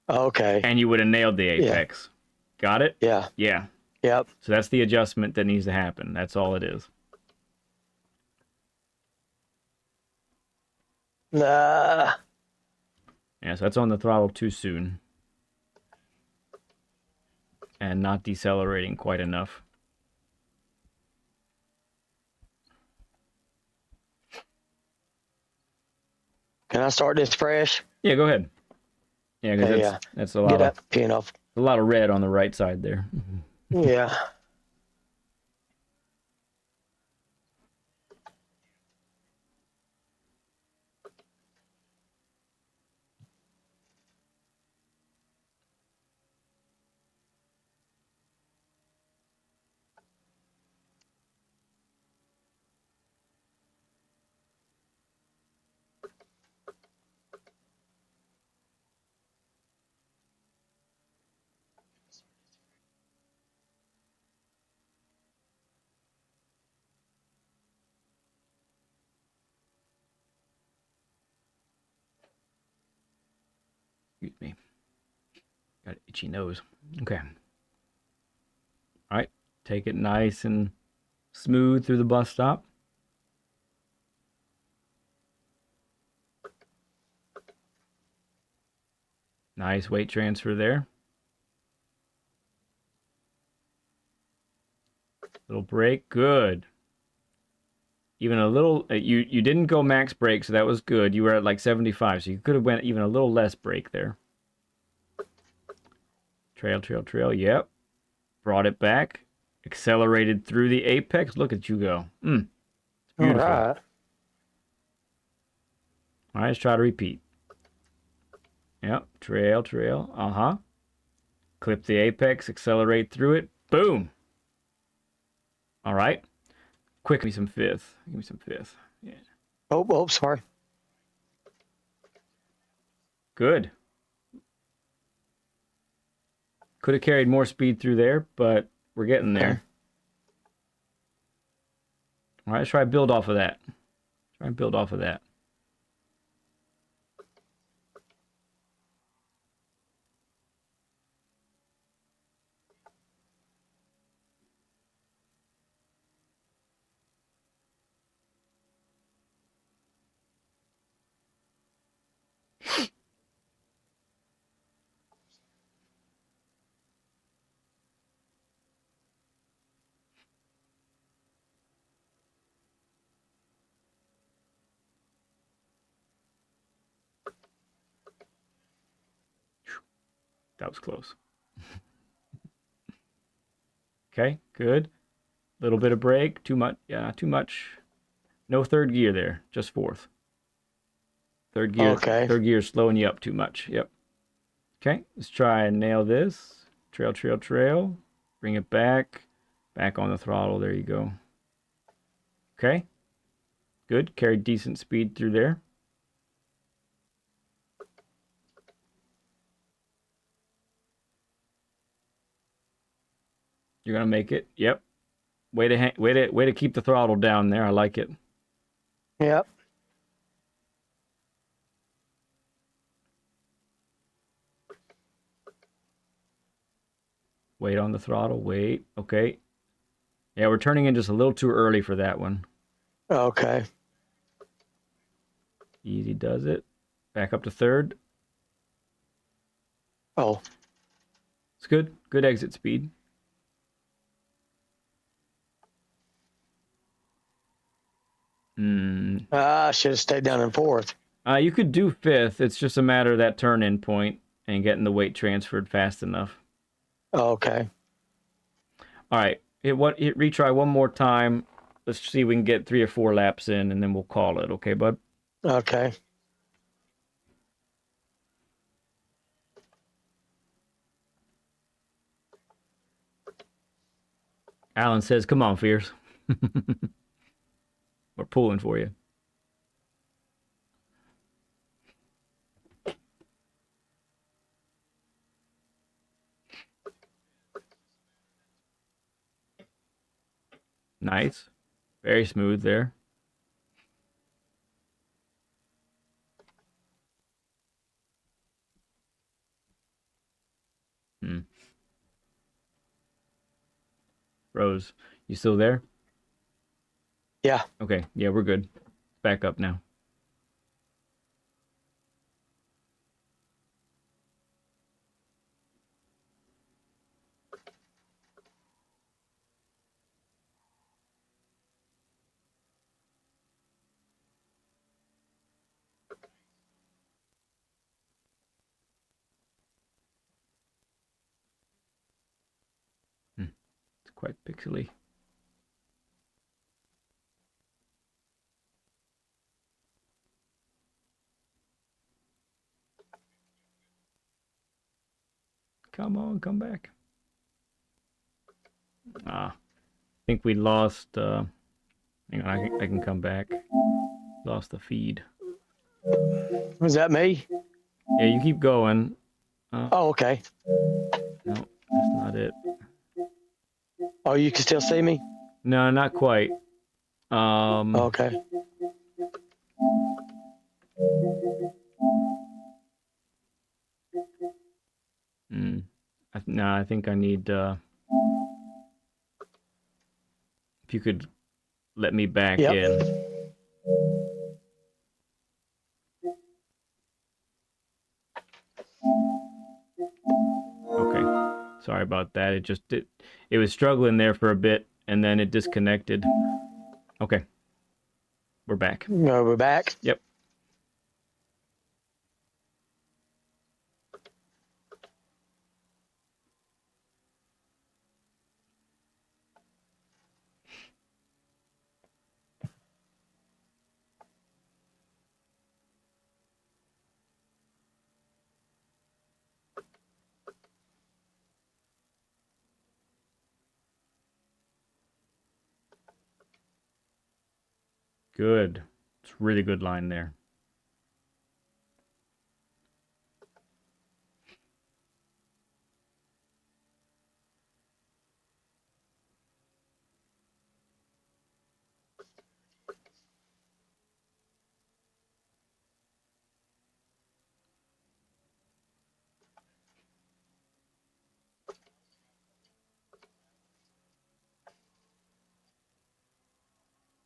Okay. And you would have nailed the apex. Yeah. Got it? Yeah. Yeah. Yep. So that's the adjustment that needs to happen. That's all it is. Nah. Yeah, so that's on the throttle too soon. And not decelerating quite enough. Can I start this fresh? Yeah, go ahead. Yeah, because that's a lot Get that pin off. A lot of red on the right side there. Yeah. Excuse me. Got an itchy nose. Okay. All right. Take it nice and smooth through the bus stop. Nice weight transfer there. Little brake. Good. Even a little, you didn't go max brake, so that was good. You were at like 75, so you could have went even a little less brake there. Trail. Yep. Brought it back. Accelerated through the apex. Look at you go. It's beautiful. All right. All right, let's try to repeat. Yep. Trail. Uh-huh. Clip the apex. Accelerate through it. Boom. All right. Quick, give me some fifth. Yeah. Oh, sorry. Good. Could have carried more speed through there, but we're getting there. All right, let's try to build off of that. That was close. Okay, good. Little bit of brake. Too much. Yeah, not too much. No third gear there. Just fourth. Third gear. Okay. Third gear is slowing you up too much. Yep. Okay, let's try and nail this. Trail, trail, trail. Bring it back. Back on the throttle. There you go. Okay. Good. Carried decent speed through there. You're gonna make it. Yep. Way to keep the throttle down there. I like it. Yep. Wait on the throttle. Wait. Okay. Yeah, we're turning in just a little too early for that one. Okay. Easy does it. Back up to third. Oh. It's good. Good exit speed. I should have stayed down in fourth. You could do fifth. It's just a matter of that turn-in point and getting the weight transferred fast enough. Okay. All right. Hit retry one more time. Let's see if we can get 3 or 4 laps in, and then we'll call it. Okay, bud? Okay. Alan says, come on, Fierce. We're pulling for you. Nice. Very smooth there. Rose, you still there? Yeah. Okay. Yeah, we're good. Back up now. It's quite pixely. Come on, come back. I think we lost. Hang on, I can come back. Lost the feed. Was that me? Yeah, you keep going. Oh, okay. No, that's not it. Oh, you can still see me? No, not quite. Okay. No, I think I need. If you could let me back in. Okay. Sorry about that. It was struggling there for a bit, and then it disconnected. Okay. We're back. No, we're back? Yep. Good. It's a really good line there.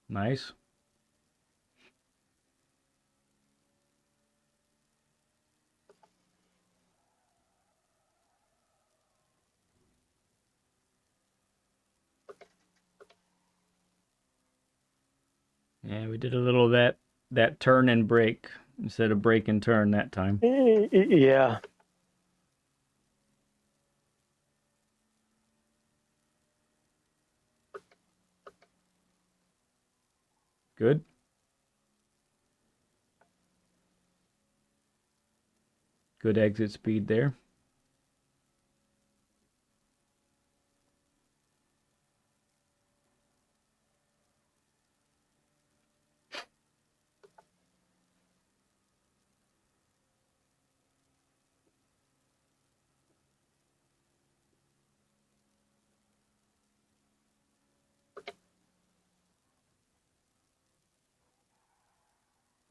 Nice. Yeah, we did a little of that turn and brake instead of brake and turn that time. Yeah. Good. Good exit speed there.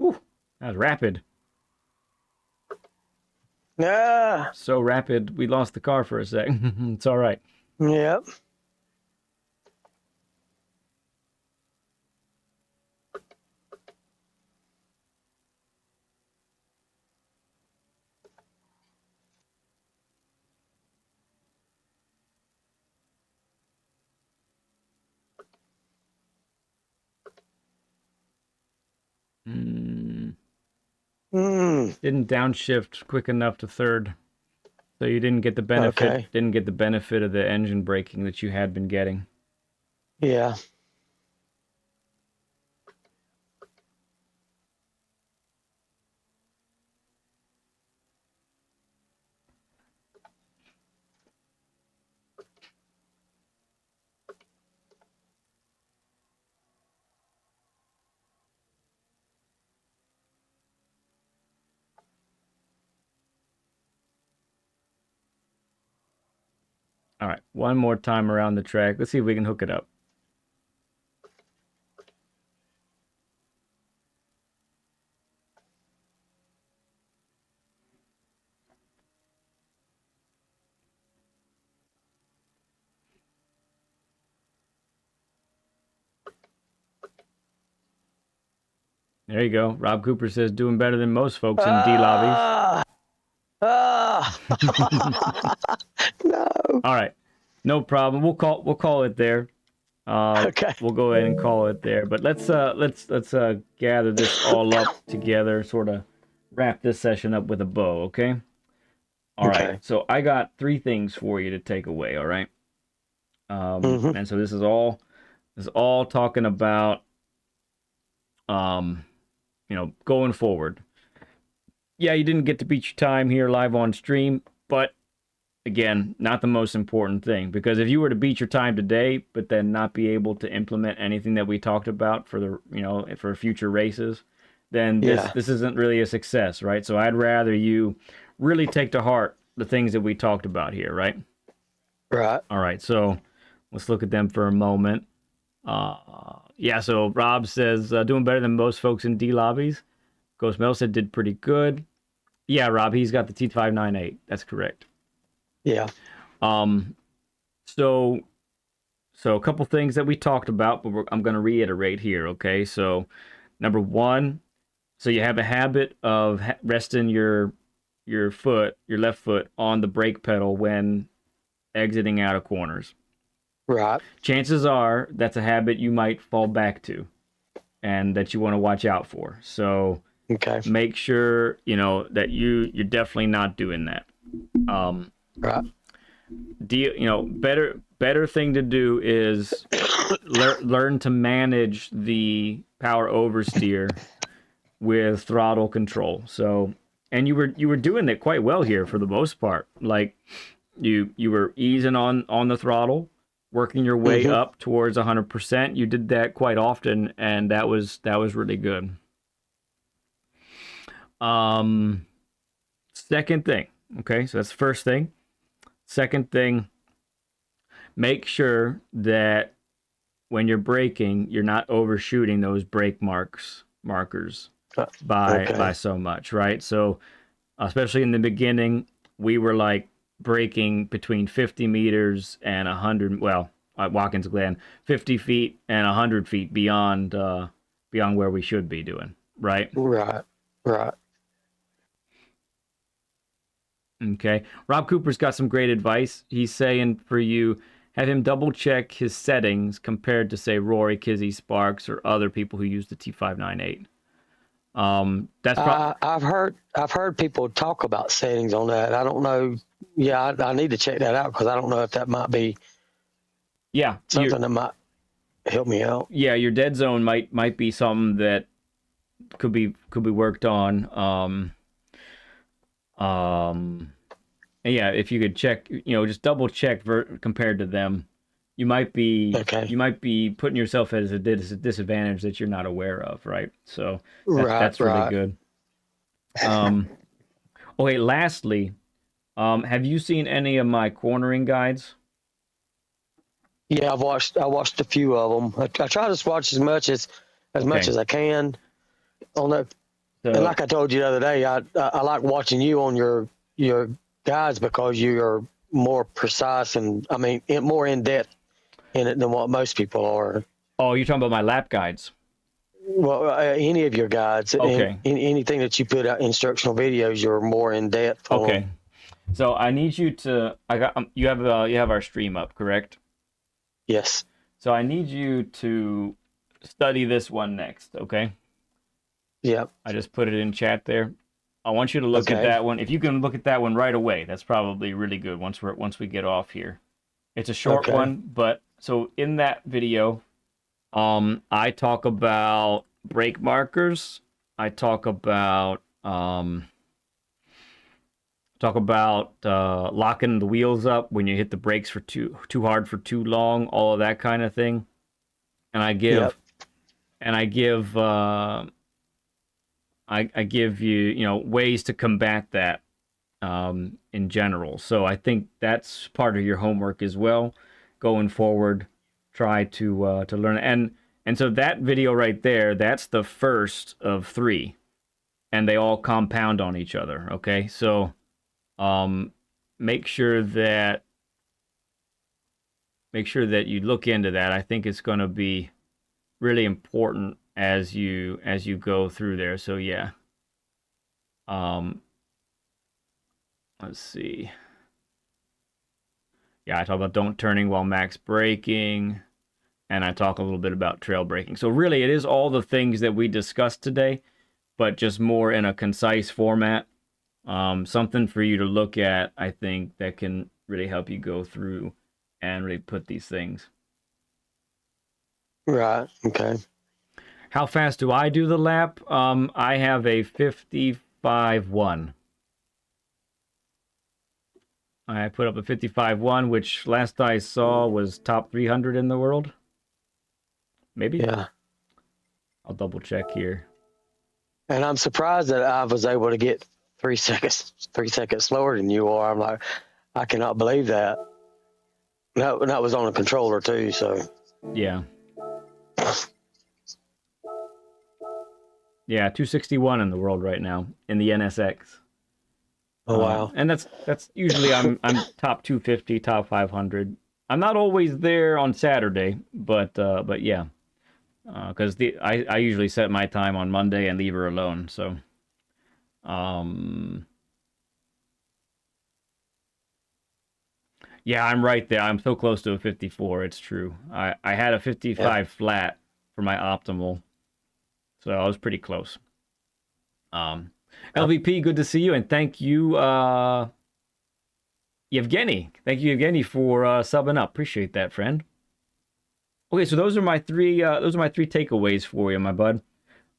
Ooh, that was rapid. Yeah. So rapid, we lost the car for a sec. It's all right. Yep. Didn't downshift quick enough to third, so you didn't get the benefit. Okay. Didn't get the benefit of the engine braking that you had been getting. Yeah. All right, one more time around the track. Let's see if we can hook it up. There you go. Rob Cooper says doing better than most folks in D lobbies. No. All right, no problem. We'll call it there. Okay. We'll go ahead and call it there. But let's gather this all up together, sort of wrap this session up with a bow, okay? All right. So I got 3 things for you to take away, all right? And so this is all talking about going forward. Yeah, you didn't get to beat your time here live on stream, but again, not the most important thing, because if you were to beat your time today, but then not be able to implement anything that we talked about for for future races, then this isn't really a success, right? So I'd rather you really take to heart the things that we talked about here, right? Right. All right. So let's look at them for a moment. Yeah. So Rob says doing better than most folks in D lobbies. Ghost Mel said did pretty good. Yeah, Rob, he's got the T598. That's correct. Yeah. So a couple things that we talked about, but I'm going to reiterate here, okay? So, number 1, so you have a habit of resting your left foot on the brake pedal when exiting out of corners. Right. Chances are that's a habit you might fall back to and that you want to watch out for. So, make sure, that you're definitely not doing that. Right. Better thing to do is learn to manage the power oversteer with throttle control. So, and you were doing it quite well here for the most part. Like you were easing on the throttle, working your way up towards 100%. You did that quite often, and that was really good. Second thing, okay, so that's the first thing. Second thing, make sure that when you're braking, you're not overshooting those brake markers by so much, right? So, especially in the beginning, we were like braking between 50 meters and 100. Well, at Watkins Glen, 50 feet and 100 feet beyond where we should be doing, right? Right. Okay. Rob Cooper's got some great advice. He's saying for you, have him double check his settings compared to, say, Rory, Kizzy, Sparks, or other people who use the T598. I've heard people talk about settings on that. I don't know. Yeah, I need to check that out because I don't know if that might be something that might help me out. Yeah, your dead zone might be something that could be worked on. Yeah, if you could check, just double check compared to them. You might be putting yourself at a disadvantage that you're not aware of, right? So that's really good. Okay, lastly, have you seen any of my cornering guides? Yeah, I watched a few of them. I try to watch as much as I can on that. And like I told you the other day, I like watching you on your guides because you are more precise and more in depth in it than what most people are. Oh, you're talking about my lap guides? Well, any of your guides, okay. Anything that you put out instructional videos, you're more in depth. Okay. So I need you to. You have our stream up, correct? Yes. So I need you to study this one next, okay? Yeah. I just put it in chat there. I want you to look at that one. If you can look at that one right away, that's probably really good once we get off here. It's a short one, but so in that video, I talk about brake markers. I talk about locking the wheels up when you hit the brakes for too hard for too long, all of that kind of thing. And I give I give you, ways to combat that in general. So I think that's part of your homework as well. Going forward, try to learn. And so that video right there, that's the first of 3, and they all compound on each other. Okay, so make sure that you look into that. I think it's going to be really important as you go through there. So yeah. Let's see. Yeah, I talk about don't turning while max braking, and I talk a little bit about trail braking. So really, it is all the things that we discussed today, but just more in a concise format. Something for you to look at, I think, that can really help you go through and really put these things. Right. Okay. How fast do I do the lap? I have a 55.1. I put up a 55.1, which last I saw was top 300 in the world. Maybe? Yeah. I'll double check here. And I'm surprised that I was able to get 3 seconds slower than you are. I'm like, I cannot believe that. That was on a controller too, so. Yeah. Yeah, 261 in the world right now in the NSX. Oh wow! And that's usually I'm top 250, top 500. I'm not always there on Saturday, but yeah, because I usually set my time on Monday and leave her alone. So, yeah, I'm right there. I'm so close to a 54. It's true. I had a 55 flat for my optimal, so I was pretty close. LVP, good to see you, and thank you, Yevgeny. Thank you, Yevgeny, for subbing up. Appreciate that, friend. Okay, so those are my three takeaways for you, my bud.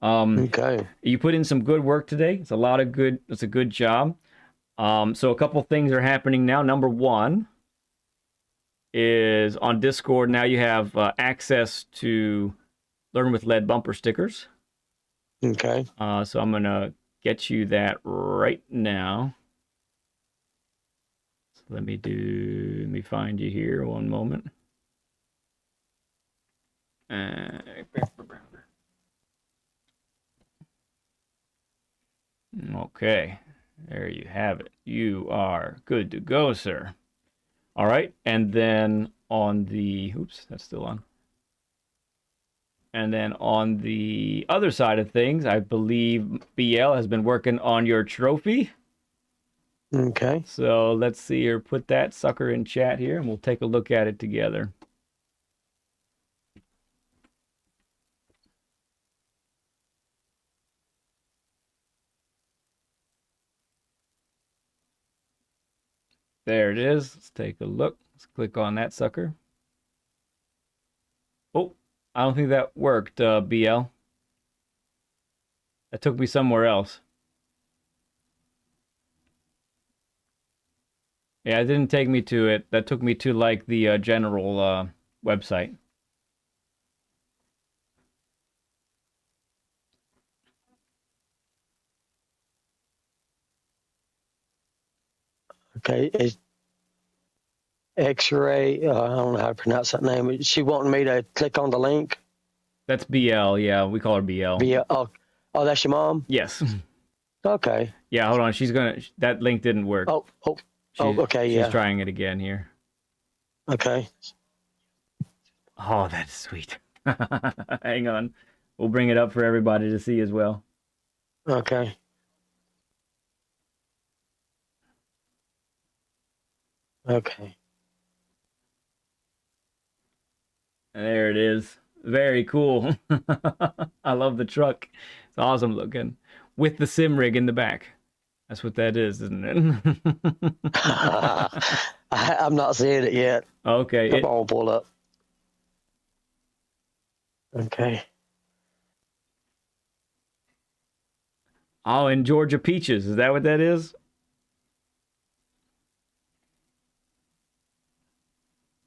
Okay. You put in some good work today. It's a good job. So a couple things are happening now. Number one is on Discord. Now you have access to Learn with Lead bumper stickers. Okay. So I'm gonna get you that right now. So let me find you here. One moment. Okay, there you have it. You are good to go, sir. All right, and then on the that's still on. And then on the other side of things, I believe BL has been working on your trophy. Okay. So let's see here. Put that sucker in chat here, and we'll take a look at it together. There it is. Let's take a look. Let's click on that sucker. Oh, I don't think that worked, BL. That took me somewhere else. Yeah, it didn't take me to it. That took me to like the general website. Okay, it's X-ray. I don't know how to pronounce that name. She wanting me to click on the link. That's BL. Yeah, we call her BL. Oh, that's your mom. Yes. Okay. Yeah, hold on. She's gonna. That link didn't work. Oh, okay. She's Yeah. trying it again here. Okay. Oh, that's sweet. Hang on. We'll bring it up for everybody to see as well. Okay. Okay. And there it is. Very cool. I love the truck. It's awesome looking. With the sim rig in the back. That's what that is, isn't it? I'm not seeing it yet. Okay. Come on, pull up. Okay. Oh, and Georgia Peaches. Is that what that is?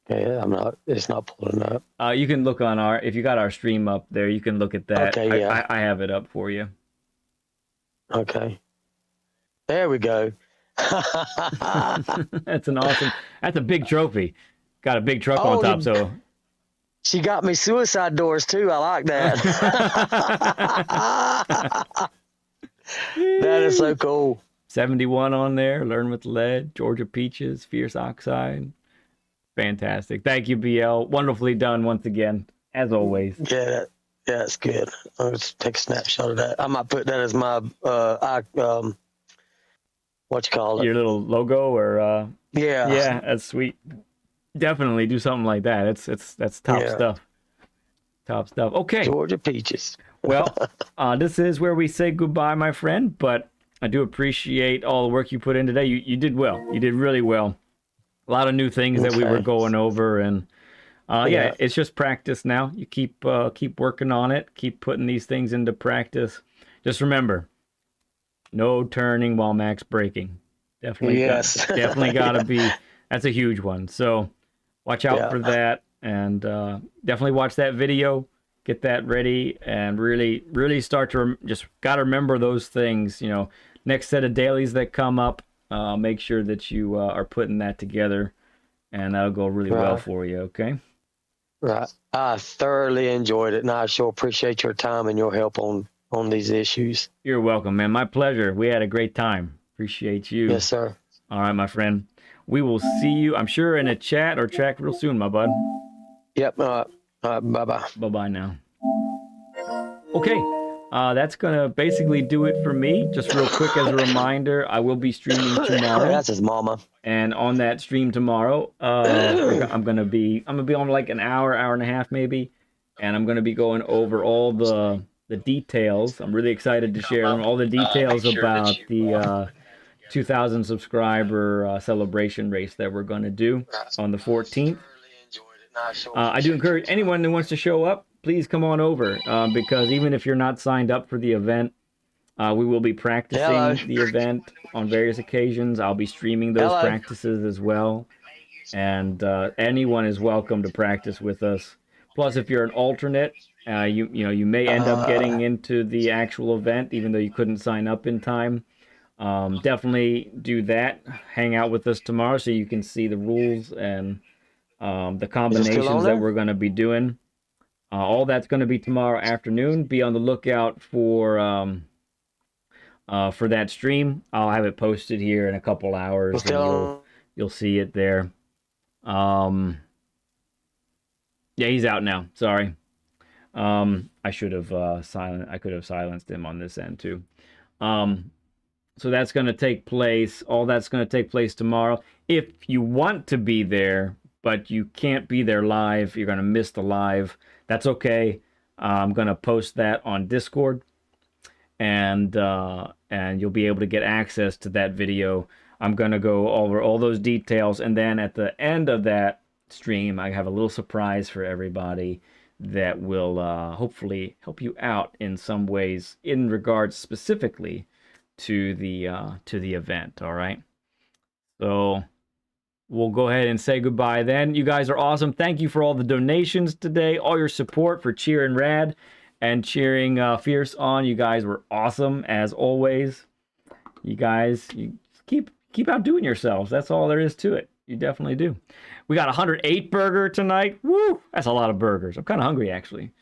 Yeah, it's not pulling up. You can look on if you got our stream up there, you can look at that. Okay, yeah. I have it up for you. Okay. There we go. That's a big trophy. Got a big truck on top, so. She got me suicide doors too. I like that. That is so cool. 71 on there, Learn with Lead, Georgia Peaches, Fierce Oxide. Fantastic. Thank you, BL. Wonderfully done once again, as always. Yeah, that's good. Let's take a snapshot of that. I might put that as my what you call it? Your little logo, or yeah, that's sweet. Definitely do something like that. That's top stuff. Top stuff. Okay. Georgia Peaches. Well, this is where we say goodbye, my friend. But I do appreciate all the work you put in today. You did well. You did really well. A lot of new things that we were going over, and yeah, it's just practice now. You keep working on it, keep putting these things into practice. Just remember, no turning while max braking. Definitely, definitely got to be. That's a huge one. So watch out for that, and definitely watch that video. Get that ready, and really start to just got to remember those things. You know, next set of dailies that come up. Make sure that you are putting that together, and that'll go really well for you, okay? Right. I thoroughly enjoyed it, and I sure appreciate your time and your help on these issues. You're welcome, man. My pleasure. We had a great time. Appreciate you. Yes, sir. All right, my friend. We will see you, I'm sure, in a chat or track real soon, my bud. Yep. Bye-bye. Bye-bye now. Okay. That's going to basically do it for me. Just real quick as a reminder, I will be streaming tomorrow. That's his mama. And on that stream tomorrow, I'm going to be on like an hour and a half maybe. And I'm going to be going over all the details. I'm really excited to share all the details about the 2,000 subscriber celebration race that we're going to do on the 14th. I do encourage anyone who wants to show up, please come on over, because even if you're not signed up for the event, we will be practicing the event on various occasions. I'll be streaming those practices as well, and anyone is welcome to practice with us. Plus, if you're an alternate, you may end up getting into the actual event, even though you couldn't sign up in time. Definitely do that. Hang out with us tomorrow so you can see the rules and the combinations that we're going to be doing. All that's going to be tomorrow afternoon. Be on the lookout for that stream. I'll have it posted here in a couple hours. And you'll see it there. Yeah, he's out now. Sorry. I should have I could have silenced him on this end too. So that's going to take place. All that's going to take place tomorrow. If you want to be there, but you can't be there live, you're going to miss the live. That's okay. I'm going to post that on Discord, and you'll be able to get access to that video. I'm going to go over all those details, and then at the end of that stream, I have a little surprise for everybody that will hopefully help you out in some ways in regards specifically to the event. All right. So we'll go ahead and say goodbye then. You guys are awesome. Thank you for all the donations today, all your support for cheering Rad and cheering Fierce on. You guys were awesome as always. You guys, you keep outdoing yourselves. That's all there is to it. You definitely do. We got 108 burger tonight. Woo! That's a lot of burgers. I'm kind of hungry actually.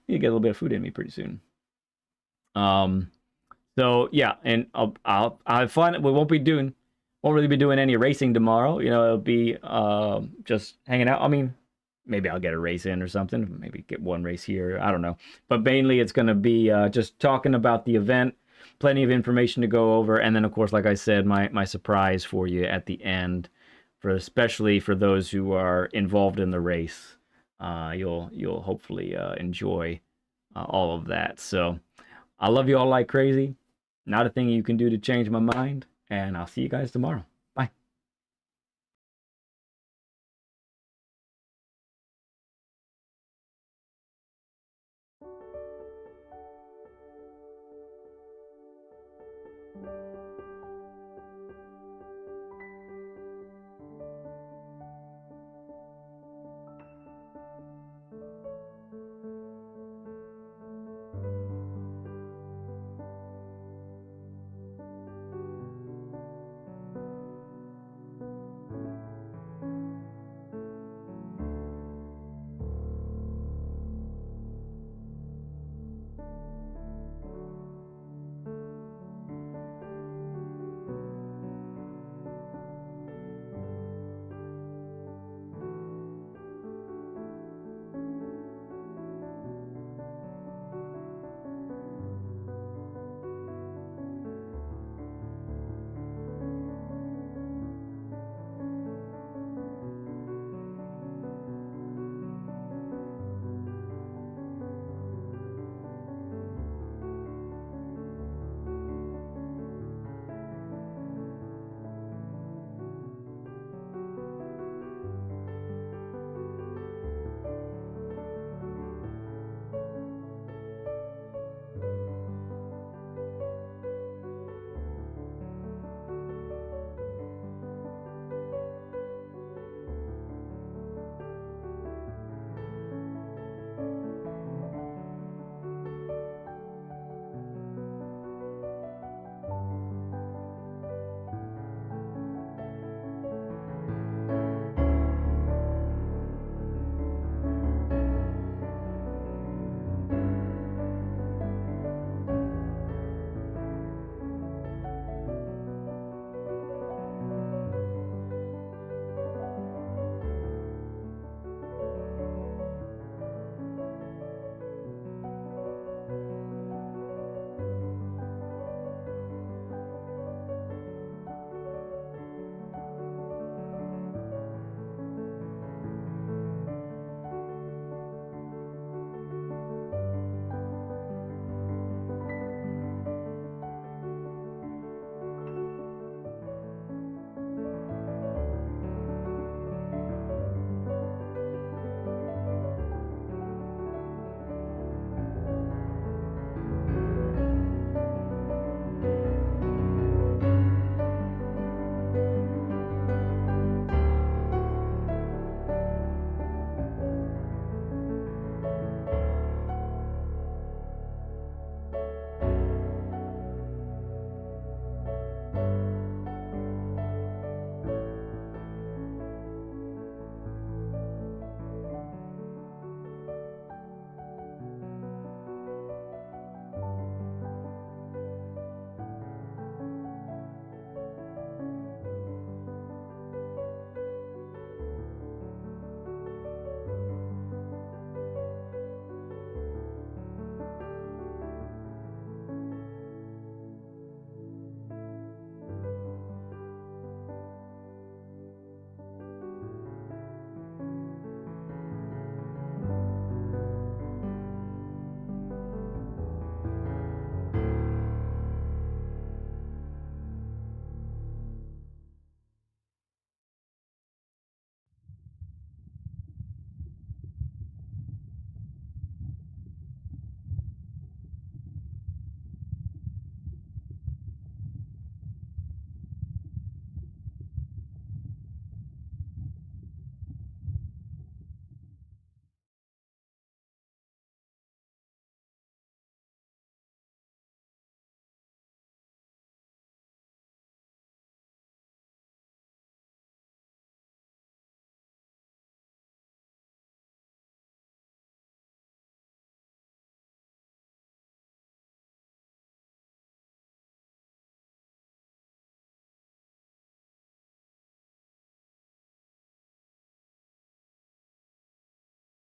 Need to get a little bit of food in me pretty soon. So yeah, and I'll have fun. We won't really be doing any racing tomorrow. You know, it'll be just hanging out. I mean, maybe I'll get a race in or something. Maybe get one race here. I don't know. But mainly it's going to be just talking about the event. Plenty of information to go over. And then, of course, like I said, my surprise for you at the end, especially for those who are involved in the race. You'll hopefully enjoy all of that. So I love you all like crazy. Not a thing you can do to change my mind. And I'll see you guys tomorrow. Bye.